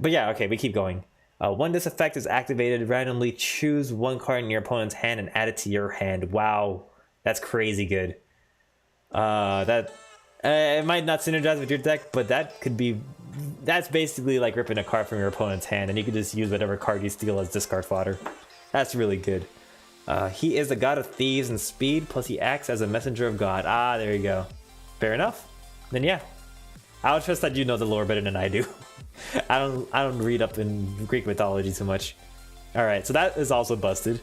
But yeah, okay, we keep going. When this effect is activated, randomly choose one card in your opponent's hand and add it to your hand. Wow, that's crazy good. It might not synergize with your deck, but that's basically like ripping a card from your opponent's hand, and you can just use whatever card you steal as discard fodder. That's really good. He is the god of thieves and speed, plus he acts as a messenger of God. Ah, there you go. Fair enough. Then yeah, I would trust that you know the lore better than I do. I don't read up in Greek mythology too much. All right, so that is also busted.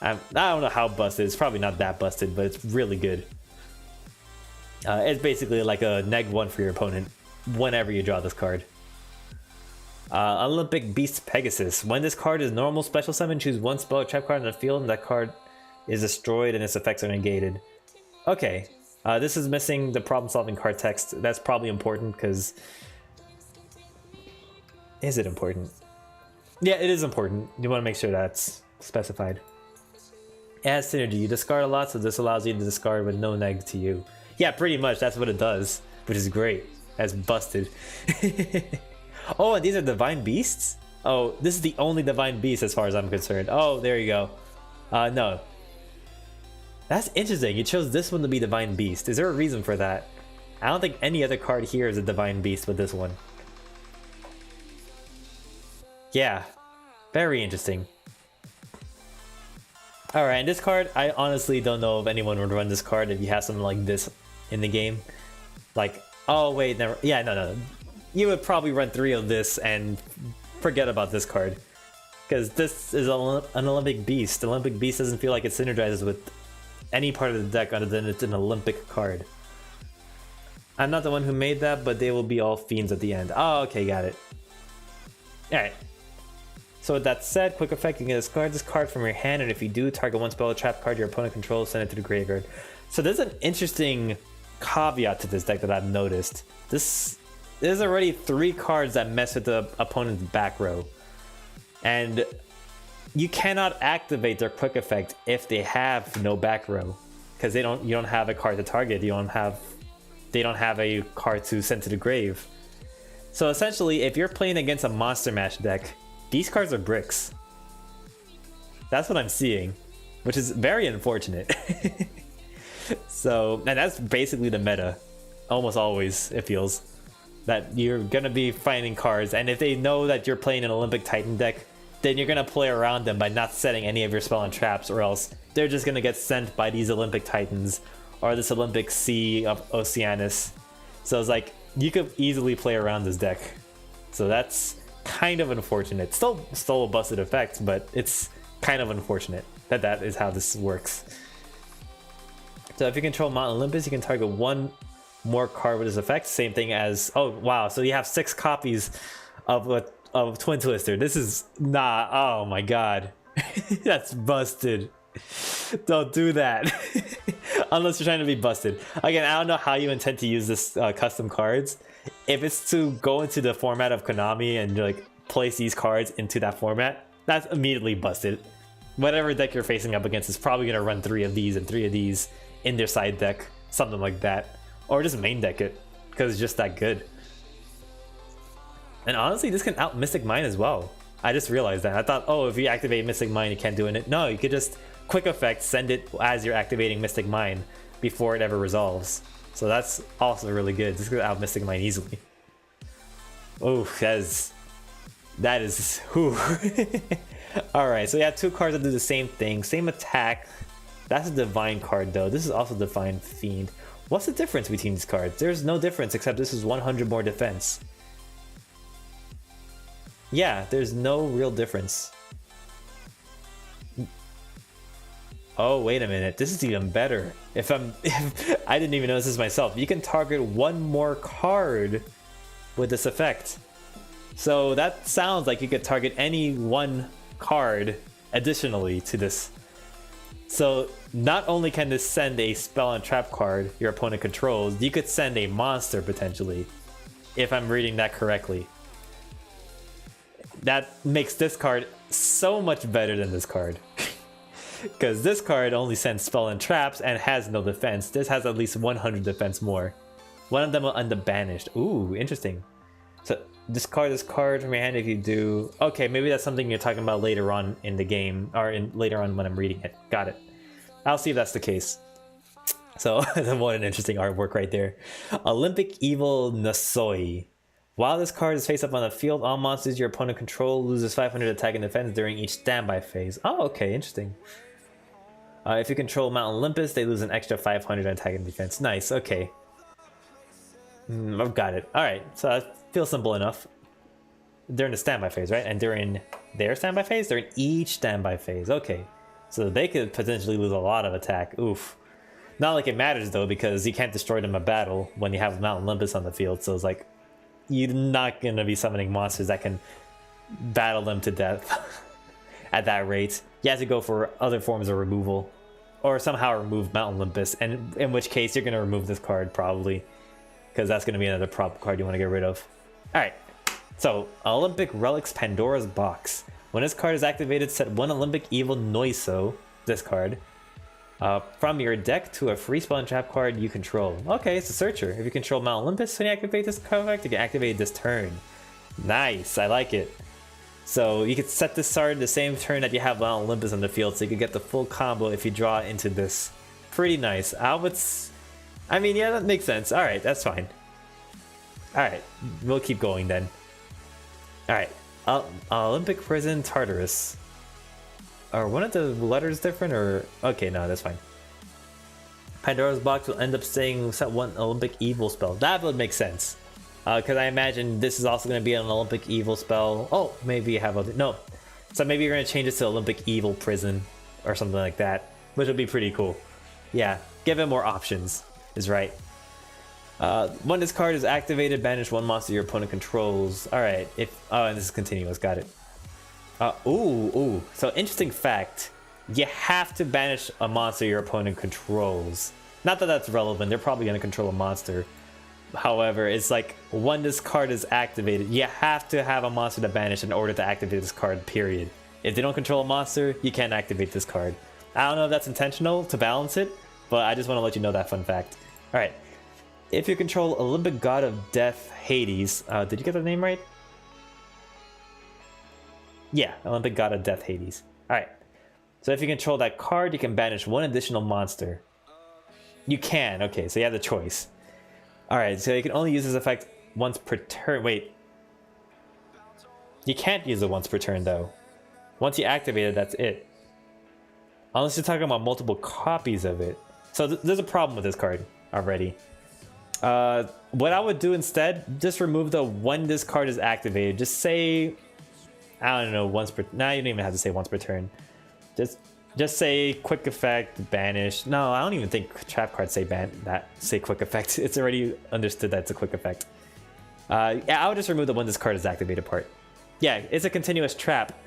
I don't know how busted. It's probably not that busted, but it's really good. It's basically like a -1 for your opponent whenever you draw this card. Olympic Beast Pegasus. When this card is normal special summon, choose one spell or trap card in the field, and that card is destroyed and its effects are negated. Okay, this is missing the problem-solving card text. That's probably important because... Is it important? Yeah, it is important. You want to make sure that's specified. It has synergy. You discard a lot, so this allows you to discard with no neg to you. Yeah, pretty much. That's what it does, which is great. That's busted. Oh, and these are divine beasts? Oh, this is the only divine beast as far as I'm concerned. Oh, there you go. No. That's interesting. You chose this one to be divine beast. Is there a reason for that? I don't think any other card here is a divine beast with this one. Yeah. Very interesting. Alright, and this card, I honestly don't know if anyone would run this card if you have something like this in the game. Like, oh wait, never. Yeah, no. You would probably run 3 of this and forget about this card. Because this is an Olympic Beast. The Olympic Beast doesn't feel like it synergizes with any part of the deck other than it's an Olympic card. I'm not the one who made that, but they will be all fiends at the end. Oh, okay, got it. Alright. So with that said, quick effect, you can discard this card from your hand, and if you do, target one spell or trap card your opponent controls, send it to the graveyard. So there's an interesting caveat to this deck that I've noticed. There's already 3 cards that mess with the opponent's back row. And you cannot activate their quick effect if they have no back row. Because you don't have a card to target, they don't have a card to send to the grave. So essentially, if you're playing against a Monster Mash deck, these cards are bricks. That's what I'm seeing, which is very unfortunate. So, and that's basically the meta. Almost always, it feels. That you're gonna be finding cards, and if they know that you're playing an Olympic Titan deck, then you're gonna play around them by not setting any of your spell and traps, or else they're just gonna get sent by these Olympic Titans, or this Olympic Sea of Oceanus. So it's like, you could easily play around this deck. So that's kind of unfortunate. Still a busted effect, but it's kind of unfortunate that that is how this works. So if you control Mount Olympus, you can target 1 more card with this effect. Same thing as, oh wow, so you have 6 copies of Twin Twister. This is not, oh my god. That's busted. Don't do that. Unless you're trying to be busted. Again, I don't know how you intend to use this custom cards. If it's to go into the format of Konami and like place these cards into that format, that's immediately busted. Whatever deck you're facing up against is probably going to run 3 of these and 3 of these in their side deck, something like that. Or just main deck it, because it's just that good. And honestly, this can out Mystic Mine as well. I just realized that. I thought, oh, if you activate Mystic Mine, you can't do it. No, you could just quick effect, send it as you're activating Mystic Mine before it ever resolves. So that's also really good. This could out Mystic Mine easily. Oh, that is whew. Alright, so you have 2 cards that do the same thing, same attack. That's a divine card though. This is also Divine Fiend. What's the difference between these cards? There's no difference except this is 100 more defense. Yeah, there's no real difference. Oh, wait a minute. This is even better. If I didn't even notice this myself. You can target 1 more card with this effect. So that sounds like you could target any 1 card additionally to this. So not only can this send a spell and trap card your opponent controls, you could send a monster potentially, if I'm reading that correctly. That makes this card so much better than this card. Because this card only sends spell and traps and has no defense. This has at least 100 defense more. One of them will end up banished. Ooh, interesting. So discard this card from your hand if you do. Okay, maybe that's something you're talking about later on in the game, or later on when I'm reading it. Got it. I'll see if that's the case. So what an interesting artwork right there. Olympic Evil Nasoi. While this card is face up on the field, all monsters your opponent control loses 500 attack and defense during each standby phase. Oh, okay, interesting. If you control Mount Olympus, they lose an extra 500 attack and defense. Nice, okay. I've got it. Alright, so that feels simple enough. During the standby phase, right? And during their standby phase? During each standby phase. Okay. So they could potentially lose a lot of attack. Oof. Not like it matters though, because you can't destroy them in battle when you have Mount Olympus on the field. So it's like, you're not going to be summoning monsters that can battle them to death at that rate. You have to go for other forms of removal. Or somehow remove Mount Olympus. And in which case, you're going to remove this card probably. Because that's going to be another prop card you want to get rid of. Alright. So, Olympic Relics Pandora's Box. When this card is activated, set 1 Olympic Evil Noiso, this card, from your deck to a free spell and trap card you control. Okay, it's a searcher. If you control Mount Olympus when you activate this effect, you can activate this turn. Nice, I like it. So you could set this card the same turn that you have Mount Olympus on the field, so you could get the full combo if you draw into this. Pretty nice. I mean, yeah, that makes sense. Alright, that's fine. Alright, we'll keep going then. Alright, Olympic Prison Tartarus. Are one of the letters different or... Okay, no, that's fine. Pandora's Box will end up saying set one Olympic Evil spell. That would make sense. Because I imagine this is also going to be an Olympic Evil spell. Oh, maybe you have other... No. So maybe you're going to change this to Olympic Evil Prison or something like that, which would be pretty cool. Yeah, give it more options is right. When this card is activated, banish one monster your opponent controls. Alright, and this is continuous, got it. Ooh. So interesting fact, you have to banish a monster your opponent controls. Not that that's relevant, they're probably going to control a monster. However, it's like, when this card is activated, you have to have a monster to banish in order to activate this card, period. If they don't control a monster, you can't activate this card. I don't know if that's intentional to balance it, but I just want to let you know that fun fact. Alright. If you control Olympic God of Death, Hades, did you get the name right? Yeah, Olympic God of Death, Hades. Alright. So if you control that card, you can banish one additional monster. You can, okay, so you have the choice. Alright, so you can only use this effect once per turn. Wait. You can't use it once per turn, though. Once you activate it, that's it. Unless you're talking about multiple copies of it. So there's a problem with this card already. What I would do instead, just remove the when this card is activated. Just say, I don't know, once per... Nah, you don't even have to say once per turn. Just say quick effect, banish. No, I don't even think trap cards say say quick effect. It's already understood that it's a quick effect. Yeah, I would just remove the when this card is activated part. Yeah, it's a continuous trap,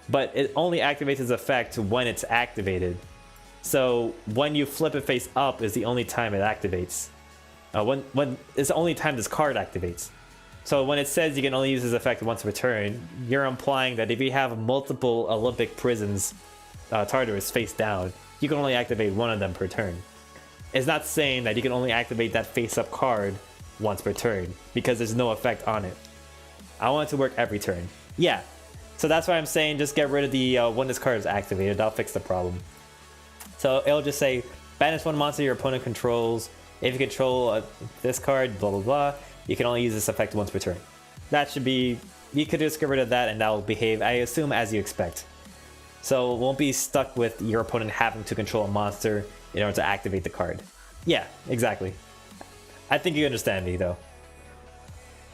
but it only activates its effect when it's activated. So when you flip it face up is the only time it activates. When it's the only time this card activates. So when it says you can only use this effect once per turn, you're implying that if you have multiple Olympic prisons Tartarus face down, you can only activate one of them per turn. It's not saying that you can only activate that face up card once per turn, because there's no effect on it. I want it to work every turn. Yeah, so that's why I'm saying just get rid of the when this card is activated. That'll fix the problem. So it'll just say banish one monster your opponent controls. If you control this card, blah blah blah, you can only use this effect once per turn. That should be, you could just get rid of that and that will behave, I assume, as you expect. So it won't be stuck with your opponent having to control a monster in order to activate the card. Yeah, exactly. I think you understand me though.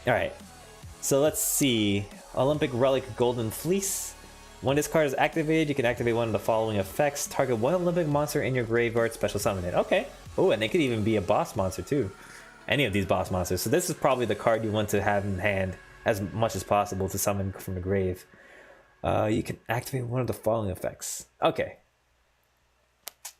Alright, so let's see. Olympic Relic Golden Fleece. When this card is activated, you can activate one of the following effects. Target one Olympic monster in your graveyard, special summon it. Okay. Oh, and they could even be a boss monster too. Any of these boss monsters. So this is probably the card you want to have in hand as much as possible to summon from the grave. You can activate one of the following effects. Okay.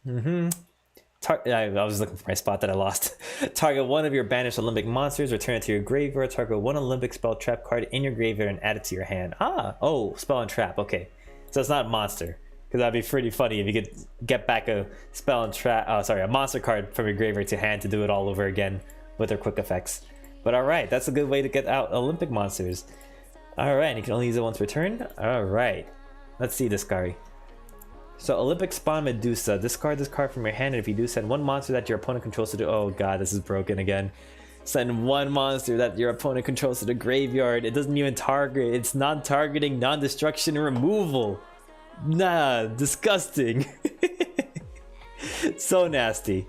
I was looking for my spot that I lost. Target one of your banished Olympic monsters, return it to your graveyard. Target one Olympic spell trap card in your graveyard and add it to your hand. Oh, spell and trap. Okay, so it's not monster, because that'd be pretty funny if you could get back a spell and trap. A monster card from your graveyard to hand to do it all over again with their quick effects. But all right, that's a good way to get out Olympic monsters. All right, you can only use it once per turn. All right, let's see this guy. So Olympic Spawn Medusa, discard this card from your hand, and if you do, send one monster that your opponent controls to the... Oh god, this is broken again. Send one monster that your opponent controls to the graveyard. It doesn't even target. It's non-targeting, non-destruction removal. Nah, disgusting. So nasty.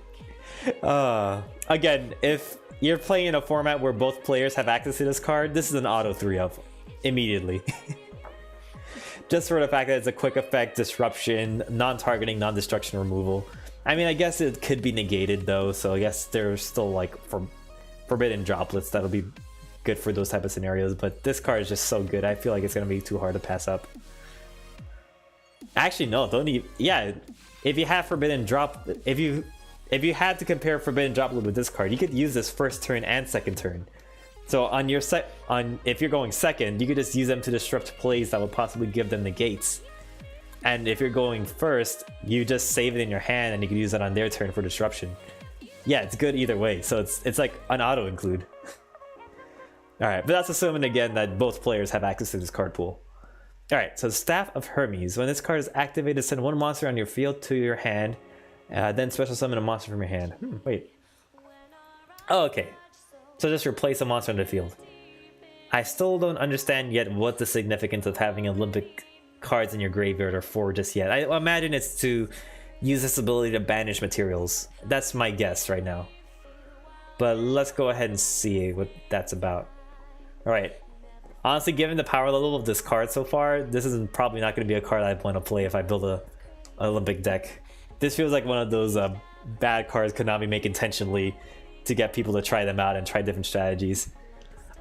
Again, if you're playing in a format where both players have access to this card, this is an auto 3-of immediately. Just for the fact that it's a quick effect, disruption, non-targeting, non-destruction removal. I mean, I guess it could be negated though, so I guess there's still like forbidden droplets that'll be good for those type of scenarios, but this card is just so good, I feel like it's gonna be too hard to pass up. Actually, no, don't even... Yeah, if you have forbidden drop... If you had to compare forbidden droplet with this card, you could use this first turn and second turn. So on your if you're going second, you could just use them to disrupt plays that would possibly give them negates. And if you're going first, you just save it in your hand and you can use it on their turn for disruption. Yeah, it's good either way. So it's like an auto include. Alright, but that's assuming again that both players have access to this card pool. Alright, so Staff of Hermes. When this card is activated, send one monster on your field to your hand. Then special summon a monster from your hand. Wait. Oh, okay. So just replace a monster on the field. I still don't understand yet what the significance of having Olympic cards in your graveyard are for just yet. I imagine it's to use this ability to banish materials. That's my guess right now. But let's go ahead and see what that's about. Alright. Honestly, given the power level of this card so far, this is probably not going to be a card I'd want to play if I build an Olympic deck. This feels like one of those bad cards Konami make intentionally to get people to try them out and try different strategies.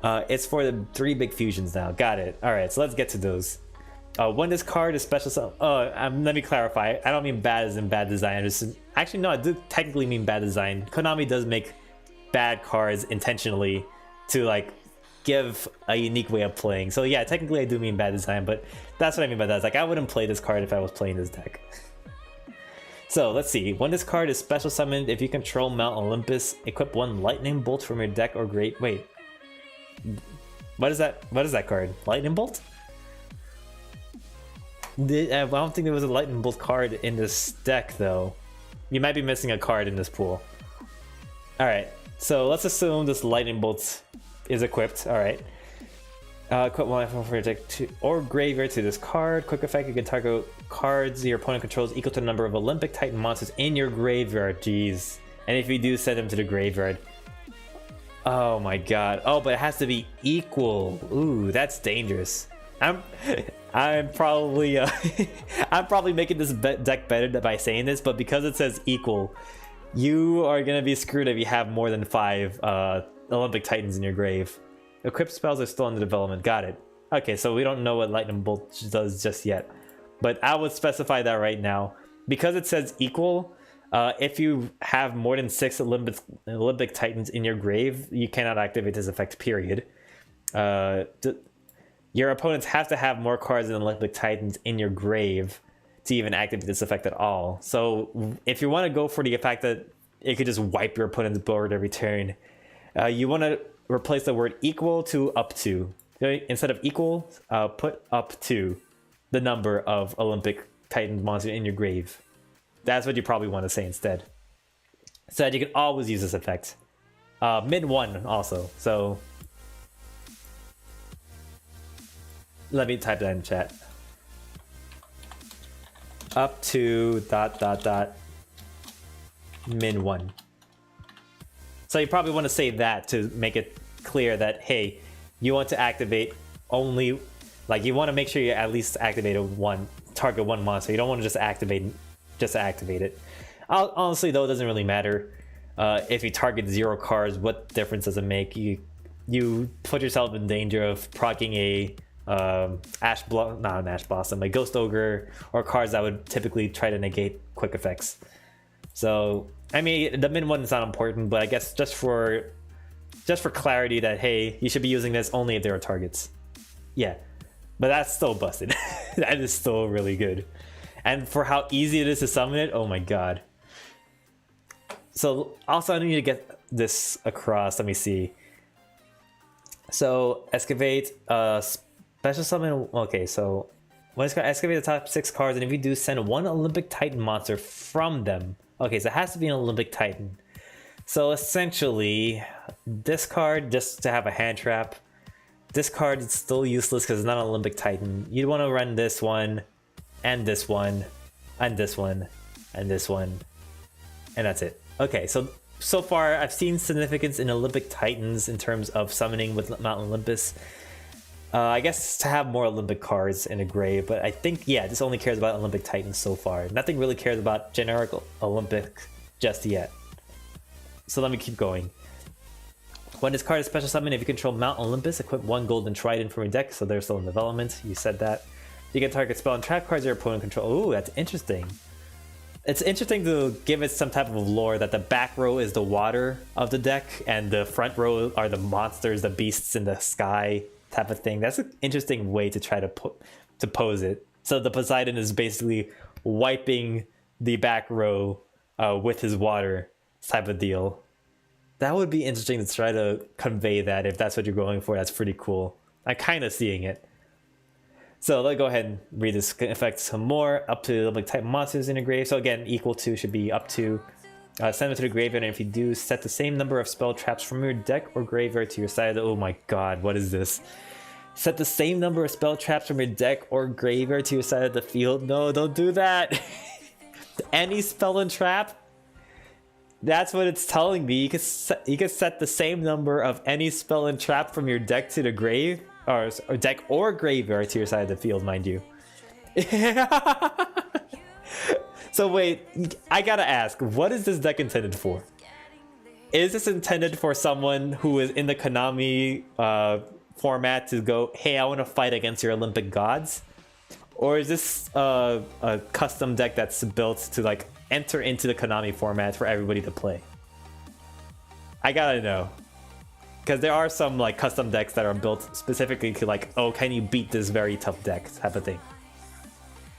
It's for the 3 big fusions now. Got it. Alright, so let's get to those. When this card is special let me clarify. I don't mean bad as in bad design. Actually, no, I do technically mean bad design. Konami does make bad cards intentionally to like give a unique way of playing. So yeah, technically I do mean bad design, but that's what I mean by that. It's like I wouldn't play this card if I was playing this deck. So let's see. When this card is special summoned, if you control Mount Olympus, equip 1 lightning bolt from your deck or great. Wait. What is that? What is that card? Lightning bolt? I don't think there was a lightning bolt card in this deck though. You might be missing a card in this pool. Alright, so let's assume this lightning bolt is equipped. Alright. Equip 1 from your deck to or graveyard to this card. Quick effect, you can target cards your opponent controls equal to the number of Olympic Titan monsters in your graveyard. Jeez. And if you do, send them to the graveyard. Oh my god. Oh, but it has to be equal. Ooh, that's dangerous. I'm probably I'm probably making this deck better by saying this, but because it says equal, you are gonna be screwed if you have more than 5 Olympic Titans in your grave. Equipped spells are still under development. Got it. Okay, so we don't know what Lightning Bolt does just yet, but I would specify that right now because it says equal. If you have more than 6 Olympic Titans in your grave, you cannot activate this effect. Period. Your opponents have to have more cards than Olympic Titans in your grave to even activate this effect at all. So if you want to go for the fact that it could just wipe your opponent's board every turn, you want to replace the word equal to up to. Instead of equal, put up to the number of Olympic Titan monsters in your grave. That's what you probably want to say instead. So that you can always use this effect. Mid 1 also, so let me type that in chat. Up to ... min 1. So you probably want to say that to make it clear that, hey, you want to activate only, like you want to make sure you at least activate target one monster. You don't want to just activate it. Honestly though, it doesn't really matter. If you target 0 cards, what difference does it make? You put yourself in danger of proccing a not an Ash Blossom, a Ghost Ogre, or cards that would typically try to negate quick effects. So I mean, the min 1 is not important, but I guess just for clarity that, hey, you should be using this only if there are targets. Yeah, but that's still busted. That is still really good. And for how easy it is to summon it, oh my god. So also I need to get this across. Let me see. So excavate, special summon. Okay, so when it's gonna excavate the top 6 cards, and if you do, send 1 Olympic Titan monster from them. Okay, so it has to be an Olympic Titan. So essentially, this card, just to have a hand trap, this card is still useless because it's not an Olympic Titan. You'd want to run this one, and this one, and this one, and this one, and that's it. Okay, so far I've seen significance in Olympic Titans in terms of summoning with Mount Olympus. I guess to have more Olympic cards in a grave, but I think, yeah, this only cares about Olympic Titans so far. Nothing really cares about generic Olympic just yet. So let me keep going. When this card is special summon, if you control Mount Olympus, equip 1 Golden Trident from your deck, so they're still in development. You said that. You can target spell and trap cards your opponent control. Ooh, that's interesting. It's interesting to give it some type of lore that the back row is the water of the deck, and the front row are the monsters, the beasts in the sky type of thing. That's an interesting way to try to pose it. So the Poseidon is basically wiping the back row with his water type of deal. That would be interesting to try to convey that if that's what you're going for. That's pretty cool. I'm kind of seeing it. So let's go ahead and read this effect some more. Up to like type monsters in your grave. So again, equal to should be up to. Send it to the graveyard, and if you do, set the same number of spell traps from your deck or graveyard to your side of the... Oh my god, what is this? Set the same number of spell traps from your deck or graveyard to your side of the field. No, don't do that. Any spell and trap? That's what it's telling me. You can set the same number of any spell and trap from your deck to the grave, or deck or graveyard to your side of the field, mind you. So wait, I gotta ask, what is this deck intended for? Is this intended for someone who is in the Konami format to go, hey, I want to fight against your Olympic gods? Or is this a custom deck that's built to like enter into the Konami format for everybody to play? I gotta know. Because there are some like custom decks that are built specifically to like, oh, can you beat this very tough deck type of thing.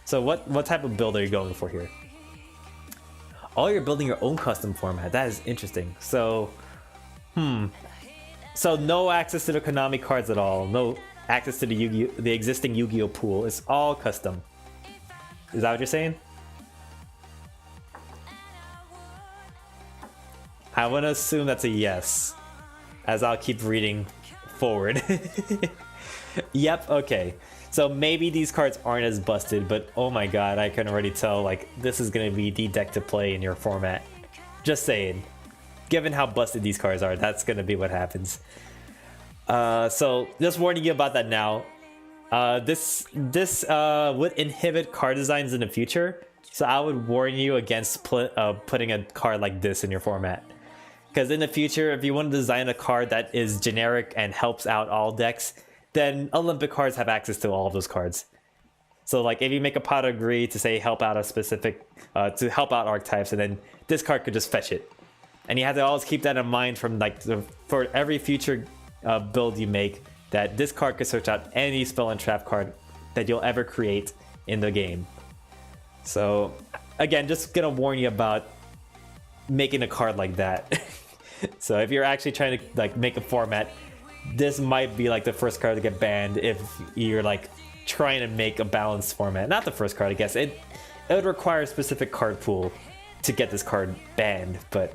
So what type of build are you going for here? Oh, you're building your own custom format. That is interesting. So, So no access to the Konami cards at all. No access to the existing Yu-Gi-Oh pool. It's all custom. Is that what you're saying? I want to assume that's a yes, as I'll keep reading forward. Yep, okay. So maybe these cards aren't as busted, but oh my god, I can already tell like this is going to be the deck to play in your format. Just saying. Given how busted these cards are, that's going to be what happens. So just warning you about that now. This would inhibit card designs in the future, so I would warn you against putting a card like this in your format. Because in the future, if you want to design a card that is generic and helps out all decks, then Olympic cards have access to all of those cards. So like if you make a pot of greed to say help out a specific, to help out archetypes, and then this card could just fetch it. And you have to always keep that in mind from like for every future build you make, that this card could search out any spell and trap card that you'll ever create in the game. So again, just gonna warn you about making a card like that. So if you're actually trying to like make a format, this might be like the first card to get banned if you're like trying to make a balanced format. Not the first card, I guess. It would require a specific card pool to get this card banned, but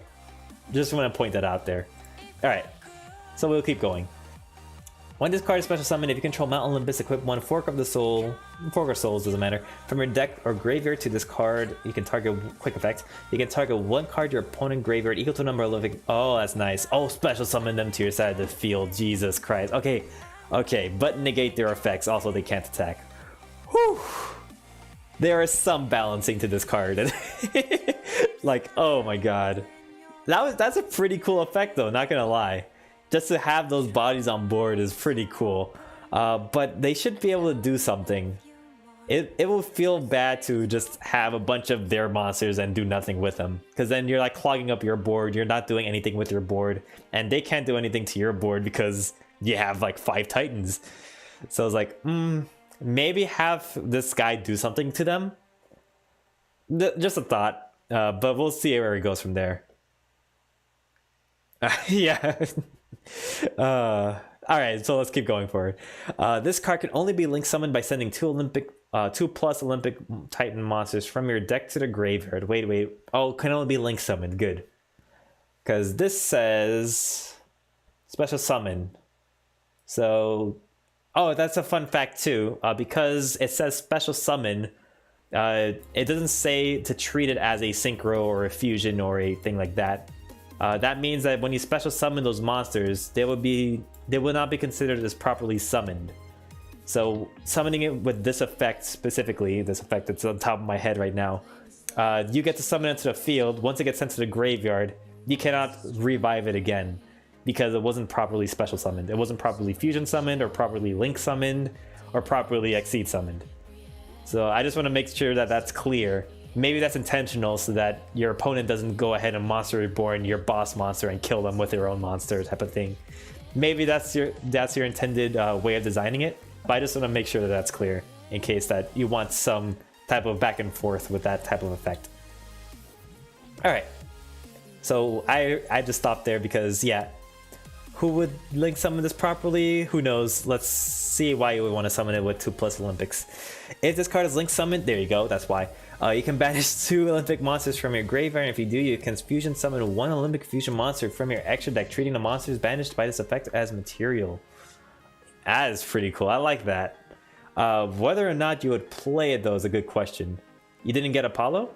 just want to point that out there. Alright, so we'll keep going. When this card is special summoned, if you control Mount Olympus, equip one Fork of Souls, doesn't matter, from your deck or graveyard to this card. You can target quick effect. You can target one card your opponent graveyard equal to the number of living. Oh, that's nice. Oh, special summon them to your side of the field. Jesus Christ. Okay, but negate their effects. Also, they can't attack. Whew. There is some balancing to this card. Like, oh my god. That's a pretty cool effect though, not gonna lie. Just to have those bodies on board is pretty cool. But they should be able to do something. It will feel bad to just have a bunch of their monsters and do nothing with them. Because then you're like clogging up your board, you're not doing anything with your board. And they can't do anything to your board because you have like 5 titans. So it's like, maybe have this guy do something to them. Just a thought. But we'll see where he goes from there. Yeah. Alright, so let's keep going forward. This card can only be link summoned by sending 2 plus Olympic Titan monsters from your deck to the graveyard. Wait. Oh, can only be link summoned. Good. Because this says special summon. So, oh, that's a fun fact too. Because it says special summon, it doesn't say to treat it as a synchro or a fusion or a thing like that. That means that when you special summon those monsters, they will not be considered as properly summoned. So summoning it with this effect specifically, this effect that's on top of my head right now, you get to summon it to the field. Once it gets sent to the graveyard, you cannot revive it again because it wasn't properly special summoned. It wasn't properly fusion summoned or properly link summoned or properly exceed summoned. So I just want to make sure that that's clear. Maybe that's intentional so that your opponent doesn't go ahead and monster reborn your boss monster and kill them with their own monster type of thing. Maybe that's your intended way of designing it, but I just want to make sure that that's clear in case that you want some type of back and forth with that type of effect. All right, so I just stopped there because yeah, who would link summon this properly? Who knows? Let's see why you would want to summon it with 2+ Olympics. If this card is link summoned, there you go, that's why. You can banish 2 Olympic monsters from your graveyard, and if you do, you can fusion summon 1 Olympic fusion monster from your extra deck, treating the monsters banished by this effect as material. That is pretty cool, I like that. Whether or not you would play it though is a good question. You didn't get Apollo?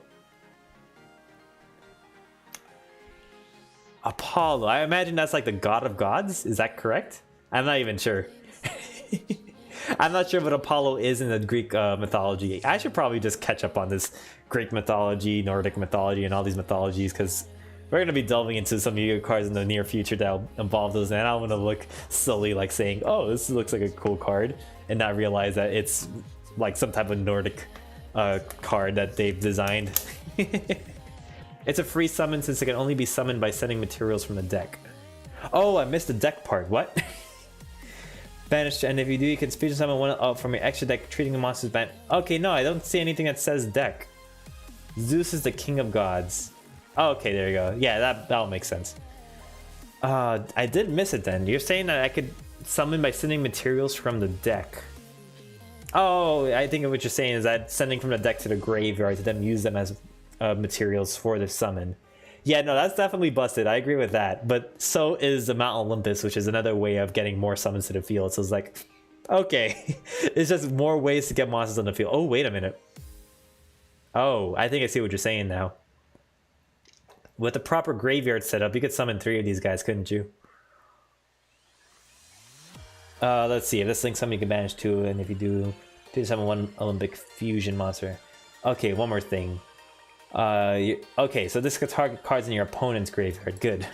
Apollo, I imagine that's like the god of gods, is that correct? I'm not even sure. I'm not sure what Apollo is in the Greek mythology. I should probably just catch up on this Greek mythology, Nordic mythology, and all these mythologies, because we're going to be delving into some Yu-Gi-Oh cards in the near future that'll involve those, and I don't want to look silly like saying, oh, this looks like a cool card, and not realize that it's like some type of Nordic card that they've designed. It's a free summon since it can only be summoned by sending materials from the deck. Oh, I missed the deck part. What? Banished, and if you do, you can fusion summon 1 from your extra deck, treating the monsters ban. Okay, no, I don't see anything that says deck. Zeus is the king of gods. Oh, okay, there you go. Yeah, that'll make sense. I did miss it then. You're saying that I could summon by sending materials from the deck. Oh, I think what you're saying is that sending from the deck to the graveyard to then use them as materials for the summon. Yeah, no, that's definitely busted. I agree with that. But so is the Mount Olympus, which is another way of getting more summons to the field. So it's like, okay, it's just more ways to get monsters on the field. Oh, wait a minute. Oh, I think I see what you're saying now. With the proper graveyard setup, you could summon 3 of these guys, couldn't you? Let's see. If this link summon, you can banish 2, and if you do summon 1 Olympic fusion monster. Okay, one more thing. Okay, so this could target cards in your opponent's graveyard. Good.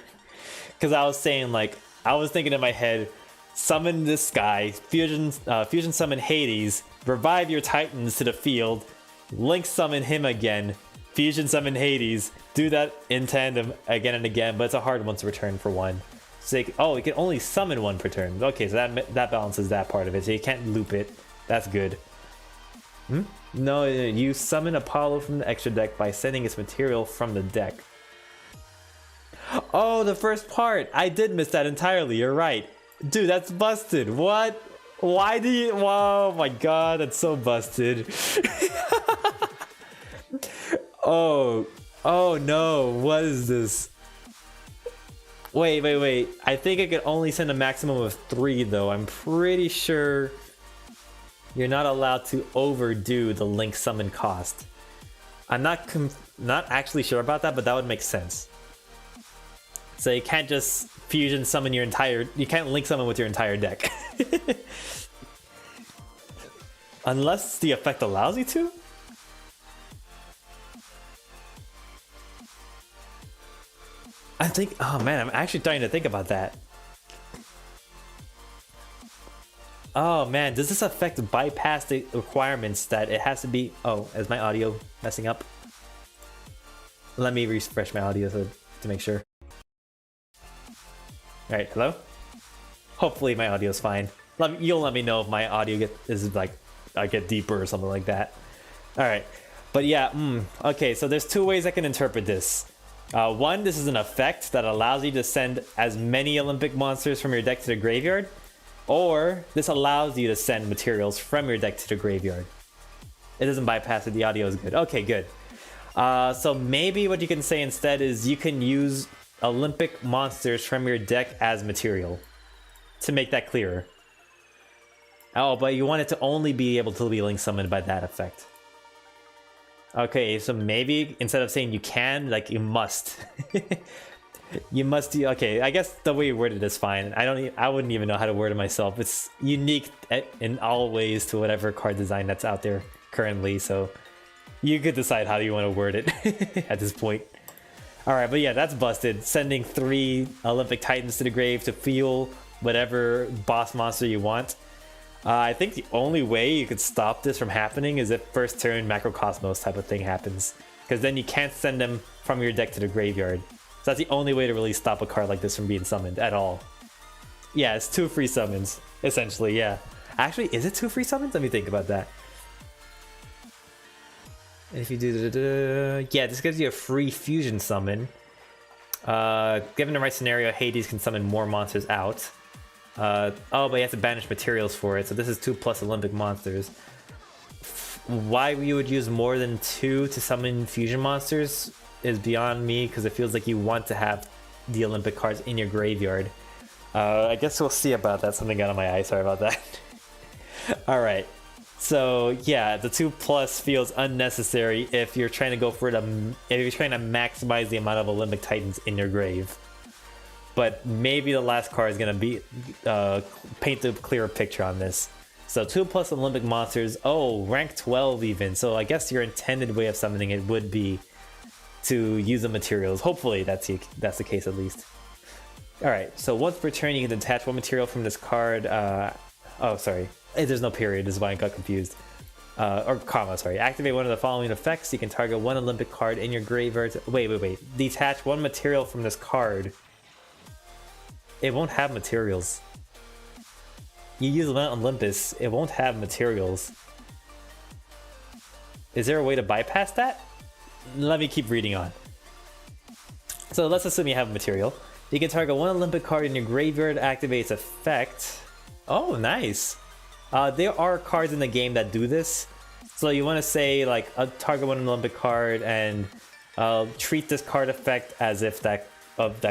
Because I was saying, like, I was thinking in my head, summon this guy, fusion summon Hades, revive your Titans to the field, link summon him again, fusion summon Hades, do that in tandem again and again, but it's a hard one to return for 1. So you can only summon 1 per turn. Okay, so that balances that part of it, so you can't loop it. That's good. No, you summon Apollo from the extra deck by sending its material from the deck. Oh, the first part! I did miss that entirely, you're right. Dude, that's busted. What? Why do you... Oh my god, that's so busted. Oh no, what is this? Wait. I think I could only send a maximum of 3 though. I'm pretty sure you're not allowed to overdo the link summon cost. I'm not actually sure about that, but that would make sense. So you can't just fusion summon your entire... You can't link summon with your entire deck. Unless the effect allows you to? I think... Oh man, I'm actually starting to think about that. Oh man, does this effect bypass the requirements that it has to be... Oh, is my audio messing up? Let me refresh my audio to make sure. Alright, hello? Hopefully my audio's fine. You'll let me know if my audio get deeper or something like that. Alright, but yeah, okay, so there's 2 ways I can interpret this. One, this is an effect that allows you to send as many Olympic monsters from your deck to the graveyard. Or this allows you to send materials from your deck to the graveyard. It doesn't bypass it, the audio is good. Okay, good. So maybe what you can say instead is you can use Olympic monsters from your deck as material. To make that clearer. Oh, but you want it to only be able to be link summoned by that effect. Okay, so maybe instead of saying you can, like you must. You must do... Okay, I guess the way you worded it is fine. I wouldn't even know how to word it myself. It's unique in all ways to whatever card design that's out there currently, so you could decide how you want to word it at this point. Alright, but yeah, that's busted. Sending 3 Olympic Titans to the grave to fuel whatever boss monster you want. I think the only way you could stop this from happening is if first turn Macrocosmos type of thing happens. Because then you can't send them from your deck to the graveyard. So that's the only way to really stop a card like this from being summoned at all. Yeah, it's 2 free summons, essentially, yeah. Actually, is it 2 free summons? Let me think about that. if you do yeah, this gives you a free fusion summon. Given the right scenario, Hades can summon more monsters out. Oh, but you have to banish materials for it, so this is 2+ Olympic monsters. Why you would use more than 2 to summon fusion monsters is beyond me, because it feels like you want to have the Olympic cards in your graveyard. I guess we'll see about that. Something got on my eye, sorry about that. Alright, so yeah, the 2+ feels unnecessary if you're trying to go for it, if you're trying to maximize the amount of Olympic Titans in your grave. But maybe the last card is going to be paint a clearer picture on this. So 2+ Olympic monsters, oh, rank 12 even. So I guess your intended way of summoning it would be to use the materials. Hopefully that's the case at least. Alright, so once per turn you can detach one material from this card. Oh, sorry. There's no period, this is why I got confused. Or comma, sorry. Activate one of the following effects. You can target one Olympic card in your graveyard. Wait. Detach one material from this card. It won't have materials. You use Mount Olympus, it won't have materials. Is there a way to bypass that? Let me keep reading on. So let's assume you have a material. You can target one Olympic card in your graveyard, activates effect. Oh, nice. There are cards in the game that do this. So you want to say like target one Olympic card and treat this card effect as if that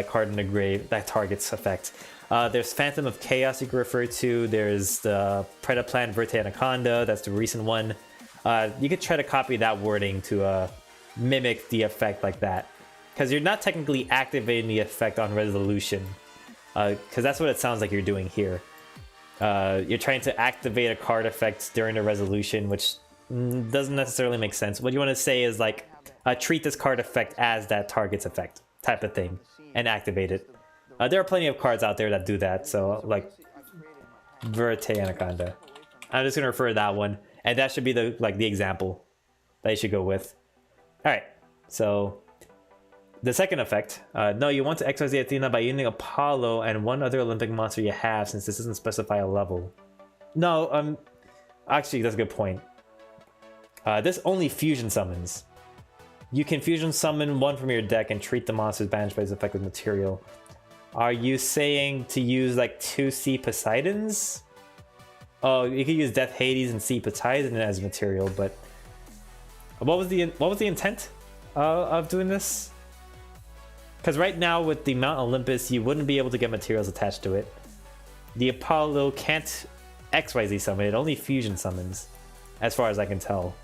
card in the grave, that target's effect. There's Phantom of Chaos you can refer to. There's the Predaplan Verte Anaconda, that's the recent one. You could try to copy that wording to mimic the effect like that. Because you're not technically activating the effect on resolution. Because that's what it sounds like you're doing here. You're trying to activate a card effect during the resolution, which doesn't necessarily make sense. What you want to say is like, treat this card effect as that target's effect type of thing and activate it. There are plenty of cards out there that do that, so like Verte Anaconda. I'm just gonna refer to that one, and that should be the example that you should go with. Alright, so the second effect. No, you want to exercise the Athena by using Apollo and one other Olympic monster you have, since this doesn't specify a level. No, actually that's a good point. This only fusion summons. You can fusion summon one from your deck and treat the monsters banished by this effect with material. Are you saying to use like 2 Sea Poseidons? Oh, you could use Death Hades and Sea Poseidon as material, but what was the intent of doing this? Because right now with the Mount Olympus, you wouldn't be able to get materials attached to it. The Apollo can't XYZ summon, it only fusion summons, as far as I can tell,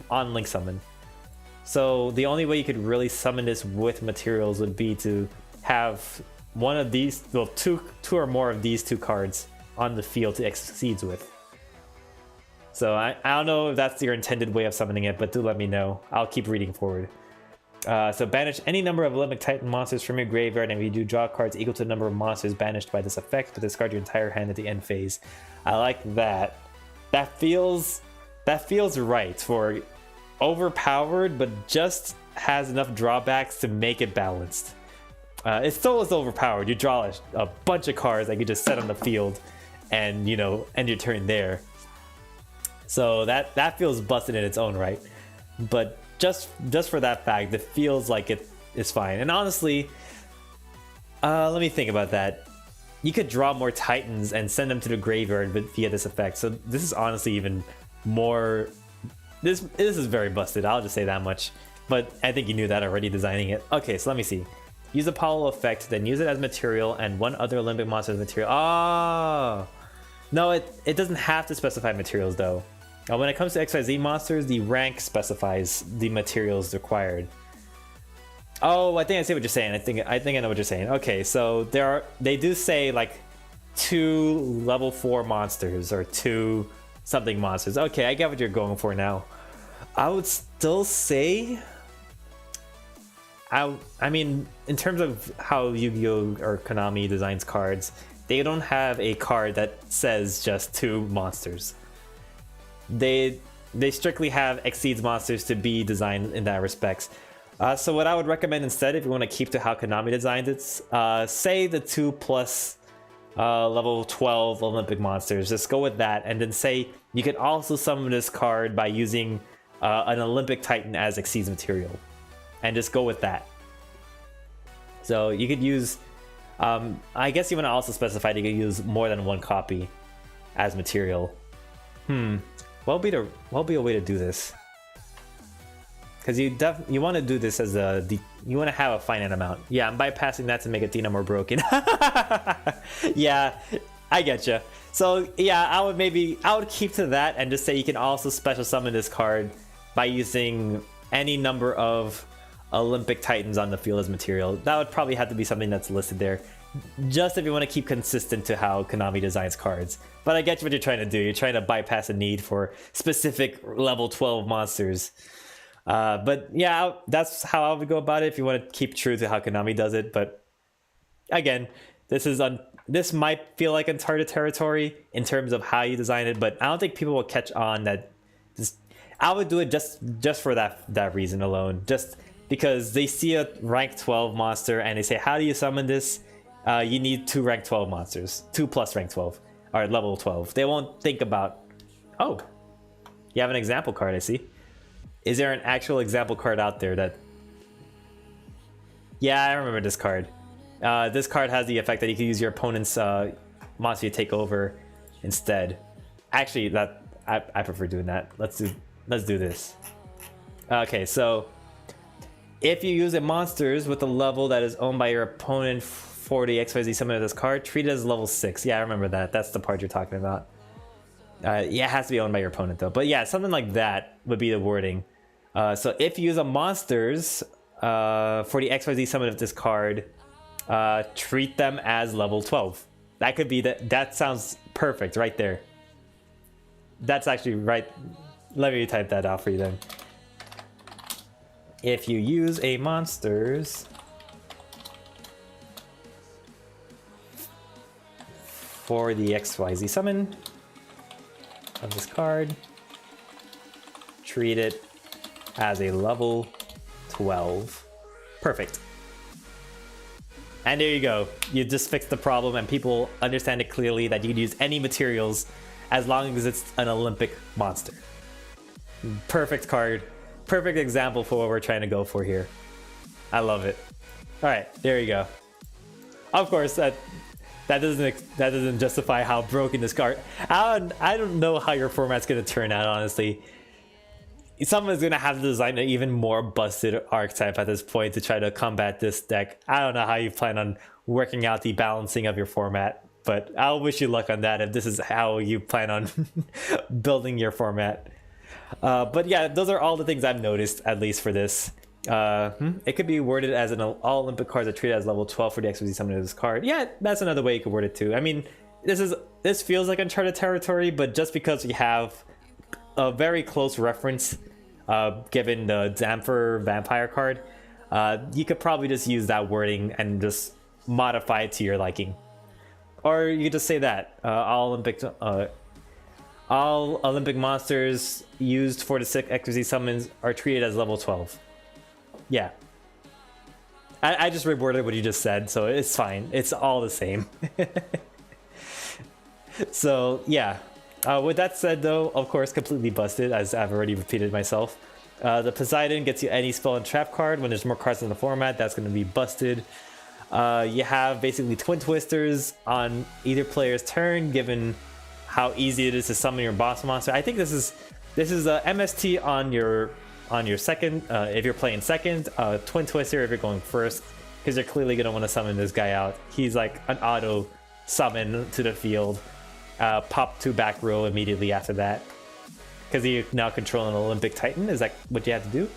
on Link Summon. So the only way you could really summon this with materials would be to have one of these, well, two or more of these 2 cards on the field to exceeds with. So I don't know if that's your intended way of summoning it, but do let me know. I'll keep reading forward. So banish any number of Olympic Titan monsters from your graveyard, and if you do, draw cards equal to the number of monsters banished by this effect, but discard your entire hand at the end phase. I like that. That feels right for overpowered, but just has enough drawbacks to make it balanced. It still is overpowered. You draw a bunch of cards that you just set on the field, and you know, end your turn there. So that feels busted in its own right. But just for that fact, it feels like it is fine. And honestly, let me think about that. You could draw more Titans and send them to the graveyard via this effect. So this is honestly even more. This is very busted. I'll just say that much. But I think you knew that already designing it. Okay, so let me see. Use Apollo effect, then use it as material, and one other Olympic monster as material. Oh! No, it doesn't have to specify materials though. When it comes to XYZ monsters, the rank specifies the materials required. Oh, I think I see what you're saying. I think I know what you're saying. Okay, so they do say like 2 level 4 monsters or 2 something monsters. Okay, I get what you're going for now. I would still say, I mean, in terms of how Yu-Gi-Oh! Or Konami designs cards, they don't have a card that says just 2 monsters. They strictly have exceeds monsters to be designed in that respects. So what I would recommend instead, if you want to keep to how Konami designed it, say the 2+ level 12 Olympic monsters. Just go with that, and then say you can also summon this card by using an Olympic Titan as Exceeds material, and just go with that. So you could use, I guess you want to also specify you could use more than one copy as material. What would be a way to do this? Because you want to do this as you want to have a finite amount. Yeah, I'm bypassing that to make Athena more broken. Yeah, I get you. So yeah, I would keep to that and just say you can also special summon this card by using any number of Olympic Titans on the field as material. That would probably have to be something that's listed there, just if you want to keep consistent to how Konami designs cards. But I get what you're trying to do. You're trying to bypass a need for specific level 12 monsters. But yeah, that's how I would go about it if you want to keep true to how Konami does it. But again, this might feel like uncharted territory in terms of how you design it, but I don't think people will catch on that. I would do it just for that reason alone, just because they see a rank 12 monster and they say, how do you summon this? You need 2 rank 12 monsters, 2 plus rank 12 or level 12. They won't think about, oh, you have an example card, I see. Is there an actual example card out there that... Yeah, I remember this card. This card has the effect that you can use your opponent's monster to take over instead. Actually, I prefer doing that. Let's do this. Okay, so if you use a monsters with a level that is owned by your opponent for the XYZ summon of this card, treat it as level 6. Yeah, I remember that. That's the part you're talking about. Yeah, it has to be owned by your opponent though. But yeah, something like that would be the wording. So if you use a monsters for the XYZ summon of this card, treat them as level 12. That could be that sounds perfect right there. That's actually right. Let me type that out for you then. If you use a monsters for the XYZ summon of this card, treat it as a level 12. Perfect. And there you go. You just fixed the problem and people understand it clearly that you can use any materials as long as it's an Olympic monster. Perfect card. Perfect example for what we're trying to go for here. I love it. All right, there you go. Of course, that doesn't justify how broken this card. I don't know how your format's gonna turn out, honestly. Someone's gonna have to design an even more busted archetype at this point to try to combat this deck. I don't know how you plan on working out the balancing of your format, but I'll wish you luck on that if this is how you plan on building your format. But yeah, those are all the things I've noticed, at least for this. It could be worded as an all Olympic cards are treated as level 12 for the XYZ summon of this card. Yeah, that's another way you could word it too. I mean, this feels like uncharted territory, but just because we have a very close reference, given the Damper Vampire card, you could probably just use that wording and just modify it to your liking. Or you could just say that all Olympic monsters used for the 6 XYZ summons are treated as level 12. Yeah. I just reworded what you just said, so it's fine. It's all the same. So, yeah. With that said, though, of course, completely busted, as I've already repeated myself. The Poseidon gets you any spell and trap card. When there's more cards in the format, that's going to be busted. You have basically Twin Twisters on either player's turn, given how easy it is to summon your boss monster. I think this is a MST on your second, if you're playing second, Twin Twister if you're going first, because you're clearly going to want to summon this guy out. He's like an auto summon to the field. Pop 2 back row immediately after that, because you now control an Olympic Titan. Is that what you have to do?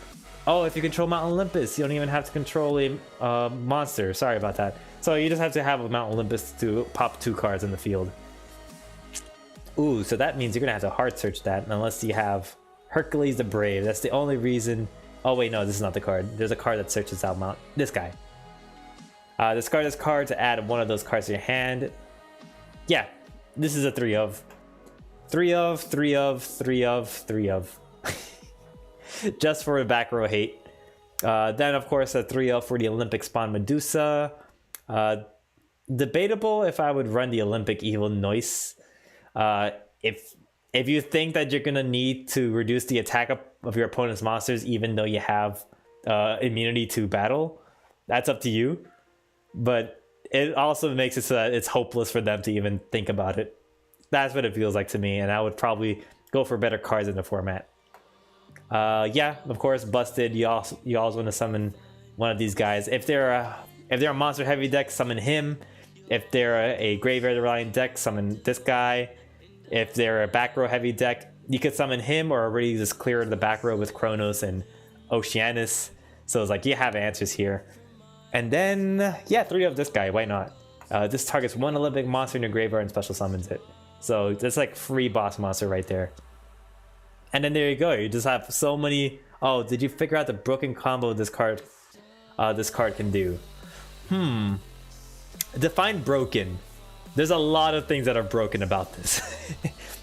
Oh, if you control Mount Olympus, you don't even have to control a monster. Sorry about that. So you just have to have a Mount Olympus to pop 2 cards in the field. Ooh, so that means you're gonna have to hard search that unless you have Hercules the Brave. That's the only reason. Oh wait, no, this is not the card. There's a card that searches out Mount. This guy. Discard this card to add one of those cards to your hand. Yeah, this is a 3 of. 3 of, 3 of, 3 of, 3 of. Just for the back row hate. Then of course a 3 of for the Olympic Spawn Medusa. Debatable if I would run the Olympic Evil Noise. If if you think that you're gonna need to reduce the attack of your opponent's monsters, even though you have immunity to battle, that's up to you. But it also makes it so that it's hopeless for them to even think about it. That's what it feels like to me, and I would probably go for better cards in the format. Yeah, of course, busted. You also want to summon one of these guys. If they're a monster heavy deck, summon him. If they're a graveyard relying deck, summon this guy. If they're a back row heavy deck, you could summon him or already just clear the back row with Kronos and Oceanus. So it's like you have answers here. And then, yeah, 3 of this guy, why not? This targets 1 Olympic monster in your graveyard and special summons it. So that's like free boss monster right there. And then there you go, you just have so many... Oh, did you figure out the broken combo this card can do? Define broken. There's a lot of things that are broken about this.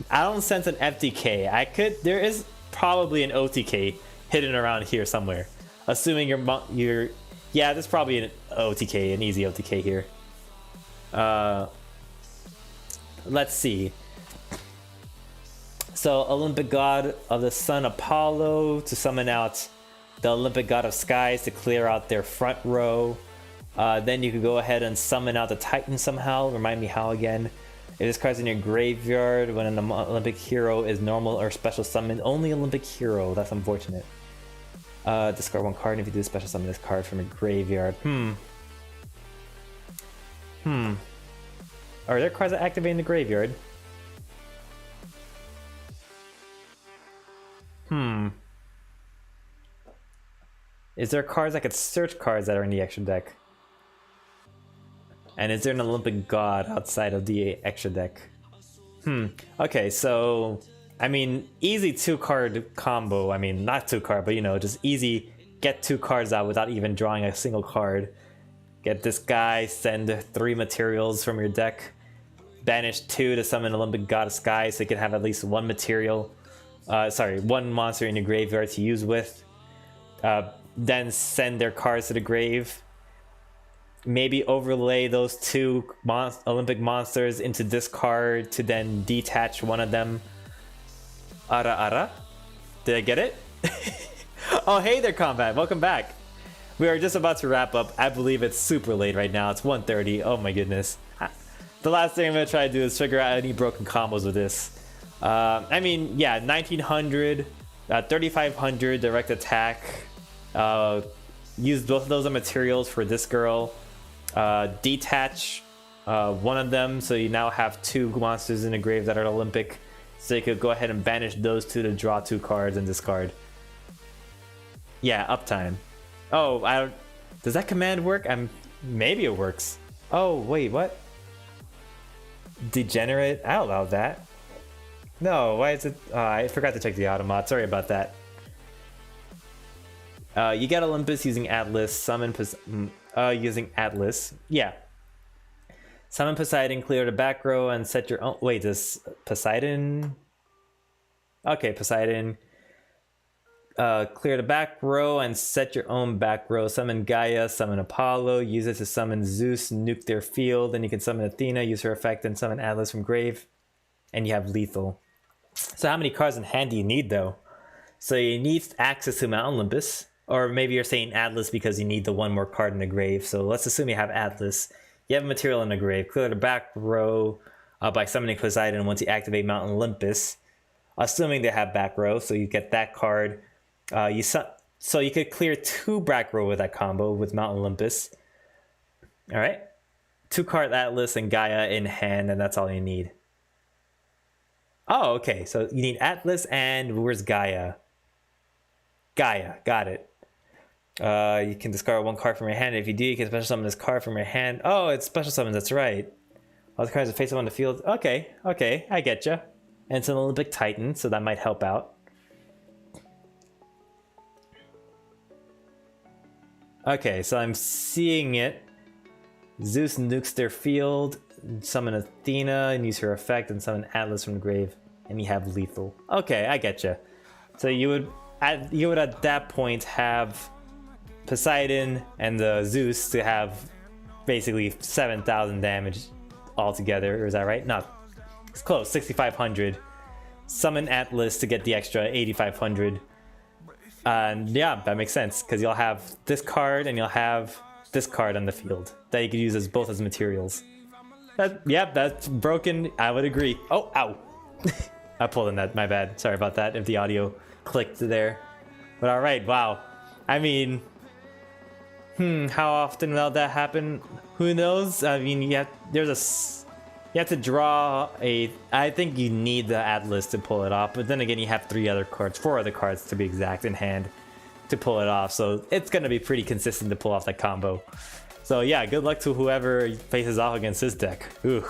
I don't sense an FTK. There is probably an OTK hidden around here somewhere. Assuming you're yeah, there's probably an OTK, an easy OTK here. Let's see. So Olympic God of the Sun Apollo to summon out the Olympic God of Skies to clear out their front row. Then you could go ahead and summon out the Titan somehow. Remind me how again. If this card's in your graveyard when an Olympic hero is normal or special summoned. Only Olympic hero. That's unfortunate. Discard 1 card, and if you do special summon this card from a graveyard. Are there cards that activate in the graveyard? Is there cards that could search cards that are in the extra deck? And is there an Olympic God outside of the extra deck? Okay, so I mean, easy 2-card combo. I mean, not 2-card, but you know, just easy. Get 2 cards out without even drawing a single card. Get this guy, send 3 materials from your deck. Banish 2 to summon Olympic God of Sky so you can have at least 1 material. 1 monster in your graveyard to use with. Then send their cards to the grave. Maybe overlay those 2 Olympic monsters into this card to then detach one of them. Ara. Did I get it? Oh, hey there, Combat. Welcome back. We are just about to wrap up. I believe it's super late right now. It's 1:30. Oh my goodness. The last thing I'm going to try to do is figure out any broken combos with this. I mean, yeah, 1900, 3500 direct attack. Use both of those as materials for this girl. Detach one of them, so you now have 2 monsters in the grave that are Olympic. So you could go ahead and banish those 2 to draw 2 cards and discard. Yeah, uptime. Oh, does that command work? Maybe it works. Oh, wait, what? Degenerate? I'll allow that. No, why is it? I forgot to check the automat. Sorry about that. You get Olympus using Atlas. Summon using Atlas. Yeah. Summon Poseidon, clear the back row, and set your own... Wait, does Poseidon... Okay, Poseidon. Clear the back row and set your own back row. Summon Gaia, summon Apollo. Use it to summon Zeus, nuke their field. Then you can summon Athena, use her effect, and summon Atlas from grave. And you have lethal. So how many cards in hand do you need, though? So you need access to Mount Olympus. Or maybe you're saying Atlas because you need the 1 more card in the grave. So let's assume you have Atlas. You have a material in the grave. Clear the back row by summoning Poseidon once you activate Mount Olympus. Assuming they have back row, so you get that card. So you could clear 2 back row with that combo with Mount Olympus. Alright. 2 card Atlas and Gaia in hand, and that's all you need. Oh, okay. So you need Atlas and where's Gaia? Gaia, got it. You can discard 1 card from your hand. If you do, you can special summon this card from your hand. Oh, it's special summon, that's right. All the cards are face up on the field. Okay, I get you. And it's an Olympic Titan, so that might help out. Okay, so I'm seeing it. Zeus nukes their field, summon Athena, and use her effect, and summon Atlas from the grave, and you have lethal. Okay, I get you. So you would at that point have Poseidon and the Zeus to have basically 7,000 damage altogether. Or is that right? No, it's close, 6,500. summon Atlas to get the extra 8,500. And yeah, that makes sense because you'll have this card and you'll have this card on the field that you could use as both as materials. Yeah, that's broken. I would agree. Oh, ow. I pulled in that. My bad. Sorry about that if the audio clicked there. But all right, wow. I mean, how often will that happen? Who knows? I mean, you have to draw a. I think you need the Atlas to pull it off, but then again, you have four other cards to be exact in hand to pull it off. So it's gonna be pretty consistent to pull off that combo. So yeah, good luck to whoever faces off against this deck. Ooh,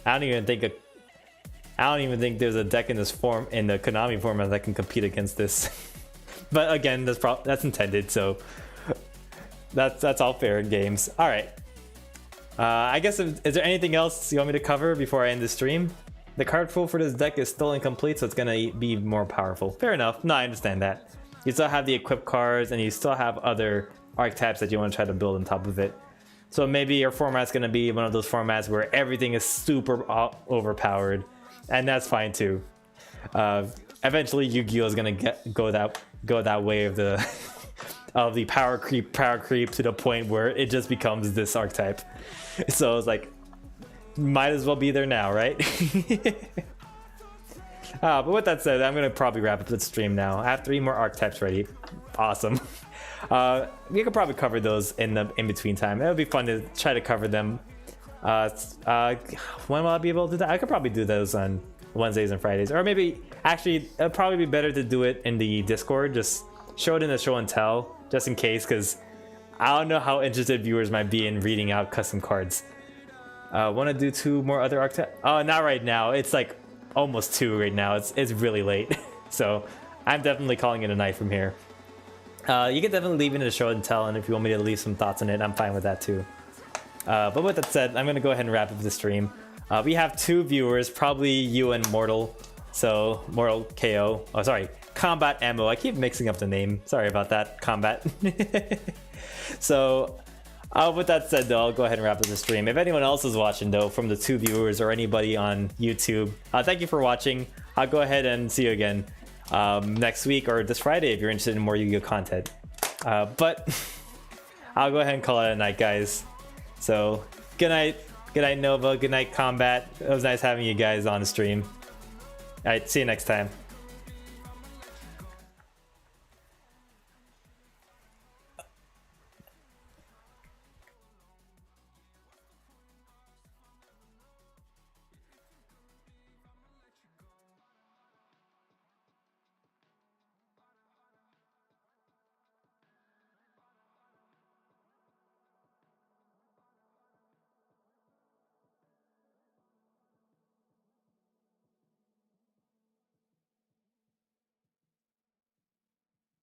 I don't even think there's a deck in this form in the Konami format that can compete against this. But again, that's intended, so that's all fair in games. All right. I guess, is there anything else you want me to cover before I end the stream? The card pool for this deck is still incomplete, so it's gonna be more powerful. Fair enough. No, I understand that. You still have the equip cards, and you still have other archetypes that you want to try to build on top of it. So maybe your format's gonna be one of those formats where everything is super overpowered, and that's fine too. Eventually, Yu-Gi-Oh is gonna go that way of the of the power creep to the point where it just becomes this archetype. So it's like, might as well be there now, right? But with that said, I'm gonna probably wrap up the stream now. I have 3 more archetypes ready. Awesome. We could probably cover those in the in-between time. It would be fun to try to cover them. When will I be able to do that? I could probably do those on Wednesdays and Fridays, or maybe actually it'll probably be better to do it in the Discord. Just show it in the show and tell, just in case, because I don't know how interested viewers might be in reading out custom cards. Want to do 2 more other archetypes? Oh, not right now. It's like almost 2 right now. It's really late, so I'm definitely calling it a night from here. You can definitely leave it in the show and tell, and if you want me to leave some thoughts on it, I'm fine with that too. But with that said, I'm gonna go ahead and wrap up the stream. We have 2 viewers, probably you and Mortal. So Mortal KO. Oh, sorry, Combat Ammo. I keep mixing up the name. Sorry about that, Combat. So with that said, though, I'll go ahead and wrap up the stream. If anyone else is watching, though, from the 2 viewers or anybody on YouTube, thank you for watching. I'll go ahead and see you again next week or this Friday if you're interested in more Yu-Gi-Oh content. But I'll go ahead and call it a night, guys. So good night Nova, good night Combat. It was nice having you guys on the stream. All right, see you next time.